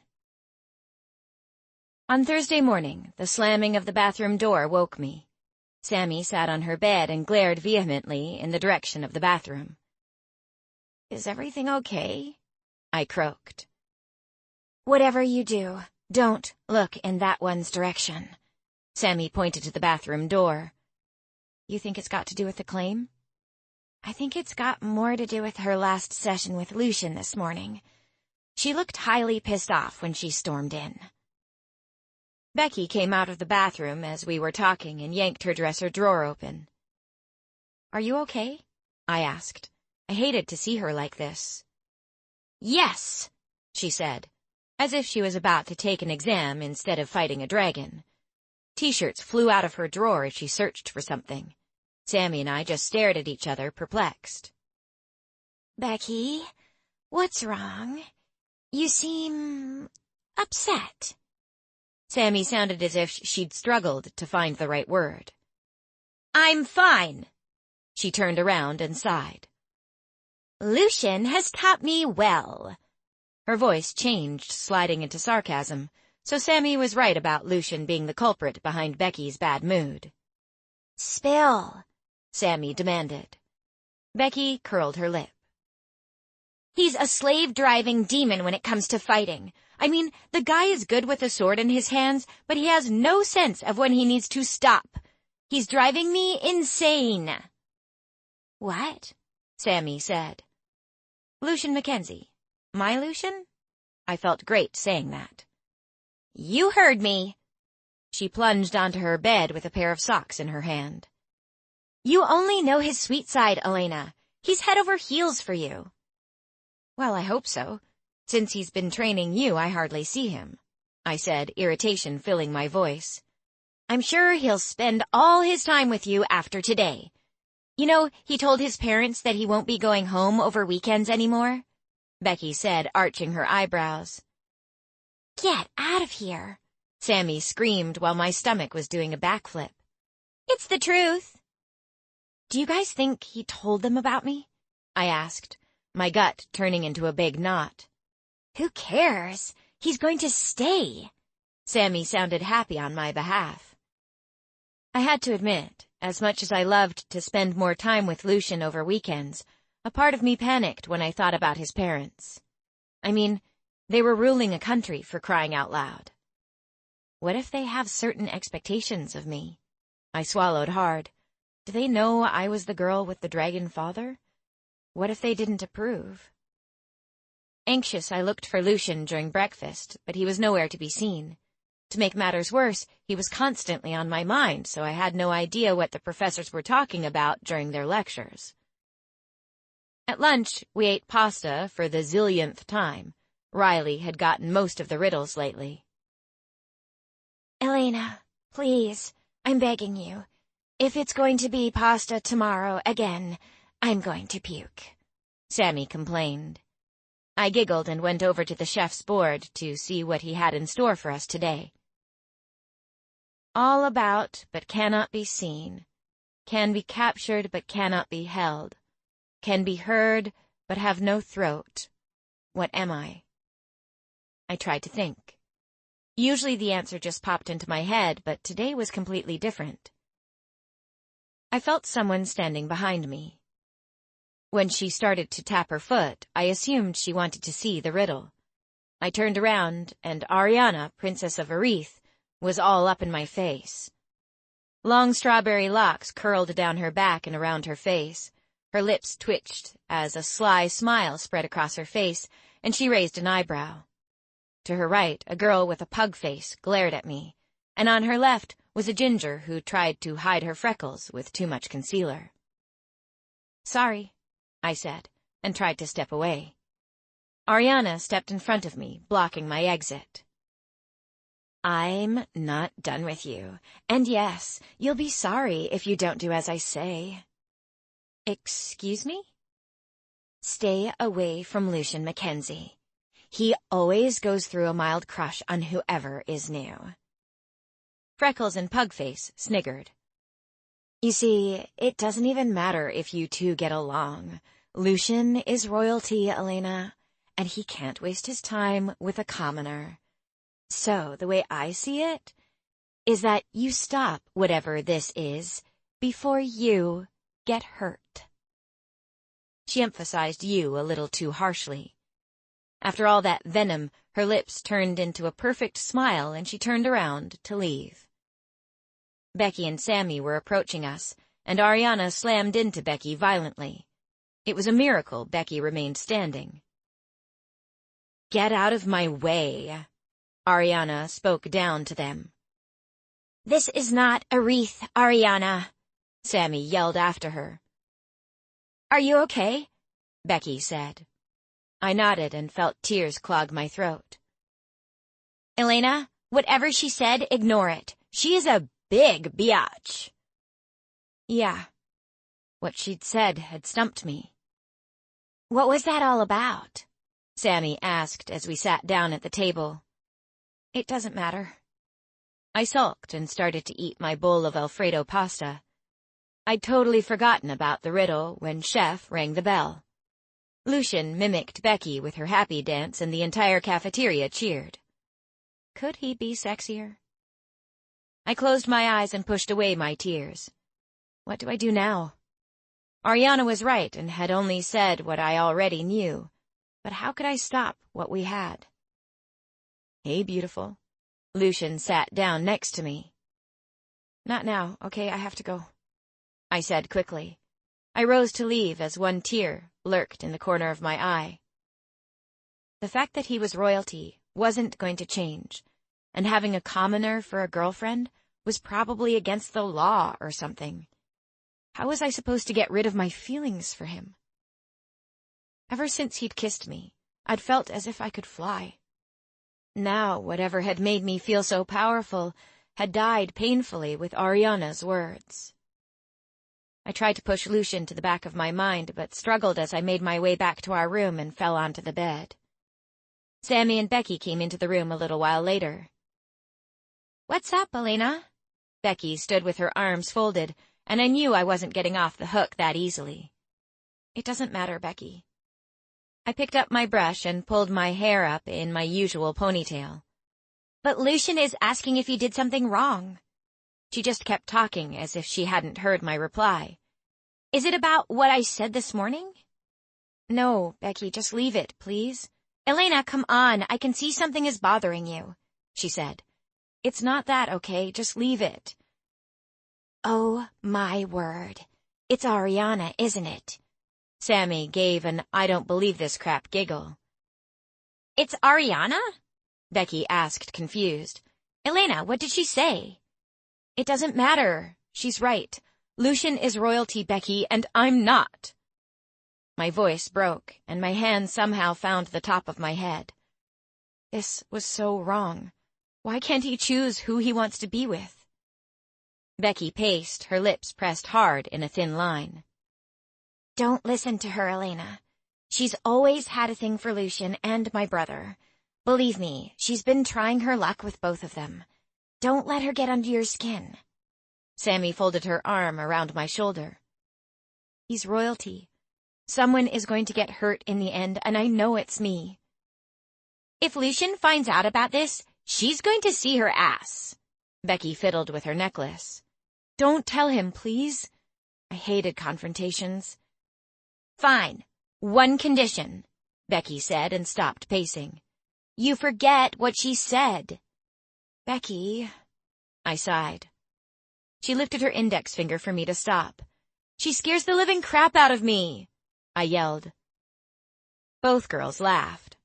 On Thursday morning, the slamming of the bathroom door woke me. Sammy sat on her bed and glared vehemently in the direction of the bathroom. "Is everything okay?" I croaked. "Whatever you do, don't Look in that one's direction." Sammy pointed to the bathroom door. "You think it's got to do with the claim?" I think it's got more to do with her last session with Lucian this morning. She looked highly pissed off when she stormed in." Becky came out of the bathroom as we were talking and yanked her dresser drawer open. "Are you okay?" I asked. I hated to see her like this. Yes, she said, as if she was about to take an exam instead of fighting a dragon. T-shirts flew out of her drawer as she searched for something. Sammy and I just stared at each other, perplexed. Becky, what's wrong? You seem upset. Sammy sounded as if she'd struggled to find the right word. I'm fine. She turned around and sighed. Lucian has taught me well. Her voice changed, sliding into sarcasm, so Sammy was right about Lucian being the culprit behind Becky's bad mood. Spill, Sammy demanded. Becky curled her lip. He's a slave-driving demon when it comes to fighting. I mean, the guy is good with a sword in his hands, but he has no sense of when he needs to stop. He's driving me insane. What? Sammy said. Lucian Mackenzie. My Lucian? I felt great saying that. You heard me. She plunged onto her bed with a pair of socks in her hand. You only know his sweet side, Elena. He's head over heels for you. Well, I hope so. Since he's been training you, I hardly see him, I said, irritation filling my voice. I'm sure he'll spend all his time with you after today. You know, he told his parents that he won't be going home over weekends anymore, Becky said, arching her eyebrows. Get out of here, Sammy screamed while my stomach was doing a backflip. It's the truth. Do you guys think he told them about me? I asked, my gut turning into a big knot. Who cares? He's going to stay. Sammy sounded happy on my behalf. I had to admit, as much as I loved to spend more time with Lucian over weekends, a part of me panicked when I thought about his parents. I mean, they were ruling a country, for crying out loud. What if they have certain expectations of me? I swallowed hard. Do they know I was the girl with the dragon father? What if they didn't approve? Anxious, I looked for Lucian during breakfast, but he was nowhere to be seen. To make matters worse, he was constantly on my mind, so I had no idea what the professors were talking about during their lectures. At lunch, we ate pasta for the zillionth time. Riley had gotten most of the riddles lately. Elena, please, I'm begging you. If it's going to be pasta tomorrow again, I'm going to puke, Sammy complained. I giggled and went over to the chef's board to see what he had in store for us today. All about but cannot be seen, can be captured but cannot be held, can be heard but have no throat. What am I? I tried to think. Usually the answer just popped into my head, but today was completely different. I felt someone standing behind me. When she started to tap her foot, I assumed she wanted to see the riddle. I turned around, and Ariana, Princess of Arith, was all up in my face. Long strawberry locks curled down her back and around her face. Her lips twitched as a sly smile spread across her face, and she raised an eyebrow. To her right, a girl with a pug face glared at me, and on her left was a ginger who tried to hide her freckles with too much concealer. Sorry, I said, and tried to step away. Ariana stepped in front of me, blocking my exit. I'm not done with you, and yes, you'll be sorry if you don't do as I say. Excuse me? Stay away from Lucian Mackenzie. He always goes through a mild crush on whoever is new. Freckles and Pugface sniggered. You see, it doesn't even matter if you two get along. Lucian is royalty, Elena, and he can't waste his time with a commoner. So, the way I see it, is that you stop whatever this is before you get hurt. She emphasized you a little too harshly. After all that venom, her lips turned into a perfect smile and she turned around to leave. Becky and Sammy were approaching us, and Ariana slammed into Becky violently. It was a miracle Becky remained standing. Get out of my way, Ariana spoke down to them. This is not Arith, Ariana, Sammy yelled after her. Are you okay? Becky said. I nodded and felt tears clog my throat. Elena, whatever she said, ignore it. She is a big biatch. Yeah. What she'd said had stumped me. What was that all about? Sammy asked as we sat down at the table. It doesn't matter. I sulked and started to eat my bowl of Alfredo pasta. I'd totally forgotten about the riddle when Chef rang the bell. Lucian mimicked Becky with her happy dance and the entire cafeteria cheered. Could he be sexier? I closed my eyes and pushed away my tears. What do I do now? Ariana was right and had only said what I already knew, but how could I stop what we had? Hey, beautiful. Lucian sat down next to me. Not now, okay, I have to go, I said quickly. I rose to leave as one tear lurked in the corner of my eye. The fact that he was royalty wasn't going to change, and having a commoner for a girlfriend was probably against the law or something. How was I supposed to get rid of my feelings for him? Ever since he'd kissed me, I'd felt as if I could fly. Now, whatever had made me feel so powerful had died painfully with Ariana's words. I tried to push Lucian to the back of my mind, but struggled as I made my way back to our room and fell onto the bed. Sammy and Becky came into the room a little while later. What's up, Elena? Becky stood with her arms folded, and I knew I wasn't getting off the hook that easily. It doesn't matter, Becky. I picked up my brush and pulled my hair up in my usual ponytail. But Lucian is asking if you did something wrong. She just kept talking as if she hadn't heard my reply. Is it about what I said this morning? No, Becky, just leave it, please. Elena, come on, I can see something is bothering you, she said. It's not that, okay? Just leave it. Oh, my word. It's Ariana, isn't it? Sammy gave an I don't believe this crap giggle. It's Ariana? Becky asked, confused. Elena, what did she say? It doesn't matter. She's right. Lucian is royalty, Becky, and I'm not. My voice broke, and my hand somehow found the top of my head. This was so wrong. Why can't he choose who he wants to be with? Becky paced, her lips pressed hard in a thin line. Don't listen to her, Elena. She's always had a thing for Lucian and my brother. Believe me, she's been trying her luck with both of them. Don't let her get under your skin. Sammy folded her arm around my shoulder. He's royalty. Someone is going to get hurt in the end, and I know it's me. If Lucian finds out about this, she's going to see her ass. Becky fiddled with her necklace. Don't tell him, please. I hated confrontations. Fine. One condition, Becky said and stopped pacing. You forget what she said. Becky, I sighed. She lifted her index finger for me to stop. She scares the living crap out of me, I yelled. Both girls laughed.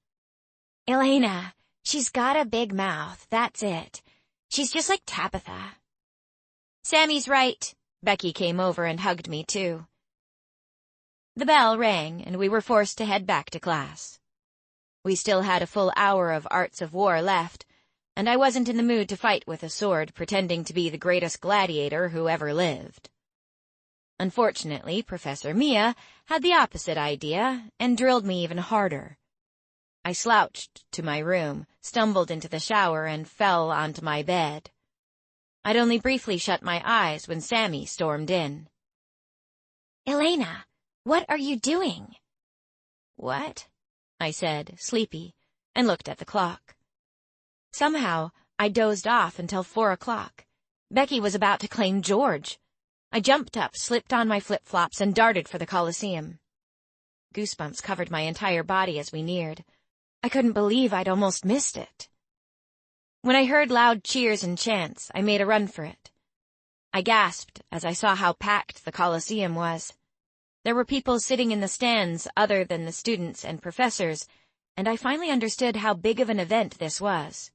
Elena, she's got a big mouth, that's it. She's just like Tabitha. Sammy's right. Becky came over and hugged me too. The bell rang, and we were forced to head back to class. We still had a full hour of Arts of War left, and I wasn't in the mood to fight with a sword pretending to be the greatest gladiator who ever lived. Unfortunately, Professor Mia had the opposite idea and drilled me even harder. I slouched to my room, stumbled into the shower, and fell onto my bed. I'd only briefly shut my eyes when Sammy stormed in. Elena, what are you doing? What? I said, sleepy, and looked at the clock. Somehow, I dozed off until 4 o'clock. Becky was about to claim George. I jumped up, slipped on my flip-flops, and darted for the Coliseum. Goosebumps covered my entire body as we neared. I couldn't believe I'd almost missed it. When I heard loud cheers and chants, I made a run for it. I gasped as I saw how packed the Coliseum was. There were people sitting in the stands other than the students and professors, and I finally understood how big of an event this was.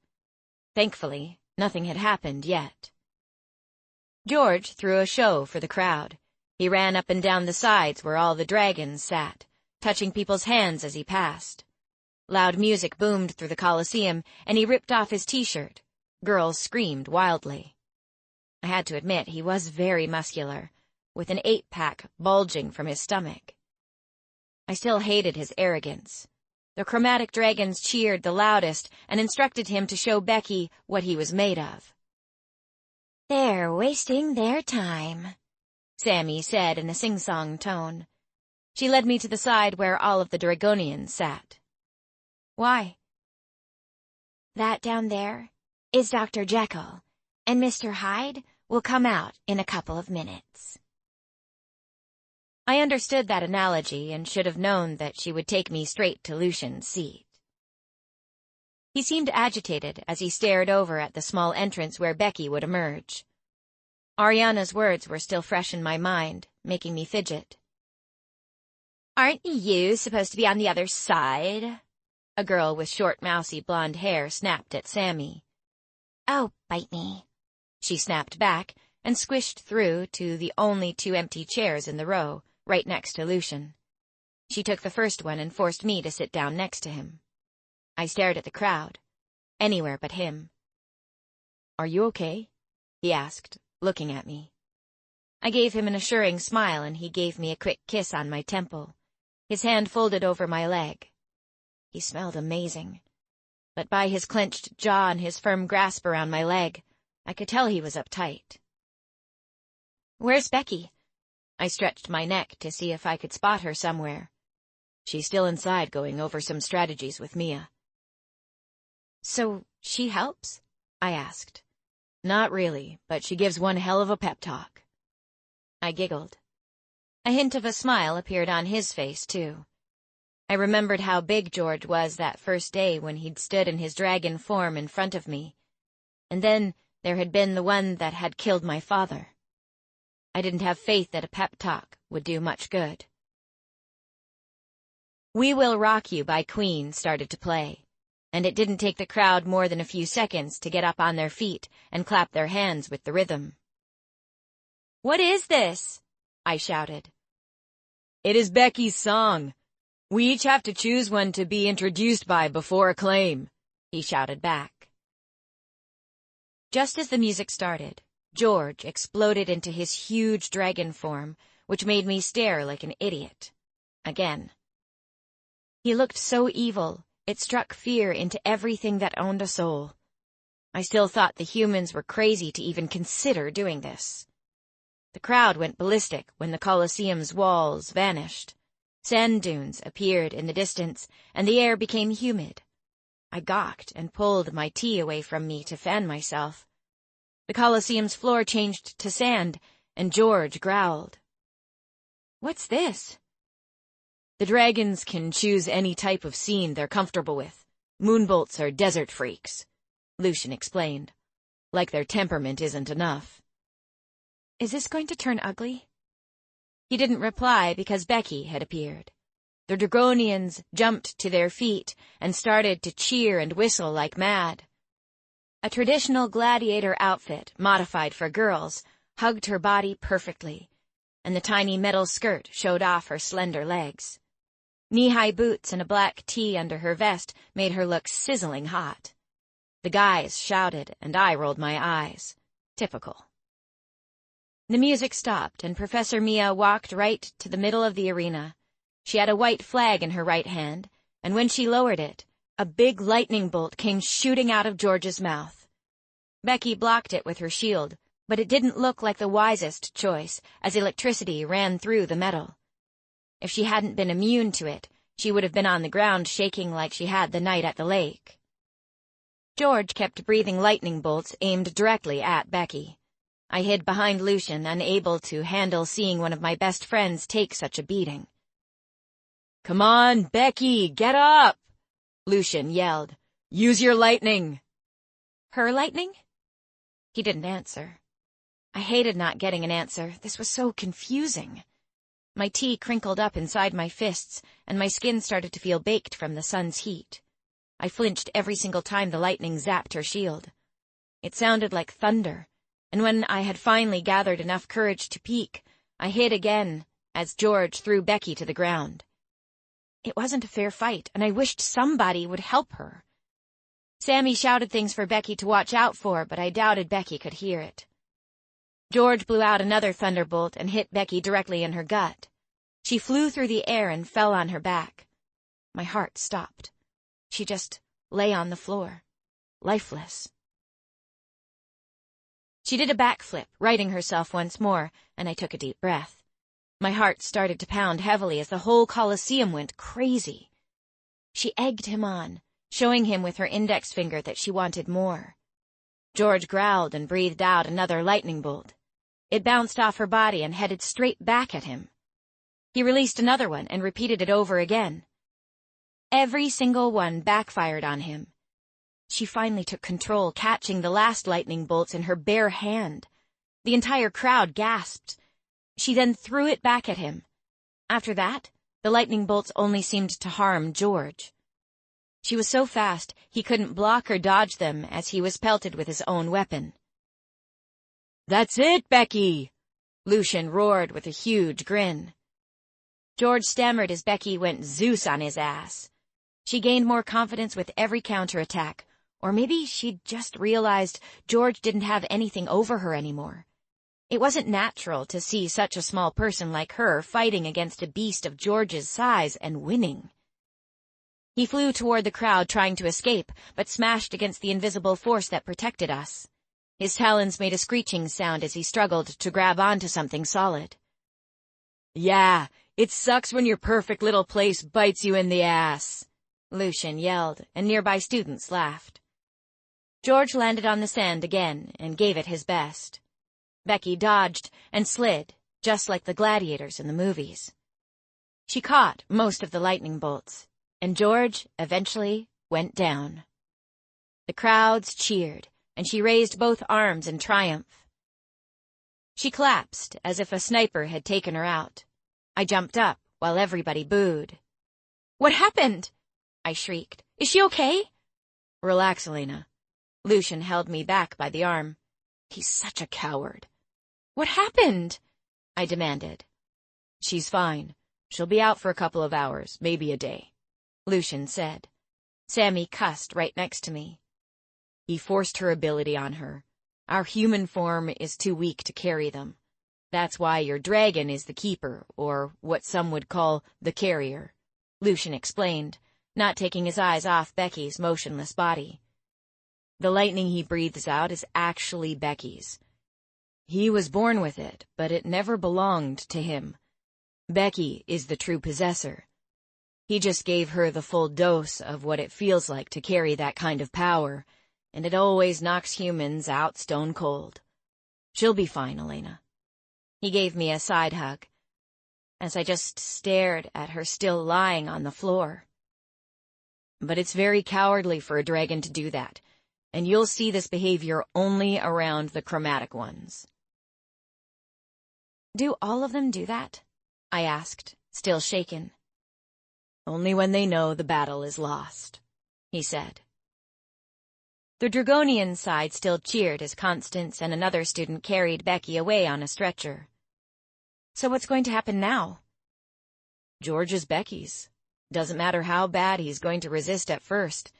Thankfully, nothing had happened yet. George threw a show for the crowd. He ran up and down the sides where all the dragons sat, touching people's hands as he passed. Loud music boomed through the Colosseum, and he ripped off his t-shirt. Girls screamed wildly. I had to admit he was very muscular, with an 8-pack bulging from his stomach. I still hated his arrogance. The chromatic dragons cheered the loudest and instructed him to show Becky what he was made of. "They're wasting their time," Sammy said in a sing-song tone. She led me to the side where all of the Dragonians sat. "Why?" "That down there is Dr. Jekyll, and Mr. Hyde will come out in a couple of minutes." I understood that analogy and should have known that she would take me straight to Lucian's seat. He seemed agitated as he stared over at the small entrance where Becky would emerge. Ariana's words were still fresh in my mind, making me fidget. "Aren't you supposed to be on the other side?" A girl with short, mousy blonde hair snapped at Sammy. "Oh, bite me," she snapped back and squished through to the only 2 empty chairs in the row, right next to Lucian. She took the first one and forced me to sit down next to him. I stared at the crowd. Anywhere but him. "Are you okay?" he asked, looking at me. I gave him an assuring smile and he gave me a quick kiss on my temple, his hand folded over my leg. He smelled amazing, but by his clenched jaw and his firm grasp around my leg, I could tell he was uptight. "Where's Becky?" I stretched my neck to see if I could spot her somewhere. "She's still inside going over some strategies with Mia." "So she helps?" I asked. "Not really, but she gives one hell of a pep talk." I giggled. A hint of a smile appeared on his face, too. I remembered how big George was that first day when he'd stood in his dragon form in front of me. And then there had been the one that had killed my father. I didn't have faith that a pep talk would do much good. "We Will Rock You" by Queen started to play, and it didn't take the crowd more than a few seconds to get up on their feet and clap their hands with the rhythm. "What is this?" I shouted. "It is Becky's song. We each have to choose one to be introduced by before acclaim," he shouted back. Just as the music started, George exploded into his huge dragon form, which made me stare like an idiot. Again. He looked so evil, it struck fear into everything that owned a soul. I still thought the humans were crazy to even consider doing this. The crowd went ballistic when the Colosseum's walls vanished. Sand dunes appeared in the distance, and the air became humid. I gawked and pulled my tea away from me to fan myself. The Colosseum's floor changed to sand, and George growled. "What's this?" "The dragons can choose any type of scene they're comfortable with. Moonbolts are desert freaks," Lucian explained, like their temperament isn't enough. "Is this going to turn ugly?" He didn't reply because Becky had appeared. The Dragonians jumped to their feet and started to cheer and whistle like mad. A traditional gladiator outfit, modified for girls, hugged her body perfectly, and the tiny metal skirt showed off her slender legs. Knee-high boots and a black tee under her vest made her look sizzling hot. The guys shouted, and I rolled my eyes. Typical. The music stopped, and Professor Mia walked right to the middle of the arena. She had a white flag in her right hand, and when she lowered it, a big lightning bolt came shooting out of George's mouth. Becky blocked it with her shield, but it didn't look like the wisest choice, as electricity ran through the metal. If she hadn't been immune to it, she would have been on the ground shaking like she had the night at the lake. George kept breathing lightning bolts aimed directly at Becky. I hid behind Lucian, unable to handle seeing one of my best friends take such a beating. "Come on, Becky, get up!" Lucian yelled. "Use your lightning!" "Her lightning?" He didn't answer. I hated not getting an answer. This was so confusing. My tea crinkled up inside my fists, and my skin started to feel baked from the sun's heat. I flinched every single time the lightning zapped her shield. It sounded like thunder, and when I had finally gathered enough courage to peek, I hid again as George threw Becky to the ground. It wasn't a fair fight, and I wished somebody would help her. Sammy shouted things for Becky to watch out for, but I doubted Becky could hear it. George blew out another thunderbolt and hit Becky directly in her gut. She flew through the air and fell on her back. My heart stopped. She just lay on the floor, lifeless. She did a backflip, righting herself once more, and I took a deep breath. My heart started to pound heavily as the whole Colosseum went crazy. She egged him on, showing him with her index finger that she wanted more. George growled and breathed out another lightning bolt. It bounced off her body and headed straight back at him. He released another one and repeated it over again. Every single one backfired on him. She finally took control, catching the last lightning bolts in her bare hand. The entire crowd gasped. She then threw it back at him. After that, the lightning bolts only seemed to harm George. She was so fast, he couldn't block or dodge them as he was pelted with his own weapon. "That's it, Becky!" Lucian roared with a huge grin. George stammered as Becky went Zeus on his ass. She gained more confidence with every counterattack, or maybe she'd just realized George didn't have anything over her anymore. It wasn't natural to see such a small person like her fighting against a beast of George's size and winning. He flew toward the crowd trying to escape, but smashed against the invisible force that protected us. His talons made a screeching sound as he struggled to grab onto something solid. "Yeah, it sucks when your perfect little place bites you in the ass," Lucian yelled, and nearby students laughed. George landed on the sand again and gave it his best. Becky dodged and slid, just like the gladiators in the movies. She caught most of the lightning bolts, and George eventually went down. The crowds cheered, and she raised both arms in triumph. She collapsed as if a sniper had taken her out. I jumped up while everybody booed. "What happened?" I shrieked. "Is she okay?" "Relax, Elena." Lucian held me back by the arm. "He's such a coward." "What happened?" I demanded. "She's fine. She'll be out for a couple of hours, maybe a day," Lucian said. Sammy cussed right next to me. "He forced her ability on her. Our human form is too weak to carry them. That's why your dragon is the keeper, or what some would call the carrier," Lucian explained, not taking his eyes off Becky's motionless body. "The lightning he breathes out is actually Becky's. He was born with it, but it never belonged to him. Becky is the true possessor. He just gave her the full dose of what it feels like to carry that kind of power, and it always knocks humans out stone cold. She'll be fine, Elena." He gave me a side hug, as I just stared at her still lying on the floor. "But it's very cowardly for a dragon to do that, and you'll see this behavior only around the chromatic ones." "Do all of them do that?" I asked, still shaken. "Only when they know the battle is lost," he said. The Dragonian side still cheered as Constance and another student carried Becky away on a stretcher. "So what's going to happen now?" "George is Becky's. Doesn't matter how bad he's going to resist at first.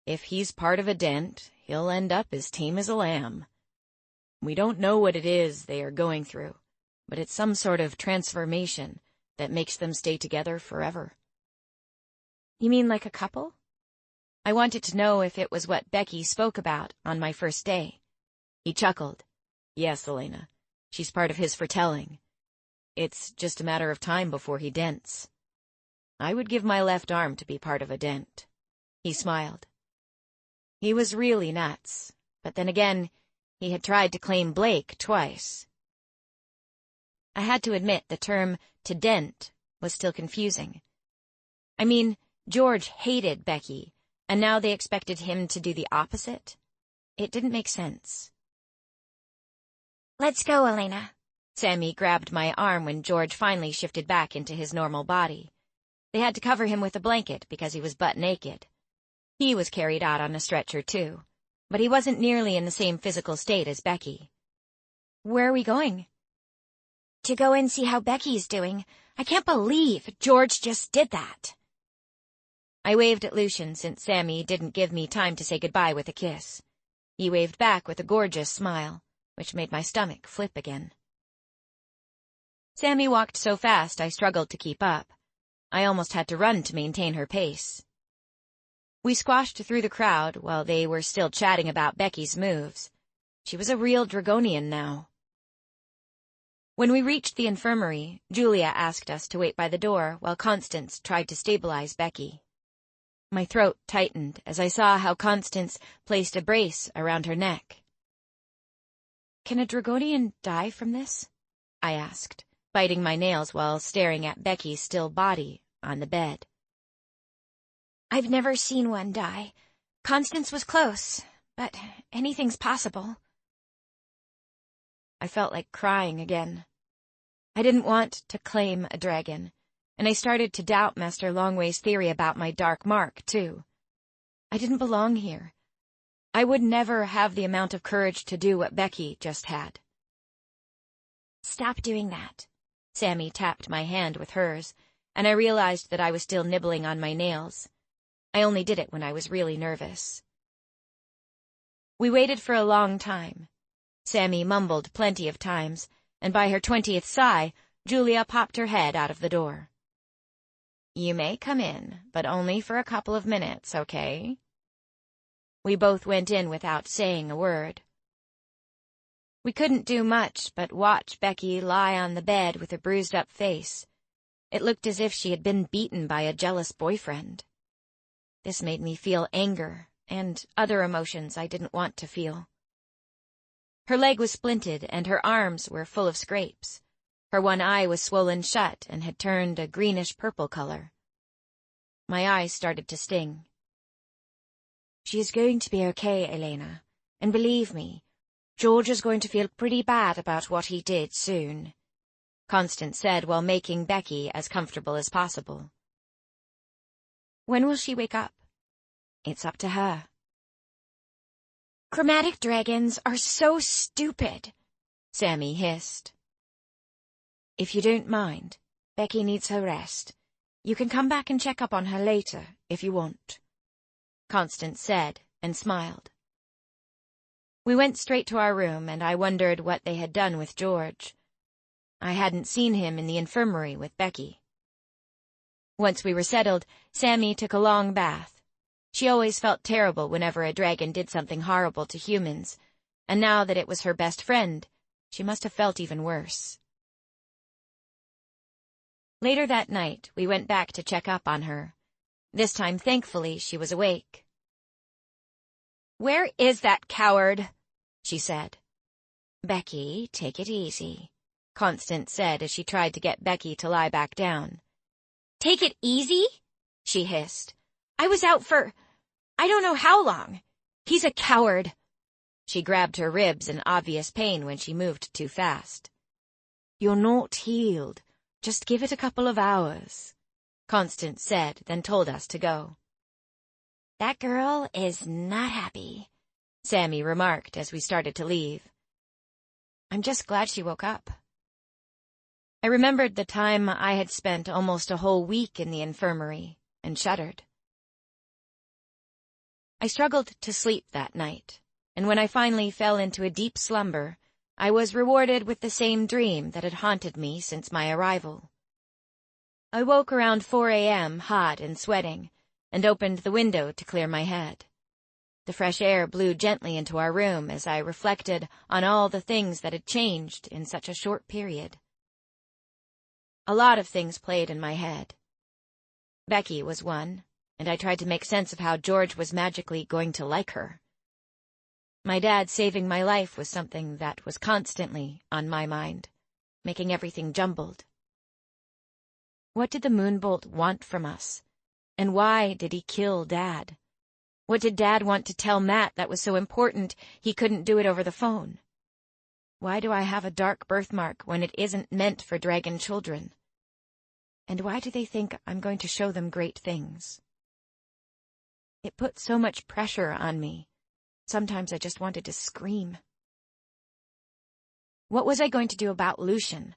If he's part of a dent, he'll end up as tame as a lamb. We don't know what it is they are going through, but it's some sort of transformation that makes them stay together forever." "You mean like a couple?" I wanted to know if it was what Becky spoke about on my first day. He chuckled. "Yes, Elena. She's part of his foretelling. It's just a matter of time before he dents. I would give my left arm to be part of a dent." He smiled. He was really nuts, but then again, he had tried to claim Blake twice. I had to admit the term "to dent" was still confusing. I mean, George hated Becky, and now they expected him to do the opposite? It didn't make sense. "Let's go, Elena." Sammy grabbed my arm when George finally shifted back into his normal body. They had to cover him with a blanket because he was butt naked. He was carried out on a stretcher, too, but he wasn't nearly in the same physical state as Becky. "Where are we going?" "To go and see how Becky's doing. I can't believe George just did that." I waved at Lucian since Sammy didn't give me time to say goodbye with a kiss. He waved back with a gorgeous smile, which made my stomach flip again. Sammy walked so fast I struggled to keep up. I almost had to run to maintain her pace. We squashed through the crowd while they were still chatting about Becky's moves. She was a real Dragonian now. When we reached the infirmary, Julia asked us to wait by the door while Constance tried to stabilize Becky. My throat tightened as I saw how Constance placed a brace around her neck. "Can a Dragonian die from this?" I asked, biting my nails while staring at Becky's still body on the bed. "I've never seen one die. Constance was close, but anything's possible." I felt like crying again. I didn't want to claim a dragon, and I started to doubt Master Longway's theory about my dark mark, too. I didn't belong here. I would never have the amount of courage to do what Becky just had. "Stop doing that." Sammy tapped my hand with hers, and I realized that I was still nibbling on my nails. I only did it when I was really nervous. We waited for a long time. Sammy mumbled plenty of times, and by her 20th sigh, Julia popped her head out of the door. "You may come in, but only for a couple of minutes, okay?" We both went in without saying a word. We couldn't do much but watch Becky lie on the bed with a bruised-up face. It looked as if she had been beaten by a jealous boyfriend. This made me feel anger and other emotions I didn't want to feel. Her leg was splinted and her arms were full of scrapes. Her one eye was swollen shut and had turned a greenish-purple color. My eyes started to sting. "She is going to be okay, Elena, and believe me, George is going to feel pretty bad about what he did soon," Constance said while making Becky as comfortable as possible. "When will she wake up?" "It's up to her." "Chromatic dragons are so stupid," Sammy hissed. "If you don't mind, Becky needs her rest. You can come back and check up on her later, if you want," Constance said and smiled. We went straight to our room, and I wondered what they had done with George. I hadn't seen him in the infirmary with Becky. Once we were settled, Sammy took a long bath. She always felt terrible whenever a dragon did something horrible to humans, and now that it was her best friend, she must have felt even worse. Later that night, we went back to check up on her. This time, thankfully, she was awake. "Where is that coward?" she said. "Becky, take it easy," Constance said as she tried to get Becky to lie back down. "Take it easy?" she hissed. "I was out for I don't know how long. He's a coward." She grabbed her ribs in obvious pain when she moved too fast. "You're not healed. Just give it a couple of hours," Constance said, then told us to go. "That girl is not happy," Sammy remarked as we started to leave. "I'm just glad she woke up." I remembered the time I had spent almost a whole week in the infirmary and shuddered. I struggled to sleep that night, and when I finally fell into a deep slumber, I was rewarded with the same dream that had haunted me since my arrival. I woke around 4 a.m. hot and sweating, and opened the window to clear my head. The fresh air blew gently into our room as I reflected on all the things that had changed in such a short period. A lot of things played in my head. Becky was one, and I tried to make sense of how George was magically going to like her. My dad saving my life was something that was constantly on my mind, making everything jumbled. What did the Moonbolt want from us? And why did he kill Dad? What did Dad want to tell Matt that was so important he couldn't do it over the phone? Why do I have a dark birthmark when it isn't meant for dragon children? And why do they think I'm going to show them great things? It put so much pressure on me. Sometimes I just wanted to scream. What was I going to do about Lucian?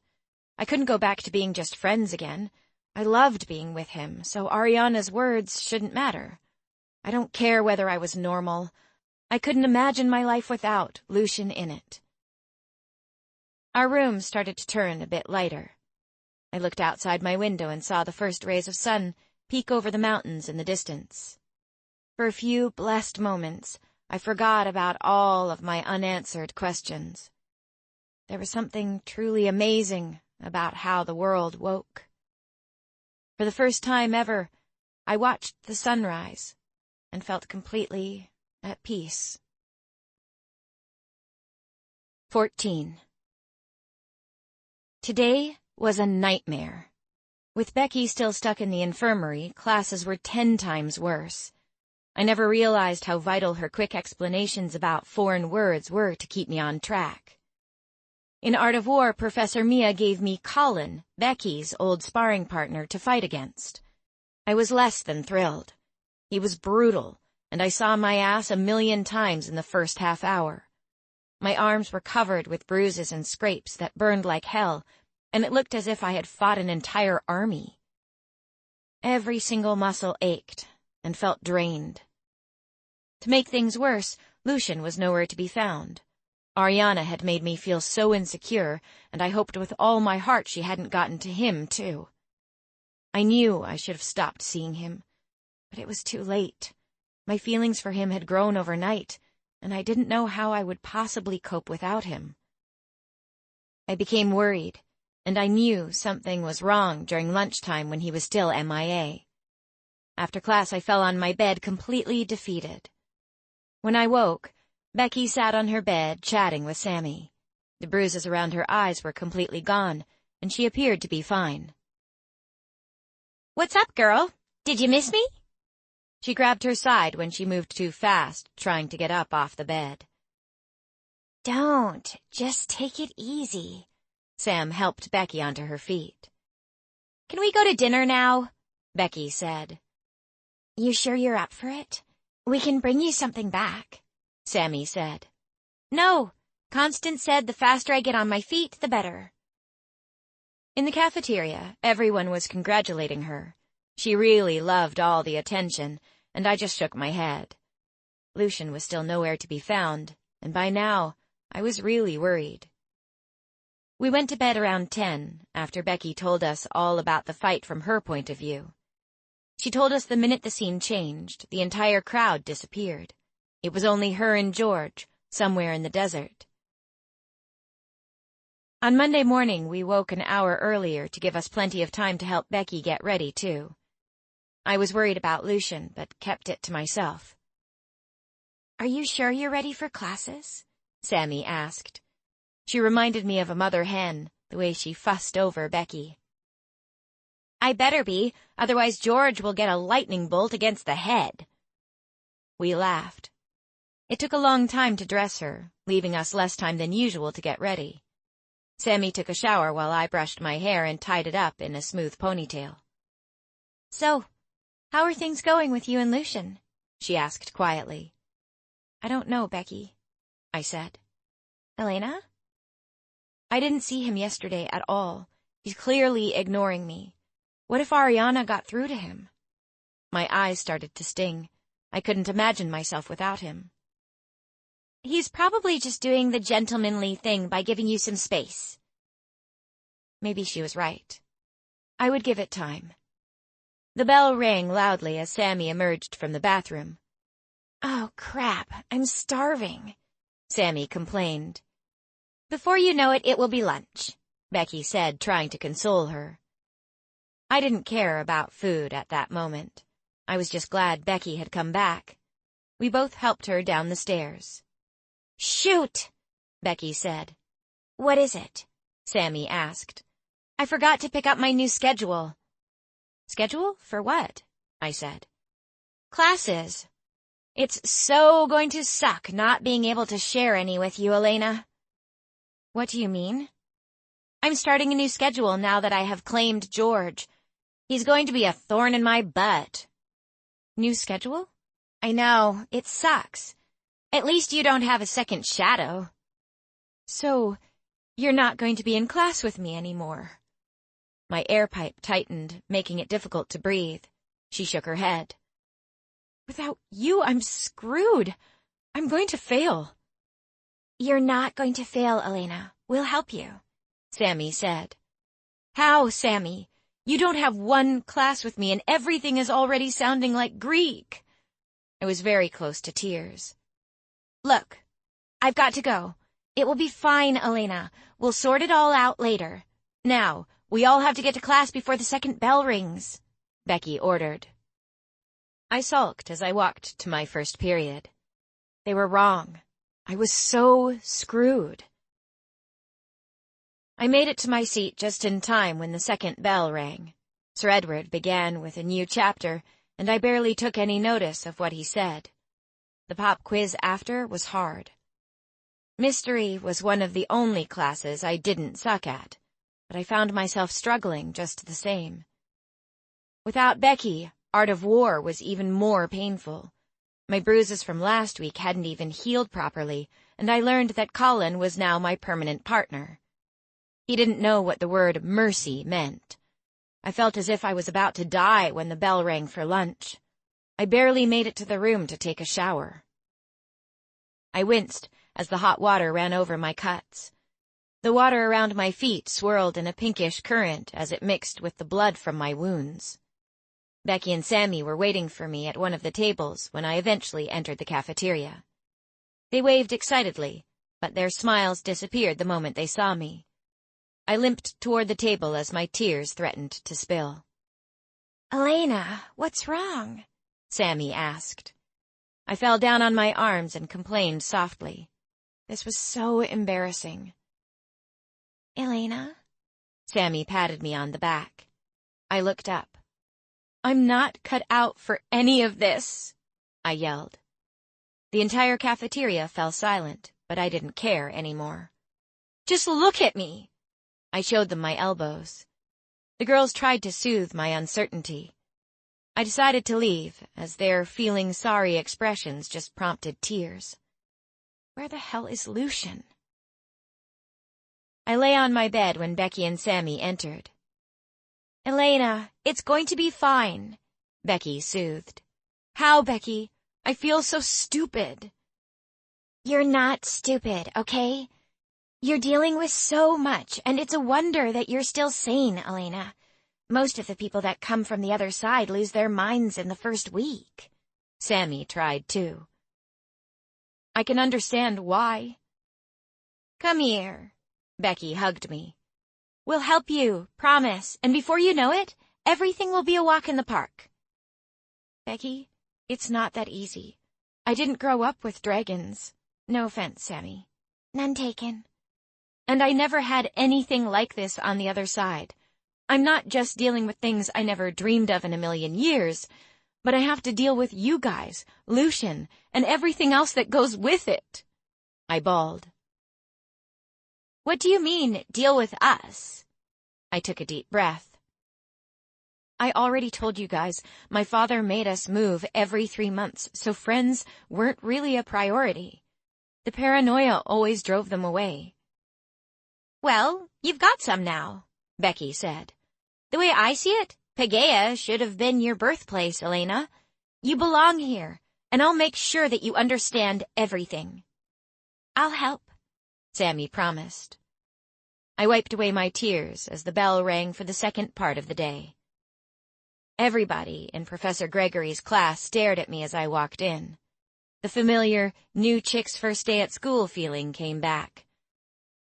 I couldn't go back to being just friends again. I loved being with him, so Ariana's words shouldn't matter. I don't care whether I was normal. I couldn't imagine my life without Lucian in it. Our room started to turn a bit lighter. I looked outside my window and saw the first rays of sun peek over the mountains in the distance. For a few blessed moments, I forgot about all of my unanswered questions. There was something truly amazing about how the world woke. For the first time ever, I watched the sunrise and felt completely at peace. 14. Today was a nightmare. With Becky still stuck in the infirmary, classes were 10 times worse. I never realized how vital her quick explanations about foreign words were to keep me on track. In Art of War, Professor Mia gave me Colin, Becky's old sparring partner, to fight against. I was less than thrilled. He was brutal, and I saw my ass 1,000,000 times in the first half hour. My arms were covered with bruises and scrapes that burned like hell, and it looked as if I had fought an entire army. Every single muscle ached and felt drained. To make things worse, Lucian was nowhere to be found. Ariana had made me feel so insecure, and I hoped with all my heart she hadn't gotten to him, too. I knew I should have stopped seeing him, but it was too late. My feelings for him had grown overnight, and I didn't know how I would possibly cope without him. I became worried, and I knew something was wrong during lunchtime when he was still MIA. After class, I fell on my bed completely defeated. When I woke, Becky sat on her bed chatting with Sammy. The bruises around her eyes were completely gone, and she appeared to be fine. "What's up, girl? Did you miss me?" She grabbed her side when she moved too fast, trying to get up off the bed. "Don't. Just take it easy." Sam helped Becky onto her feet. "Can we go to dinner now?" Becky said. "You sure you're up for it? We can bring you something back," Sammy said. "No. Constance said the faster I get on my feet, the better." In the cafeteria, everyone was congratulating her. She really loved all the attention, and I just shook my head. Lucian was still nowhere to be found, and by now, I was really worried. We went to bed around 10, after Becky told us all about the fight from her point of view. She told us the minute the scene changed, the entire crowd disappeared. It was only her and George, somewhere in the desert. On Monday morning, we woke an hour earlier to give us plenty of time to help Becky get ready, too. I was worried about Lucian, but kept it to myself. "Are you sure you're ready for classes?" Sammy asked. She reminded me of a mother hen, the way she fussed over Becky. "I better be, otherwise George will get a lightning bolt against the head." We laughed. It took a long time to dress her, leaving us less time than usual to get ready. Sammy took a shower while I brushed my hair and tied it up in a smooth ponytail. "So, how are things going with you and Lucian?" she asked quietly. "I don't know, Becky," I said. "Elena?" "I didn't see him yesterday at all. He's clearly ignoring me. What if Ariana got through to him?" My eyes started to sting. I couldn't imagine myself without him. "He's probably just doing the gentlemanly thing by giving you some space." Maybe she was right. I would give it time. The bell rang loudly as Sammy emerged from the bathroom. "Oh, crap, I'm starving," Sammy complained. "Before you know it, it will be lunch," Becky said, trying to console her. I didn't care about food at that moment. I was just glad Becky had come back. We both helped her down the stairs. "Shoot," Becky said. "What is it?" Sammy asked. "I forgot to pick up my new schedule." "Schedule? For what?" I said. "Classes. It's so going to suck not being able to share any with you, Elena." "What do you mean?" "I'm starting a new schedule now that I have claimed George. He's going to be a thorn in my butt." "New schedule?" "I know, it sucks. At least you don't have a second shadow." "So, you're not going to be in class with me anymore?" My air pipe tightened, making it difficult to breathe. She shook her head. Without you, I'm screwed. I'm going to fail. You're not going to fail, Elena. We'll help you, Sammy said. How, Sammy? You don't have one class with me and everything is already sounding like Greek. I was very close to tears. Look, I've got to go. It will be fine, Elena. We'll sort it all out later. Now, we all have to get to class before the second bell rings, Becky ordered. I sulked as I walked to my first period. They were wrong. I was so screwed. I made it to my seat just in time when the second bell rang. Sir Edward began with a new chapter, and I barely took any notice of what he said. The pop quiz after was hard. Mystery was one of the only classes I didn't suck at, but I found myself struggling just the same. Without Becky, Art of War was even more painful. My bruises from last week hadn't even healed properly, and I learned that Colin was now my permanent partner. He didn't know what the word mercy meant. I felt as if I was about to die when the bell rang for lunch. I barely made it to the room to take a shower. I winced as the hot water ran over my cuts. The water around my feet swirled in a pinkish current as it mixed with the blood from my wounds. Becky and Sammy were waiting for me at one of the tables when I eventually entered the cafeteria. They waved excitedly, but their smiles disappeared the moment they saw me. I limped toward the table as my tears threatened to spill. Elena, what's wrong? Sammy asked. I fell down on my arms and complained softly. This was so embarrassing. Elena? Sammy patted me on the back. I looked up. I'm not cut out for any of this, I yelled. The entire cafeteria fell silent, but I didn't care anymore. Just look at me! I showed them my elbows. The girls tried to soothe my uncertainty. I decided to leave, as their feeling sorry expressions just prompted tears. Where the hell is Lucian? I lay on my bed when Becky and Sammy entered. Elena, it's going to be fine, Becky soothed. How, Becky? I feel so stupid. You're not stupid, okay? You're dealing with so much, and it's a wonder that you're still sane, Elena. Most of the people that come from the other side lose their minds in the first week. Sammy tried too. I can understand why. Come here. Becky hugged me. We'll help you, promise, and before you know it, everything will be a walk in the park. Becky, it's not that easy. I didn't grow up with dragons. No offense, Sammy. None taken. And I never had anything like this on the other side. I'm not just dealing with things I never dreamed of in a million years, but I have to deal with you guys, Lucian, and everything else that goes with it. I bawled. What do you mean, deal with us? I took a deep breath. I already told you guys, my father made us move every 3 months, so friends weren't really a priority. The paranoia always drove them away. Well, you've got some now, Becky said. The way I see it, Paegeia should have been your birthplace, Elena. You belong here, and I'll make sure that you understand everything. I'll help, Sammy promised. I wiped away my tears as the bell rang for the second part of the day. Everybody in Professor Gregory's class stared at me as I walked in. The familiar, new chick's first day at school feeling came back.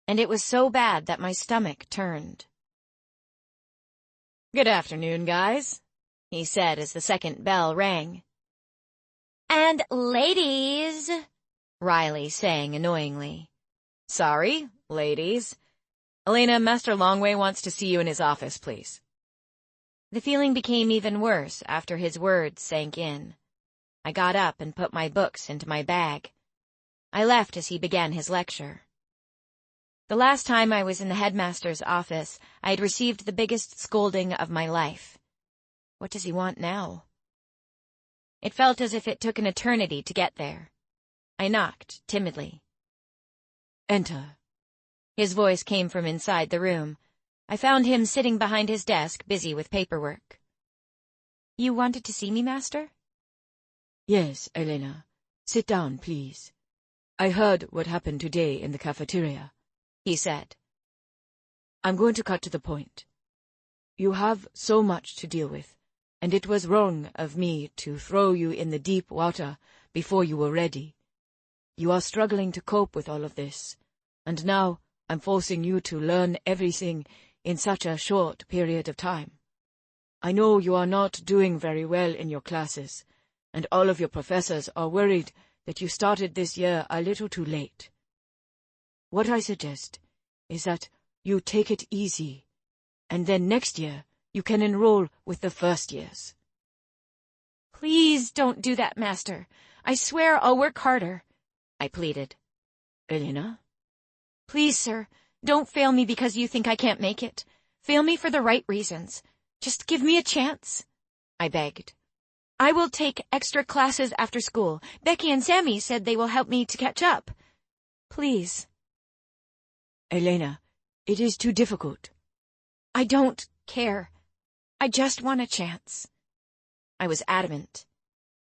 And it was so bad that my stomach turned. Good afternoon, guys, he said as the second bell rang. And ladies, Riley sang annoyingly. Sorry, ladies. Elena, Master Longway wants to see you in his office, please. The feeling became even worse after his words sank in. I got up and put my books into my bag. I left as he began his lecture. The last time I was in the headmaster's office, I had received the biggest scolding of my life. What does he want now? It felt as if it took an eternity to get there. I knocked timidly. Enter. His voice came from inside the room. I found him sitting behind his desk, busy with paperwork. "You wanted to see me, Master?" "Yes, Elena. Sit down, please. I heard what happened today in the cafeteria," he said. "I'm going to cut to the point. You have so much to deal with, and it was wrong of me to throw you in the deep water before you were ready. You are struggling to cope with all of this, and now I'm forcing you to learn everything in such a short period of time. I know you are not doing very well in your classes, and all of your professors are worried that you started this year a little too late. What I suggest is that you take it easy, and then next year you can enroll with the first years." "Please don't do that, Master. I swear I'll work harder," I pleaded. "Elena?" "Please, sir, don't fail me because you think I can't make it. Fail me for the right reasons. Just give me a chance," I begged. "I will take extra classes after school. Becky and Sammy said they will help me to catch up. Please." "Elena, it is too difficult." "I don't care. I just want a chance." I was adamant.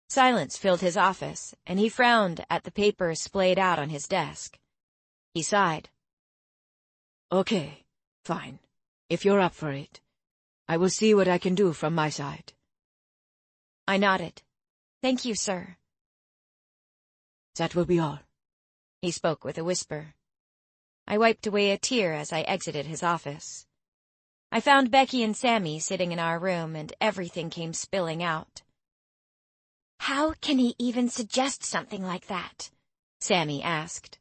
Silence filled his office, and he frowned at the papers splayed out on his desk. He sighed. "Okay, fine. If you're up for it, I will see what I can do from my side." I nodded. "Thank you, sir." "That will be all." He spoke with a whisper. I wiped away a tear as I exited his office. I found Becky and Sammy sitting in our room, and everything came spilling out. "How can he even suggest something like that?" Sammy asked.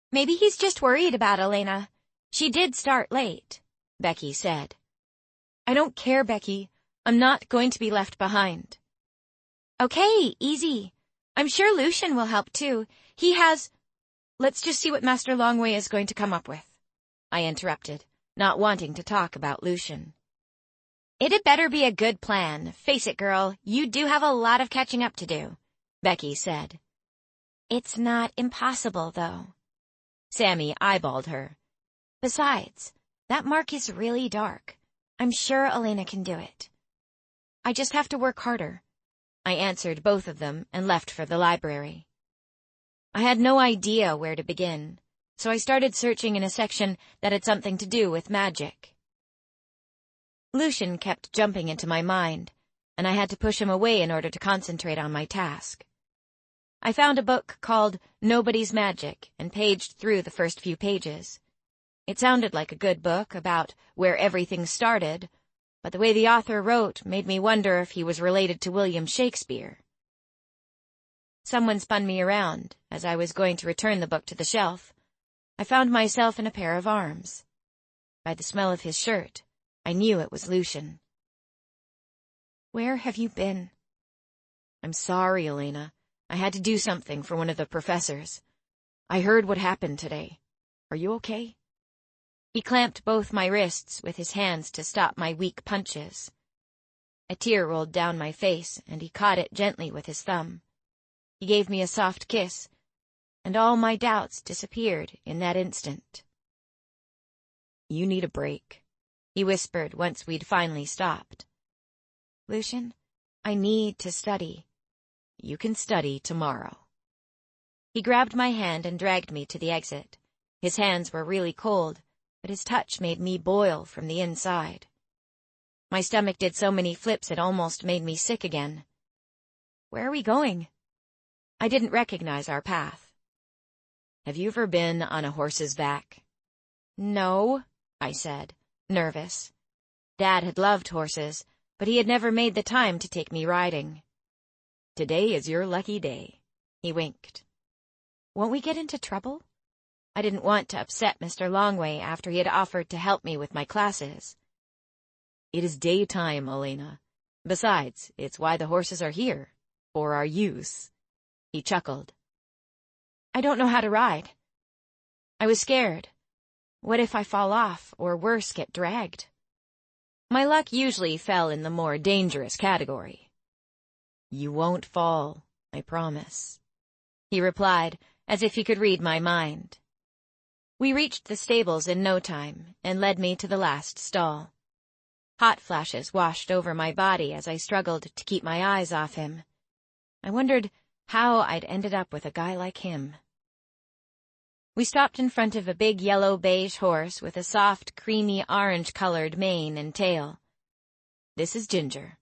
"Maybe he's just worried about Elena. She did start late," Becky said. "I don't care, Becky. I'm not going to be left behind." "Okay, easy. I'm sure Lucian will help too. He has—" "Let's just see what Master Longway is going to come up with," I interrupted, not wanting to talk about Lucian. "It had better be a good plan. Face it, girl, you do have a lot of catching up to do," Becky said. "It's not impossible, though." Sammy eyeballed her. "Besides, that mark is really dark. I'm sure Elena can do it." "I just have to work harder," I answered both of them and left for the library. I had no idea where to begin, so I started searching in a section that had something to do with magic. Lucian kept jumping into my mind, and I had to push him away in order to concentrate on my task. I found a book called Nobody's Magic and paged through the first few pages. It sounded like a good book about where everything started, but the way the author wrote made me wonder if he was related to William Shakespeare. Someone spun me around as I was going to return the book to the shelf. I found myself in a pair of arms. By the smell of his shirt, I knew it was Lucian. "Where have you been?" "I'm sorry, Elena. I had to do something for one of the professors. I heard what happened today. Are you okay?" He clamped both my wrists with his hands to stop my weak punches. A tear rolled down my face, and he caught it gently with his thumb. He gave me a soft kiss, and all my doubts disappeared in that instant. "You need a break," he whispered once we'd finally stopped. "Lucian, I need to study." "You can study tomorrow." He grabbed my hand and dragged me to the exit. His hands were really cold, but his touch made me boil from the inside. My stomach did so many flips it almost made me sick again. "Where are we going?" I didn't recognize our path. "Have you ever been on a horse's back?" "No," I said, nervous. Dad had loved horses, but he had never made the time to take me riding. "Today is your lucky day," he winked. "Won't we get into trouble?" I didn't want to upset Mr. Longway after he had offered to help me with my classes. "It is daytime, Elena. Besides, it's why the horses are here, for our use." He chuckled. "I don't know how to ride." I was scared. What if I fall off, or worse, get dragged? My luck usually fell in the more dangerous category. "You won't fall, I promise," he replied, as if he could read my mind. We reached the stables in no time and led me to the last stall. Hot flashes washed over my body as I struggled to keep my eyes off him. I wondered how I'd ended up with a guy like him. We stopped in front of a big yellow-beige horse with a soft, creamy orange-colored mane and tail. "This is Ginger.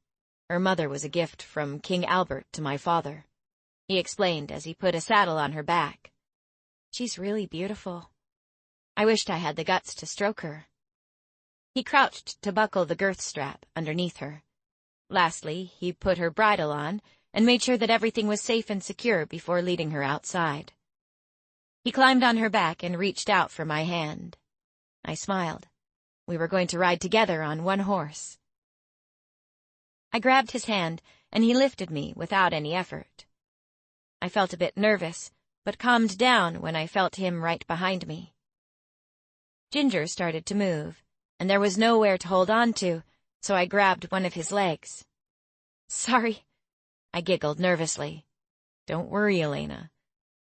Her mother was a gift from King Albert to my father," he explained as he put a saddle on her back. "She's really beautiful. I wished I had the guts to stroke her." He crouched to buckle the girth strap underneath her. Lastly, he put her bridle on and made sure that everything was safe and secure before leading her outside. He climbed on her back and reached out for my hand. I smiled. We were going to ride together on one horse. I grabbed his hand, and he lifted me without any effort. I felt a bit nervous, but calmed down when I felt him right behind me. Ginger started to move, and there was nowhere to hold on to, so I grabbed one of his legs. "Sorry," I giggled nervously. "Don't worry, Elena.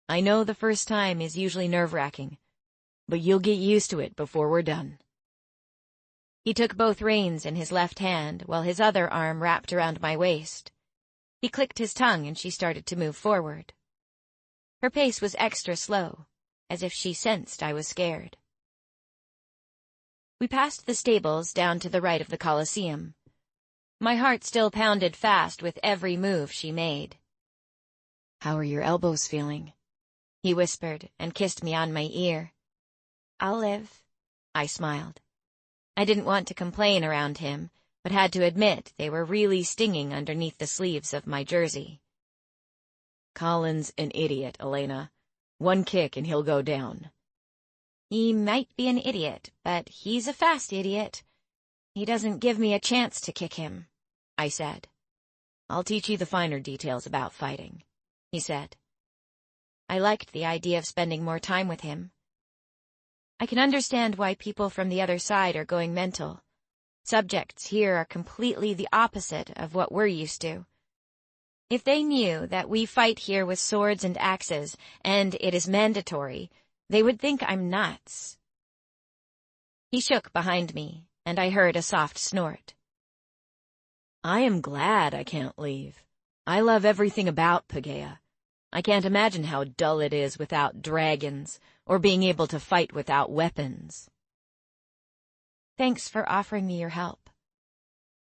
I know the first time is usually nerve-wracking, but you'll get used to it before we're done." He took both reins in his left hand while his other arm wrapped around my waist. He clicked his tongue and she started to move forward. Her pace was extra slow, as if she sensed I was scared. We passed the stables down to the right of the Colosseum. My heart still pounded fast with every move she made. "How are your elbows feeling?" he whispered and kissed me on my ear. "I'll live," I smiled. I didn't want to complain around him, but had to admit they were really stinging underneath the sleeves of my jersey. "Colin's an idiot, Elena. One kick and he'll go down." "He might be an idiot, but he's a fast idiot. He doesn't give me a chance to kick him," I said. "I'll teach you the finer details about fighting," he said. I liked the idea of spending more time with him. I can understand why people from the other side are going mental. Subjects here are completely the opposite of what we're used to. If they knew that we fight here with swords and axes, and it is mandatory, they would think I'm nuts. He shook behind me, and I heard a soft snort. "I am glad I can't leave. I love everything about Paegeia. I can't imagine how dull it is without dragons, or being able to fight without weapons." "Thanks for offering me your help.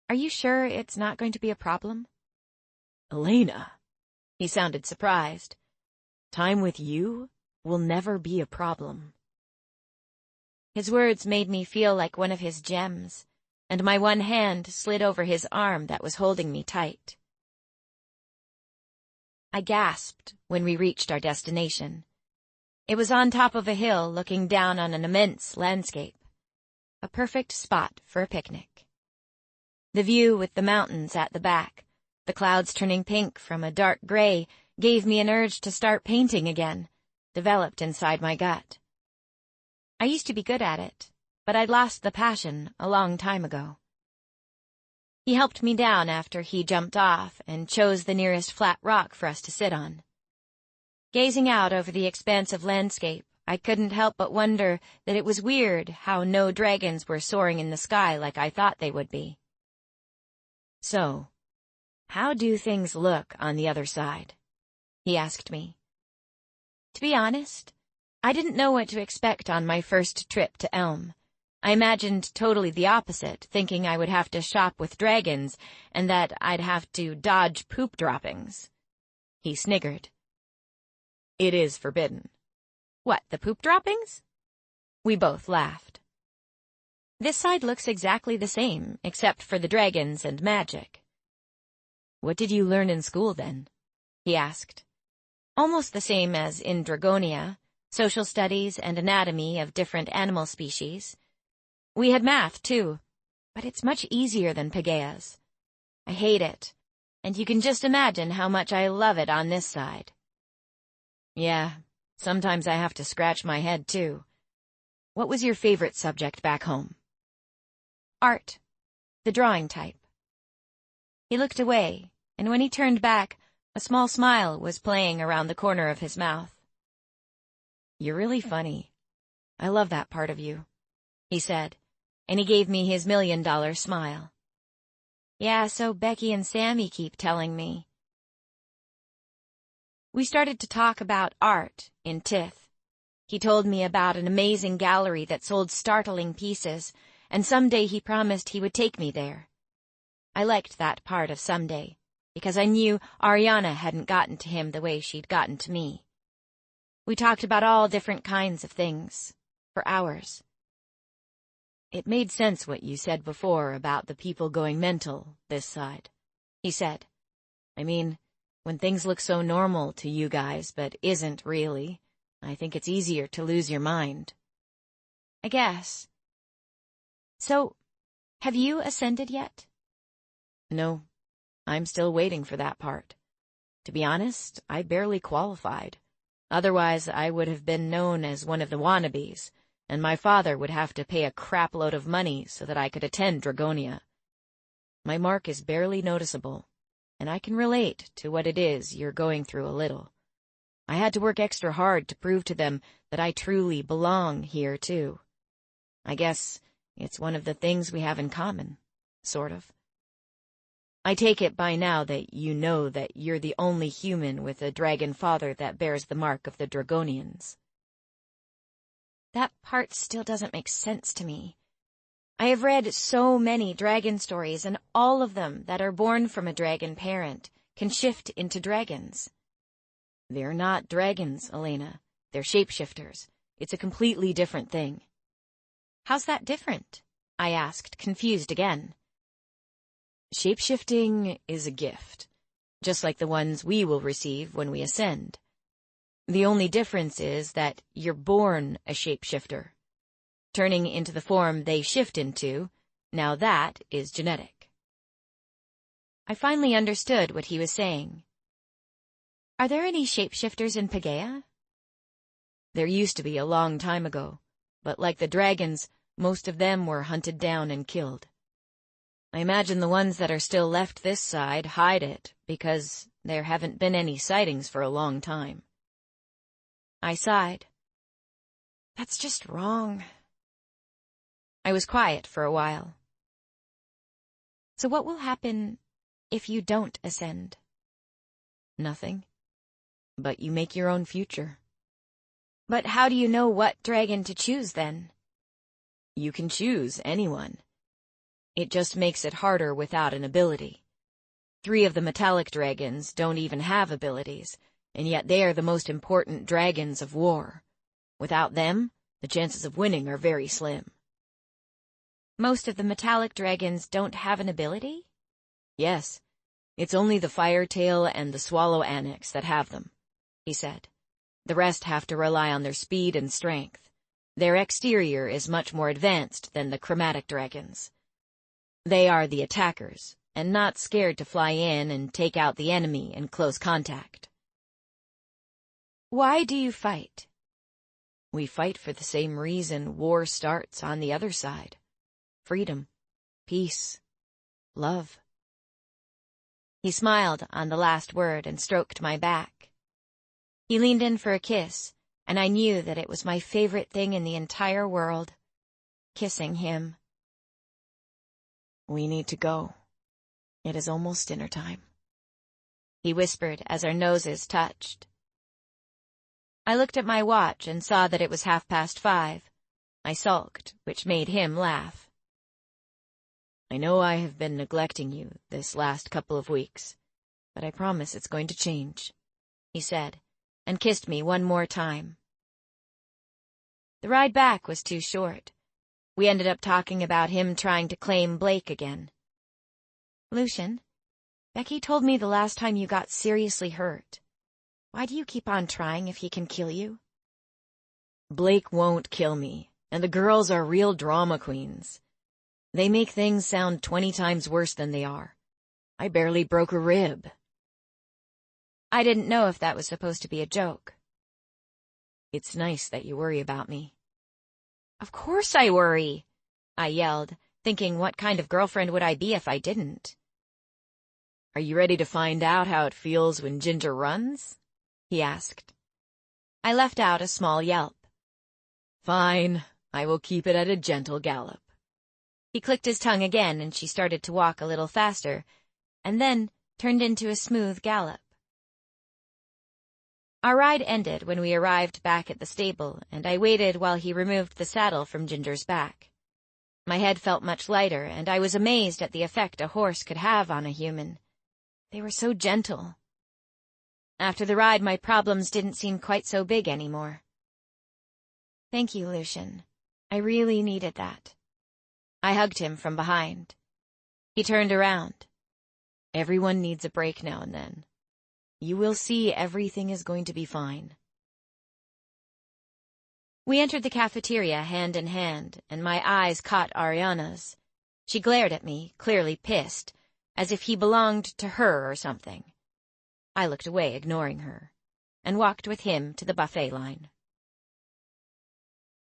Are you sure it's not going to be a problem?" "Elena," he sounded surprised. "Time with you will never be a problem." His words made me feel like one of his gems, and my one hand slid over his arm that was holding me tight. I gasped when we reached our destination. It was on top of a hill looking down on an immense landscape. A perfect spot for a picnic. The view with the mountains at the back, the clouds turning pink from a dark gray, gave me an urge to start painting again, developed inside my gut. I used to be good at it, but I'd lost the passion a long time ago. He helped me down after he jumped off and chose the nearest flat rock for us to sit on. Gazing out over the expansive landscape, I couldn't help but wonder that it was weird how no dragons were soaring in the sky like I thought they would be. "So, how do things look on the other side?" he asked me. To be honest, I didn't know what to expect on my first trip to Elm. I imagined totally the opposite, thinking I would have to shop with dragons and that I'd have to dodge poop droppings. He sniggered. "It is forbidden." "What, the poop droppings?" We both laughed. "This side looks exactly the same, except for the dragons and magic." "What did you learn in school then?" he asked. "Almost the same as in Dragonia, social studies and anatomy of different animal species. We had math, too, but it's much easier than Paegeia's. I hate it, and you can just imagine how much I love it on this side." "Yeah, sometimes I have to scratch my head, too. What was your favorite subject back home?" "Art, the drawing type." He looked away, and when he turned back, a small smile was playing around the corner of his mouth. "You're really funny. I love that part of you," he said, and he gave me his $1 million smile. "Yeah, so Becky and Sammy keep telling me." We started to talk about art in Tith. He told me about an amazing gallery that sold startling pieces, and someday he promised he would take me there. I liked that part of someday, because I knew Ariana hadn't gotten to him the way she'd gotten to me. We talked about all different kinds of things, for hours. "It made sense what you said before about the people going mental this side," he said. "I mean, when things look so normal to you guys but isn't really, I think it's easier to lose your mind." "I guess. So, have you ascended yet?" "No, I'm still waiting for that part. To be honest, I barely qualified. Otherwise, I would have been known as one of the wannabes, and my father would have to pay a crap load of money so that I could attend Dragonia. My mark is barely noticeable, and I can relate to what it is you're going through a little. I had to work extra hard to prove to them that I truly belong here, too. I guess it's one of the things we have in common, sort of. I take it by now that you know that you're the only human with a dragon father that bears the mark of the Dragonians." That part still doesn't make sense to me. I have read so many dragon stories, and all of them that are born from a dragon parent can shift into dragons. "They're not dragons, Elena. They're shapeshifters. It's a completely different thing." "How's that different?" I asked, confused again. "Shapeshifting is a gift, just like the ones we will receive when we ascend. The only difference is that you're born a shapeshifter. Turning into the form they shift into, now that is genetic." I finally understood what he was saying. "Are there any shapeshifters in Paegeia?" "There used to be a long time ago, but like the dragons, most of them were hunted down and killed. I imagine the ones that are still left this side hide it because there haven't been any sightings for a long time." I sighed. "That's just wrong." I was quiet for a while. "So what will happen if you don't ascend?" "Nothing. But you make your own future." "But how do you know what dragon to choose then?" "You can choose anyone. It just makes it harder without an ability. 3 of the metallic dragons don't even have abilities, and yet they are the most important dragons of war. Without them, the chances of winning are very slim." "Most of the metallic dragons don't have an ability?" "Yes. It's only the Firetail and the Swallow Annex that have them," he said. "The rest have to rely on their speed and strength. Their exterior is much more advanced than the chromatic dragons. They are the attackers, and not scared to fly in and take out the enemy in close contact." "Why do you fight?" "We fight for the same reason war starts on the other side. Freedom, peace, love." He smiled on the last word and stroked my back. He leaned in for a kiss, and I knew that it was my favorite thing in the entire world, kissing him. "We need to go. It is almost dinner time," he whispered as our noses touched. I looked at my watch and saw that it was 5:30. I sulked, which made him laugh. "I know I have been neglecting you this last couple of weeks, but I promise it's going to change," he said, and kissed me one more time. The ride back was too short. We ended up talking about him trying to claim Blake again. "Lucian, Becky told me the last time you got seriously hurt. Why do you keep on trying if he can kill you?" "Blake won't kill me, and the girls are real drama queens. They make things sound 20 times worse than they are. I barely broke a rib." I didn't know if that was supposed to be a joke. "It's nice that you worry about me." "Of course I worry," I yelled, thinking what kind of girlfriend would I be if I didn't. "Are you ready to find out how it feels when Ginger runs?" he asked. I left out a small yelp. Fine, I will keep it at a gentle gallop. He clicked his tongue again, and she started to walk a little faster, and then turned into a smooth gallop. Our ride ended when we arrived back at the stable, and I waited while he removed the saddle from Ginger's back. My head felt much lighter, and I was amazed at the effect a horse could have on a human. They were so gentle. After the ride, my problems didn't seem quite so big anymore. Thank you, Lucian. I really needed that. I hugged him from behind. He turned around. Everyone needs a break now and then. You will see everything is going to be fine. We entered the cafeteria hand in hand, and my eyes caught Ariana's. She glared at me, clearly pissed, as if he belonged to her or something. I looked away, ignoring her, and walked with him to the buffet line.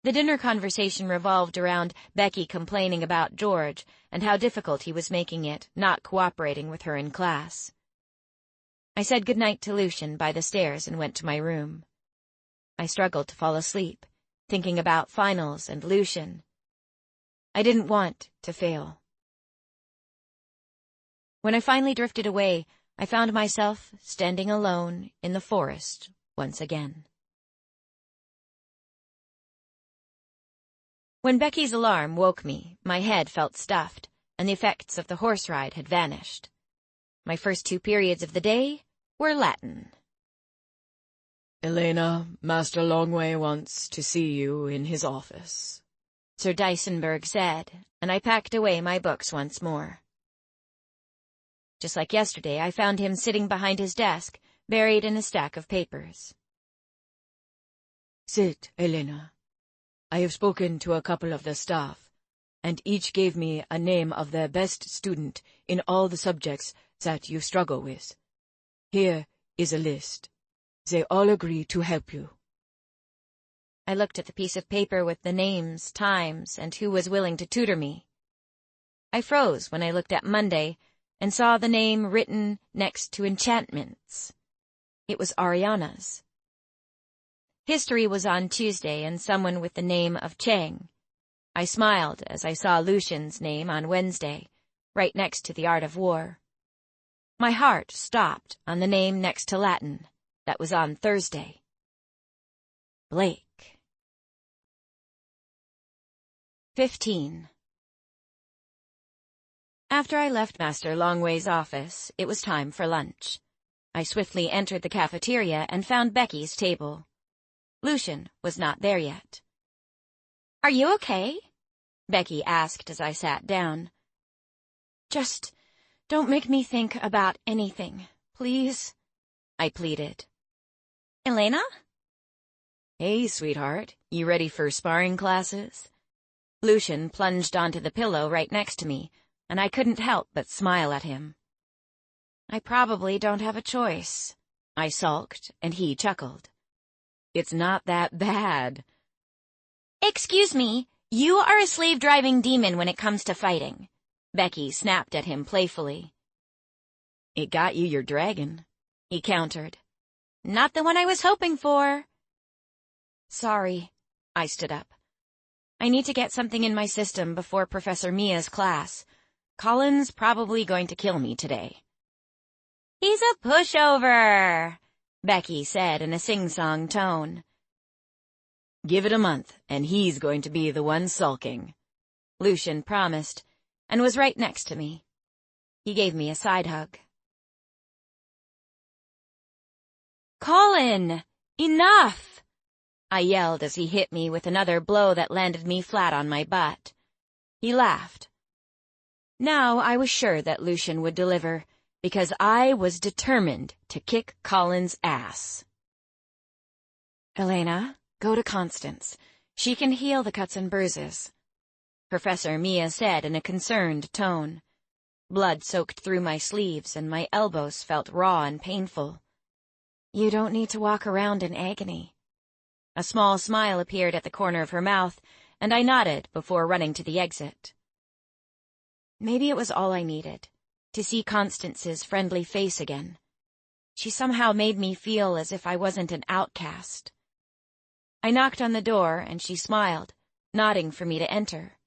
The dinner conversation revolved around Becky complaining about George and how difficult he was making it, not cooperating with her in class. I said goodnight to Lucian by the stairs and went to my room. I struggled to fall asleep, thinking about finals and Lucian. I didn't want to fail. When I finally drifted away, I found myself standing alone in the forest once again. When Becky's alarm woke me, my head felt stuffed, and the effects of the horse ride had vanished. My first 2 periods of the day were Latin. Elena, Master Longway wants to see you in his office, Sir Dysenberg said, and I packed away my books once more. Just like yesterday, I found him sitting behind his desk, buried in a stack of papers. Sit, Elena. I have spoken to a couple of the staff, and each gave me a name of their best student in all the subjects that you struggle with. Here is a list. They all agree to help you. I looked at the piece of paper with the names, times, and who was willing to tutor me. I froze when I looked at Monday and saw the name written next to enchantments. It was Ariana's. History was on Tuesday and someone with the name of Chang. I smiled as I saw Lucian's name on Wednesday, right next to the art of war. My heart stopped on the name next to Latin that was on Thursday. Blake. 15. After I left Master Longway's office, it was time for lunch. I swiftly entered the cafeteria and found Becky's table. Lucian was not there yet. "Are you okay?" Becky asked as I sat down. "Just don't make me think about anything, please," I pleaded. "Elena?" Hey, sweetheart, you ready for sparring classes? Lucian plunged onto the pillow right next to me, and I couldn't help but smile at him. "I probably don't have a choice," I sulked, and he chuckled. It's not that bad. "Excuse me, you are a slave-driving demon when it comes to fighting," Becky snapped at him playfully. It got you your dragon, he countered. "Not the one I was hoping for." "Sorry," I stood up. "I need to get something in my system before Professor Mia's class. Colin's probably going to kill me today." "He's a pushover," Becky said in a sing-song tone. "Give it a month, and he's going to be the one sulking," Lucian promised, and was right next to me. He gave me a side hug. "Colin! Enough!" I yelled as he hit me with another blow that landed me flat on my butt. He laughed. Now I was sure that Lucian would deliver, because I was determined to kick Colin's ass. "Elena, go to Constance. She can heal the cuts and bruises," Professor Mia said in a concerned tone. Blood soaked through my sleeves and my elbows felt raw and painful. "You don't need to walk around in agony." A small smile appeared at the corner of her mouth, and I nodded before running to the exit. Maybe it was all I needed, to see Constance's friendly face again. She somehow made me feel as if I wasn't an outcast. I knocked on the door, and she smiled, nodding for me to enter.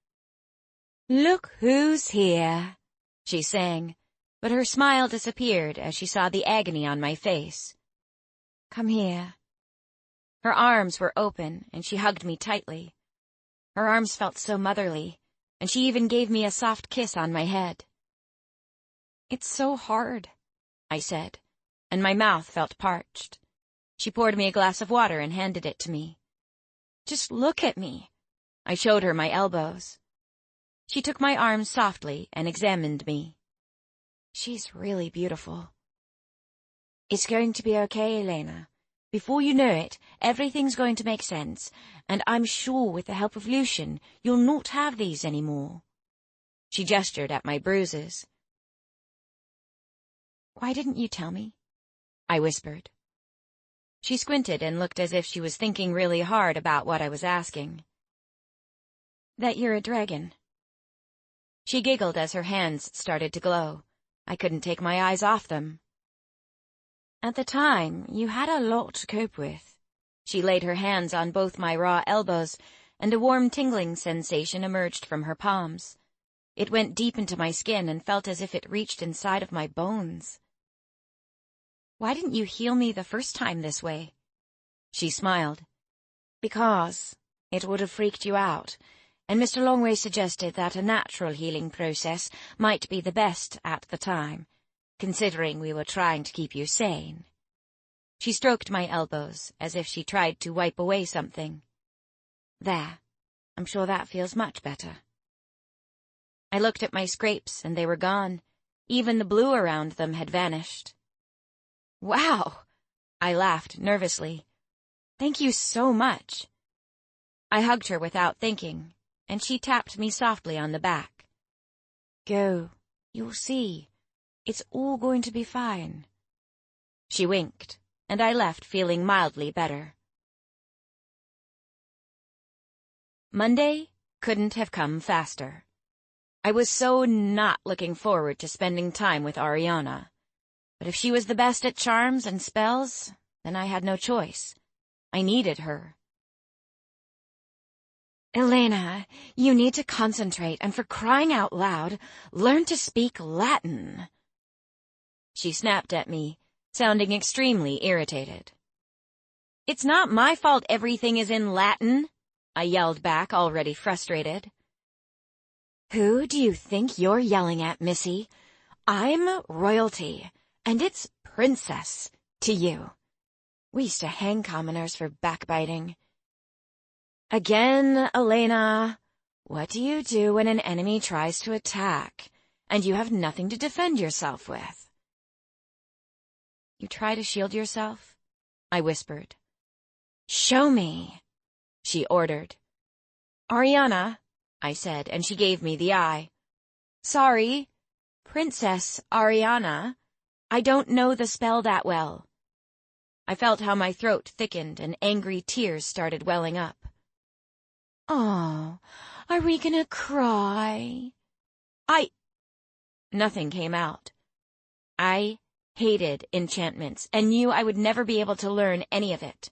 "Look who's here," she sang, but her smile disappeared as she saw the agony on my face. "Come here." Her arms were open, and she hugged me tightly. Her arms felt so motherly, and she even gave me a soft kiss on my head. "It's so hard," I said, and my mouth felt parched. She poured me a glass of water and handed it to me. "Just look at me." I showed her my elbows. She took my arms softly and examined me. "She's really beautiful." "It's going to be okay, Elena. Before you know it, everything's going to make sense, and I'm sure with the help of Lucian, you'll not have these anymore." She gestured at my bruises. "Why didn't you tell me?" I whispered. She squinted and looked as if she was thinking really hard about what I was asking. "That you're a dragon." She giggled as her hands started to glow. I couldn't take my eyes off them. "At the time, you had a lot to cope with." She laid her hands on both my raw elbows, and a warm tingling sensation emerged from her palms. It went deep into my skin and felt as if it reached inside of my bones. "Why didn't you heal me the first time this way?" She smiled. "Because it would have freaked you out, and Mr. Longway suggested that a natural healing process might be the best at the time, considering we were trying to keep you sane." She stroked my elbows as if she tried to wipe away something. "There, I'm sure that feels much better." I looked at my scrapes, and they were gone. Even the blue around them had vanished. "Wow!" I laughed nervously. "Thank you so much." I hugged her without thinking, and she tapped me softly on the back. "Go, you'll see. It's all going to be fine." She winked, and I left feeling mildly better. Monday couldn't have come faster. I was so not looking forward to spending time with Ariana. But if she was the best at charms and spells, then I had no choice. I needed her. "Elena, you need to concentrate and, for crying out loud, learn to speak Latin." She snapped at me, sounding extremely irritated. "It's not my fault everything is in Latin," I yelled back, already frustrated. "Who do you think you're yelling at, Missy? I'm royalty, and it's princess to you. We used to hang commoners for backbiting." "Again, Elena, what do you do when an enemy tries to attack, and you have nothing to defend yourself with?" "You try to shield yourself?" I whispered. "Show me," she ordered. "Ariana," I said, and she gave me the eye. "Sorry, Princess Ariana. I don't know the spell that well." I felt how my throat thickened and angry tears started welling up. "Oh, are we gonna cry?" Nothing came out. I hated enchantments and knew I would never be able to learn any of it.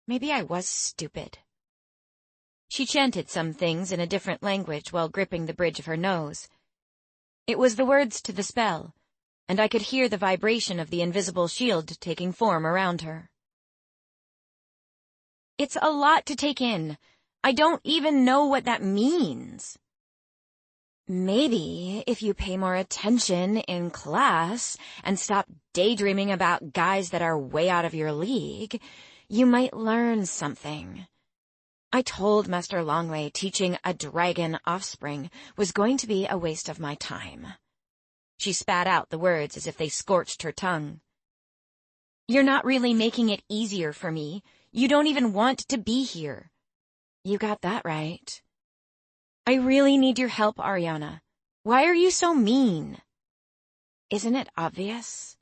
Maybe I was stupid. She chanted some things in a different language while gripping the bridge of her nose. It was the words to the spell, and I could hear the vibration of the invisible shield taking form around her. "It's a lot to take in. I don't even know what that means." "Maybe if you pay more attention in class and stop daydreaming about guys that are way out of your league, you might learn something. I told Master Longway teaching a dragon offspring was going to be a waste of my time." She spat out the words as if they scorched her tongue. "You're not really making it easier for me. You don't even want to be here." "You got that right." "I really need your help, Ariana. Why are you so mean?" "Isn't it obvious?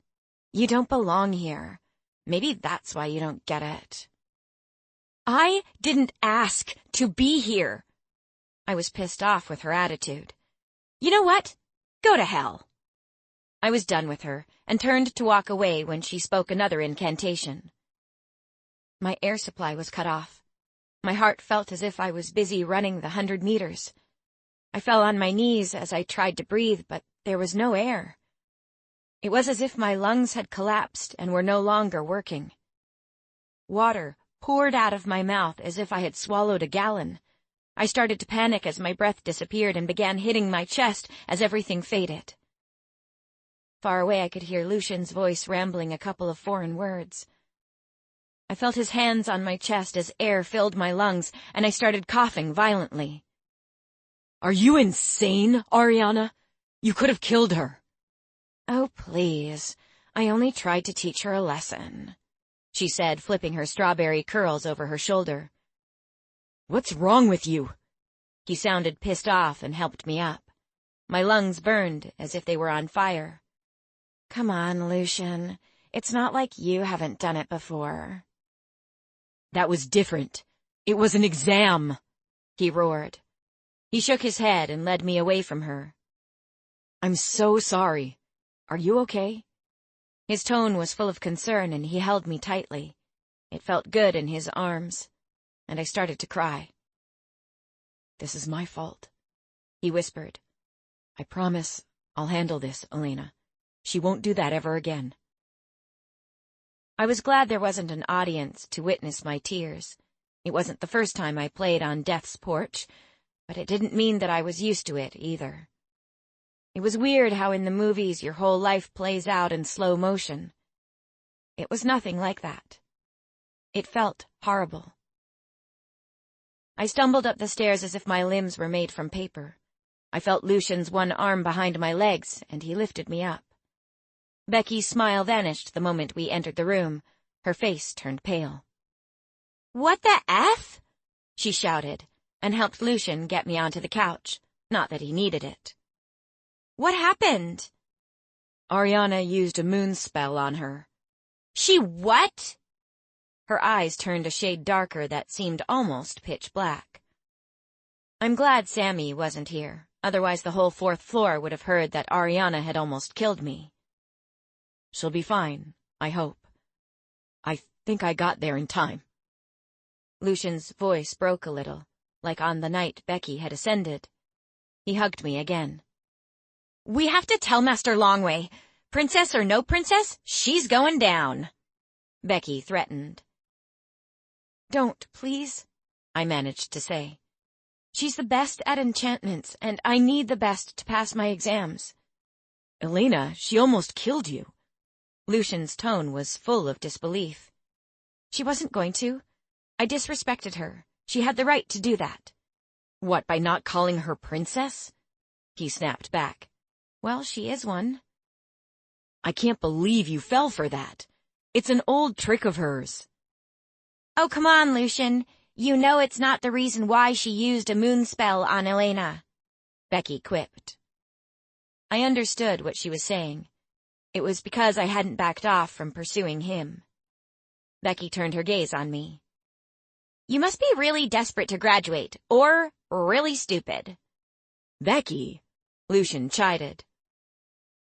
You don't belong here. Maybe that's why you don't get it." "I didn't ask to be here." I was pissed off with her attitude. "You know what? Go to hell." I was done with her and turned to walk away when she spoke another incantation. My air supply was cut off, My heart felt as if I was busy running the 100 meters. I fell on my knees as I tried to breathe, but there was no air. It was as if my lungs had collapsed and were no longer working. Water poured out of my mouth as if I had swallowed a gallon. I started to panic as my breath disappeared and began hitting my chest as everything faded. Far away I could hear Lucian's voice rambling a couple of foreign words. I felt his hands on my chest as air filled my lungs, and I started coughing violently. "Are you insane, Ariana? You could have killed her." "Oh, please. I only tried to teach her a lesson," she said, flipping her strawberry curls over her shoulder. "What's wrong with you?" He sounded pissed off and helped me up. My lungs burned as if they were on fire. "Come on, Lucian. It's not like you haven't done it before." "That was different. It was an exam," he roared. He shook his head and led me away from her. "I'm so sorry. Are you okay?" His tone was full of concern, and he held me tightly. It felt good in his arms, and I started to cry. "This is my fault," he whispered. "I promise I'll handle this, Elena. She won't do that ever again." I was glad there wasn't an audience to witness my tears. It wasn't the first time I played on death's porch, but it didn't mean that I was used to it either. It was weird how in the movies your whole life plays out in slow motion. It was nothing like that. It felt horrible. I stumbled up the stairs as if my limbs were made from paper. I felt Lucian's one arm behind my legs, and he lifted me up. Becky's smile vanished the moment we entered the room. Her face turned pale. "What the F?" she shouted, and helped Lucian get me onto the couch. Not that he needed it. "What happened?" "Ariana used a moon spell on her." "She what?" Her eyes turned a shade darker that seemed almost pitch black. I'm glad Sammy wasn't here, otherwise the whole 4th floor would have heard that Ariana had almost killed me. "She'll be fine, I hope. I think I got there in time." Lucian's voice broke a little, like on the night Becky had ascended. He hugged me again. "We have to tell Master Longway. Princess or no princess, she's going down," Becky threatened. "Don't, please," I managed to say. "She's the best at enchantments, and I need the best to pass my exams." "Elena, she almost killed you." Lucian's tone was full of disbelief. "She wasn't going to. I disrespected her. She had the right to do that." "What, by not calling her princess?" He snapped back. "Well, she is one." "I can't believe you fell for that. It's an old trick of hers." "Oh, come on, Lucian. You know it's not the reason why she used a moon spell on Elena," Becky quipped. I understood what she was saying. It was because I hadn't backed off from pursuing him. Becky turned her gaze on me. "You must be really desperate to graduate, or really stupid." "Becky," Lucian chided.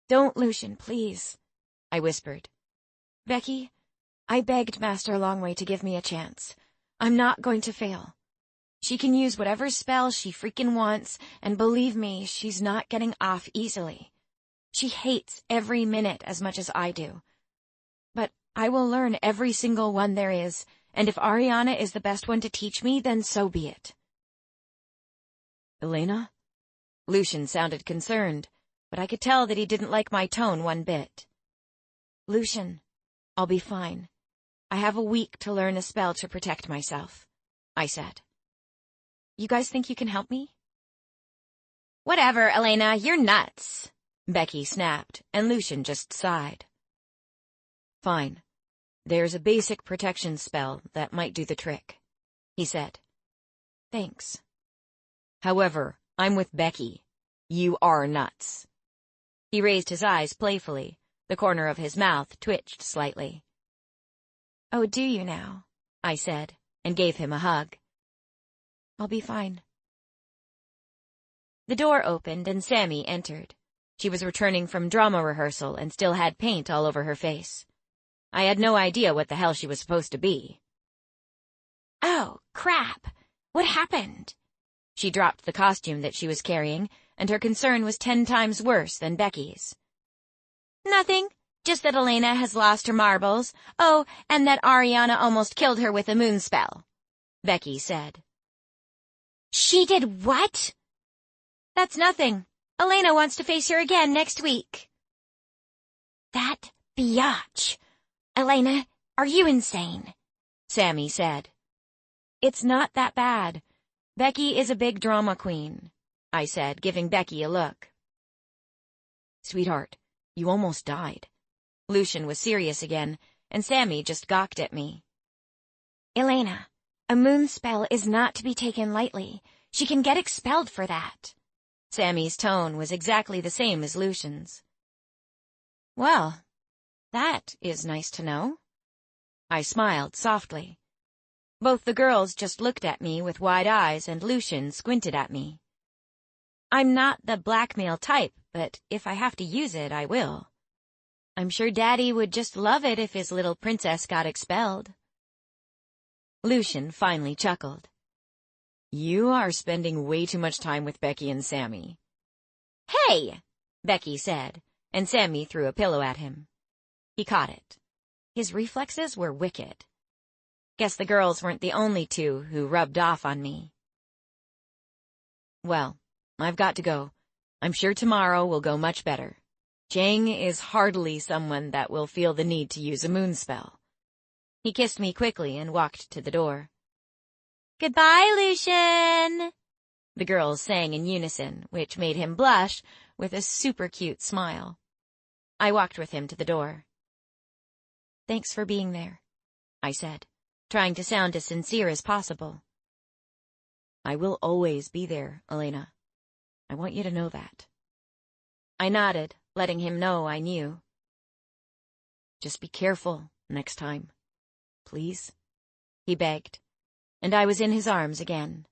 "Don't, Lucian, please," I whispered. "Becky, I begged Master Longway to give me a chance. I'm not going to fail. She can use whatever spell she freaking wants, and believe me, she's not getting off easily. She hates every minute as much as I do. But I will learn every single one there is, and if Ariana is the best one to teach me, then so be it." "Elena?" Lucian sounded concerned, but I could tell that he didn't like my tone one bit. "Lucian, I'll be fine. I have a week to learn a spell to protect myself," I said. "You guys think you can help me?" "Whatever, Elena, you're nuts," Becky snapped, and Lucian just sighed. "Fine. There's a basic protection spell that might do the trick," he said. "Thanks. However, I'm with Becky. You are nuts." He raised his eyes playfully. The corner of his mouth twitched slightly. "Oh, do you now?" I said, and gave him a hug. "I'll be fine." The door opened and Sammy entered. She was returning from drama rehearsal and still had paint all over her face. I had no idea what the hell she was supposed to be. "Oh, crap. What happened? She dropped the costume that she was carrying, and her concern was 10 times worse than Becky's. Nothing. Just that Elena has lost her marbles. Oh, and that Ariana almost killed her with a moon spell, Becky said. She did what? That's nothing. Elena wants to face her again next week. That biatch. Elena, are you insane? Sammy said. It's not that bad. Becky is a big drama queen, I said, giving Becky a look. Sweetheart, you almost died. Lucian was serious again, and Sammy just gawked at me. Elena, a moon spell is not to be taken lightly. She can get expelled for that. Sammy's tone was exactly the same as Lucian's. Well, that is nice to know. I smiled softly. Both the girls just looked at me with wide eyes, and Lucian squinted at me. I'm not the blackmail type, but if I have to use it, I will. I'm sure Daddy would just love it if his little princess got expelled. Lucian finally chuckled. You are spending way too much time with Becky and Sammy. Hey, Becky said, and Sammy threw a pillow at him. He caught it. His reflexes were wicked. Guess the girls weren't the only two who rubbed off on me. Well, I've got to go. I'm sure tomorrow will go much better. Jang is hardly someone that will feel the need to use a moon spell. He kissed me quickly and walked to the door. Goodbye, Lucian, the girls sang in unison, which made him blush with a super cute smile. I walked with him to the door. Thanks for being there, I said, trying to sound as sincere as possible. I will always be there, Elena. I want you to know that. I nodded, letting him know I knew. Just be careful next time, please, he begged, and I was in his arms again.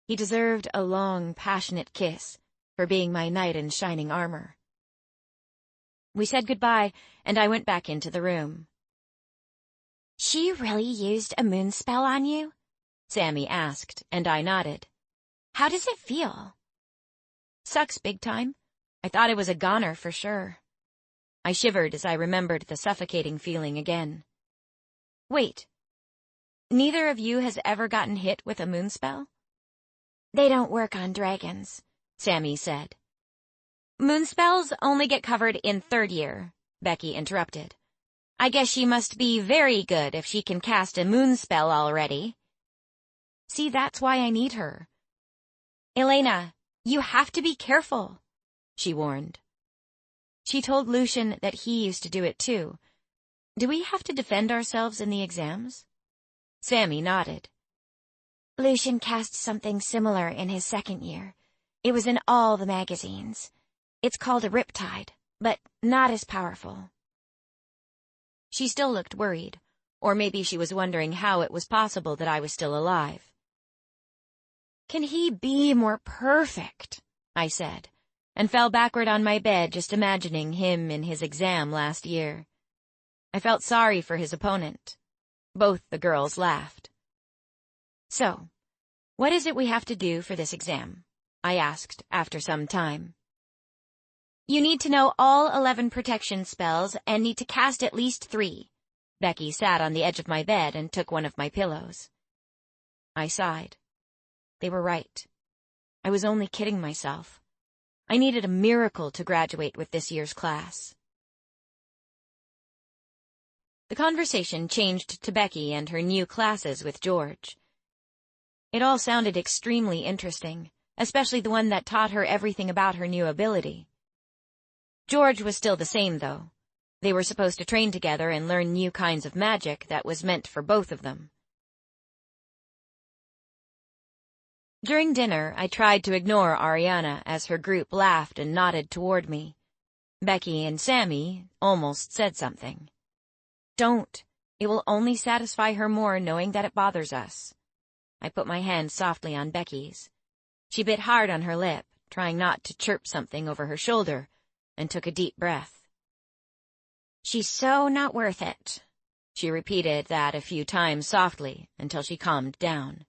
He deserved a long, passionate kiss for being my knight in shining armor. We said goodbye, and I went back into the room. She really used a moon spell on you? Sammy asked, and I nodded. How does it feel? Sucks big time. I thought it was a goner for sure. I shivered as I remembered the suffocating feeling again. Wait. Neither of you has ever gotten hit with a moon spell? They don't work on dragons, Sammy said. Moon spells only get covered in 3rd year, Becky interrupted. I guess she must be very good if she can cast a moon spell already. See, that's why I need her. Elena, you have to be careful, she warned. She told Lucian that he used to do it too. Do we have to defend ourselves in the exams? Sammy nodded. Lucian cast something similar in his 2nd year. It was in all the magazines. It's called a riptide, but not as powerful. She still looked worried, or maybe she was wondering how it was possible that I was still alive. Can he be more perfect? I said, and fell backward on my bed just imagining him in his exam last year. I felt sorry for his opponent. Both the girls laughed. So, what is it we have to do for this exam? I asked after some time. You need to know all 11 protection spells and need to cast at least 3. Becky sat on the edge of my bed and took one of my pillows. I sighed. They were right. I was only kidding myself. I needed a miracle to graduate with this year's class. The conversation changed to Becky and her new classes with George. It all sounded extremely interesting, especially the one that taught her everything about her new ability. George was still the same, though. They were supposed to train together and learn new kinds of magic that was meant for both of them. During dinner, I tried to ignore Ariana as her group laughed and nodded toward me. Becky and Sammy almost said something. Don't. It will only satisfy her more knowing that it bothers us. I put my hand softly on Becky's. She bit hard on her lip, trying not to chirp something over her shoulder, and took a deep breath. She's so not worth it. She repeated that a few times softly until she calmed down.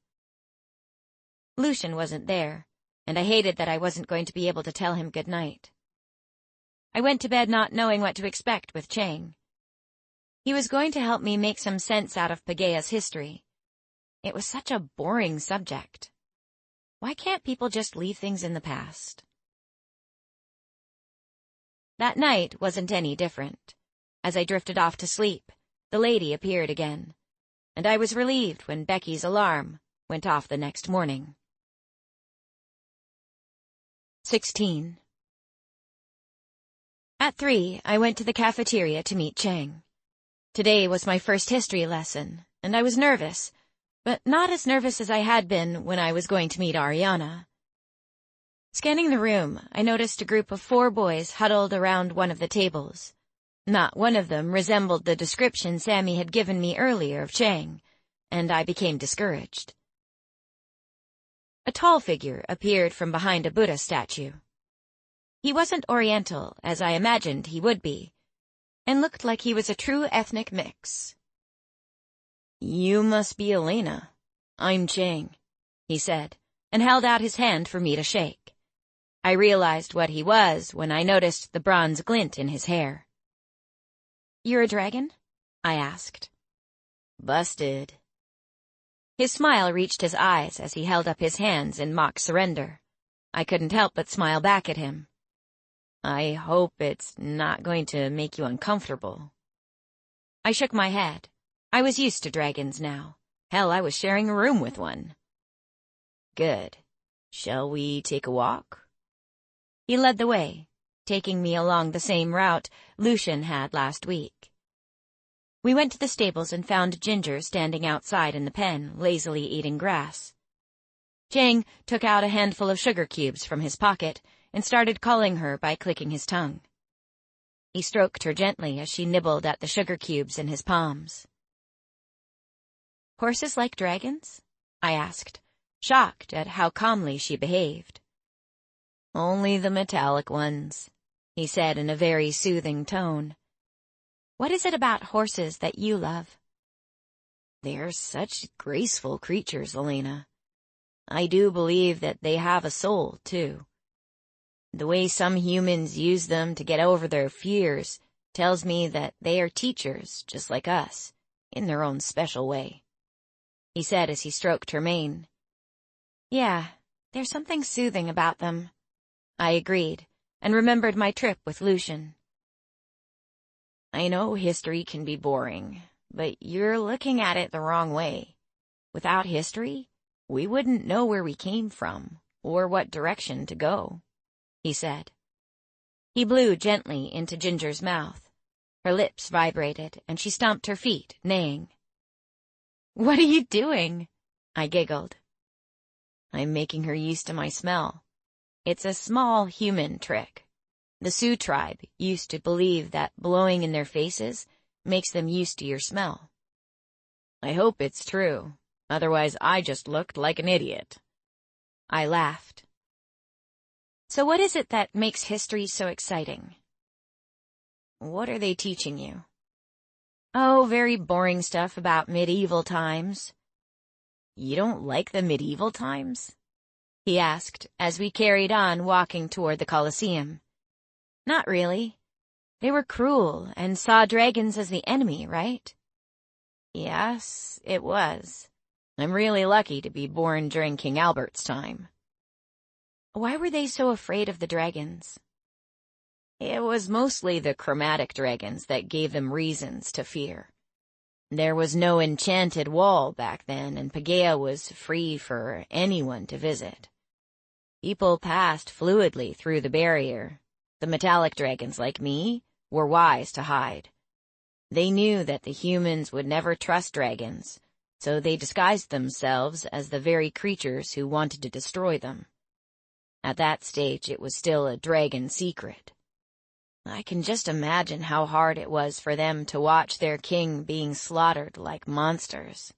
Lucian wasn't there, and I hated that I wasn't going to be able to tell him good night. I went to bed not knowing what to expect with Chang. He was going to help me make some sense out of Paegeia's history. It was such a boring subject. Why can't people just leave things in the past? That night wasn't any different. As I drifted off to sleep, the lady appeared again, and I was relieved when Becky's alarm went off the next morning. 16. At 3, I went to the cafeteria to meet Chang. Today was my first history lesson, and I was nervous, but not as nervous as I had been when I was going to meet Ariana. Scanning the room, I noticed a group of 4 boys huddled around one of the tables. Not one of them resembled the description Sammy had given me earlier of Chang, and I became discouraged. A tall figure appeared from behind a Buddha statue. He wasn't Oriental, as I imagined he would be, and looked like he was a true ethnic mix. "You must be Elena. I'm Chang," he said, and held out his hand for me to shake. I realized what he was when I noticed the bronze glint in his hair. "You're a dragon?" I asked. "Busted." His smile reached his eyes as he held up his hands in mock surrender. I couldn't help but smile back at him. "I hope it's not going to make you uncomfortable." I shook my head. I was used to dragons now. Hell, I was sharing a room with one. "Good. Shall we take a walk?" He led the way, taking me along the same route Lucian had last week. We went to the stables and found Ginger standing outside in the pen, lazily eating grass. Chang took out a handful of sugar cubes from his pocket and started calling her by clicking his tongue. He stroked her gently as she nibbled at the sugar cubes in his palms. "Horses like dragons?" I asked, shocked at how calmly she behaved. "Only the metallic ones," he said in a very soothing tone. "What is it about horses that you love?" "They're such graceful creatures, Elena. I do believe that they have a soul, too. The way some humans use them to get over their fears tells me that they are teachers, just like us, in their own special way," he said as he stroked her mane. "Yeah, there's something soothing about them," I agreed, and remembered my trip with Lucian. "I know history can be boring, but you're looking at it the wrong way. Without history, we wouldn't know where we came from, or what direction to go," he said. He blew gently into Ginger's mouth. Her lips vibrated, and she stomped her feet, neighing. "What are you doing?" I giggled. "I'm making her used to my smell. It's a small human trick. The Sioux tribe used to believe that blowing in their faces makes them used to your smell. I hope it's true, otherwise I just looked like an idiot." I laughed. "So what is it that makes history so exciting?" "What are they teaching you?" "Oh, very boring stuff about medieval times." "You don't like the medieval times?" he asked as we carried on walking toward the Colosseum. "Not really. They were cruel and saw dragons as the enemy, right?" "Yes, it was. I'm really lucky to be born during King Albert's time." "Why were they so afraid of the dragons?" "It was mostly the chromatic dragons that gave them reasons to fear. There was no enchanted wall back then, and Paegeia was free for anyone to visit. People passed fluidly through the barrier. The metallic dragons, like me, were wise to hide. They knew that the humans would never trust dragons, so they disguised themselves as the very creatures who wanted to destroy them. At that stage, it was still a dragon secret. I can just imagine how hard it was for them to watch their king being slaughtered like monsters.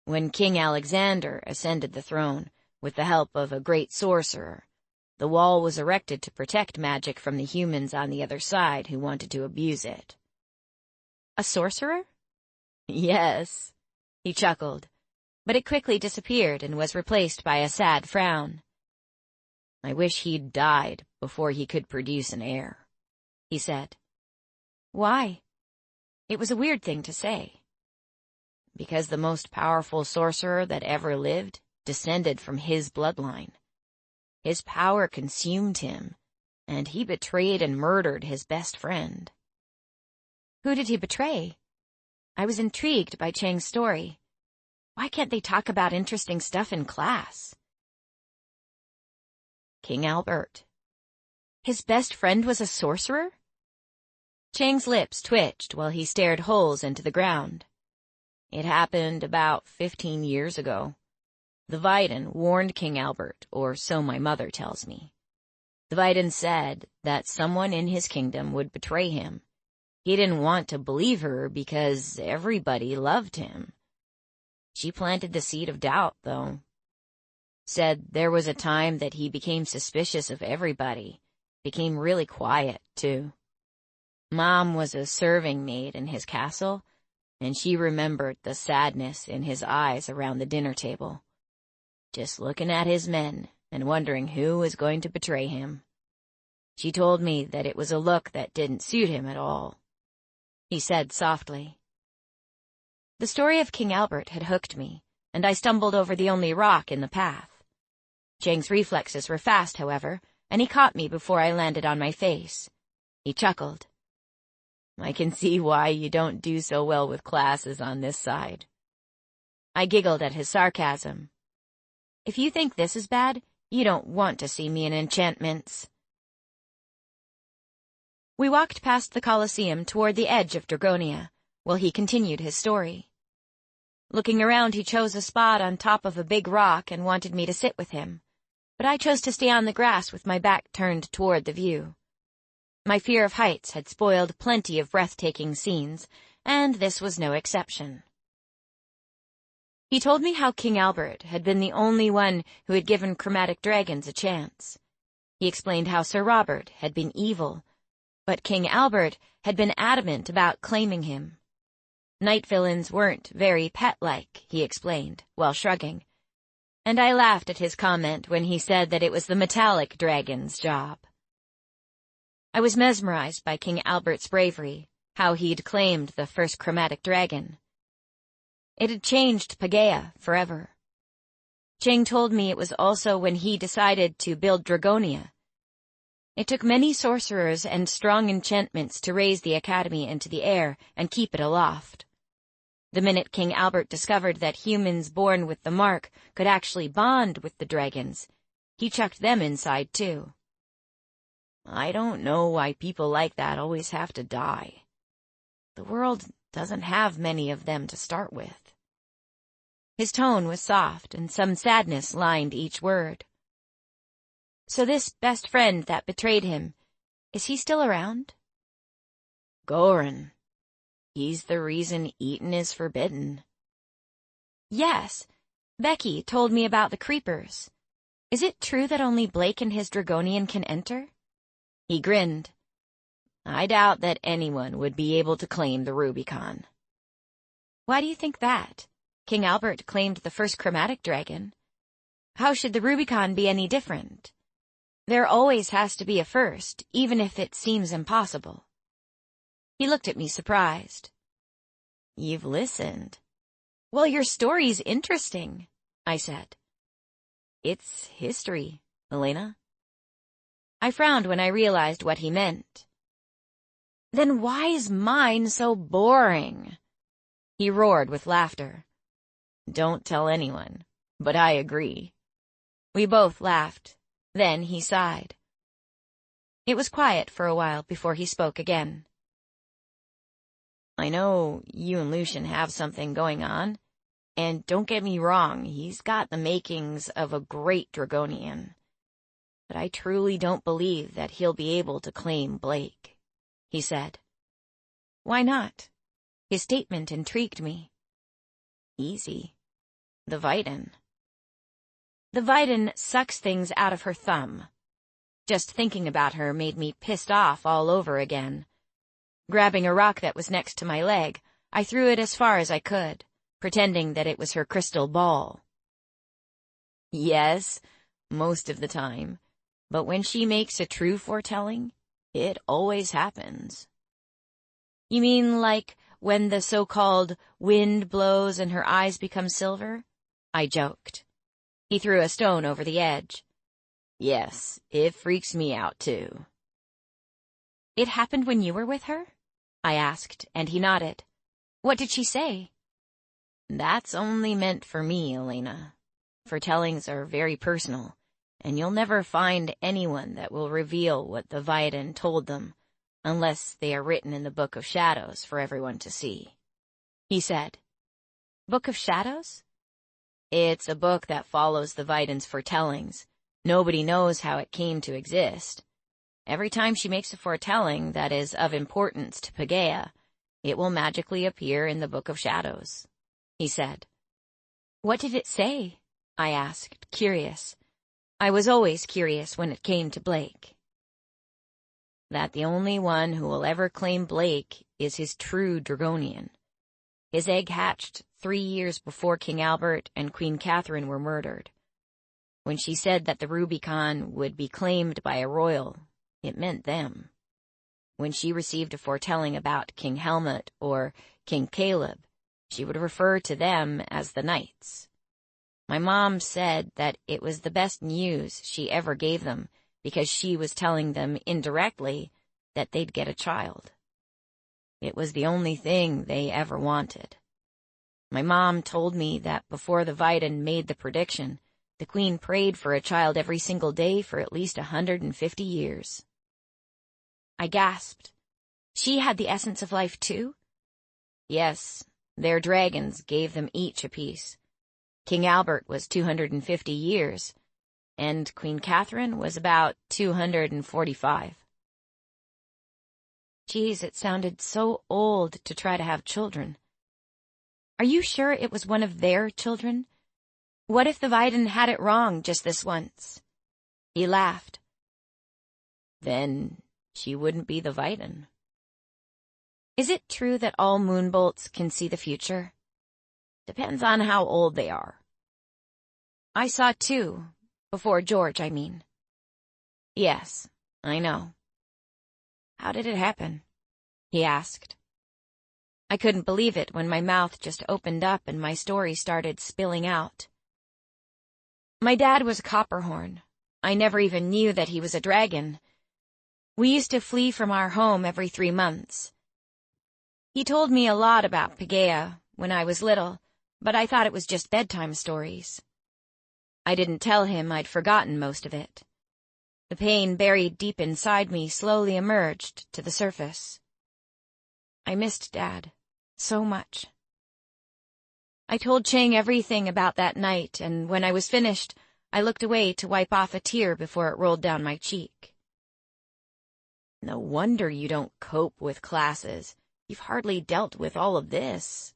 When King Alexander ascended the throne, with the help of a great sorcerer, the wall was erected to protect magic from the humans on the other side who wanted to abuse it." "A sorcerer?" "Yes," he chuckled. but it quickly disappeared and was replaced by a sad frown. "I wish he'd died before he could produce an heir," he said. "Why?" It was a weird thing to say. "Because the most powerful sorcerer that ever lived descended from his bloodline. His power consumed him, and he betrayed and murdered his best friend." "Who did he betray?" I was intrigued by Chang's story. Why can't they talk about interesting stuff in class? "King Albert." His best friend was a sorcerer? Chang's lips twitched while he stared holes into the ground. "It happened about 15 years ago. The Vidin warned King Albert, or so my mother tells me. The Vidin said that someone in his kingdom would betray him. He didn't want to believe her because everybody loved him. She planted the seed of doubt, though. Said there was a time that he became suspicious of everybody, became really quiet, too. Mom was a serving maid in his castle, and she remembered the sadness in his eyes around the dinner table, just looking at his men and wondering who was going to betray him. She told me that it was a look that didn't suit him at all," he said softly. The story of King Albert had hooked me, and I stumbled over the only rock in the path. Chang's reflexes were fast, however, and he caught me before I landed on my face. He chuckled. "I can see why you don't do so well with classes on this side." I giggled at his sarcasm. "If you think this is bad, you don't want to see me in enchantments." We walked past the Colosseum toward the edge of Dragonia, while he continued his story. Looking around, he chose a spot on top of a big rock and wanted me to sit with him, but I chose to stay on the grass with my back turned toward the view. My fear of heights had spoiled plenty of breathtaking scenes, and this was no exception. He told me how King Albert had been the only one who had given chromatic dragons a chance. He explained how Sir Robert had been evil, but King Albert had been adamant about claiming him. Night villains weren't very pet-like, he explained, while shrugging, and I laughed at his comment when he said that it was the metallic dragon's job. I was mesmerized by King Albert's bravery, how he'd claimed the first chromatic dragon. It had changed Paegeia forever. Chang told me it was also when he decided to build Dragonia. It took many sorcerers and strong enchantments to raise the academy into the air and keep it aloft. The minute King Albert discovered that humans born with the mark could actually bond with the dragons, he chucked them inside too. I don't know why people like that always have to die. The world doesn't have many of them to start with. His tone was soft, and some sadness lined each word. So this best friend that betrayed him, is he still around? Goran. He's the reason eating is forbidden. Yes, Becky told me about the creepers. Is it true that only Blake and his Dragonian can enter? He grinned. I doubt that anyone would be able to claim the Rubicon. Why do you think that? King Albert claimed the first chromatic dragon. How should the Rubicon be any different? There always has to be a first, even if it seems impossible. He looked at me surprised. You've listened. Well, your story's interesting, I said. It's history, Elena. I frowned when I realized what he meant. Then why is mine so boring? He roared with laughter. Don't tell anyone, but I agree. We both laughed. Then he sighed. It was quiet for a while before he spoke again. I know you and Lucian have something going on, and don't get me wrong, he's got the makings of a great Dragonian. But I truly don't believe that he'll be able to claim Blake, he said. Why not? His statement intrigued me. Easy. The Vidin. The Vidin sucks things out of her thumb. Just thinking about her made me pissed off all over again. Grabbing a rock that was next to my leg, I threw it as far as I could, pretending that it was her crystal ball. Yes, most of the time. But when she makes a true foretelling, it always happens. You mean like when the so-called wind blows and her eyes become silver? I joked. He threw a stone over the edge. Yes, it freaks me out too. It happened when you were with her? I asked, and he nodded. What did she say? That's only meant for me, Elena. Foretellings are very personal, and you'll never find anyone that will reveal what the Vaiden told them, unless they are written in the Book of Shadows for everyone to see. He said, Book of Shadows? It's a book that follows the Vaiden's foretellings. Nobody knows how it came to exist. Every time she makes a foretelling that is of importance to Paegeia, it will magically appear in the Book of Shadows, he said. What did it say? I asked, curious. I was always curious when it came to Blake. That the only one who will ever claim Blake is his true Dragonian. His egg hatched 3 years before King Albert and Queen Catherine were murdered. When she said that the Rubicon would be claimed by a royal, it meant them. When she received a foretelling about King Helmut or King Caleb, she would refer to them as the knights. My mom said that it was the best news she ever gave them because she was telling them indirectly that they'd get a child. It was the only thing they ever wanted. My mom told me that before the Vaiden made the prediction, the Queen prayed for a child every single day for at least 150 years. I gasped. She had the essence of life too? Yes, their dragons gave them each a piece. King Albert was 250 years, and Queen Catherine was about 245. Geez, it sounded so old to try to have children. Are you sure it was one of their children? What if the Vaiden had it wrong just this once? He laughed. Then she wouldn't be the Vaiden. Is it true that all moonbolts can see the future? Depends on how old they are. I saw 2, before George, I mean. Yes, I know. How did it happen? He asked. I couldn't believe it when my mouth just opened up and my story started spilling out. My dad was a copperhorn. I never even knew that he was a dragon. We used to flee from our home every 3 months. He told me a lot about Paegeia when I was little, but I thought it was just bedtime stories. I didn't tell him I'd forgotten most of it. The pain buried deep inside me slowly emerged to the surface. I missed Dad so much. I told Chang everything about that night, and when I was finished, I looked away to wipe off a tear before it rolled down my cheek. No wonder you don't cope with classes. You've hardly dealt with all of this.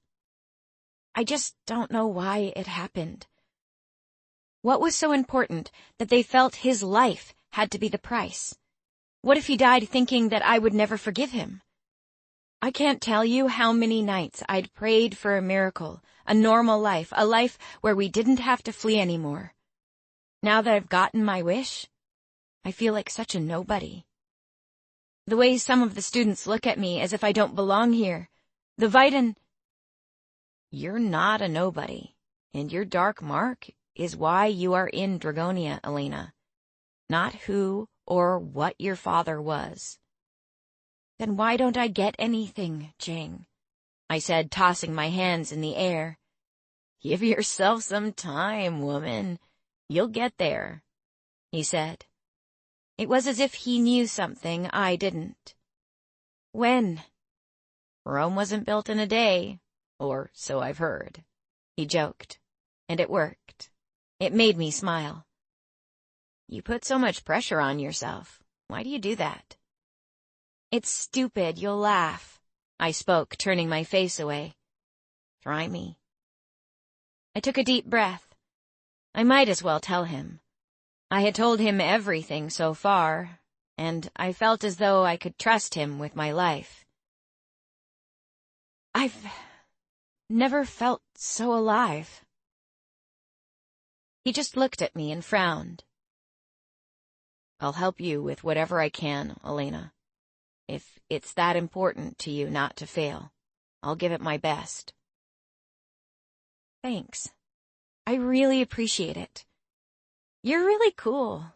I just don't know why it happened. What was so important that they felt his life had to be the price? What if he died thinking that I would never forgive him? I can't tell you how many nights I'd prayed for a miracle, a normal life, a life where we didn't have to flee anymore. Now that I've gotten my wish, I feel like such a nobody. The way some of the students look at me as if I don't belong here. The Vaiden... You're not a nobody, and your dark mark is why you are in Dragonia, Elena. Not who or what your father was. Then why don't I get anything, Chang? I said, tossing my hands in the air. Give yourself some time, woman. You'll get there, he said. It was as if he knew something I didn't. When? Rome wasn't built in a day, or so I've heard. He joked, and it worked. It made me smile. You put so much pressure on yourself. Why do you do that? It's stupid, you'll laugh. I spoke, turning my face away. Try me. I took a deep breath. I might as well tell him. I had told him everything so far, and I felt as though I could trust him with my life. never felt so alive. He just looked at me and frowned. I'll help you with whatever I can, Elena. If it's that important to you not to fail, I'll give it my best. Thanks. I really appreciate it. You're really cool,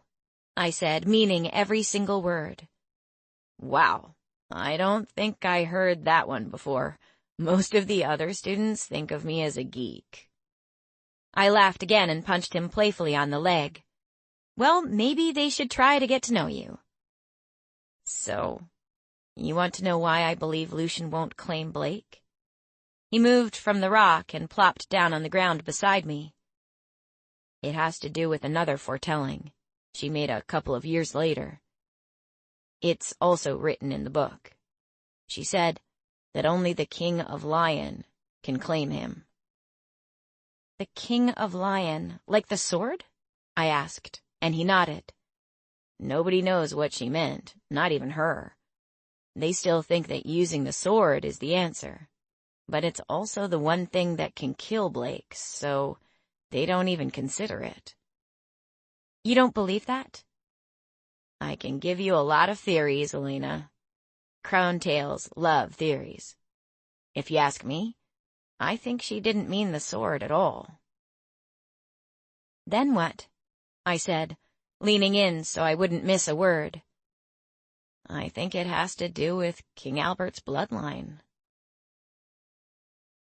I said, meaning every single word. Wow, I don't think I heard that one before. Most of the other students think of me as a geek. I laughed again and punched him playfully on the leg. Well, maybe they should try to get to know you. So, you want to know why I believe Lucian won't claim Blake? He moved from the rock and plopped down on the ground beside me. It has to do with another foretelling she made a couple of years later. It's also written in the book. She said that only the King of Lion can claim him. The King of Lion, like the sword? I asked, and he nodded. Nobody knows what she meant, not even her. They still think that using the sword is the answer. But it's also the one thing that can kill Blake, so they don't even consider it. You don't believe that? I can give you a lot of theories, Elena. Crown Tails love theories. If you ask me, I think she didn't mean the sword at all. Then what? I said, leaning in so I wouldn't miss a word. I think it has to do with King Albert's bloodline.